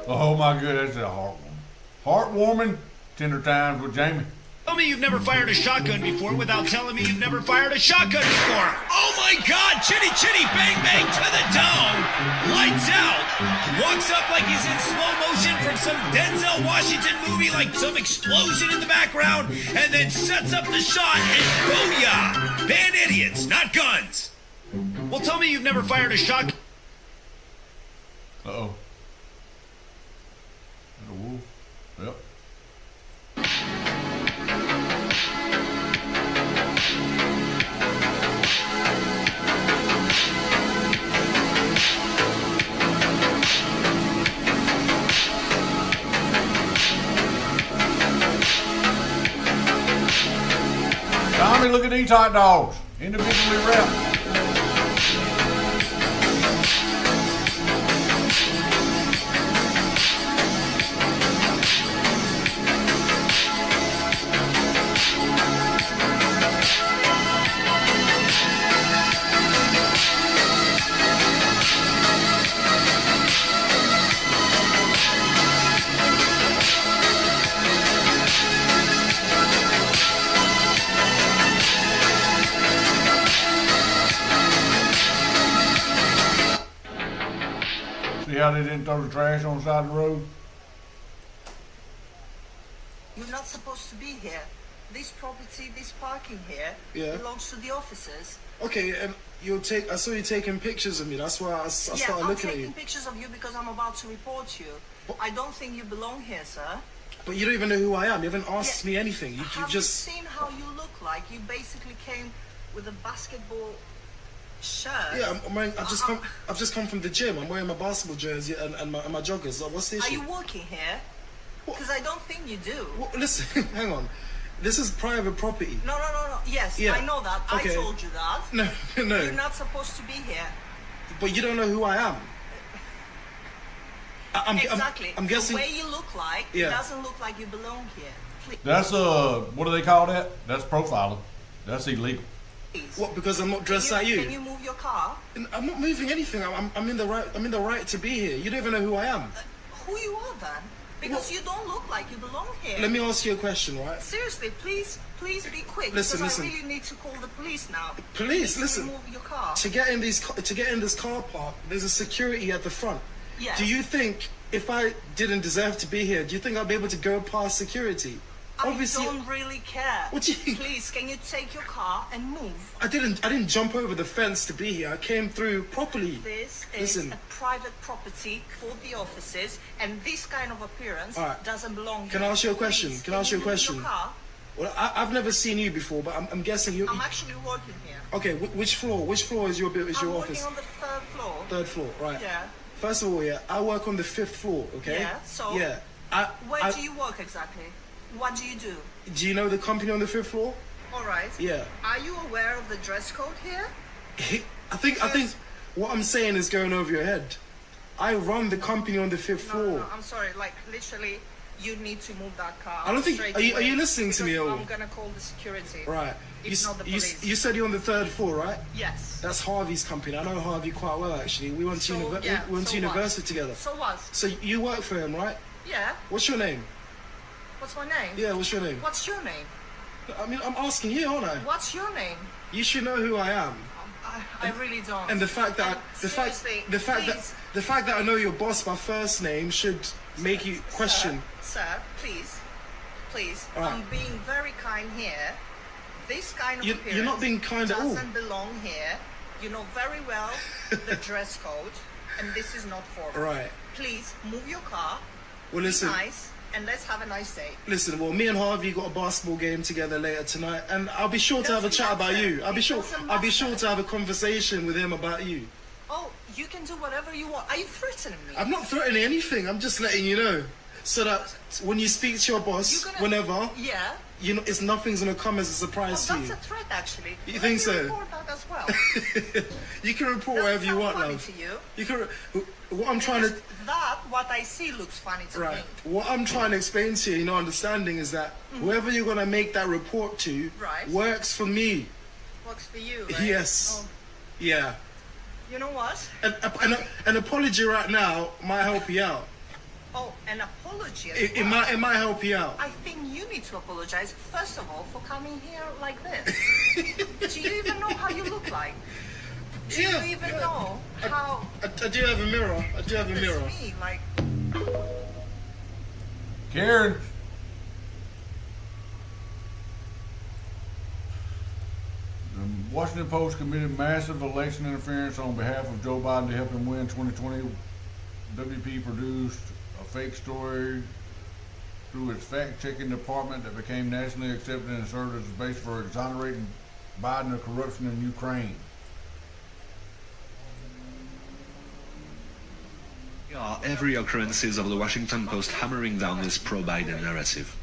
Oh my goodness, that's a heartwarming. Tender times with Jamie. Tell me you've never fired a shotgun before without telling me you've never fired a shotgun before. Oh my God! Chitty chitty bang bang to the dome. Lights out. Walks up like he's in slow motion from some Denzel Washington movie, like some explosion in the background, and then sets up the shot and booyah! Ban idiots, not guns. Well, tell me you've never fired a shotgun. Uh-oh. A wolf. Yep. Tommy, look at these hot dogs. Individually wrapped. See how they didn't throw the trash on the side of the road? You're not supposed to be here. This property, this parking here, Yeah. belongs to the officers. Okay, and I saw you taking pictures of me. That's why I started looking at you. I'm taking pictures of you because I'm about to report you. I don't think you belong here, sir. But you don't even know who I am. You haven't asked me anything. You've Have just. you seen how you look like? You basically came with a basketball shirt. Yeah, I've just come from the gym. I'm wearing my basketball jersey and my joggers. Like, what's the issue? Are you working here? Because I don't think you do. Well, listen, hang on. This is private property. No. Yes, Yeah. I know that. Okay. I told you that. No. You're not supposed to be here. But you don't know who I am. Exactly. I'm guessing. The way you look like, Yeah. it doesn't look like you belong here. Please. That's what do they call that? That's profiling. That's illegal. What? Because I'm not dressed like you. Can you move your car? I'm not moving anything. I'm in the right. I'm in the right to be here. You don't even know who I am. Who you are then? Because you don't look like you belong here. Let me ask you a question, right? Seriously, please be quick. Listen. Because I really need to call the police now. Police, You need listen. To remove your car. To get in this car park, there's a security at the front. Yes. Do you think if I didn't deserve to be here, do you think I'd be able to go past security? Obviously, I don't really care. What do you? Please, can you take your car and move? I didn't jump over the fence to be here. I came through properly. This is Listen. a private property for the officers, and this kind of appearance All right. doesn't belong here. Can I ask you a question? Please, Can I ask you a move question? Your car? Well, I've never seen you before, but I'm guessing you. I'm actually working here. Okay, which floor? Which floor is your I'm office? working on the third floor. Third floor, right? Yeah. First of all, yeah, I work on the 5th floor. Okay. Yeah. So. Yeah. Where do you work exactly? What do you do? Do you know the company on the 5th floor? All right. Yeah. Are you aware of the dress code here? I think what I'm saying is going over your head. I run the company on the 5th floor. No, I'm sorry. Like literally, you need to move that car. I don't think. straight Are you away listening to me? because Or? I'm gonna call the security. Right. It's not the police. You said you're on the 3rd floor, right? Yes. That's Harvey's company. I know Harvey quite well, actually. We went to, we went to university together. So what? So you work for him, right? Yeah. What's your name? What's my name? Yeah, what's your name? What's your name? I mean, I'm asking you, aren't I? What's your name? You should know who I am. I really don't. And the fact that the fact that I know your boss by first name should make you question. Sir, please. All right. I'm being very kind here. This kind of appearance you're not being kind at all. doesn't belong here. You know very well the dress code, and this is not for. Right. Please move your car. Well, listen. Be nice, and let's have a nice day. Listen, well, me and Harvey got a basketball game together later tonight, and I'll be sure to have a chat about you. I'll be sure to have a conversation with him about you. Oh, you can do whatever you want. Are you threatening me? I'm not threatening anything. I'm just letting you know, so that when you speak to your boss, whenever, Yeah. you know, nothing's gonna come as a surprise to That's you. a threat, actually. You think so? Report that as well. You can report whatever you want, funny love. to you? You can. What I'm trying to. What I see looks funny to Right. me. What I'm trying to explain to you, you know, understanding is that whoever you're gonna make that report to Right. works for me. Works for you, right? Yes. Oh, Yeah. you know what? An apology right now might help you out. Oh, an apology. It might help you out. I think you need to apologize, first of all, for coming here like this. Do you even know how you look like? Do you even know how... I do have a mirror. It's me, like... Karen. The Washington Post committed massive election interference on behalf of Joe Biden to help him win 2020. WP produced a fake story through its fact-checking department that became nationally accepted and served as a base for exonerating Biden of corruption in Ukraine. Every occurrences of the Washington Post hammering down this pro-Biden narrative.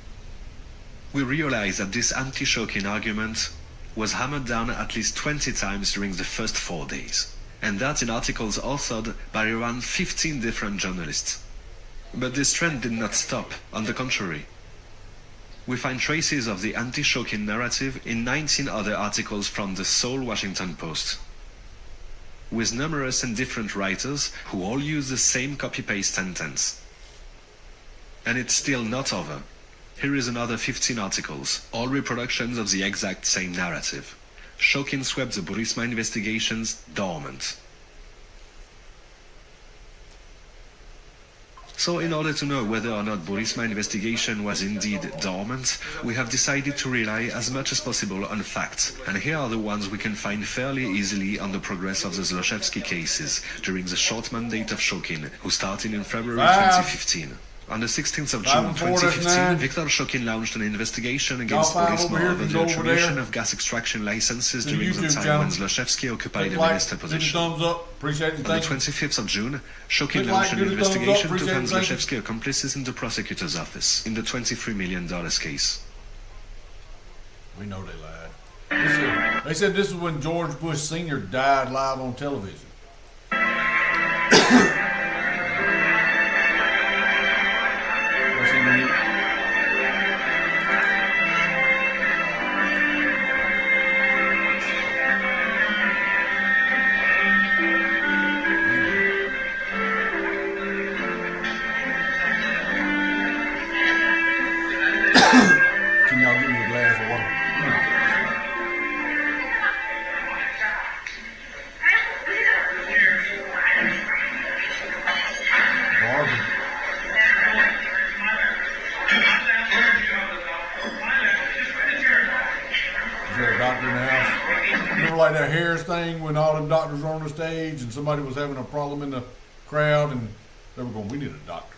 We realize that this anti-Shokin argument was hammered down at least 20 times during the first 4 days, and that in articles authored by around 15 different journalists. But this trend did not stop, on the contrary. We find traces of the anti-Shokin narrative in 19 other articles from the sole Washington Post, with numerous and different writers who all use the same copy-paste sentence. And it's still not over. Here is another 15 articles, all reproductions of the exact same narrative. Shokin swept the Burisma investigations dormant. So in order to know whether or not Burisma investigation was indeed dormant, we have decided to rely as much as possible on facts, and here are the ones we can find fairly easily on the progress of the Zlochevsky cases during the short mandate of Shokin, who started in February 2015. On the 16th of June 2015, Viktor Shokin launched an investigation against Burisma over the attribution of gas extraction licenses during the time when Zlochevsky occupied a minister position. On the 25th of June, Shokin launched an investigation to find Zlochevsky accomplices in the prosecutor's office in the $23 million case. We know they lied. They said this is when George Bush Sr. died live on television. Can y'all give me a glass of water? Barbara. Is there a doctor in the house? Remember like that Harris thing when all them doctors were on the stage and somebody was having a problem in the crowd and they were going, we need a doctor.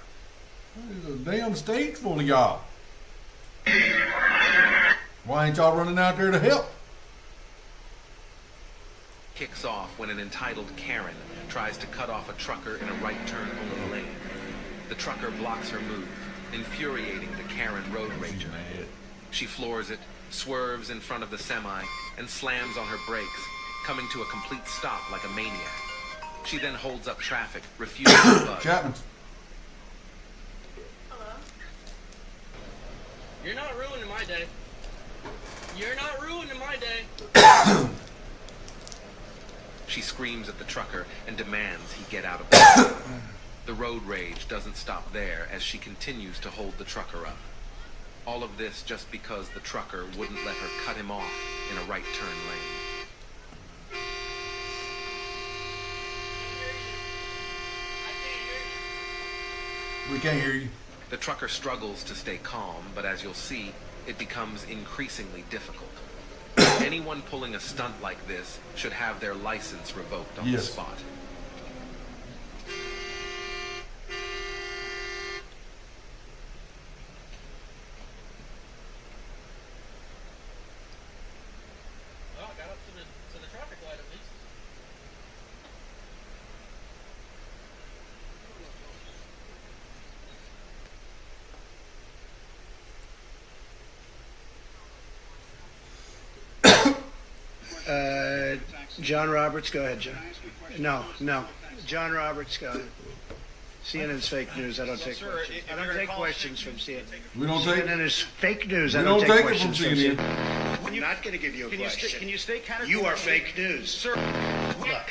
There's a damn stage full of y'all. Why ain't y'all running out there to help? Kicks off when an entitled Karen tries to cut off a trucker in a right turn only lane. The trucker blocks her move, infuriating the Karen road rager. She floors it, swerves in front of the semi, and slams on her brakes, coming to a complete stop like a maniac. She then holds up traffic, refusing to budge. Chapman. You're not ruining my day. You're not ruining my day. She screams at the trucker and demands he get out of the car. The road rage doesn't stop there as she continues to hold the trucker up. All of this just because the trucker wouldn't let her cut him off in a right turn lane. We can't hear you. The trucker struggles to stay calm, but as you'll see, it becomes increasingly difficult. Anyone pulling a stunt like this should have their license revoked on the spot. Well, I got up to the traffic light at least. John Roberts, go ahead, John. No. John Roberts, go ahead. CNN's fake news. I don't take questions. I don't take questions from CNN. We don't take. CNN is fake news. We I don't take take questions from questions CNN. from CNN. I'm not going to give you a question. Can you stay categorical? You are fake news. Sir. Look.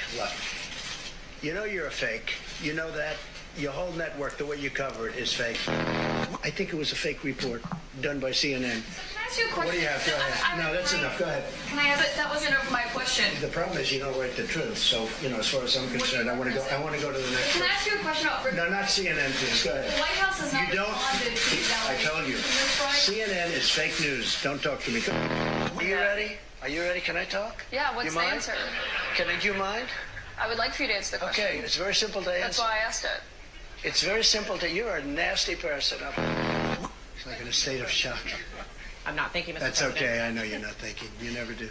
You know you're a fake. You know that. Your whole network, the way you cover it, is fake. I think it was a fake report done by CNN. Can I ask you a question? What do you have? Go ahead. No, that's enough. Go ahead. Can I ask? But that wasn't my question. The problem is you don't write the truth. So, as far as I'm concerned, I want to go to the next. Can I ask you a question about? No, not CNN, please. Go ahead. The White House has not responded to these I told you. CNN is fake news. Don't talk to me. Are you ready? Are you ready? Can I talk? Yeah, what's the answer? Do you mind? I would like for you to answer the question. Okay, it's very simple to answer. That's why I asked it. It's very simple to. You're a nasty person. It's like in a state of shock. I'm not thinking, Mr. That's President. okay. I know you're not thinking. You never do.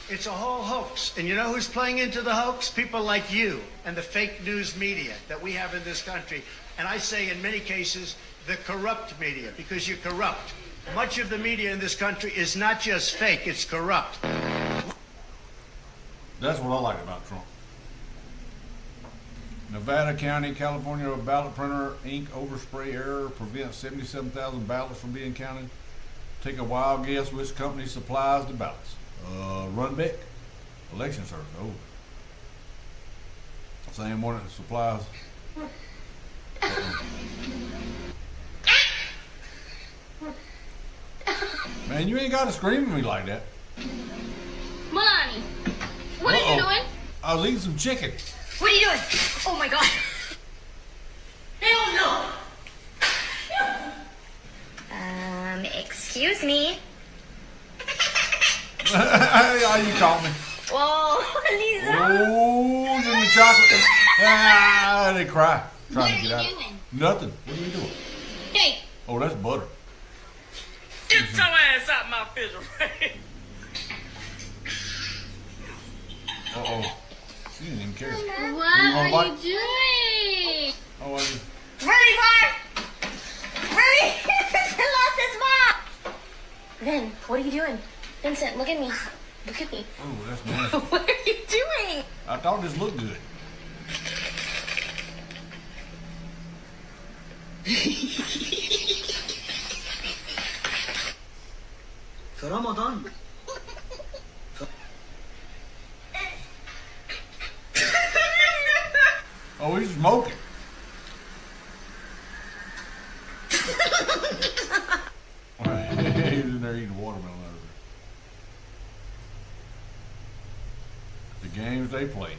It's a whole hoax. And you know who's playing into the hoax? People like you and the fake news media that we have in this country. And I say in many cases, the corrupt media, because you're corrupt. Much of the media in this country is not just fake, it's corrupt. That's what I like about Trump. Nevada County, California ballot printer ink overspray error prevents 77,000 ballots from being counted. Take a wild guess which company supplies the ballots. Runbeck, election service. Oh, same one that supplies. Man, you ain't got to scream at me like that. Melanie, what are you doing? I was eating some chicken. What are you doing? Oh my God. Hell no. Excuse me. How you call me? Whoa, Lisa. Oh, give me chocolate. They cry. Trying to get out. Doing? Nothing. What are you doing? Hey. Oh, that's butter. Get your ass out my refrigerator. Uh-oh. She didn't even care. What are you doing? Oh, are you? Hurry, Bart! Hurry! Vincent lost his mom! Vin, what are you doing? Vincent, look at me. Look at me. Oh, that's nasty. What are you doing? I thought this looked good. For Ramadan. Oh, he's smoking. He's in there eating watermelon over there. The games they play.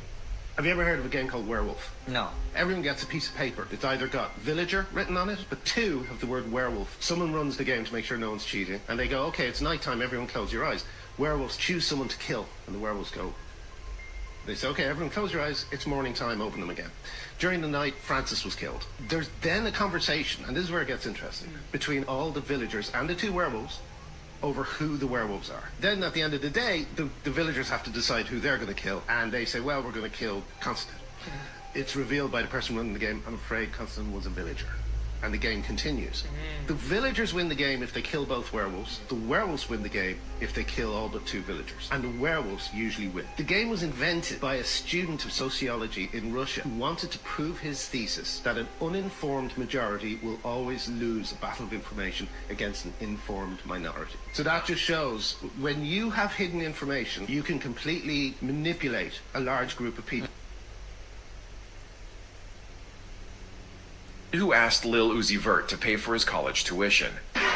Have you ever heard of a game called Werewolf? No. Everyone gets a piece of paper. It's either got villager written on it, but two have the word werewolf. Someone runs the game to make sure no one's cheating, and they go, okay, it's nighttime, everyone close your eyes. Werewolves choose someone to kill, and the werewolves go. They say, okay, everyone close your eyes, it's morning time, open them again. During the night, Francis was killed. There's then a conversation, and this is where it gets interesting, between all the villagers and the two werewolves over who the werewolves are. Then at the end of the day, the villagers have to decide who they're going to kill, and they say, well, we're going to kill Constantine. It's revealed by the person running the game, I'm afraid Constantine was a villager. And the game continues. The villagers win the game if they kill both werewolves. The werewolves win the game if they kill all but two villagers. And the werewolves usually win. The game was invented by a student of sociology in Russia who wanted to prove his thesis that an uninformed majority will always lose a battle of information against an informed minority. So that just shows when you have hidden information, you can completely manipulate a large group of people. Who asked Lil Uzi Vert to pay for his college tuition.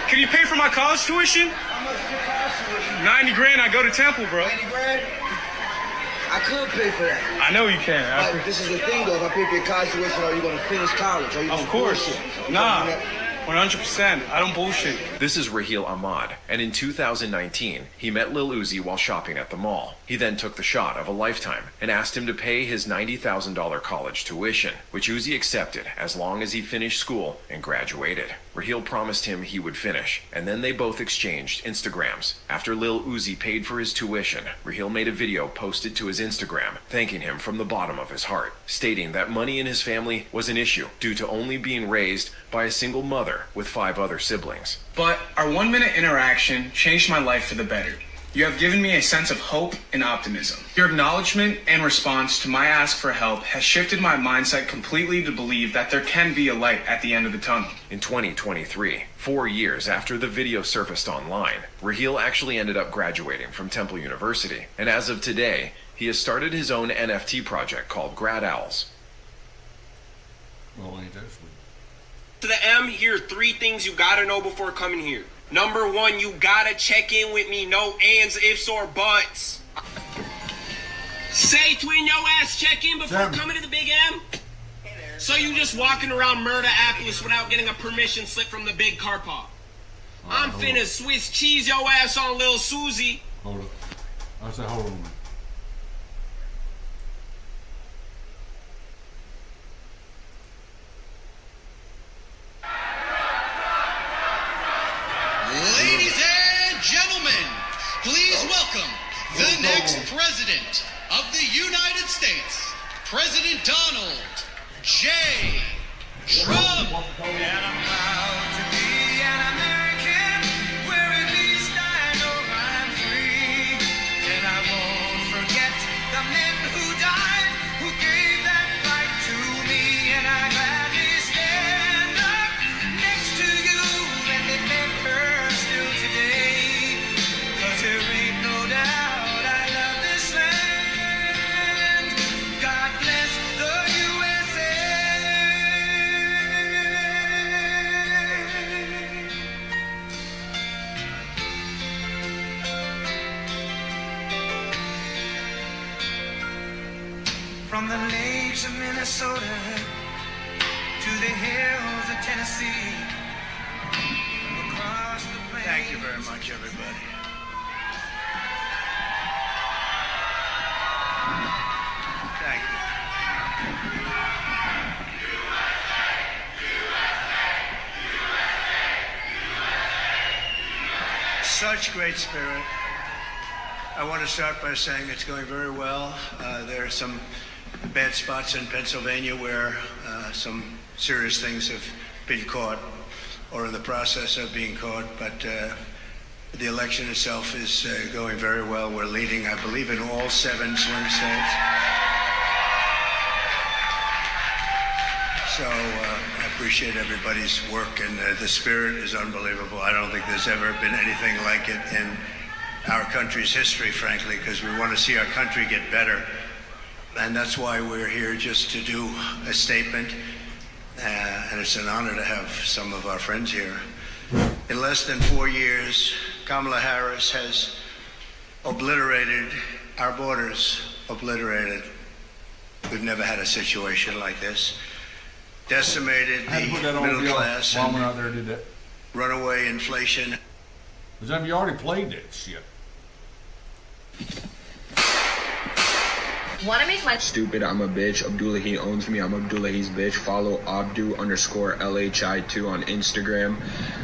Can you pay for my college tuition? How much is your college tuition? 90 grand, I go to Temple, bro. 90 grand? I could pay for that. I know you can. But this is the thing, though. If I pay for your college tuition, are you going to finish college? Are you Of course. Nah, 100%. I don't bullshit. This is Raheel Ahmad, and in 2019, he met Lil Uzi while shopping at the mall. He then took the shot of a lifetime and asked him to pay his $90,000 college tuition, which Uzi accepted as long as he finished school and graduated. Raheel promised him he would finish, and then they both exchanged Instagrams. After Lil Uzi paid for his tuition, Raheel made a video posted to his Instagram, thanking him from the bottom of his heart, stating that money in his family was an issue due to only being raised by a single mother with 5 other siblings. But our 1-minute interaction changed my life for the better. You have given me a sense of hope and optimism. Your acknowledgement and response to my ask for help has shifted my mindset completely to believe that there can be a light at the end of the tunnel. In 2023, 4 years after the video surfaced online, Raheel actually ended up graduating from Temple University. And as of today, he has started his own NFT project called Grad Owls. Oh, ain't that sweet. To the M, here are 3 things you gotta know before coming here. Number 1, you gotta check in with me. No ands, ifs, or buts. Say, twin, yo ass, check in before coming to the Big M. So you just walking around Murder-Appolis without getting a permission slip from the big car park. I'm finna Swiss cheese yo ass on Lil Susie. Hold on. I said, hold on a minute. Ladies and gentlemen, please welcome the next president of the United States, President Donald J. Trump. And I'm proud to be an American, where at least I know I'm free. And I won't forget the men who died, who gave that right to me. And I gladly stand up next to you and defend her still today. 'Cause there ain't no doubt I love this land. God bless the USA. From the lakes of Minnesota to the hills of Tennessee, across the plains. Thank you very much, everybody. Thank you. Such great spirit. I want to start by saying it's going very well. There are some bad spots in Pennsylvania where some serious things have been caught or in the process of being caught, but the election itself is going very well. We're leading, I believe, in all 7 swing states. So I appreciate everybody's work, and the spirit is unbelievable. I don't think there's ever been anything like it in our country's history, frankly, because we want to see our country get better. And that's why we're here, just to do a statement. And it's an honor to have some of our friends here. In less than 4 years, Kamala Harris has obliterated our borders, obliterated. We've never had a situation like this. Decimated the middle class while we're out there did that. Runaway inflation. Because you already played that shit. Wanna make my stupid, I'm a bitch. Abdullahi owns me, I'm Abdullahi's bitch. Follow Abdu_LHI2 on Instagram.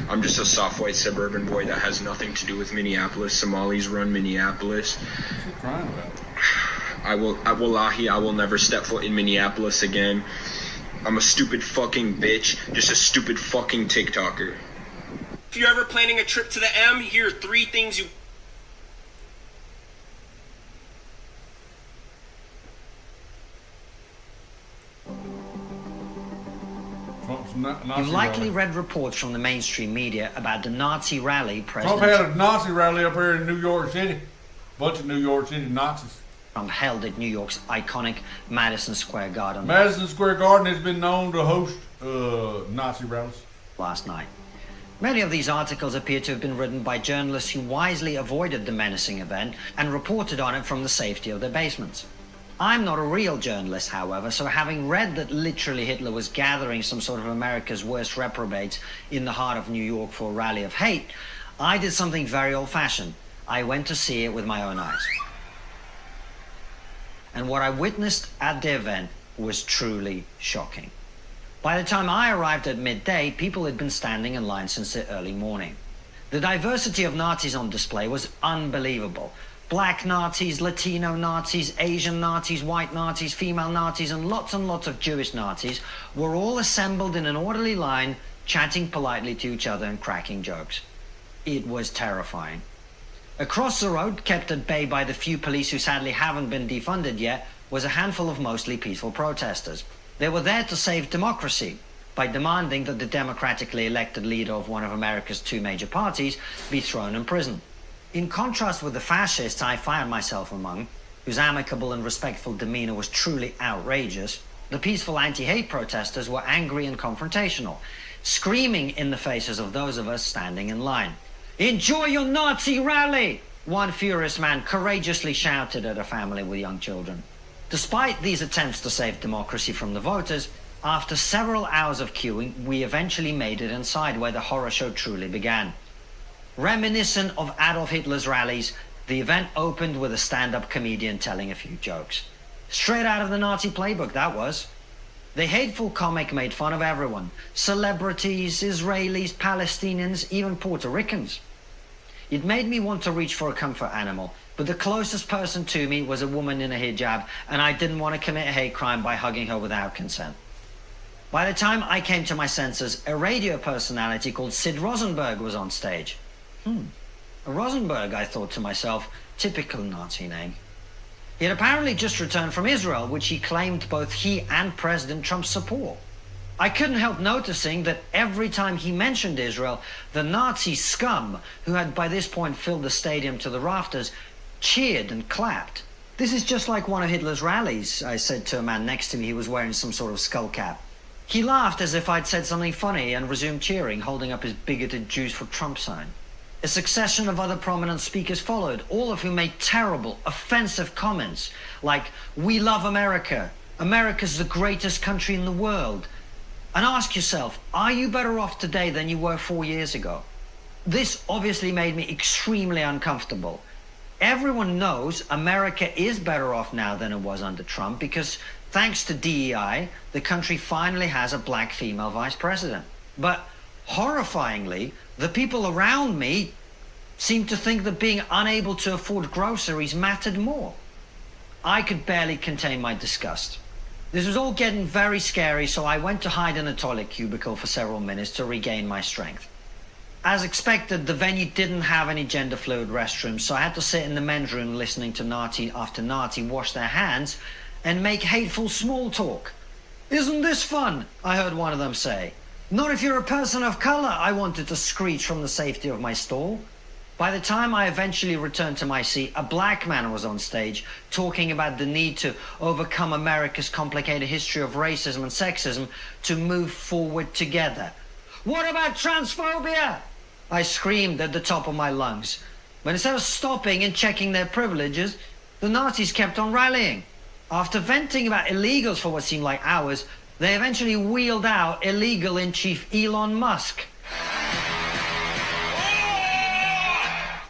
I'm just a soft white suburban boy that has nothing to do with Minneapolis. Somalis run Minneapolis. What's he crying about? I will never step foot in Minneapolis again. I'm a stupid fucking bitch, just a stupid fucking TikToker. If you're ever planning a trip to the M, here are 3 things you... You've likely read reports from the mainstream media about the Nazi rally President Trump had a Nazi rally up here in New York City. Bunch of New York City Nazis. Trump held at New York's iconic Madison Square Garden. Madison Square Garden has been known to host Nazi rallies. Last night. Many of these articles appear to have been written by journalists who wisely avoided the menacing event and reported on it from the safety of their basements. I'm not a real journalist, however, so having read that literally Hitler was gathering some sort of America's worst reprobates in the heart of New York for a rally of hate, I did something very old-fashioned. I went to see it with my own eyes. And what I witnessed at the event was truly shocking. By the time I arrived at midday, people had been standing in line since the early morning. The diversity of Nazis on display was unbelievable. Black Nazis, Latino Nazis, Asian Nazis, white Nazis, female Nazis, and lots of Jewish Nazis were all assembled in an orderly line, chatting politely to each other and cracking jokes. It was terrifying. Across the road, kept at bay by the few police who sadly haven't been defunded yet, was a handful of mostly peaceful protesters. They were there to save democracy by demanding that the democratically elected leader of one of America's 2 major parties be thrown in prison. In contrast with the fascists I found myself among, whose amicable and respectful demeanor was truly outrageous, The peaceful anti-hate protesters were angry and confrontational, screaming in the faces of those of us standing in line. "Enjoy your Nazi rally!" one furious man courageously shouted at a family with young children. Despite these attempts to save democracy from the voters, after several hours of queuing, we eventually made it inside where the horror show truly began. Reminiscent of Adolf Hitler's rallies, the event opened with a stand-up comedian telling a few jokes. Straight out of the Nazi playbook, that was. The hateful comic made fun of everyone. Celebrities, Israelis, Palestinians, even Puerto Ricans. It made me want to reach for a comfort animal, but the closest person to me was a woman in a hijab, and I didn't want to commit a hate crime by hugging her without consent. By the time I came to my senses, a radio personality called Sid Rosenberg was on stage. Rosenberg, I thought to myself, typical Nazi name. He had apparently just returned from Israel, which he claimed both he and President Trump support. I couldn't help noticing that every time he mentioned Israel, the Nazi scum, who had by this point filled the stadium to the rafters, cheered and clapped. "This is just like one of Hitler's rallies," I said to a man next to me who was wearing some sort of skull cap. He laughed as if I'd said something funny and resumed cheering, holding up his bigoted Jews for Trump sign. A succession of other prominent speakers followed, all of whom made terrible, offensive comments like, "We love America. America's the greatest country in the world." And ask yourself, are you better off today than you were 4 years ago? This obviously made me extremely uncomfortable. Everyone knows America is better off now than it was under Trump because, thanks to DEI, the country finally has a black female vice president. But horrifyingly, the people around me seemed to think that being unable to afford groceries mattered more. I could barely contain my disgust. This was all getting very scary, so I went to hide in a toilet cubicle for several minutes to regain my strength. As expected, the venue didn't have any gender-fluid restrooms, so I had to sit in the men's room listening to Nazi after Nazi wash their hands and make hateful small talk. "Isn't this fun?" I heard one of them say. "Not if you're a person of color," I wanted to screech from the safety of my stall. By the time I eventually returned to my seat, a black man was on stage talking about the need to overcome America's complicated history of racism and sexism to move forward together. "What about transphobia?" I screamed at the top of my lungs. But instead of stopping and checking their privileges, the Nazis kept on rallying. After venting about illegals for what seemed like hours, they eventually wheeled out illegal-in-chief Elon Musk.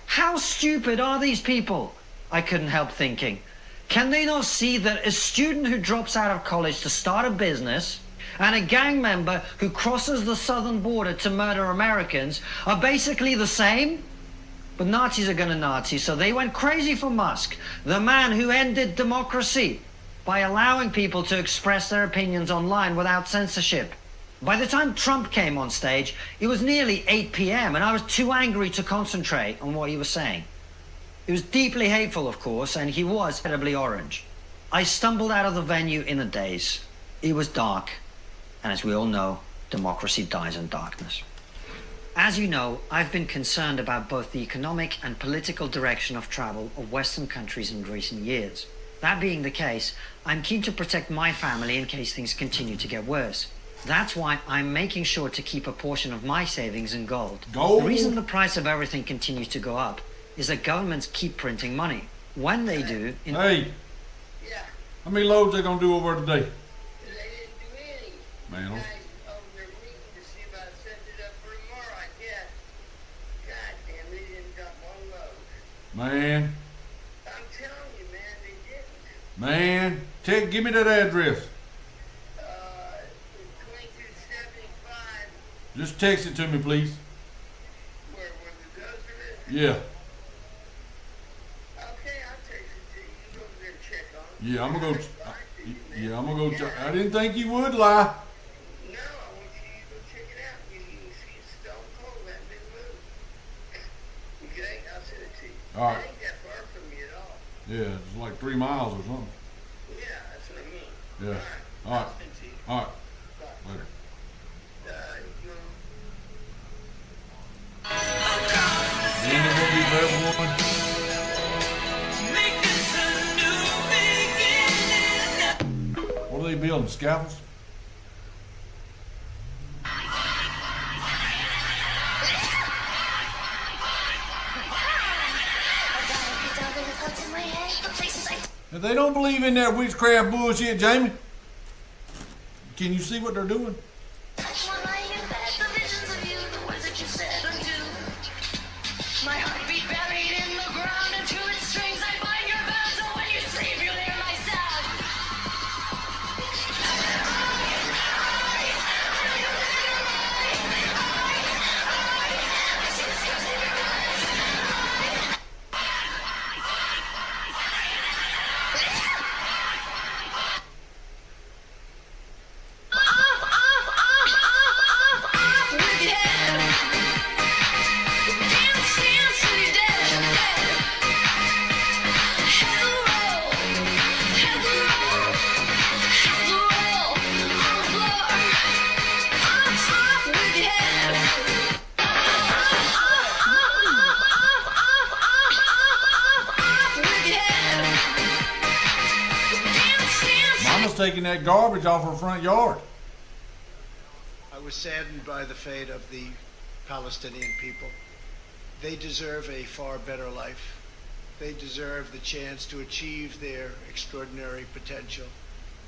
How stupid are these people? I couldn't help thinking. Can they not see that a student who drops out of college to start a business and a gang member who crosses the southern border to murder Americans are basically the same? But Nazis are gonna Nazi, so they went crazy for Musk, the man who ended democracy by allowing people to express their opinions online without censorship. By the time Trump came on stage, it was nearly 8 p.m. and I was too angry to concentrate on what he was saying. It was deeply hateful, of course, and he was incredibly orange. I stumbled out of the venue in a daze. It was dark, and as we all know, democracy dies in darkness. As you know, I've been concerned about both the economic and political direction of travel of Western countries in recent years. That being the case, I'm keen to protect my family in case things continue to get worse. That's why I'm making sure to keep a portion of my savings in gold. Gold? The reason the price of everything continues to go up is that governments keep printing money. When they do... Hey! How many loads they gonna do over today? Man, Man. I'm telling you, man, they didn't. Man, give me that address. 2275. Just text it to me, please. Where the dozer is? Yeah. Okay, I'll text it to you. You go over there and check on it. Yeah, I'm gonna go. Yeah, I'm gonna go. I didn't think you would lie. No, I want you to go check it out. You can see it's stone cold. That big move. Okay, I'll send it to you. All right. It ain't that far from me at all. Yeah, it's like 3 miles or something. Yeah, that's what I mean. Yeah. All right. All right. Later. What are they building? scalpels. If they don't believe in that witchcraft bullshit, Jamie, can you see what they're doing? My heartbeat buried in the ground, and to its strings I bind your bound, so when you sleep you'll hear my sound. Mama's taking that garbage off her front yard. I was saddened by the fate of the Palestinian people. They deserve a far better life. They deserve the chance to achieve their extraordinary potential.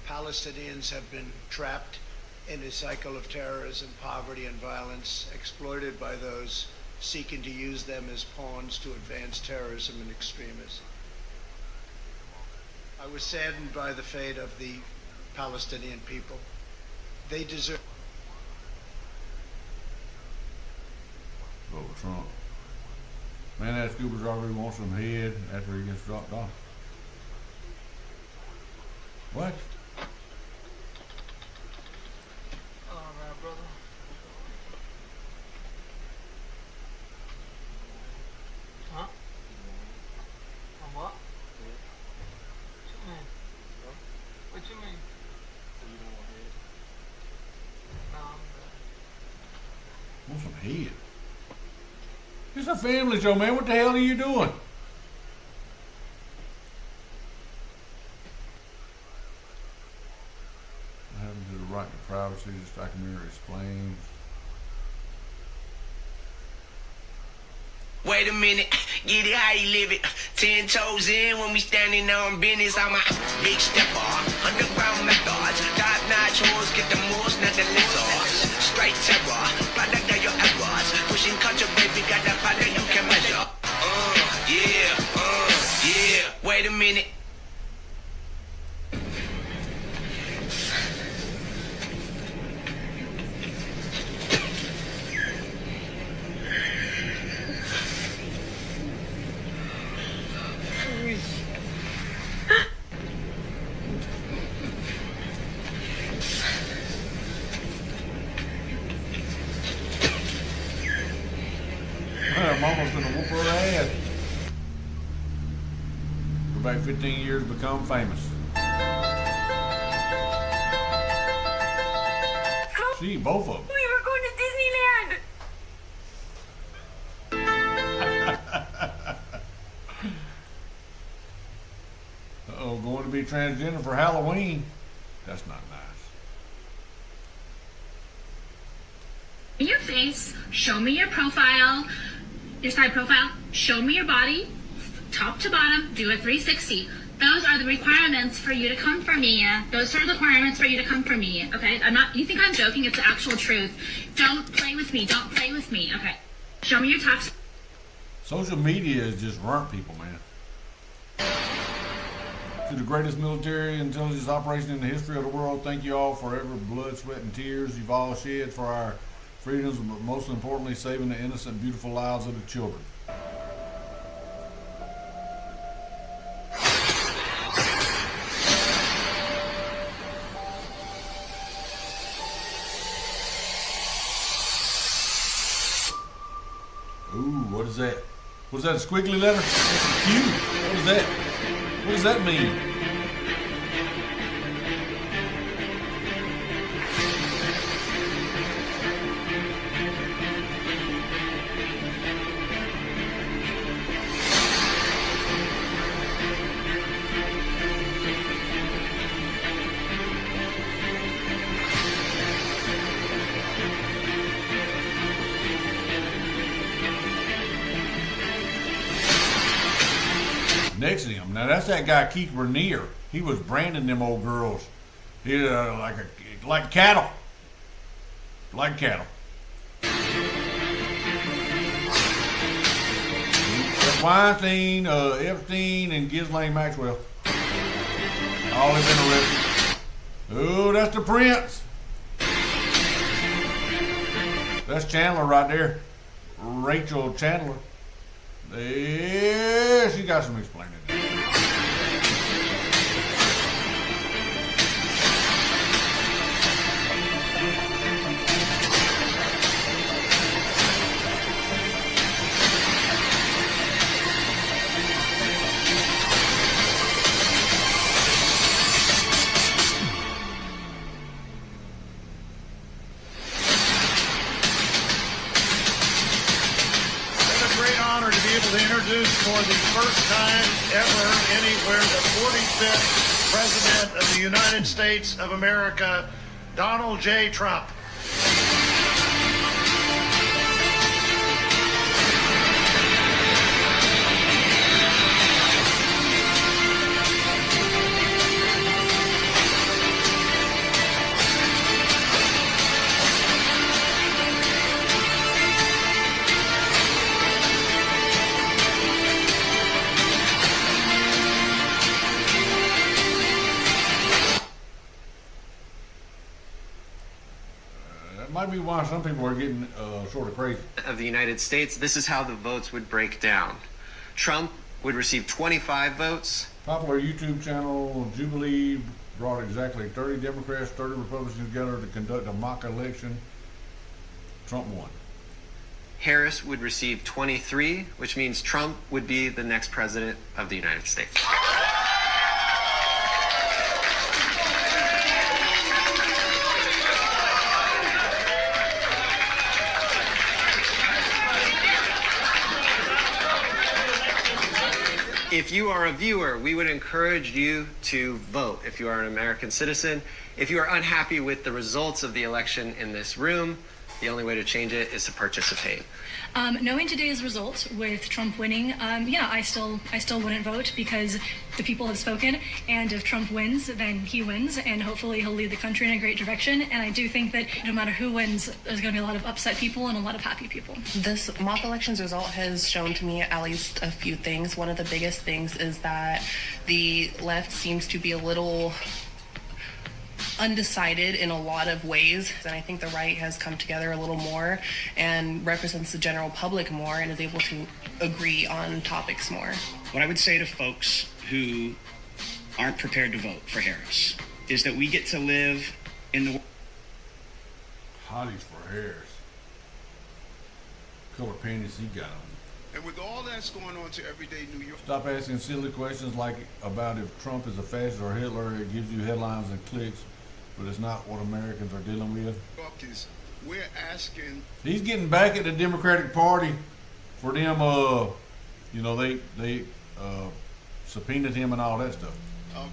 Palestinians have been trapped in a cycle of terrorism, poverty, and violence, exploited by those seeking to use them as pawns to advance terrorism and extremism. I was saddened by the fate of the Palestinian people. They deserve... Oh, Trump. Man, that scuba driver wants some head after he gets dropped off. What? Huh? On what? What you mean? No, I'm good. Want some head? It's a family show, man. What the hell are you doing? I haven't to the right to privacy, just documentary explains. Wait a minute, get it how you live it. 10 toes in when we standing on business. I'm a big stepper, underground methods. Top-notch hoes, get the most, not the lizards. Straight terror, product of your errors. Pushing culture, baby, got that product you can measure. Yeah. Wait a minute. Mama's gonna whoop her ass. Go back 15 years, become famous. See, both of them. We were going to Disneyland. Uh-oh, going to be transgender for Halloween. That's not nice. Your face, show me your profile, your side profile, show me your body, top to bottom, do a 360. Those are the requirements for you to come for me. Those are the requirements for you to come for me, okay? I'm not, you think I'm joking, it's the actual truth. Don't play with me, okay? Show me your top. Social media has just burnt people, man. To the greatest military intelligence operation in the history of the world, thank you all for every blood, sweat, and tears you've all shed for our freedoms, but most importantly, saving the innocent, beautiful lives of the children. Ooh, what is that? What is that, a squiggly letter? That's a Q. What is that? What does that mean? next to him. Now that's that guy Keith Raniere. He was branding them old girls. He like cattle. Like cattle. Weinstein, Epstein, and Ghislaine Maxwell. All have been arrested. Oh, that's the prince. That's Chandler right there. Rachel Chandler. Yeah, she got some explaining to do. To introduce for the first time ever anywhere the 45th President of the United States of America, Donald J. Trump. Might be why some people are getting sort of crazy. Of the United States, this is how the votes would break down. Trump would receive 25 votes. Popular YouTube channel Jubilee brought exactly 30 Democrats, 30 Republicans together to conduct a mock election. Trump won. Harris would receive 23, which means Trump would be the next president of the United States. If you are a viewer, we would encourage you to vote if you are an American citizen. If you are unhappy with the results of the election in this room, the only way to change it is to participate. Knowing today's result with Trump winning, I still wouldn't vote because the people have spoken, and if Trump wins, then he wins, and hopefully he'll lead the country in a great direction. And I do think that no matter who wins, there's going to be a lot of upset people and a lot of happy people. This mock elections result has shown to me at least a few things. One of the biggest things is that the left seems to be a little undecided in a lot of ways, and I think the right has come together a little more and represents the general public more and is able to agree on topics more. What I would say to folks who aren't prepared to vote for Harris is that we get to live in the Hotties for Harris. Color panties he got on. And with all that's going on to everyday New York. Stop asking silly questions like about if Trump is a fascist or Hitler. It gives you headlines and clicks, but it's not what Americans are dealing with. We're asking. He's getting back at the Democratic Party for them. They subpoenaed him and all that stuff.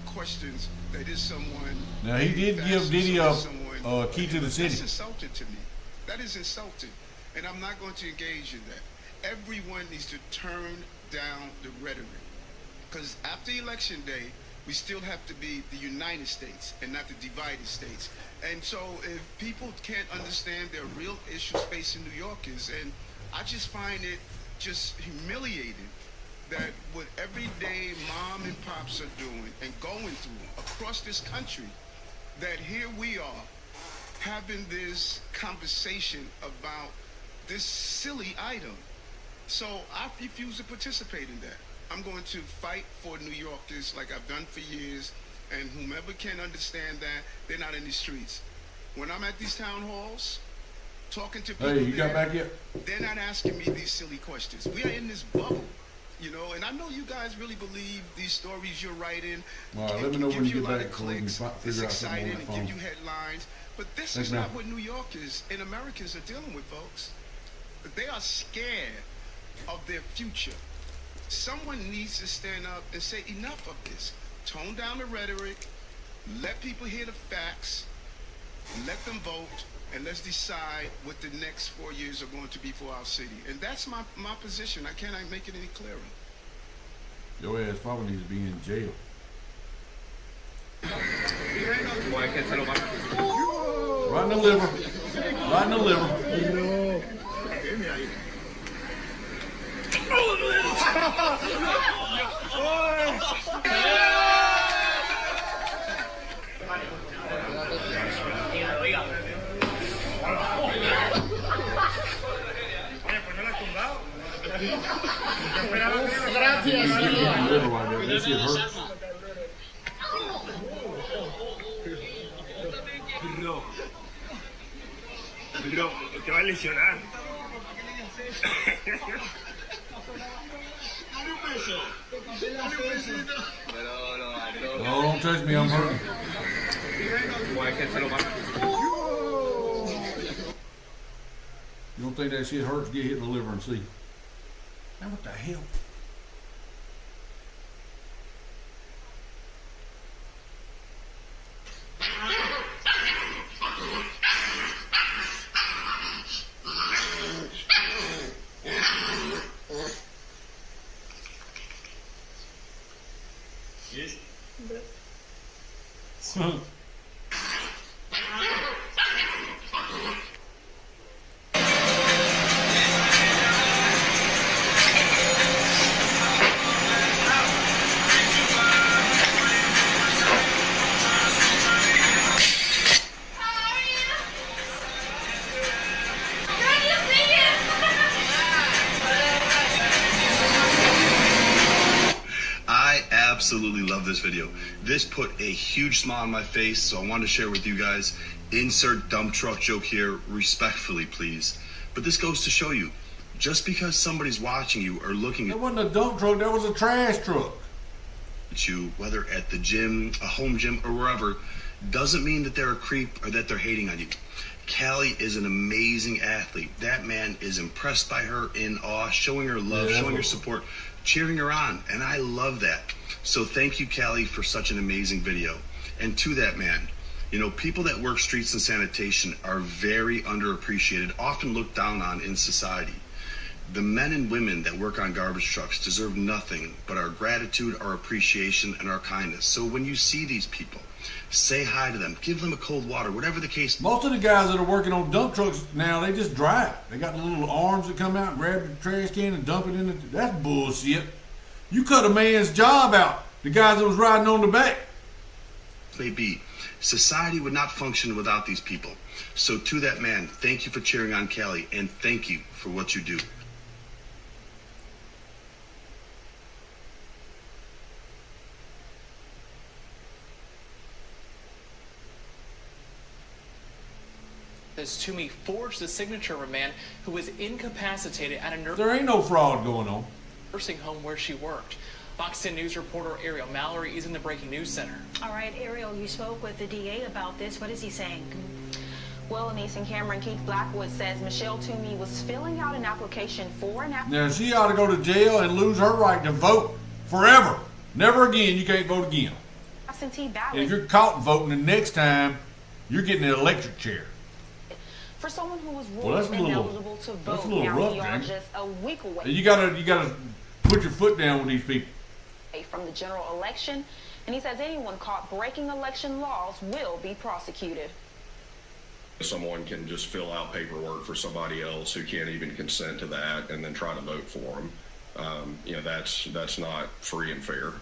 Questions that is someone. Now he did give Diddy a key to the city. That's insulting to me. That is insulting, and I'm not going to engage in that. Everyone needs to turn down the rhetoric, because after Election Day, we still have to be the United States and not the divided states. And so if people can't understand their real issues facing New Yorkers, and I just find it just humiliating that what everyday mom and pops are doing and going through across this country, that here we are having this conversation about this silly item. So I refuse to participate in that. I'm going to fight for New Yorkers like I've done for years, and whomever can understand that, they're not in the streets. When I'm at these town halls, talking to people, hey, you got back yet? They're not asking me these silly questions. We are in this bubble, and I know you guys really believe these stories you're writing. Well, let me know when you get back so we can figure out something exciting on that and give you headlines. But this is not what New Yorkers and Americans are dealing with, folks. They are scared of their future. Someone needs to stand up and say enough of this. Tone down the rhetoric, let people hear the facts, let them vote, and let's decide what the next 4 years are going to be for our city. And that's my position. I cannot make it any clearer. Your ass probably needs to be in jail. Right in the liver. Right in the liver. Bro, te va a lesionar. No, don't touch me, I'm hurting. You don't think that shit hurts? Get hit in the liver and see. Now what the hell? Absolutely love this video. This put a huge smile on my face, so I wanted to share with you guys. Insert dump truck joke here, respectfully, please. But this goes to show you, just because somebody's watching you or looking That wasn't a dump truck, that was a trash truck. At you, whether at the gym, a home gym, or wherever, doesn't mean that they're a creep or that they're hating on you. Callie is an amazing athlete. That man is impressed by her, in awe, showing her love, showing her support, cheering her on, and I love that. So thank you, Callie, for such an amazing video. And to that man, you know, people that work streets and sanitation are very underappreciated, often looked down on in society. The men and women that work on garbage trucks deserve nothing but our gratitude, our appreciation, and our kindness. So when you see these people, say hi to them, give them a cold water, whatever the case. Most of the guys that are working on dump trucks now, they just drive. They got the little arms that come out and grab the trash can and dump it in the... That's bullshit. You cut a man's job out. The guys that was riding on the back. Maybe society would not function without these people. So to that man, thank you for cheering on Callie, and thank you for what you do. As Toomey forged the signature of a man who was incapacitated at a There ain't no fraud going on. nursing home where she worked. Fox 10 News reporter Ariel Mallory is in the Breaking News Center. All right, Ariel, you spoke with the DA about this. What is he saying? Well, Anise and Cameron, Keith Blackwood says Michelle Toomey was filling out an application for an Now, she ought to go to jail and lose her right to vote forever. Never again, you can't vote again. absentee ballot. And if you're caught voting the next time, you're getting an electric chair. For someone who was Well, that's ruled a little- ineligible to that's vote, a little now rough, we are Jamie. just a week away You gotta put your foot down with these people. from the general election, and he says anyone caught breaking election laws will be prosecuted. Someone can just fill out paperwork for somebody else who can't even consent to that and then try to vote for them. That's not free and fair.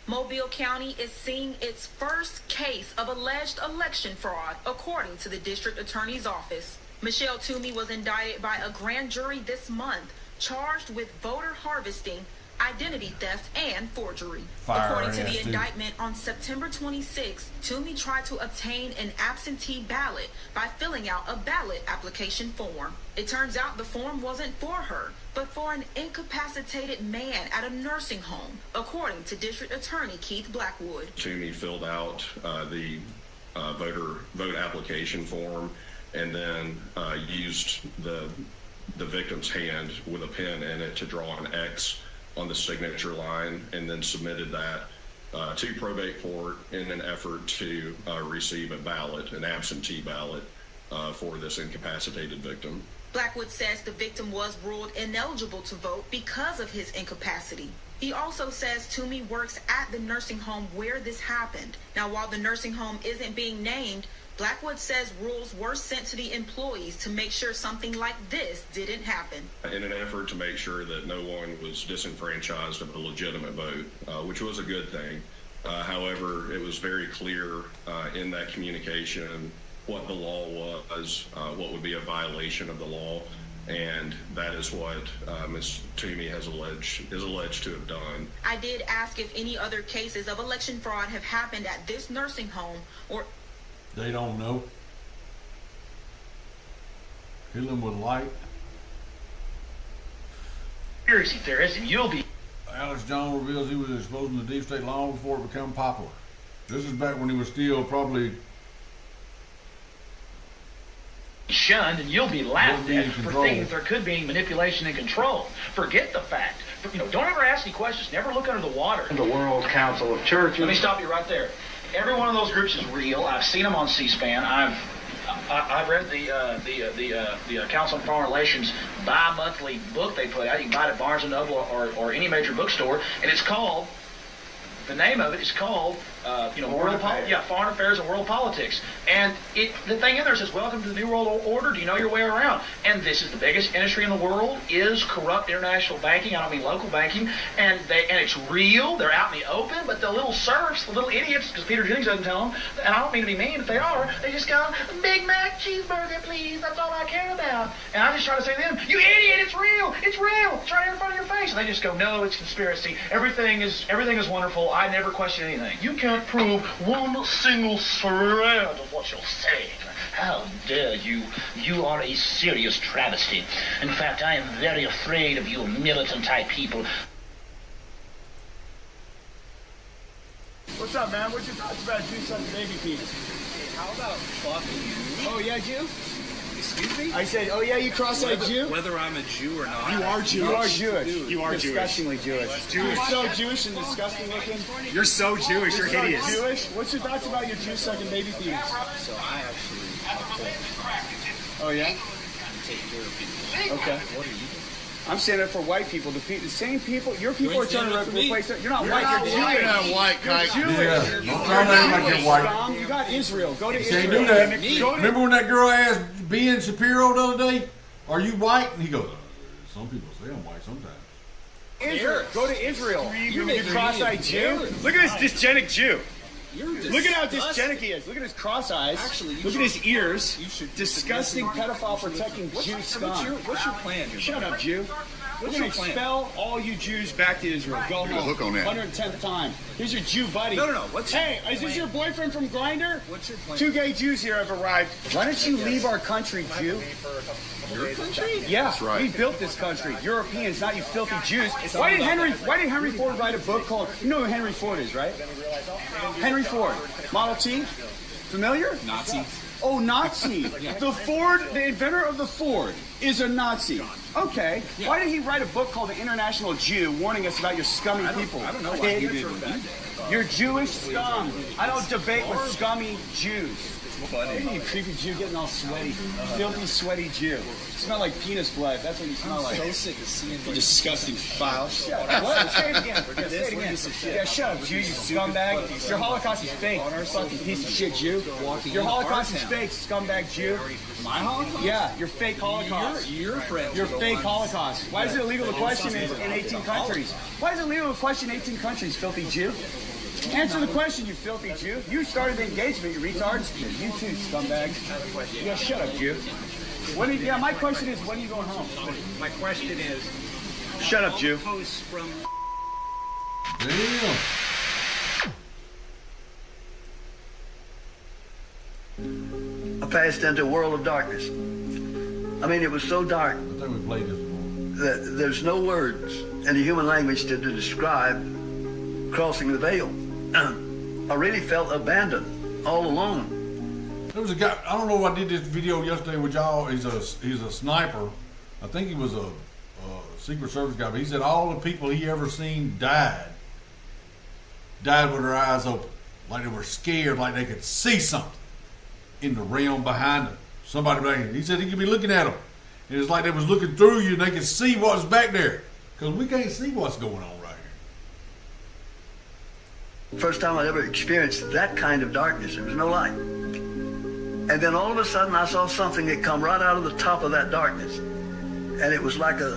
Mobile County is seeing its first case of alleged election fraud, according to the district attorney's office. Michelle Toomey was indicted by a grand jury this month, charged with voter harvesting, identity theft, and forgery. According to the indictment, on September 26th, Toomey tried to obtain an absentee ballot by filling out a ballot application form. It turns out the form wasn't for her, but for an incapacitated man at a nursing home, according to District Attorney Keith Blackwood. Toomey filled out the vote application form and then used the victim's hand with a pen in it to draw an X on the signature line, and then submitted that to probate court in an effort to receive a ballot, an absentee ballot, for this incapacitated victim. Blackwood says the victim was ruled ineligible to vote because of his incapacity. He also says Toomey works at the nursing home where this happened. Now, while the nursing home isn't being named, Blackwood says rules were sent to the employees to make sure something like this didn't happen. In an effort to make sure that no one was disenfranchised of a legitimate vote, which was a good thing. However, it was very clear in that communication what the law was, what would be a violation of the law, and that is what Ms. Toomey is alleged to have done. I did ask if any other cases of election fraud have happened at this nursing home or... They don't know. Kill them with light. Conspiracy theorist, and you'll be. Alex Jones reveals he was exposing the deep state long before it became popular. This is back when he was still probably shunned, and you'll be laughed at for thinking that there could be any manipulation and control. Forget the fact. Don't ever ask any questions. Never look under the water. The World Council of Churches. Let me stop you right there. Every one of those groups is real. I've seen them on C-SPAN. I've read the Council on Foreign Relations bi-monthly book they put out. You can buy it at Barnes & Noble or any major bookstore, and it's called. The name of it is called, Foreign Affairs and World Politics. And the thing in there says, welcome to the New World Order. Do you know your way around? And this is the biggest industry in the world, is corrupt international banking. I don't mean local banking. And it's real. They're out in the open. But the little serfs, the little idiots, because Peter Jennings doesn't tell them, and I don't mean to be mean, if they are, they just go, Big Mac cheeseburger, please. That's all I care about. And I just try to say to them, you idiot, it's real. It's real. It's right in front of your face. And they just go, no, it's conspiracy. Everything is wonderful. I never question anything. You can't prove one single thread of what you're saying. How dare you? You are a serious travesty. In fact, I am very afraid of you militant-type people. What's up, man? What's your thoughts about Jew sucking baby feet? How about fucking you? Oh, yeah, Jew? Excuse me? I said, oh, yeah, you cross-eyed Jew? Whether I'm a Jew or not. You are Jewish. You are Jewish. You are disgustingly Jewish. You're so Jewish and disgusting looking. You're so Jewish. You're hideous. So Jewish. What's your thoughts about your Jew sucking baby feet? So I actually Oh, yeah? take care of people. Okay. What are you doing? I'm standing up for white people. The same people. Your people are trying to replace it. You're not You're white. not You're white. Jewish. You're not white, You're Kike. Jewish. Yeah, don't try to act like you're white. You got Israel. Go to You Israel. can't do that. Remember when that girl asked Ben Shapiro the other day, are you white? And he goes, some people say I'm white sometimes. Israel. Go to Israel. You You're cross-eyed Jew. Look at this dysgenic Jew. Look at how disgusting. dysgenic he is. Look at his cross eyes. Actually, look at his ears. You should disgusting pedophile protecting Jew scum. What's your plan here? Shut up, Jew. We're going to expel all you Jews back to Israel. Go home. Hook on that. 110th time. Here's your Jew buddy. No. Hey, is this your boyfriend from Grindr? What's your plan? 2 gay Jews here have arrived. Why don't you leave our country, Jew? Your country? Yeah, that's right. We built this country. Europeans, not you filthy Jews. Why did Henry Ford write a book called? You know who Henry Ford is, right? Henry Ford, Model T. Familiar? Nazi. Oh, Nazi. The inventor of the Ford is a Nazi. Okay. Yeah. Why did he write a book called The International Jew, warning us about your scummy people? I don't know why he did what he did. You're Jewish scum. I don't debate with scummy Jews. Funny. You creepy Jew getting all sweaty. Filthy, sweaty Jew. You smell like penis blood. That's what you smell like. I'm so sick of seeing you disgusting foul. What? Say it again. Say it again. Yeah, shut up, Jew, you scumbag. Your Holocaust is fake. You fucking piece of shit, Jew. Your Holocaust is fake, scumbag Jew. My Holocaust? Yeah, your fake Holocaust. Your friend. Your fake Holocaust. Why is it illegal to question it in 18 countries? Why is it illegal to question 18 countries, filthy Jew? Answer the question, you filthy Jew. You started the engagement, you retards. You too, scumbag. Yeah, shut up, Jew. My question is, when are you going home? My question is... Shut up, Jew. Posts from... Damn. I passed into a world of darkness. I mean, it was so dark that there's no words in the human language to describe crossing the veil. I really felt abandoned, all alone. There was a guy, I don't know if I did this video yesterday with y'all, he's a sniper. I think he was a Secret Service guy, but he said all the people he ever seen died with their eyes open. Like they were scared, like they could see something in the realm behind them. He said he could be looking at them. And it's like they was looking through you and they could see what's back there. Because we can't see what's going on right here. First time I'd ever experienced that kind of darkness. There was no light. And then all of a sudden I saw something that come right out of the top of that darkness. And it was like a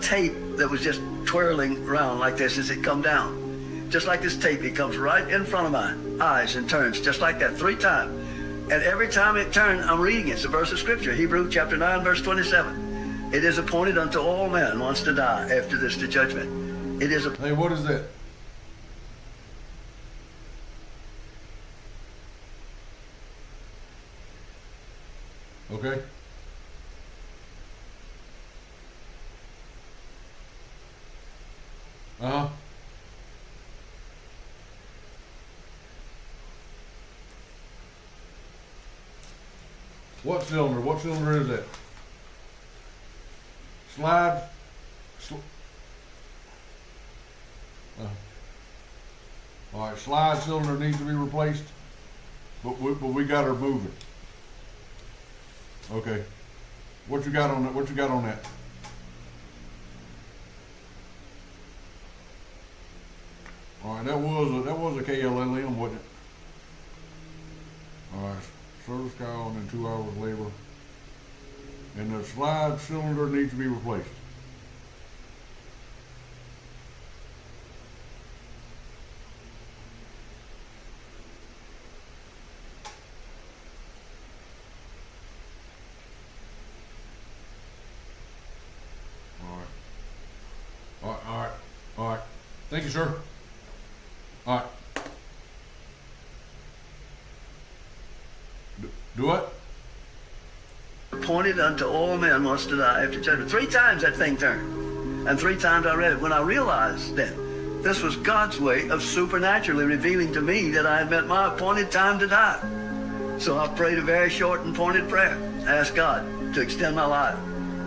tape that was just twirling around like this as it come down. Just like this tape, it comes right in front of my eyes and turns just like that 3 times. And every time it turned, I'm reading it. It's a verse of scripture, Hebrews chapter 9, verse 27. It is appointed unto all men once to die, after this the judgment. It is Hey, what is that? Okay. Uh-huh. What cylinder? What cylinder is that? Slide. All right, slide cylinder needs to be replaced, but we got her moving. Okay. What you got on that? What you got on that? All right, that was a KLLM, wasn't it? All right, service call and then 2 hours labor, and the slide cylinder needs to be replaced. All right. Thank you, sir. All right. Do what? Appointed unto all men once to die after judgment. 3 times that thing turned. And 3 times I read it. When I realized then this was God's way of supernaturally revealing to me that I had met my appointed time to die. So I prayed a very short and pointed prayer. I asked God to extend my life.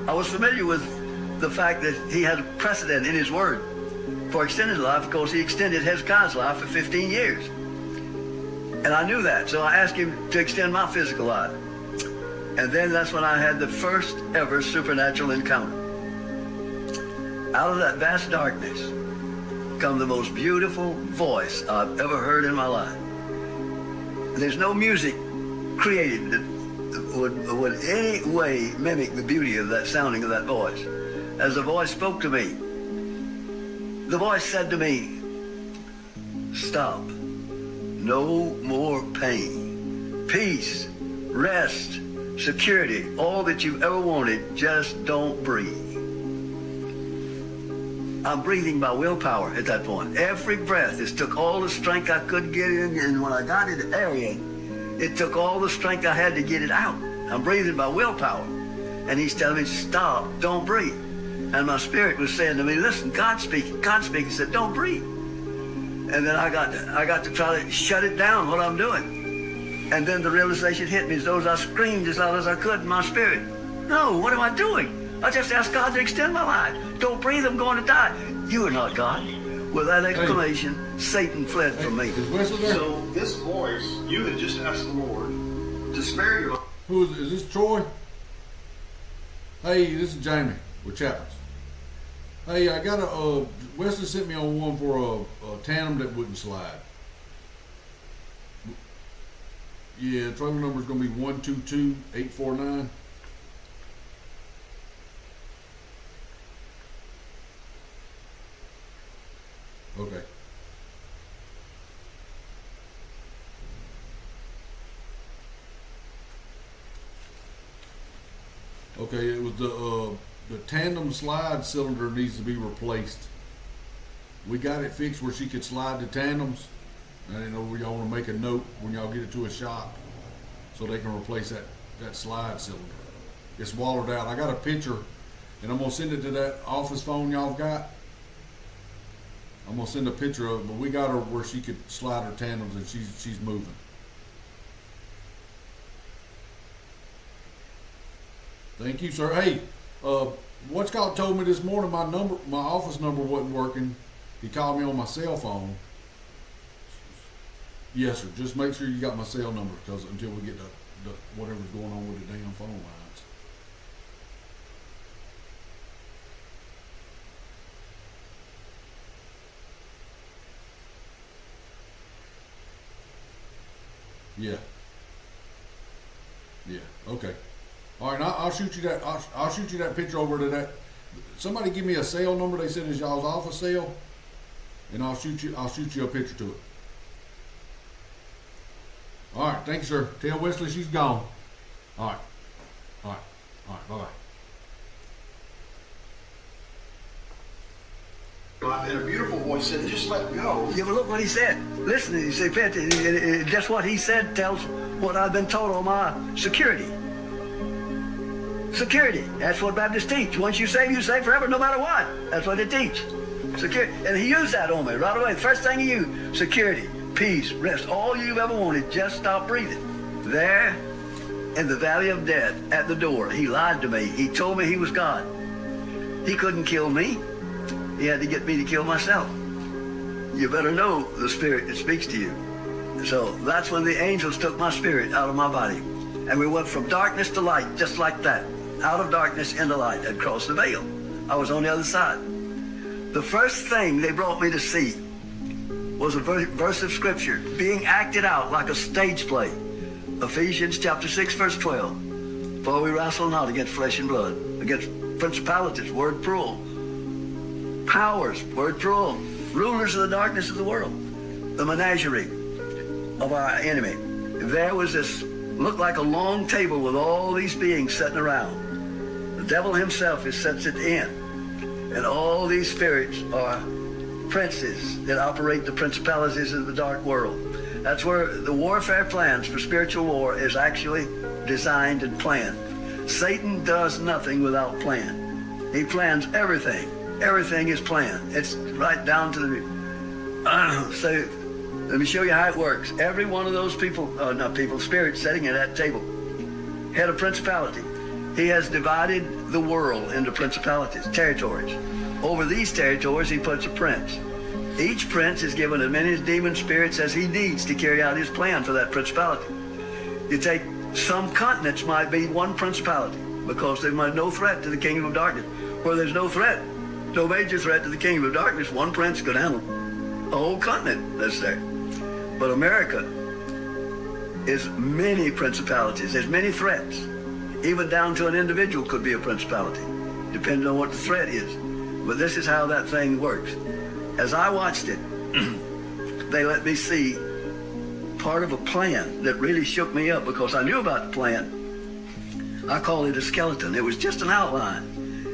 I was familiar with the fact that he had a precedent in his word for extended life, because he extended Hezekiah's life for 15 years. And I knew that, so I asked him to extend my physical life. And then that's when I had the first ever supernatural encounter. Out of that vast darkness come the most beautiful voice I've ever heard in my life. There's no music created that would any way mimic the beauty of that sounding of that voice. As the voice spoke to me, the voice said to me, stop. No more pain. Peace, rest, security, all that you've ever wanted, just don't breathe. I'm breathing by willpower at that point. Every breath, it took all the strength I could get in, and when I got in the area, it took all the strength I had to get it out. I'm breathing by willpower. And he's telling me, stop, don't breathe. And my spirit was saying to me, listen, God's speaking. God's speaking. He said, don't breathe. And then I got to try to shut it down, what I'm doing. And then the realization hit me as though I screamed as loud as I could in my spirit. No, what am I doing? I just asked God to extend my life. Don't breathe, I'm going to die. You are not God. With that exclamation, Satan fled from me. So this voice, you had just asked the Lord to spare your life. Who is this? Troy? Hey, this is Jamie with Chapman. Hey, I got Wesley sent me on one for a tandem that wouldn't slide. Yeah, trailer number is going to be 122849. Okay. Okay, it was the tandem slide cylinder needs to be replaced. We got it fixed where she could slide the tandems. I didn't know if y'all want to make a note when y'all get it to a shop so they can replace that slide cylinder. It's walled out. I got a picture, and I'm going to send it to that office phone y'all got. I'm going to send a picture of it, but we got her where she could slide her tandems, and she's moving. Thank you, sir. Hey, what's called told me this morning my office number wasn't working. He called me on my cell phone. Yes, sir. Just make sure you got my cell number, because until we get the whatever's going on with the damn phone lines. Yeah. Yeah. Okay. All right. I'll shoot you that. I'll shoot you that picture over to that. Somebody give me a cell number. They said is y'all's office cell, and I'll shoot you a picture to it. All right. Thank you, sir. Tell Wesley she's gone. All right. All right. All right. Bye bye. And a beautiful voice said, just let go. Yeah, but look what he said. Listen, he said, just what he said tells what I've been told on my security. Security. That's what Baptists teach. Once you save forever, no matter what. That's what they teach. Security. And he used that on me right away. The first thing he used, security, peace, rest. All you've ever wanted, just stop breathing. There, in the valley of death, at the door, he lied to me. He told me he was God. He couldn't kill me. He had to get me to kill myself. You better know the spirit that speaks to you. So that's when the angels took my spirit out of my body. And we went from darkness to light, just like that. Out of darkness into light. I'd crossed the veil. I was on the other side. The first thing they brought me to see was a verse of scripture being acted out like a stage play. Ephesians chapter 6, verse 12. For we wrestle not against flesh and blood, against principalities, word plural. Powers, word plural, rulers of the darkness of the world, the menagerie of our enemy. There was this, looked like a long table with all these beings sitting around. The devil himself sets at the end. And all these spirits are princes that operate the principalities of the dark world. That's where the warfare plans for spiritual war is actually designed and planned. Satan does nothing without plan. He plans everything. Everything is planned. It's right down to the... So, let me show you how it works. Every one of those people, spirits sitting at that table, head of principality. He has divided the world into principalities, territories. Over these territories, he puts a prince. Each prince is given as many demon spirits as he needs to carry out his plan for that principality. You take some continents might be one principality because there might be no threat to the kingdom of darkness. Where there's no threat, no major threat to the kingdom of darkness, one prince could handle a whole continent that's there. But America is many principalities. There's many threats. Even down to an individual could be a principality, depending on what the threat is. But this is how that thing works. As I watched it, they let me see part of a plan that really shook me up because I knew about the plan. I call it a skeleton. It was just an outline.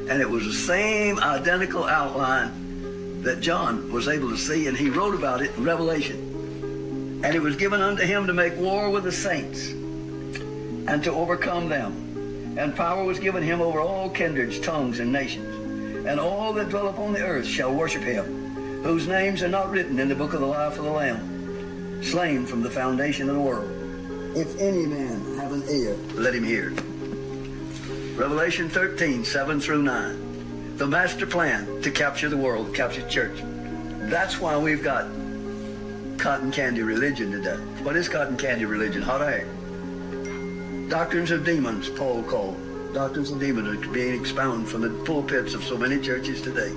And it was the same identical outline that John was able to see, and he wrote about it in Revelation. And it was given unto him to make war with the saints and to overcome them. And power was given him over all kindreds, tongues, and nations. And all that dwell upon the earth shall worship him, whose names are not written in the book of the life of the Lamb, slain from the foundation of the world. If any man have an ear, let him hear. Revelation 13, 7 through 9. The master plan to capture the world, capture the church. That's why we've got cotton candy religion today. What is cotton candy religion? Hot air. Doctrines of demons, Paul called. Doctrines of demons are being expounded from the pulpits of so many churches today.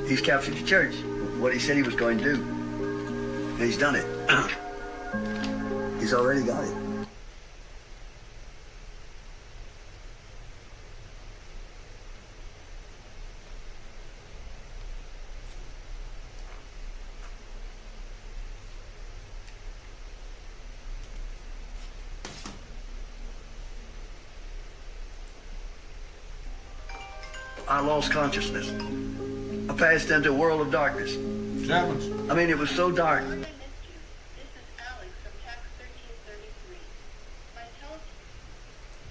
He's captured the church, what he said he was going to do. And he's done it. He's already got it. I lost consciousness. I passed into a world of darkness. Chapman. I mean, it was so dark.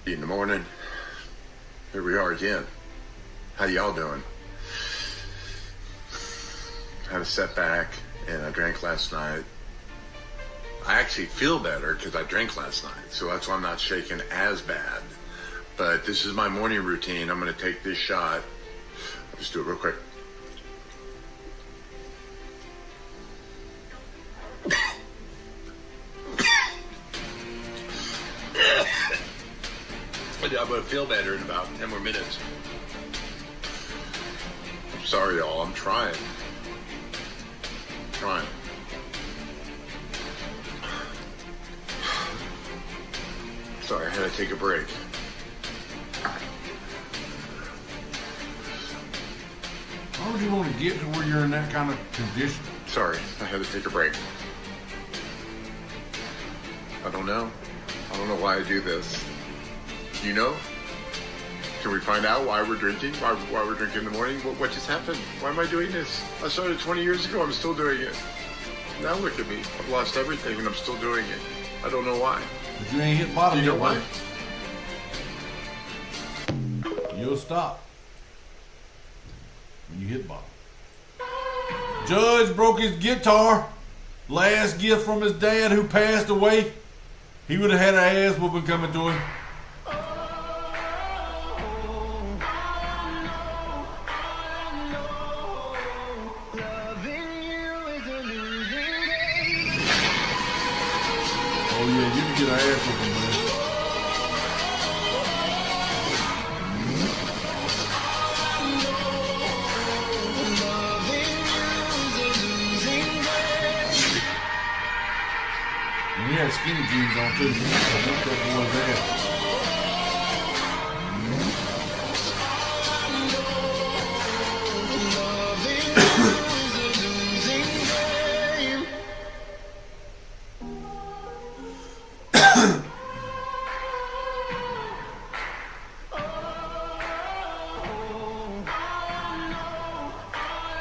In the morning, here we are again. How y'all doing? Had a setback, and I drank last night. I actually feel better because I drank last night, so that's why I'm not shaking as bad. But this is my morning routine. I'm going to take this shot. I'll just do it real quick. I'm going to feel better in about 10 more minutes. I'm sorry, y'all. I'm trying. Sorry, I had to take a break. Why would you want to get to where you're in that kind of condition? Sorry, I had to take a break. I don't know. I don't know why I do this. Do you know? Can we find out why we're drinking? Why we're drinking in the morning? What just happened? Why am I doing this? I started 20 years ago. I'm still doing it. Now look at me. I've lost everything and I'm still doing it. I don't know why. But you ain't hit bottom Do you know yet, why? You'll stop when you hit bottom. Judge broke his guitar. Last gift from his dad who passed away. He would have had an ass whooping coming to him. Oh yeah, you can get an ass whooping, man. And he had skinny jeans on too. I think that boy's ass.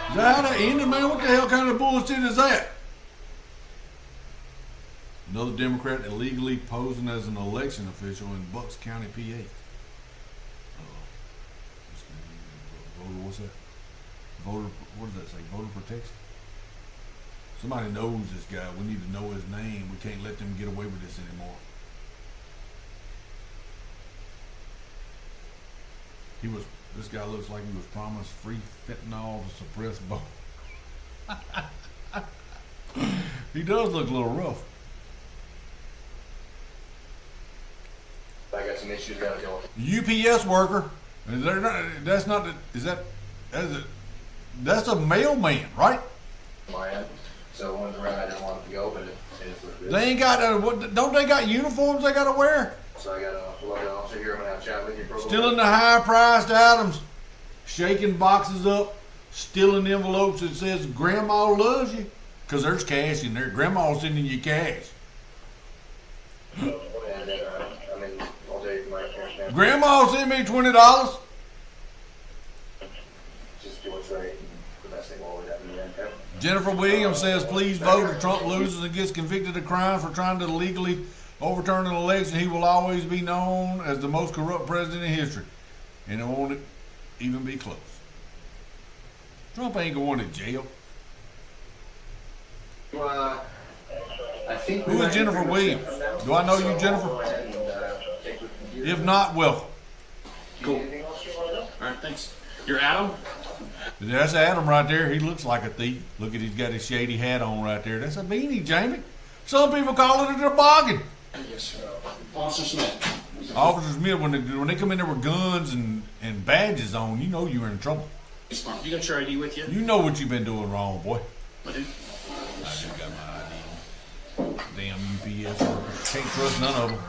Is that how that ended, man? What the hell kind of bullshit is that? Another Democrat illegally posing as an election official in Bucks County, PA. Voter, what's that? Voter, what does that say? Voter protection? Somebody knows this guy. We need to know his name. We can't let them get away with this anymore. This guy looks like he was promised free fentanyl to suppress vote. He does look a little rough. I got some issues gotta deal with. UPS worker. That's a mailman, right? My end. So when the ride, I didn't want it to go, but it is what it is. They ain't got don't they got uniforms they gotta wear? So I got a load officer here. I'm gonna have a chat with you for a little Stealing bit. the high-priced items, shaking boxes up, stealing envelopes that says "Grandma loves you," because there's cash in there. Grandma's sending you cash. And I mean, I'll tell you from my experience. Grandma sent me $20. Just do what's right. The best thing will always happen to you. Okay? Jennifer Williams says, please vote if Trump loses and gets convicted of crime for trying to illegally overturn an election. He will always be known as the most corrupt president in history. And it won't even be close. Trump ain't going to jail. Well, I think Who is Jennifer Williams? Do I know you, Jennifer? If not, welcome. Cool. All right, thanks. You're Adam? That's Adam right there. He looks like a thief. Look at, he's got his shady hat on right there. That's a beanie, Jamie. Some people call it a toboggan. Yes, sir. Officer Smith. Officer Smith, when they come in there with guns and badges on, you know you're in trouble. It's fine. You got your ID with you? You know what you've been doing wrong, boy. I do. I do got my ID. Damn UPS workers. Can't trust none of them.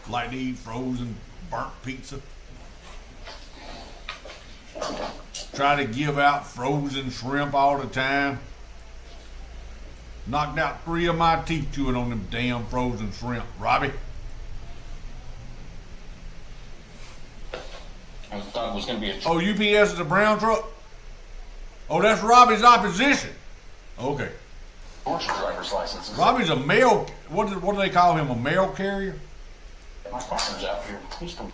Like to eat frozen, burnt pizza. Try to give out frozen shrimp all the time. Knocked out 3 of my teeth chewing on them damn frozen shrimp. Robbie? I thought it was going to be a... Oh, UPS is a brown truck? Oh, that's Robbie's opposition. Okay. Commercial driver's license. Robbie's a mail, what do they call him, a mail carrier? My partner's out here. He's from...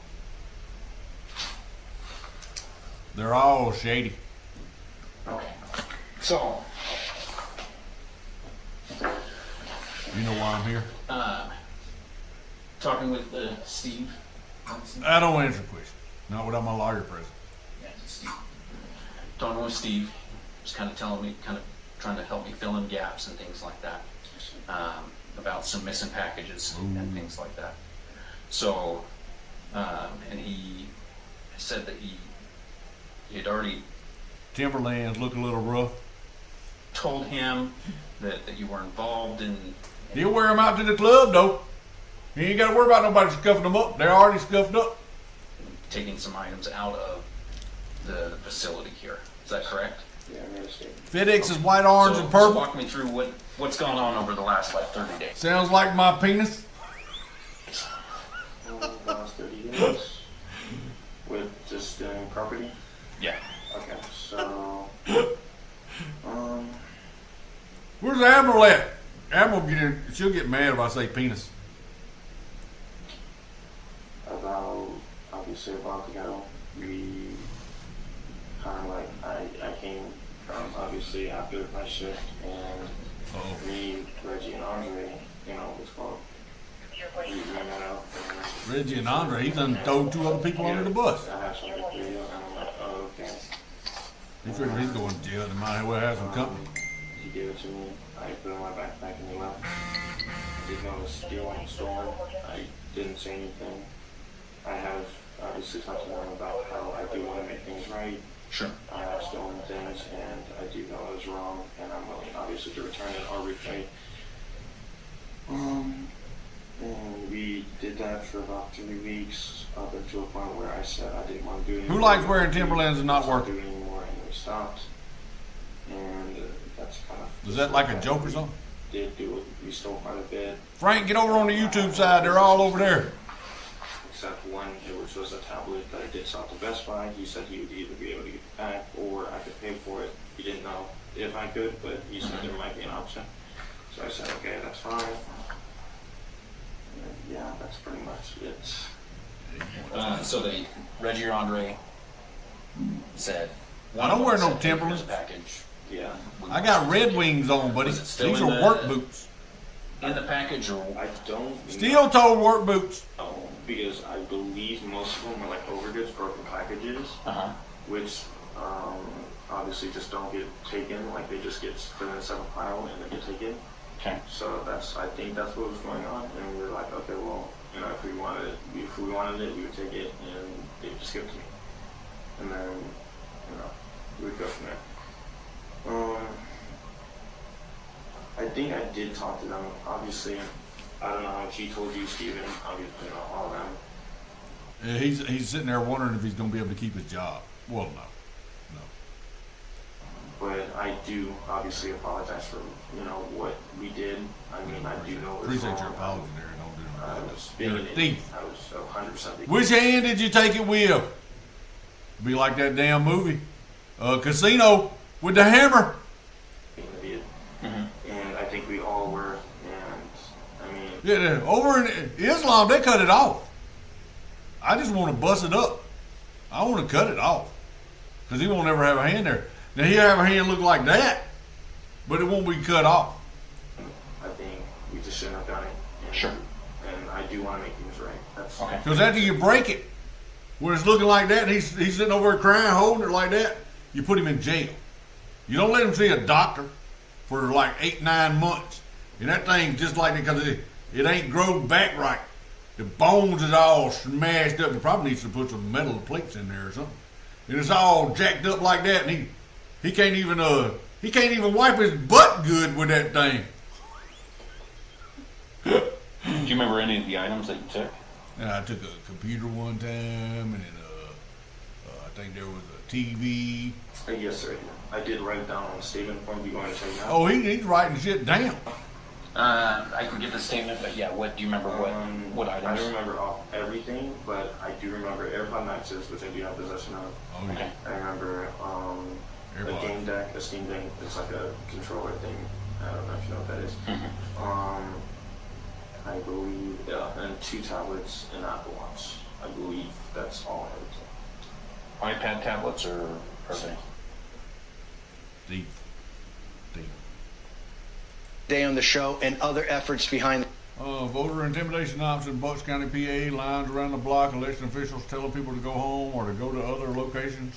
They're all shady. Okay. So... You know why I'm here? Talking with Steve. I don't answer questions. Not without my lawyer present. Yeah, Steve. Talking with Steve. Just kind of telling me, kind of trying to help me fill in gaps and things like that. About some missing packages and things like that. So, and he said that he had already... Timberlands look a little rough. Told him that you were involved in... He'll wear them out to the club, though. You ain't got to worry about nobody scuffing them up. They're already scuffed up. Taking some items out of the facility here. Is that correct? Yeah, I understand. FedEx is white, orange, and purple. So walk me through what's gone on over the last 30 days. Sounds like my penis. The last 30 days with just property. Yeah. Okay, so Where's Admiral at? Admiral she'll get mad if I say penis. about obviously a month ago, we kind of like I came from obviously after my shift, and me, Reggie, and Andre, what's called. We went out. Reggie and Andre, he done throw 2 other people under the bus. I have some video, and I'm like, oh, okay. He figured he's going to jail. They might as well have some company. He gave it to me. I put it in my backpack and he left. I didn't know it was stealing, stolen. I didn't say anything. I have obviously talked to them about how I do want to make things right. Sure. I have stolen things, and I do know it was wrong, and I'm willing, obviously, to return it or repay. And we did that for about 3 weeks, up until a point where I said I didn't want to do it anymore. Who likes wearing Timberlands and not working? Do it anymore, and we stopped. And that's kind of. Is that like a joke or something? Did do it. We stole quite a bit. Frank, get over on the YouTube side. They're all over there. Except one, which was a tablet that I did sell to Best Buy. He said he would either be able to get it back or I could pay for it. He didn't know if I could, but he said there might be an option. So I said, okay, that's fine. And yeah, that's pretty much it. So Reggie or Andre said, I don't wear no Timberlands. Package. Yeah. I got Red Wings on, buddy. These are work boots. In the package, or I don't. Steel-toed work boots. Because I believe most of them are like overdose, broken packages, which obviously just don't get taken. Like they just get put in a separate pile and they get taken. Okay. So I think that's what was going on, and we were like, okay, well, if we wanted it, we would take it, and they would just give it to me, and then we would go from there. I think I did talk to them. Obviously, I don't know how much he told you, Steven. Obviously, all of them. Yeah, he's sitting there wondering if he's going to be able to keep his job. Well, no. But I do obviously apologize for what we did. I mean, I do know it was Appreciate wrong. your apology there. Don't do it. I was being an idiot. I was 100%. Which hand did you take it with? Be like that damn movie, Casino with the hammer. Being an idiot. And I think we all were. And I mean, yeah, over in Islam they cut it off. I just want to bust it up. I want to cut it off because he won't ever have a hand there. Now he'll have a hand look like that, but it won't be cut off. I think we just shouldn't have done it. And, sure. And I do want to make things right. That's okay. Because after you break it, when it's looking like that, and he's sitting over there crying, holding it like that, you put him in jail. You don't let him see a doctor for like 8-9 months. And that thing just like that because it ain't grown back right. The bones is all smashed up. You probably needs to put some metal plates in there or something. And it's all jacked up like that, and he can't even wipe his butt good with that thing. Do you remember any of the items that you took? Yeah, I took a computer one time, and then I think there was a TV. Yes, sir. I did write down a statement for him. Do you want to take now? Oh, he's writing shit down. I can get the statement, but yeah, what do you remember? What items? I don't remember everything, but I do remember AirPod Maxes, which I do have possession of. Oh, yeah. I remember a game deck, a Steam Deck. It's like a controller thing. I don't know if you know what that is. I believe, and 2 tablets and Apple Watch. I believe that's all I have. iPad tablets or they? Deep. Day on the show and other efforts behind. Voter intimidation ops in Bucks County, PA. Lines around the block. Election officials telling people to go home or to go to other locations.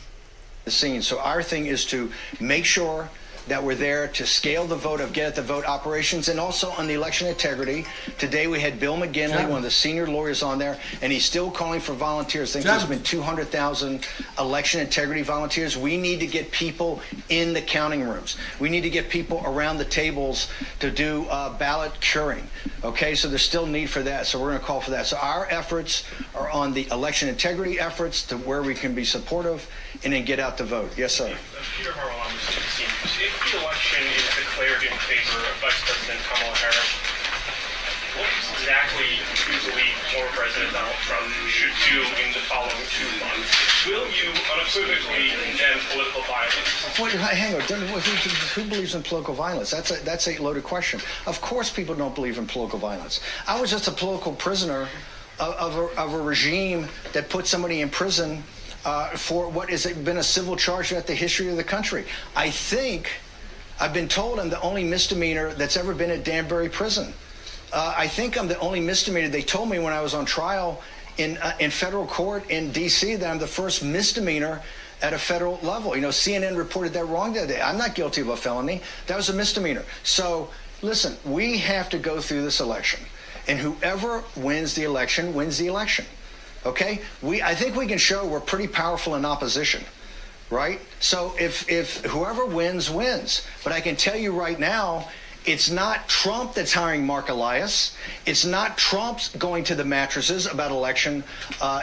The scene. So our thing is to make sure that we're there to scale the vote of Get at the Vote operations, and also on the election integrity. Today we had Bill McGinley, Chapman, one of the senior lawyers on there, and he's still calling for volunteers. I think there's been 200,000 election integrity volunteers. We need to get people in the counting rooms. We need to get people around the tables to do ballot curing. Okay, so there's still need for that, so we're going to call for that. So our efforts are on the election integrity efforts to where we can be supportive and then get out the vote. Yes, sir. Peter Harwell on the CBC. If the election is declared in favor of Vice President Kamala Harris, what exactly do you believe former President Donald Trump should do in the following 2 months? Will you unequivocally condemn political violence? Wait, hang on. Who believes in political violence? That's a loaded question. Of course people don't believe in political violence. I was just a political prisoner of a regime that put somebody in prison for what has been a civil charge throughout the history of the country. I think I've been told I'm the only misdemeanor that's ever been at Danbury Prison. I think I'm the only misdemeanor. They told me when I was on trial in federal court in D.C. that I'm the first misdemeanor at a federal level. You know, CNN reported that wrong the other day. I'm not guilty of a felony. That was a misdemeanor. So, listen, we have to go through this election. And whoever wins the election wins the election. Okay? I think we can show we're pretty powerful in opposition. Right? So if whoever wins, wins. But I can tell you right now, it's not Trump that's hiring Mark Elias. It's not Trump's going to the mattresses about election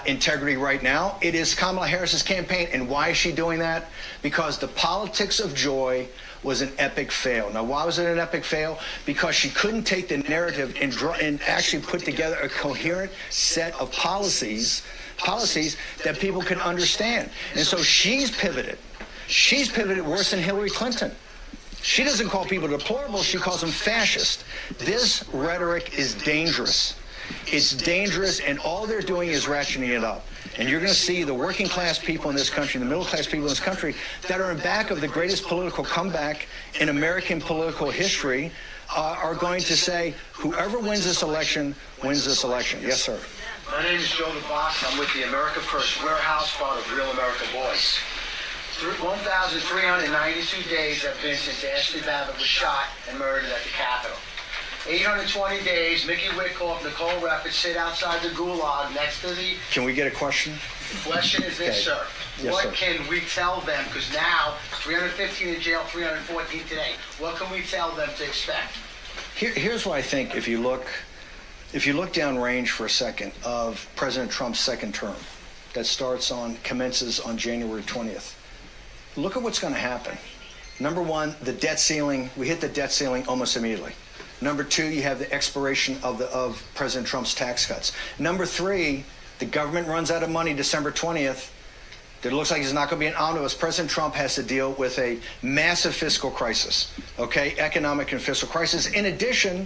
integrity right now. It is Kamala Harris's campaign. And why is she doing that? Because the politics of joy was an epic fail. Now, why was it an epic fail? Because she couldn't take the narrative and actually put together a coherent set of policies that people can understand. And so she's pivoted. She's pivoted worse than Hillary Clinton. She doesn't call people deplorable. She calls them fascist. This rhetoric is dangerous. It's dangerous, and all they're doing is ratcheting it up. And you're going to see the working class people in this country, the middle class people in this country, that are in back of the greatest political comeback in American political history, are going to say, whoever wins this election wins this election. Yes, sir. My name is Joe DeVos. I'm with the America First warehouse part of Real America Boys. 1,392 days have been since Ashley Babbitt was shot and murdered at the Capitol. 820 days, Mickey Wickoff, Nicole Rapid sit outside the gulag next to the... Can we get a question? The question is this, sir. Yes, what sir. can we tell them? Because now, 315 in jail, 314 today. What can we tell them to expect? Here's what I think. If you look downrange for a second of President Trump's second term, that commences on January 20th. Look at what's going to happen. Number one, the debt ceiling. We hit the debt ceiling almost immediately. Number two, you have the expiration of President Trump's tax cuts. Number three, the government runs out of money December 20th. It looks like it's not going to be an omnibus. President Trump has to deal with a massive fiscal crisis, okay, economic and fiscal crisis. In addition,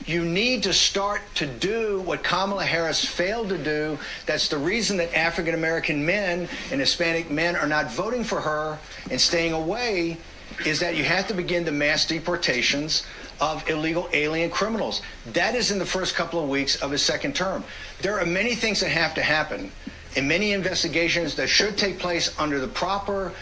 you need to start to do what Kamala Harris failed to do. That's the reason that African-American men and Hispanic men are not voting for her and staying away, is that you have to begin the mass deportations of illegal alien criminals. That is in the first couple of weeks of his second term. There are many things that have to happen and many investigations that should take place under the proper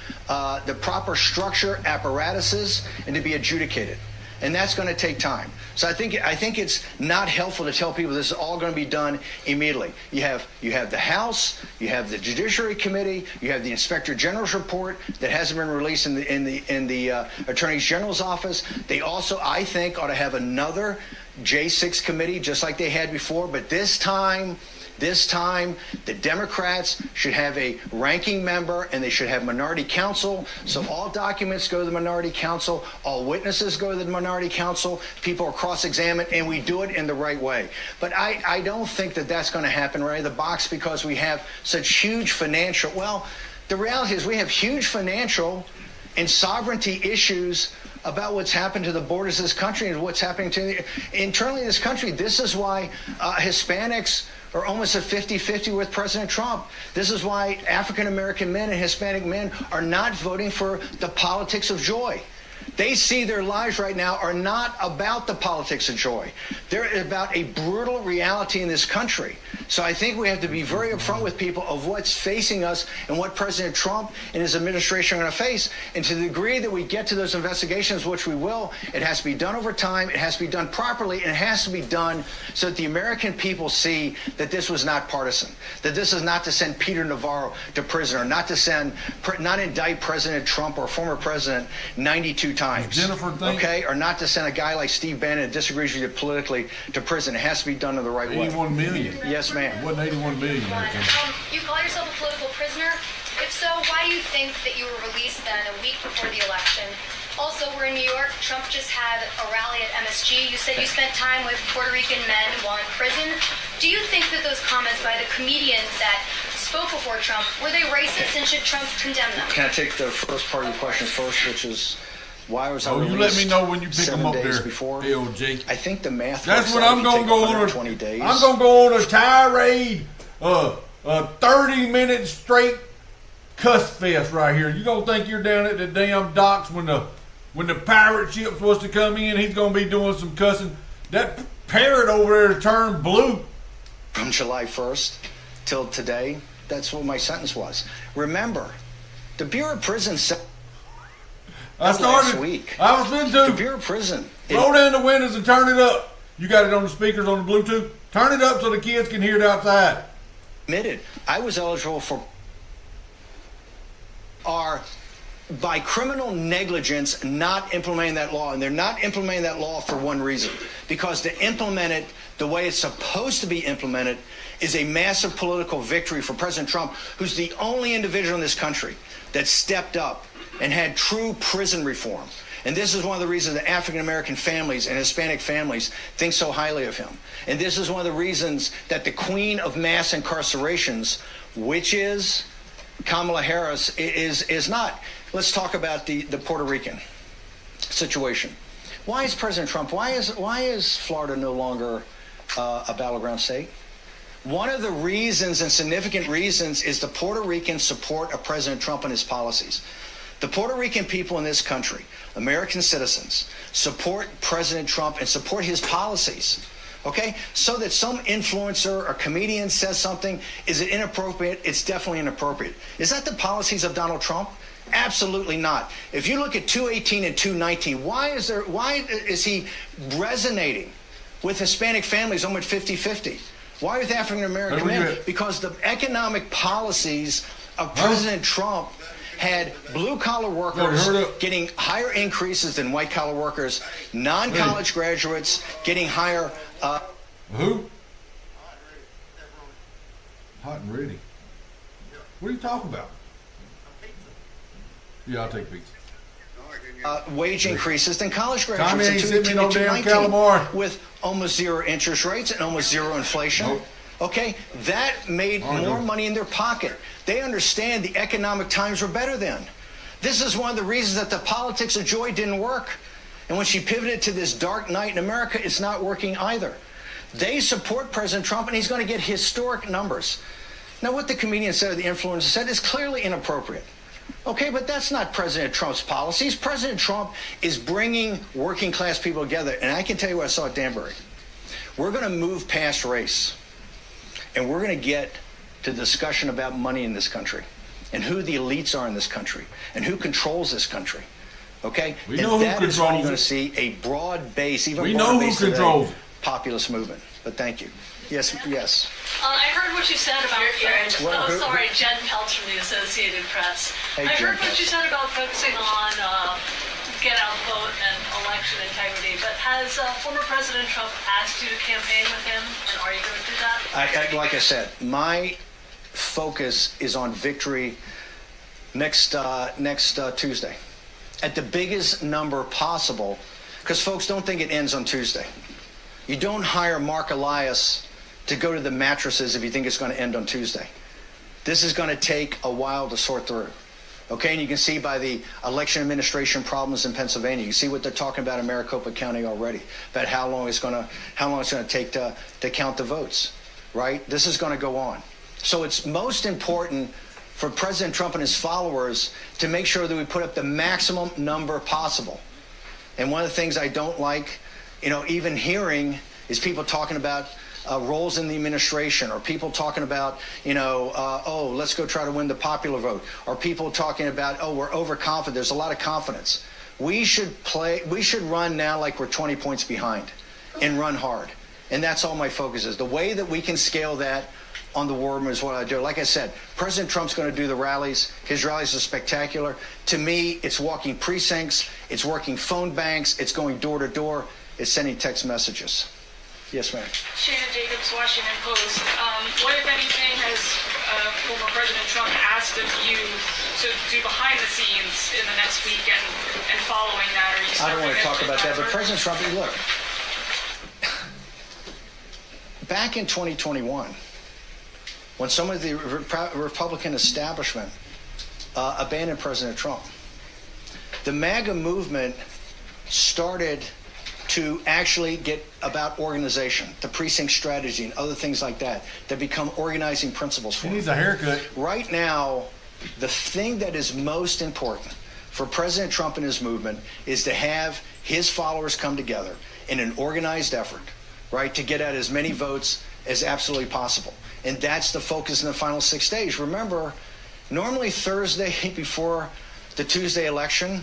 structure, apparatuses, and to be adjudicated. And that's going to take time. So I think it's not helpful to tell people this is all going to be done immediately. You have the House, you have the Judiciary Committee, you have the Inspector General's report that hasn't been released in the Attorney General's office. They also, I think, ought to have another J6 committee just like they had before, but this time, the Democrats should have a ranking member and they should have minority counsel. So all documents go to the minority counsel, all witnesses go to the minority counsel, people are cross-examined, and we do it in the right way. But I don't think that that's going to happen right out of the box because we have such huge financial, well, the reality is we have huge financial and sovereignty issues about what's happened to the borders of this country and what's happening internally in this country. This is why Hispanics are almost at 50-50 with President Trump. This is why African-American men and Hispanic men are not voting for the politics of joy. They see their lives right now are not about the politics of joy. They're about a brutal reality in this country So I think we have to be very upfront with people of what's facing us and what President Trump and his administration are going to face. And to the degree that we get to those investigations, which we will, it has to be done over time, it has to be done properly, and it has to be done so that the American people see that this was not partisan, that this is not to send Peter Navarro to prison, or not indict President Trump or former president 92 times. Jennifer, okay? Or not to send a guy like Steve Bannon that disagrees with you politically to prison. It has to be done in the right way. 81 million. Yes, ma'am. It wasn't 81 million. You call yourself a political prisoner? If so, why do you think that you were released then a week before the election? Also, we're in New York. Trump just had a rally at MSG. You said you spent time with Puerto Rican men while in prison. Do you think that those comments by the comedians that spoke before Trump, were they racist, and should Trump condemn them? Can I take the first part of your question first, which is why was I released you let me know when you pick them up there, before? AOG. I think the math. That's what I'm going to go on. 20 days. I'm going to go on a tirade, 30-minute straight cuss fest right here. You gonna think you're down at the damn docks when the pirate ship's supposed to come in? He's gonna be doing some cussing. That parrot over there turned blue. From July 1st till today, that's what my sentence was. Remember, the Bureau of Prisons said last week. I was into the Bureau of Prison. Roll down the windows and turn it up. You got it on the speakers on the Bluetooth. Turn it up so the kids can hear it outside. Admitted, I was eligible for by criminal negligence not implementing that law. And they're not implementing that law for one reason. Because to implement it the way it's supposed to be implemented is a massive political victory for President Trump, who's the only individual in this country that stepped up and had true prison reform. And this is one of the reasons that African-American families and Hispanic families think so highly of him. And this is one of the reasons that the queen of mass incarcerations, which is Kamala Harris, is not. Let's talk about the Puerto Rican situation. Why is President Trump, why is Florida no longer a battleground state? One of the reasons, and significant reasons, is the Puerto Rican support of President Trump and his policies. The Puerto Rican people in this country, American citizens, support President Trump and support his policies. Okay? So that some influencer or comedian says something, is it inappropriate? It's definitely inappropriate. Is that the policies of Donald Trump? Absolutely not. If you look at 218 and 219, why is he resonating with Hispanic families almost 50-50? Why with African American men? Because the economic policies of President Trump had blue-collar workers getting higher increases than white-collar workers, non-college graduates getting higher... Who? Hot and ready. What are you talking about? Yeah, I'll take pizza. Wage increases than college Tommy graduates ain't in sent me no damn calamari. with almost zero interest rates and almost zero inflation. Nope. Okay, that made more money in their pocket. They understand the economic times were better then. This is one of the reasons that the politics of Joy didn't work. And when she pivoted to this dark night in America, it's not working either. They support President Trump, and he's going to get historic numbers. Now, what the comedian said or the influencer said is clearly inappropriate. Okay, but that's not President Trump's policies. President Trump is bringing working class people together. And I can tell you what I saw at Danbury. We're going to move past race. And we're going to get to discussion about money in this country. And who the elites are in this country. And who controls this country. Okay? We know who controls it. That is when you're going to see a broad base, even broad base today, populist movement. But thank you. Yes, yes. I heard what you said about... sorry, Jen Peltz from the Associated Press. Hey, I heard Jen what you said about focusing on get out the vote and election integrity, but has former President Trump asked you to campaign with him, and are you going to do that? Like I said, my focus is on victory next Tuesday at the biggest number possible, because folks don't think it ends on Tuesday. You don't hire Mark Elias to go to the mattresses if you think it's going to end on Tuesday. This is going to take a while to sort through. Okay, and you can see by the election administration problems in Pennsylvania, you see what they're talking about in Maricopa County already, about how long it's going to take to count the votes, right? This is going to go on. So it's most important for President Trump and his followers to make sure that we put up the maximum number possible. And one of the things I don't like, even hearing is people talking about roles in the administration, or people talking about, oh, let's go try to win the popular vote, or people talking about, oh, we're overconfident. There's a lot of confidence. We should run now like we're 20 points behind and run hard. And that's all my focus is. The way that we can scale that on the war room is what I do. Like I said, President Trump's going to do the rallies. His rallies are spectacular. To me, it's walking precincts. It's working phone banks. It's going door to door. It's sending text messages. Yes, ma'am. Shannon Jacobs, Washington Post. What, if anything, has former President Trump asked of you to do behind the scenes in the next week and following that? Are you I don't want to talk about that, but President Trump, look, back in 2021, when some of the Republican establishment abandoned President Trump, the MAGA movement started to actually get about organization, the precinct strategy, and other things like that become organizing principles for He needs a haircut. Right now, the thing that is most important for President Trump and his movement is to have his followers come together in an organized effort, right, to get out as many votes as absolutely possible. And that's the focus in the final 6 days. Remember, normally Thursday before the Tuesday election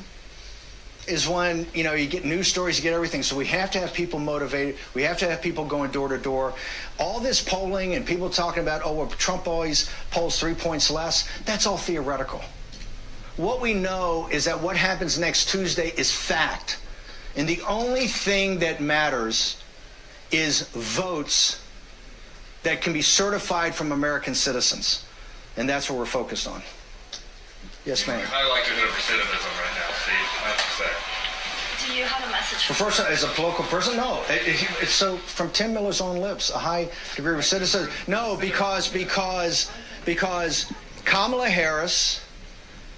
is when, you get news stories, you get everything. So we have to have people motivated. We have to have people going door to door. All this polling and people talking about, oh, well, Trump always polls 3 points less, that's all theoretical. What we know is that what happens next Tuesday is fact. And the only thing that matters is votes that can be certified from American citizens. And that's what we're focused on. Yes, ma'am. I like to hit recidivism right now, Steve. I have to say. Do you have a message? Well, first, as a political person, no. It's so from Tim Miller's own lips, a high degree of recidivism. No, because Kamala Harris,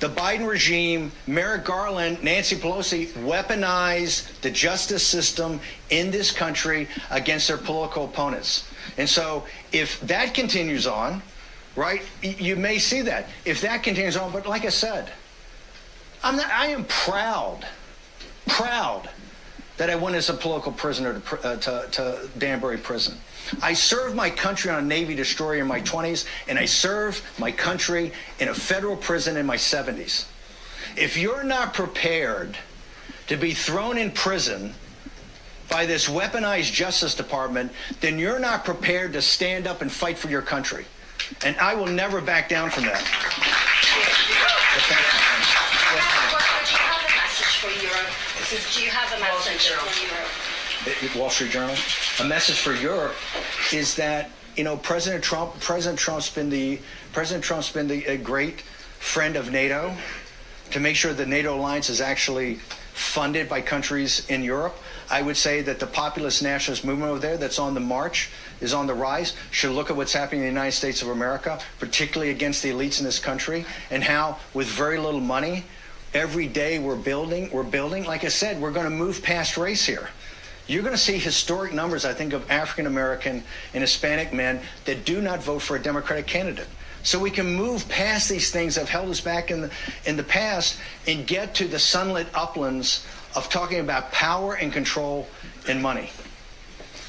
the Biden regime, Merrick Garland, Nancy Pelosi weaponized the justice system in this country against their political opponents. And so if that continues on, right, you may see that. If that continues on, but like I said, I am proud that I went as a political prisoner to Danbury Prison. I served my country on a Navy destroyer in my 20s, and I served my country in a federal prison in my 70s. If you're not prepared to be thrown in prison by this weaponized Justice Department, then you're not prepared to stand up and fight for your country. And I will never back down from that. Do you have a message for Europe? Wall Street Journal. A message for Europe is that President Trump's been a great friend of NATO to make sure the NATO alliance is actually funded by countries in Europe. I would say that the populist nationalist movement over there that's on the march is on the rise should look at what's happening in the United States of America, particularly against the elites in this country, and how with very little money, every day we're building. Like I said, we're going to move past race here. You're going to see historic numbers, I think, of African American and Hispanic men that do not vote for a Democratic candidate. So we can move past these things that have held us back in the past and get to the sunlit uplands of talking about power and control and money.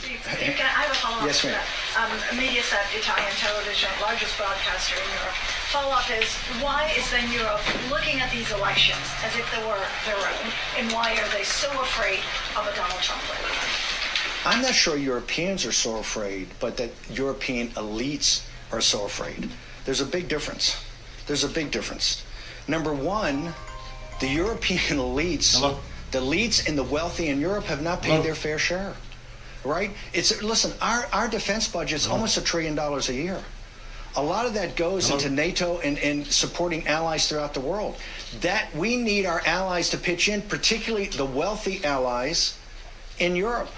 I have a follow-up Yes, to ma'am. that. Mediaset, Italian television, largest broadcaster in Europe. Follow-up is, why is then Europe looking at these elections as if they were their own, and why are they so afraid of a Donald Trump win? I'm not sure Europeans are so afraid, but that European elites are so afraid. There's a big difference. Number one, the European elites, the elites and the wealthy in Europe have not paid their fair share, right? Listen, our defense budget is almost $1 trillion a year. A lot of that goes into NATO and supporting allies throughout the world. That we need our allies to pitch in, particularly the wealthy allies in Europe.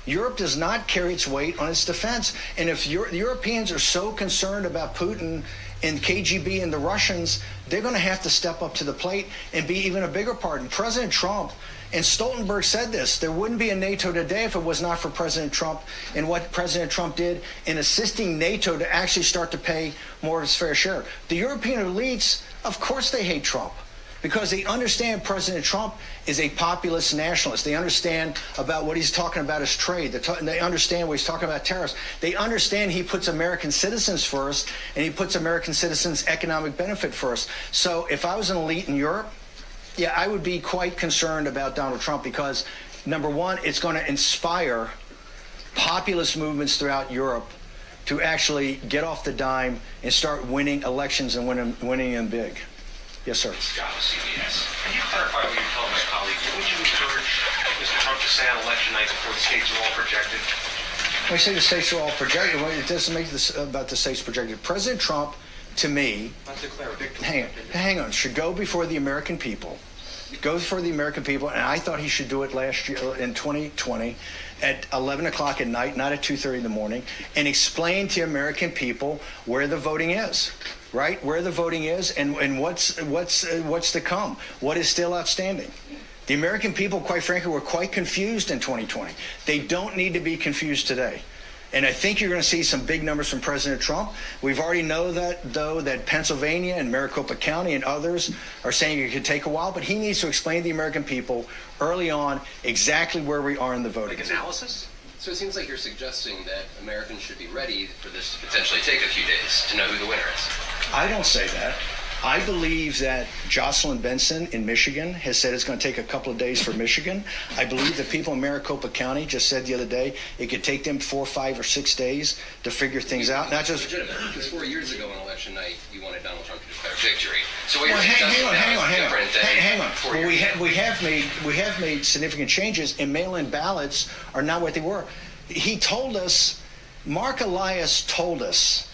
Europe does not carry its weight on its defense. And if the Europeans are so concerned about Putin and KGB and the Russians, they're going to have to step up to the plate and be even a bigger part. And President Trump and Stoltenberg said this, there wouldn't be a NATO today if it was not for President Trump and what President Trump did in assisting NATO to actually start to pay more of its fair share. The European elites, of course they hate Trump. because they understand President Trump is a populist nationalist. They understand about what he's talking about is trade. They understand what he's talking about tariffs. They understand he puts American citizens first, and he puts American citizens' economic benefit first. So if I was an elite in Europe, yeah, I would be quite concerned about Donald Trump because, number one, it's going to inspire populist movements throughout Europe to actually get off the dime and start winning elections and winning them big. Yes, sir. Scott with CBS. Can you clarify what you're telling my colleague? Would you encourage Mr. Trump to say on election night before the states are all projected? When I say the states are all projected, well, it doesn't make this about the states projected. President Trump, to me, Not declare a victory. hang on, should go before the American people. Go before the American people, and I thought he should do it last year in 2020 at 11 o'clock at night, not at 2:30 in the morning, and explain to American people where the voting is. Right, where the voting is and what's to come, what is still outstanding. The American people, quite frankly, were quite confused in 2020. They don't need to be confused today. And I think you're going to see some big numbers from President Trump. We've already know that, though, that Pennsylvania and Maricopa County and others are saying it could take a while, but he needs to explain to the American people early on exactly where we are in the voting. Like analysis? So it seems like you're suggesting that Americans should be ready for this to potentially take a few days to know who the winner is. I don't say that. I believe that Jocelyn Benson in Michigan has said it's going to take a couple of days for Michigan. I believe that people in Maricopa County just said the other day it could take them 4, 5, or 6 days to figure things out. Not just legitimate, because 4 years ago on election night, you wanted Donald Trump to declare victory. So what well, you're hang on. Well, we have made significant changes, and mail-in ballots are not what they were. He told us, Mark Elias told us,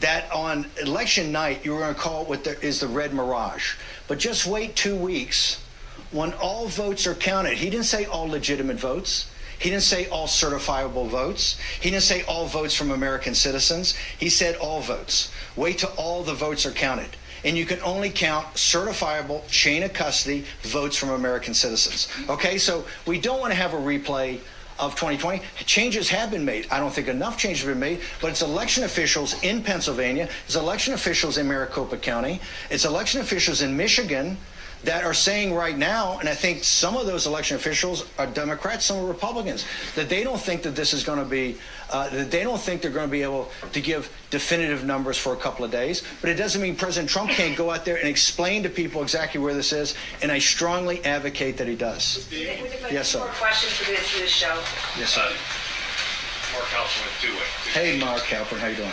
that on election night you were going to call it what is the red mirage. But just wait 2 weeks when all votes are counted. He didn't say all legitimate votes. He didn't say all certifiable votes. He didn't say all votes from American citizens. He said all votes. Wait till all the votes are counted. And you can only count certifiable chain of custody votes from American citizens. Okay, so we don't want to have a replay of 2020. Changes have been made. I don't think enough changes have been made, but it's election officials in Pennsylvania, it's election officials in Maricopa County, it's election officials in Michigan that are saying right now, and I think some of those election officials are Democrats, some are Republicans, that they don't think that this is going to be, that they don't think they're going to be able to give definitive numbers for a couple of days. But it doesn't mean President Trump can't go out there and explain to people exactly where this is, and I strongly advocate that he does. Yes, sir. More questions for this show. Yes, sir. Mark Halpern with Do It. Hey, Mark Halpern, how you doing?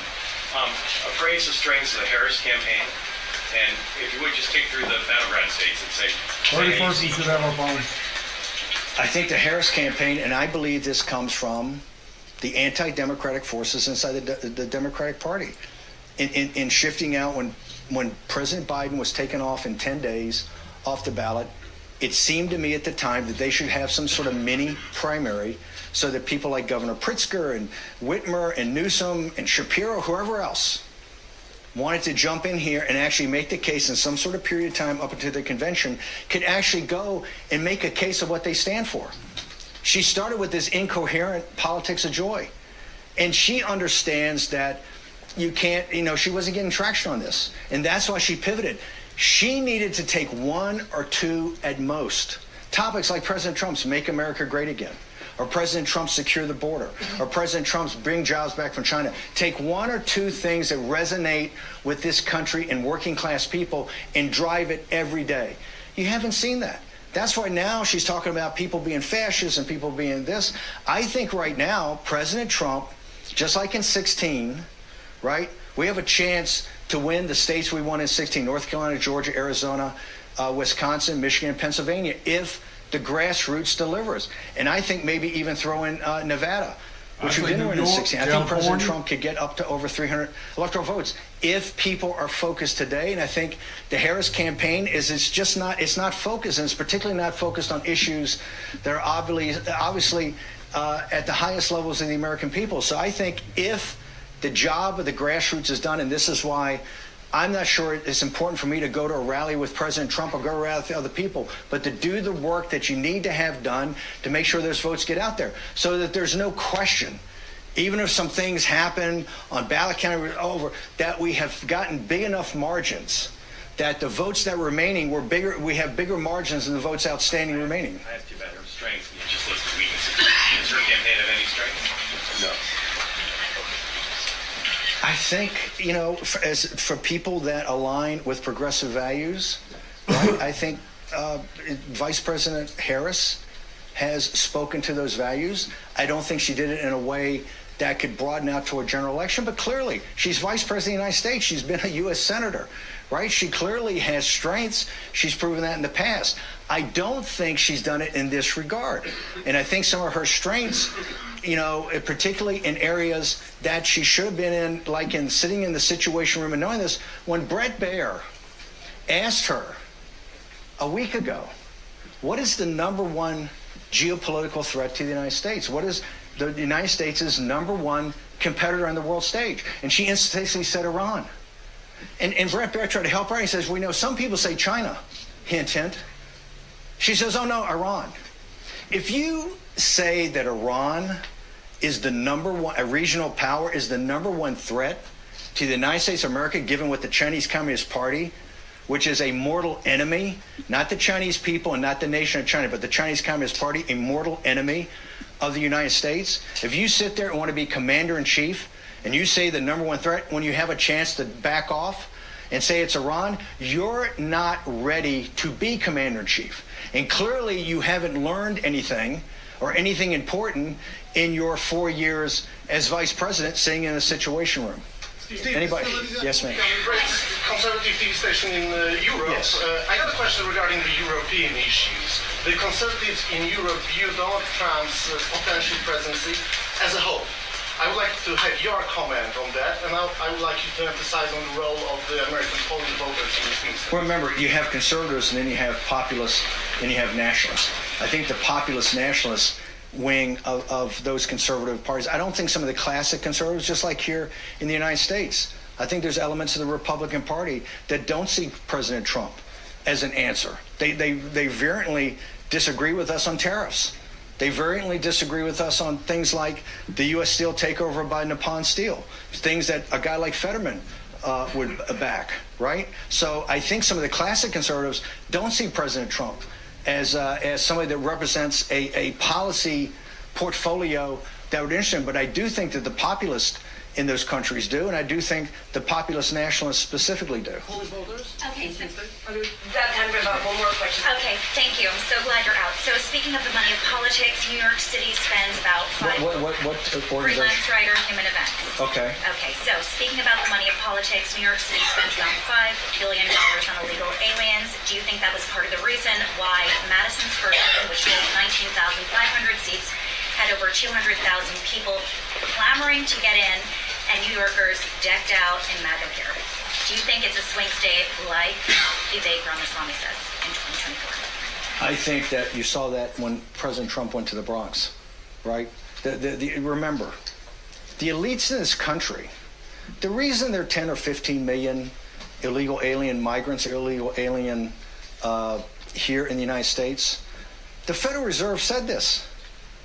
Appraise the strengths of the Harris campaign. And if you would just take through the battleground states and say 31st we should have our phones. I think the Harris campaign, and I believe this comes from the anti-democratic forces inside the Democratic Party, in shifting out when President Biden was taken off in 10 days off the ballot. It seemed to me at the time that they should have some sort of mini primary so that people like Governor Pritzker and Whitmer and Newsom and Shapiro, whoever else, wanted to jump in here and actually make the case in some sort of period of time up until the convention, could actually go and make a case of what they stand for. She started with this incoherent politics of joy. And she understands that you can't, she wasn't getting traction on this. And that's why she pivoted. She needed to take 1 or 2 at most topics like President Trump's Make America Great Again, or President Trump's Secure the Border, or President Trump's Bring Jobs Back from China. Take 1 or 2 things that resonate with this country and working class people and drive it every day. You haven't seen that. That's why now she's talking about people being fascists and people being this. I think right now, President Trump, just like in 2016, right, we have a chance to win the states we won in 2016, North Carolina, Georgia, Arizona, Wisconsin, Michigan, and Pennsylvania, if the grassroots delivers. And I think maybe even throw in Nevada, which we didn't win in 2016. I think President Trump could get up to over 300 electoral votes if people are focused today. And I think the Harris campaign it's not focused, and it's particularly not focused on issues that are obviously at the highest levels of the American people. So I think if the job of the grassroots is done, and this is why I'm not sure it's important for me to go to a rally with President Trump or go to a rally with other people, but to do the work that you need to have done to make sure those votes get out there so that there's no question, even if some things happen on ballot counting over, that we have gotten big enough margins that the votes that were remaining were bigger. We have bigger margins than the votes outstanding remaining. I asked you about her strengths, and you just listed weaknesses. Does her campaign have any strengths? No. I think, you know, for people that align with progressive values, right, I think Vice President Harris has spoken to those values. I don't think she did it in a way that could broaden out to a general election, but clearly she's Vice President of the United States. She's been a U.S. Senator, right? She clearly has strengths. She's proven that in the past. I don't think she's done it in this regard. And I think some of her strengths, you know, particularly in areas that she should have been in, like in sitting in the Situation Room and knowing this, when Brett Baer asked her a week ago, what is the number one geopolitical threat to the United States? What is the United States' number one competitor on the world stage? And she instantaneously said Iran. And Brett Baer tried to help her. He says, we know some people say China, hint, hint. She says, oh, no, Iran. If you say that Iran is the number one, a regional power is the number one threat to the United States of America, given what the Chinese Communist Party, which is a mortal enemy, not the Chinese people and not the nation of China, but the Chinese Communist Party, a mortal enemy of the United States. If you sit there and want to be commander-in-chief and you say the number one threat when you have a chance to back off and say it's Iran, you're not ready to be commander-in-chief. And clearly you haven't learned anything or anything important in your 4 years as vice president sitting in a Situation Room. Anybody? Yes, ma'am. Great conservative TV station in Europe. Yes. I got a question regarding the European issues. The conservatives in Europe view Donald Trump's potential presidency as a whole. I would like to have your comment on that, and I would like you to emphasize on the role of the American Polish voters in this instance. Well, remember, you have conservatives, and then you have populists, and you have nationalists. I think the populist nationalist wing of those conservative parties, I don't think some of the classic conservatives, just like here in the United States, I think there's elements of the Republican Party that don't see President Trump as an answer. They vehemently disagree with us on tariffs. They vehemently disagree with us on things like the U.S. Steel takeover by Nippon Steel, things that a guy like Fetterman would back, right? So I think some of the classic conservatives don't see President Trump as somebody that represents a policy portfolio that would interest them. But I do think that the populists in those countries do, and I do think the populist nationalists specifically do. Okay, so that time for about one more question. Okay, thank you. I'm so glad you're out. So speaking of the money of politics, New York City spends about What Freelance Writer Human Events. Okay. Okay, so speaking about the money of politics, New York City spends about $5 billion on illegal aliens. Do you think that was part of the reason why Madison Square Garden, which holds 19,500 seats, had over 200,000 people clamoring to get in, and New Yorkers decked out in MAGA gear? Do you think it's a swing state like Vivek Ramaswamy says in 2024? I think that you saw that when President Trump went to the Bronx, right? Remember, the elites in this country, the reason there are 10 or 15 million illegal alien migrants or illegal alien here in the United States, the Federal Reserve said this.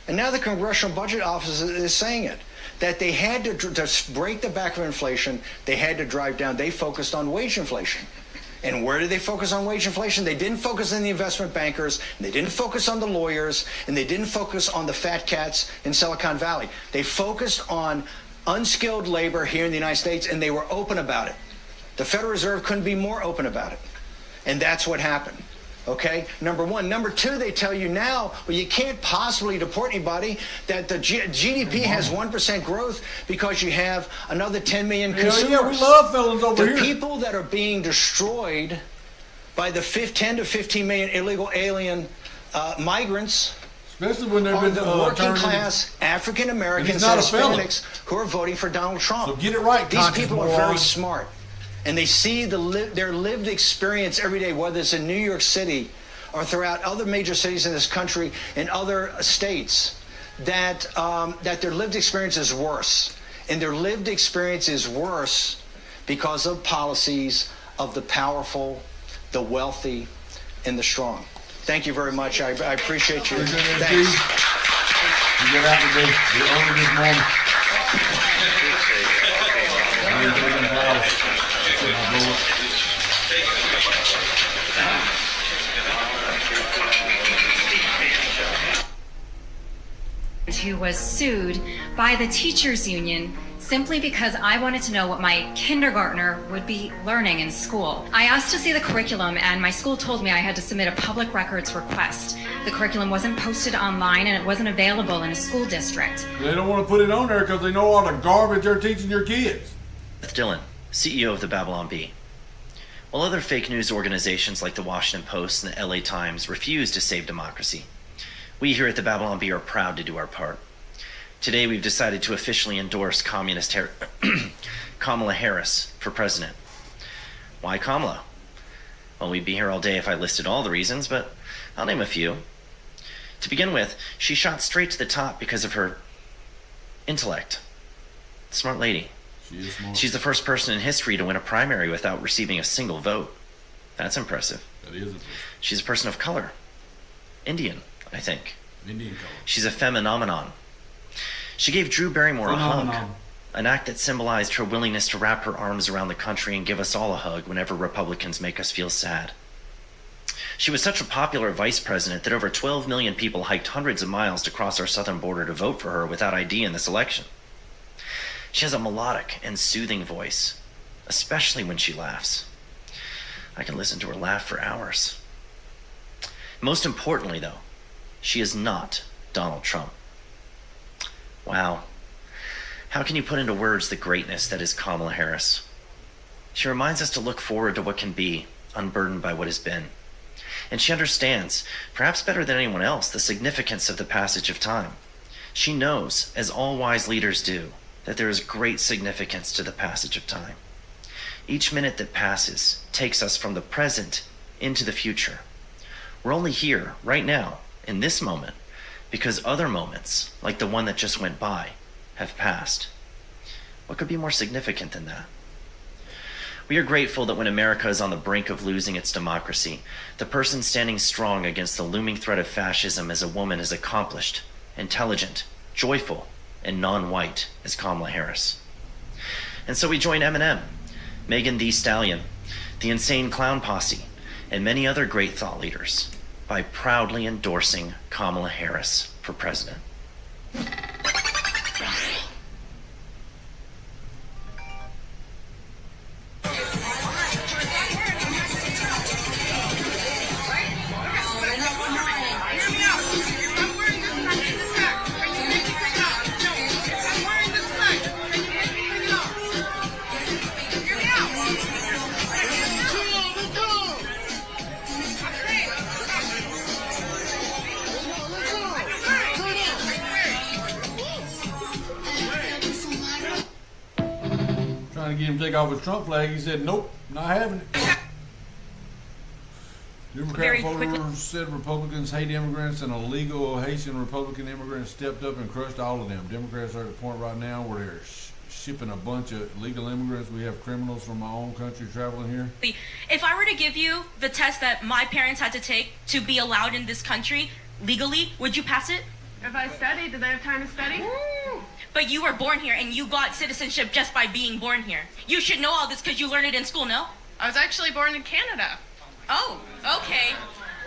And now the Congressional Budget Office is saying it, that they had to break the back of inflation, they had to drive down. They focused on wage inflation. And where did they focus on wage inflation? They didn't focus on the investment bankers, and they didn't focus on the lawyers, and they didn't focus on the fat cats in Silicon Valley. They focused on unskilled labor here in the United States, and they were open about it. The Federal Reserve couldn't be more open about it. And that's what happened. Okay, number one. Number two, they tell you now, well, you can't possibly deport anybody, that the GDP has 1% growth because you have another 10 million consumers. Yeah, we love felons over here. The people that are being destroyed by the 10 to 15 million illegal alien migrants, especially when they're the working class African Americans and Hispanics who are voting for Donald Trump. So get it right. These people are very smart. And they see their lived experience every day, whether it's in New York City or throughout other major cities in this country and other states, that their lived experience is worse. And their lived experience is worse because of policies of the powerful, the wealthy, and the strong. Thank you very much. I appreciate you. Thanks. You get out today. You're early this morning. Thank you. Who was sued by the teachers union simply because I wanted to know what my kindergartner would be learning in school. I asked to see the curriculum and my school told me I had to submit a public records request. The curriculum wasn't posted online and it wasn't available in a school district. They don't want to put it on there because they know all the garbage they're teaching your kids. Dillon, CEO of the Babylon Bee. While other fake news organizations like the Washington Post and the LA Times refuse to save democracy, we here at the Babylon Bee are proud to do our part. Today we've decided to officially endorse Kamala Harris for president. Why Kamala? Well, we'd be here all day if I listed all the reasons, but I'll name a few. To begin with, she shot straight to the top because of her intellect. Smart lady. She is smart. She's the first person in history to win a primary without receiving a single vote. That's impressive. That is impressive. She's a person of color. Indian, I think. Indian color. She's a phenomenon. She gave Drew Barrymore a hug, an act that symbolized her willingness to wrap her arms around the country and give us all a hug whenever Republicans make us feel sad. She was such a popular vice president that over 12 million people hiked hundreds of miles to cross our southern border to vote for her without ID in this election. She has a melodic and soothing voice, especially when she laughs. I can listen to her laugh for hours. Most importantly, though, she is not Donald Trump. Wow. How can you put into words the greatness that is Kamala Harris? She reminds us to look forward to what can be, unburdened by what has been. And she understands, perhaps better than anyone else, the significance of the passage of time. She knows, as all wise leaders do, that there is great significance to the passage of time. Each minute that passes takes us from the present into the future. We're only here, right now, in this moment, because other moments, like the one that just went by, have passed. What could be more significant than that? We are grateful that when America is on the brink of losing its democracy, the person standing strong against the looming threat of fascism is a woman as accomplished, intelligent, joyful, and non-white as Kamala Harris. And so we join Eminem, Megan Thee Stallion, the Insane Clown Posse, and many other great thought leaders by proudly endorsing Kamala Harris for president. Trying to get him to take off his Trump flag. He said, nope, not having it. Democrat voters said Republicans hate immigrants, and illegal Haitian Republican immigrants stepped up and crushed all of them. Democrats are at the point right now where they're shipping a bunch of illegal immigrants. We have criminals from our own country traveling here. If I were to give you the test that my parents had to take to be allowed in this country legally, would you pass it? If I studied, did they have time to study? But you were born here and you got citizenship just by being born here. You should know all this because you learned it in school, no? I was actually born in Canada. Oh, okay.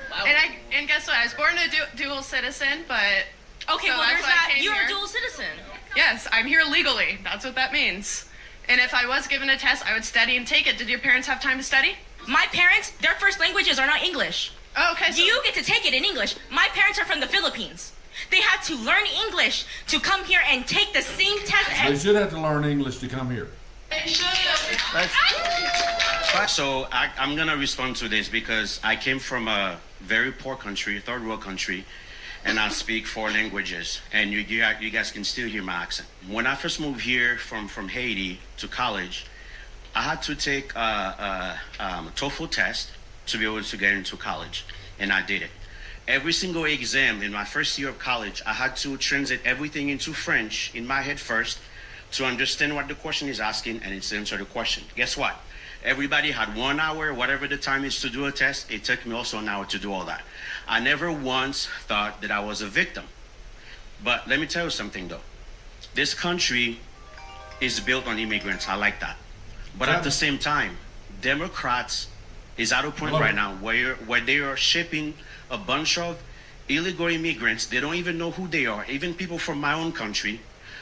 Wow. And guess what? I was born a dual citizen, but... Okay, so well, there's that. You're here. a dual citizen. Yes, I'm here legally. That's what that means. And if I was given a test, I would study and take it. Did your parents have time to study? My parents, their first languages are not English. Oh, okay. So you get to take it in English. My parents are from the Philippines. They had to learn English to come here and take the same test. They should have to learn English to come here. They should. So I'm going to respond to this because I came from a very poor country, third world country, and I speak 4 languages. And you guys can still hear my accent. When I first moved here from Haiti to college, I had to take a TOEFL test to be able to get into college, and I did it. Every single exam in my first year of college, I had to translate everything into French in my head first to understand what the question is asking and it's answer the question. Guess what? Everybody had 1 hour, whatever the time is to do a test. It took me also an hour to do all that. I never once thought that I was a victim. But let me tell you something though. This country is built on immigrants. I like that. But at the same time, Democrats is at a point right now where they are shipping a bunch of illegal immigrants. They don't even know who they are. Even people from my own country.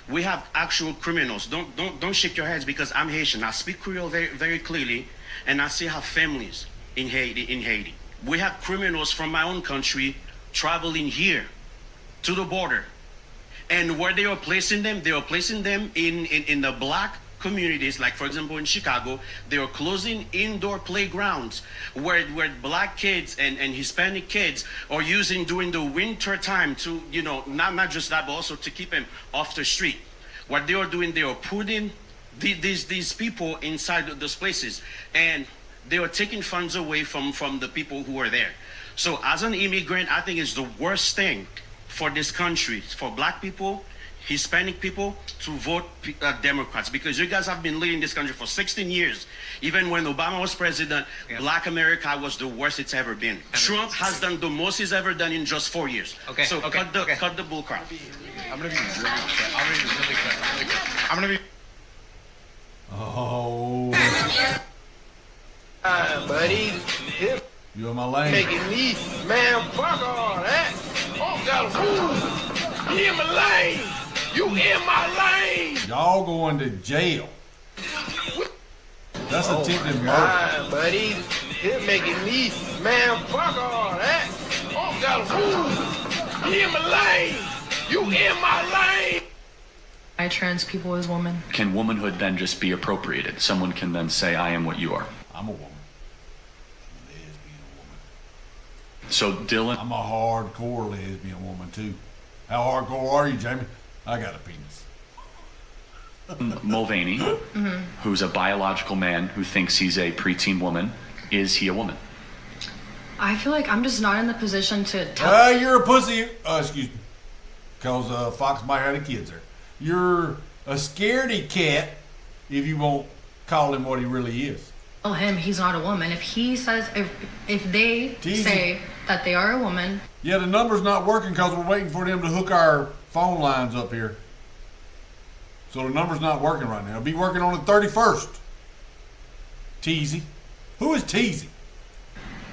We have actual criminals. Don't shake your heads because I'm Haitian. I speak Creole very, very clearly, and I still have families in Haiti. We have criminals from my own country traveling here to the border. And where they are placing them in the black communities, like for example in Chicago, they are closing indoor playgrounds where black kids and Hispanic kids are using during the winter time to, not just that, but also to keep them off the street. What they are doing, they are putting these people inside those places, and they are taking funds away from the people who are there. So as an immigrant, I think it's the worst thing for this country, for black people, Hispanic people, to vote Democrats, because you guys have been leading this country for 16 years. Even when Obama was president, black America was the worst it's ever been. Trump has done the most he's ever done in just 4 years. So cut the bull crap. I'm gonna be really quick. I'm gonna be. Oh. Buddy. You in my lane. Making me, man, fuck all that. Oh, gotta move. You in my lane. You in my lane. Y'all going to jail. That's attempted murder. Buddy. You're making me, man, fuck all that. Oh, gotta move. You in my lane. You in my lane. I trans people as women. Can womanhood then just be appropriated? Someone can then say, I am what you are. I'm a woman. So Dylan, I'm a hardcore lesbian woman too. How hardcore are you, Jamie? I got a penis. Mulvaney, who's a biological man who thinks he's a preteen woman, is he a woman? I feel like I'm just not in the position to tell. You're a pussy. Excuse me. Because Fox might have the kids there. You're a scaredy cat if you won't call him what he really is. Tell him he's not a woman. If he says, if they say that they are a woman. Yeah, the number's not working because we're waiting for them to hook our phone lines up here. So the number's not working right now. It'll be working on the 31st. Teasy. Who is Teasy?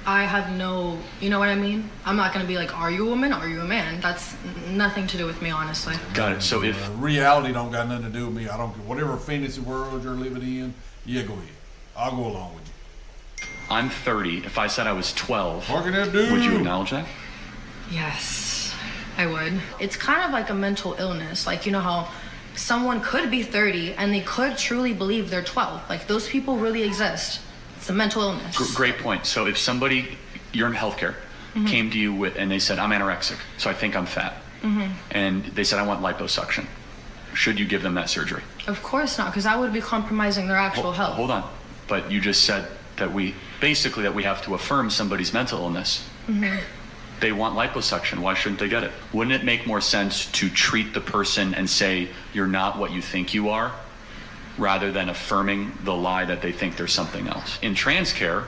I have no, you know what I mean? I'm not going to be like, are you a woman? Are you a man? That's nothing to do with me, honestly. Got it. So if reality don't got nothing to do with me, I don't care. Whatever fantasy world you're living in, yeah, go ahead. I'll go along with you. I'm 30. If I said I was 12, that dude. Would you acknowledge that? Yes, I would. It's kind of like a mental illness. Like, you know how someone could be 30 and they could truly believe they're 12. Like, those people really exist. It's a mental illness. Great point. So if somebody, you're in healthcare, came to you and they said, I'm anorexic, so I think I'm fat. And they said, I want liposuction. Should you give them that surgery? Of course not, because that would be compromising their actual health. Hold on. But you just said that we have to affirm somebody's mental illness. They want liposuction. Why shouldn't they get it? Wouldn't it make more sense to treat the person and say, you're not what you think you are, rather than affirming the lie that they think they're something else? In trans care,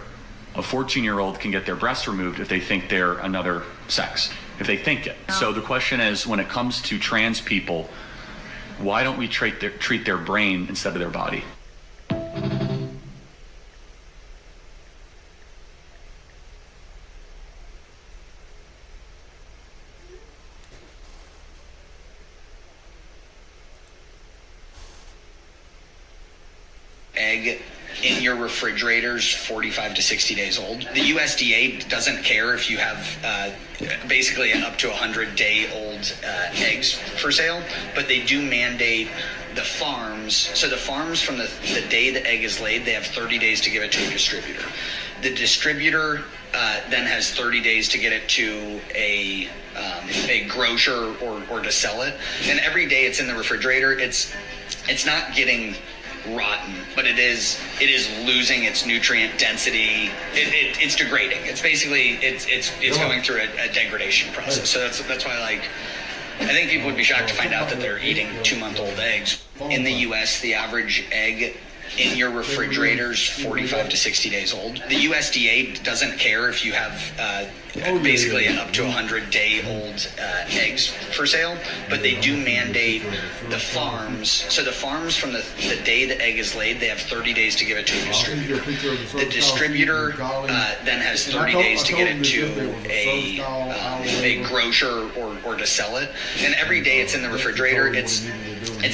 a 14-year-old can get their breast removed if they think they're another sex, if they think it. So the question is, when it comes to trans people, why don't we treat their brain instead of their body? Egg in your refrigerators 45 to 60 days old. The USDA doesn't care if you have basically up to 100-day-old eggs for sale, but they do mandate the farms. So the farms, from the day the egg is laid, they have 30 days to give it to a distributor. The distributor then has 30 days to get it to a grocer or to sell it. And every day it's in the refrigerator, it's not getting rotten, but it is losing its nutrient density. It's degrading. It's basically it's going through a degradation process. So that's why, like, I think people would be shocked to find out that they're eating 2-month-old eggs. In the U.S., the average egg in your refrigerators 45 to 60 days old. The USDA doesn't care if you have basically up to 100-day-old eggs for sale, but they do mandate the farms. So the farms, from the day the egg is laid, they have 30 days to give it to a distributor. The distributor then has 30 days to get it to a grocer or to sell it. And every day it's in the refrigerator, it's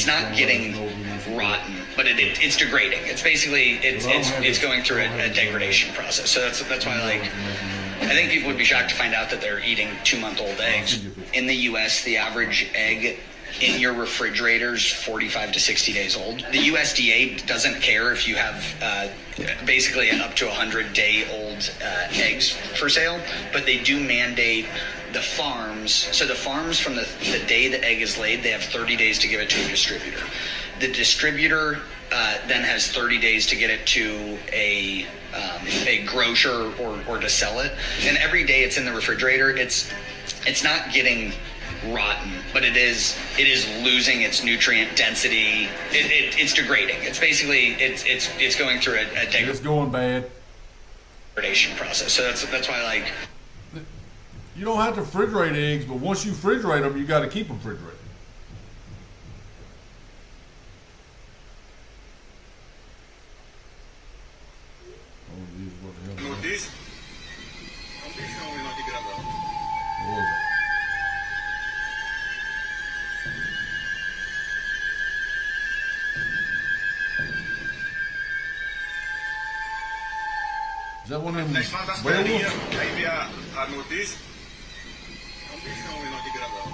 not getting rotten, but it's degrading. It's basically it's going through a degradation process. So that's why, like, I think people would be shocked to find out that they're eating 2-month-old eggs. In the U.S., the average egg in your refrigerators 45 to 60 days old. The USDA doesn't care if you have basically up to 100-day-old eggs for sale, but they do mandate the farms. So the farms, from the day the egg is laid, they have 30 days to give it to a distributor. The distributor then has 30 days to get it to a grocer or to sell it. And every day it's in the refrigerator, it's not getting rotten, but it is losing its nutrient density. It's degrading. It's basically it's going through a it's going bad degradation process. So that's why, like, you don't have to refrigerate eggs, but once you refrigerate them, you got to keep them refrigerated. Notice? What was it? Is that one of them werewolves? Aí a notícia. É um bichão aí aqui gravado.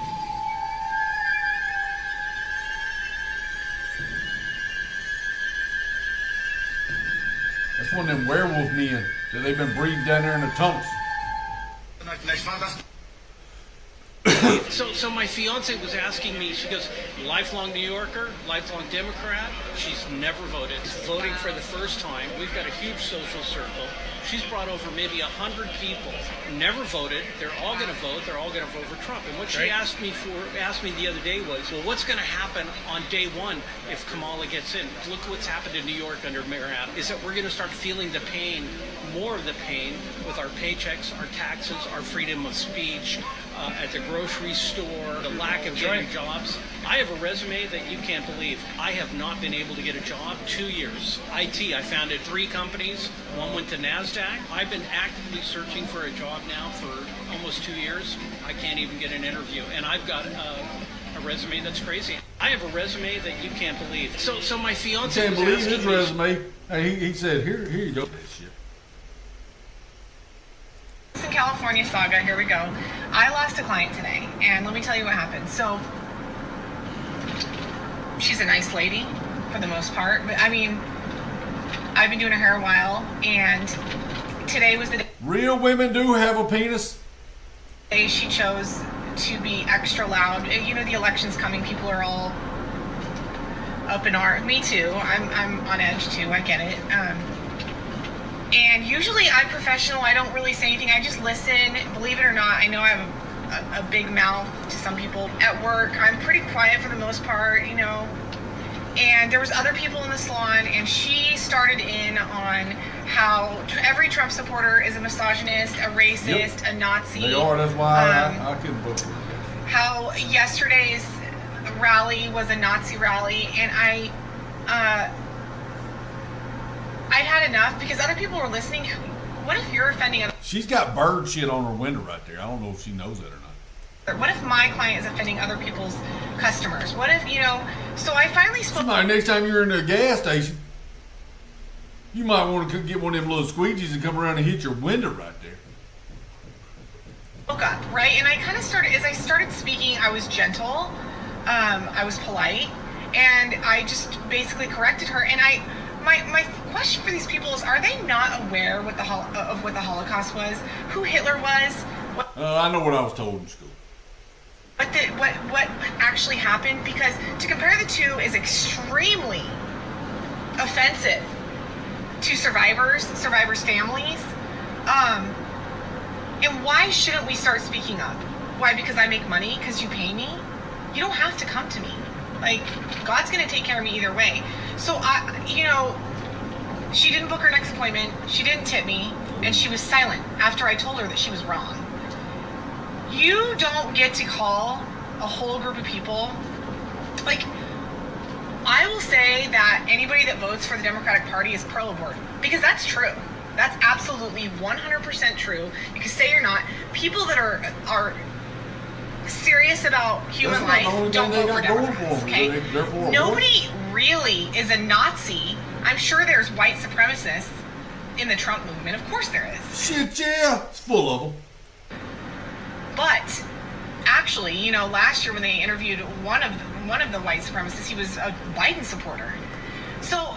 That's one of them werewolf men that they've been breeding down there in the tunnels. So my fiance was asking me, she goes, lifelong New Yorker, lifelong Democrat. She's never voted. Voting for the first time. We've got a huge social circle. She's brought over maybe 100 people. Never voted. They're all going to vote. They're all going to vote for Trump. And what she asked me the other day was, well, what's going to happen on day one if Kamala gets in? Look what's happened in New York under Mayor Adams. Is that we're going to start feeling the pain, more of the pain, with our paychecks, our taxes, our freedom of speech, at the grocery store, the lack of getting jobs. I have a resume that you can't believe. I have not been able to get a job 2 years. IT, I founded 3 companies. One went to NASDAQ. I've been actively searching for a job now for almost 2 years. I can't even get an interview. And I've got a resume that's crazy. I have a resume that you can't believe. So my fiance can't was believe asking his me, resume. Hey, he said, here you go. Shit. In California saga, here we go. I lost a client today, and let me tell you what happened. So, she's a nice lady for the most part, but I mean, I've been doing her hair a while, and today was the day. Real women do have a penis. She chose to be extra loud. You know, the election's coming, people are all up in arms. Me too. I'm on edge too. I get it. And usually I'm professional. I don't really say anything. I just listen. Believe it or not, I know I have a big mouth to some people. At work, I'm pretty quiet for the most part, you know. And there was other people in the salon, and she started in on how every Trump supporter is a misogynist, a racist, a Nazi. They are. That's why I couldn't vote. How yesterday's rally was a Nazi rally, and I'd had enough because other people were listening. What if you're offending other? She's got bird shit on her window right there. I don't know if she knows that or not. What if my client is offending other people's customers? What if, you know? So I finally spoke. Next time you're in a gas station, you might want to get one of them little squeegees and come around and hit your window right there. Spoke up, right? And I kind of started, as I started speaking, I was gentle, I was polite, and I just basically corrected her. And my question for these people is: are they not aware of what the Holocaust was? Who Hitler was? I know what I was told in school. What actually happened? Because to compare the two is extremely offensive to survivors' families. And why shouldn't we start speaking up? Why? Because I make money? Because you pay me? You don't have to come to me. Like, God's going to take care of me either way. So, She didn't book her next appointment, she didn't tip me, and she was silent after I told her that she was wrong. You don't get to call a whole group of people, like, I will say that anybody that votes for the Democratic Party is pro-abort, because that's true. That's absolutely 100% true. You can say you're not. People that are serious about human life don't vote for Democrats, okay? Nobody really is a Nazi. I'm sure there's white supremacists in the Trump movement. Of course there is. Shit, yeah. It's full of them. But actually, you know, last year when they interviewed one of the white supremacists, he was a Biden supporter. So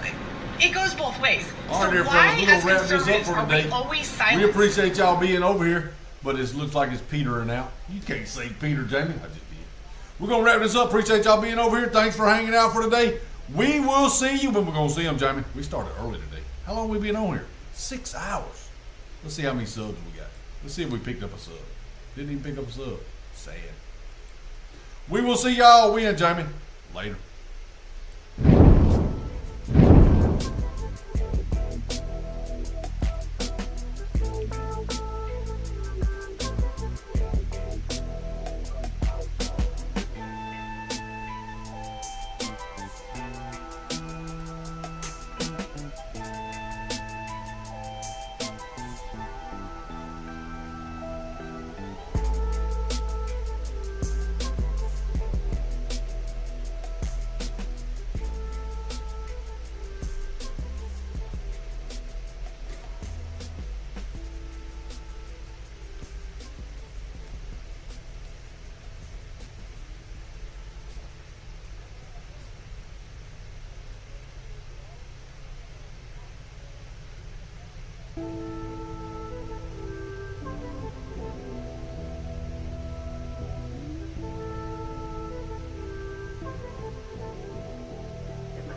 it goes both ways. All right, so there, why, fellas, we're as gonna wrap this up conservatives, for are today. we always silent? We appreciate y'all being over here, but it looks like it's petering out. You can't say Peter, Jamie. I just did. We're gonna wrap this up. Appreciate y'all being over here. Thanks for hanging out for today. We will see you when we're gonna see them, Jamie. We started early today. How long we been on here? 6 hours. Let's see how many subs we got. Let's see if we picked up a sub. Didn't even pick up a sub. Sad. We will see y'all. We and Jamie. Later.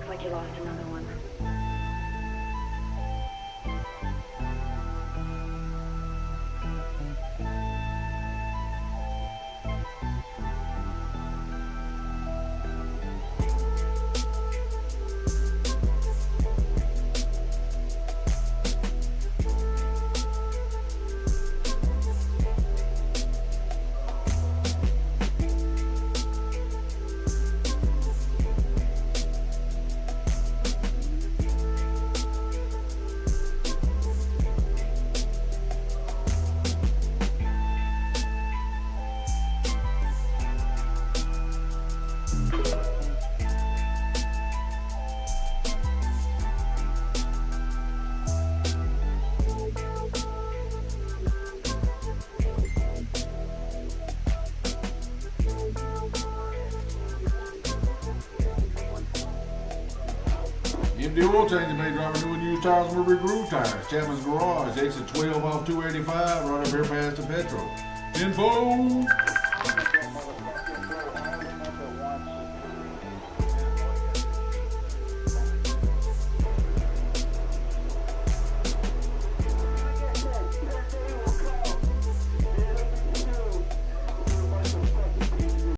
Like you lost another one. MD Oil Change may drive new and used tires and Groove Tires. Chapman's Garage, exit 12 off 285, right up here past the Petro. Info.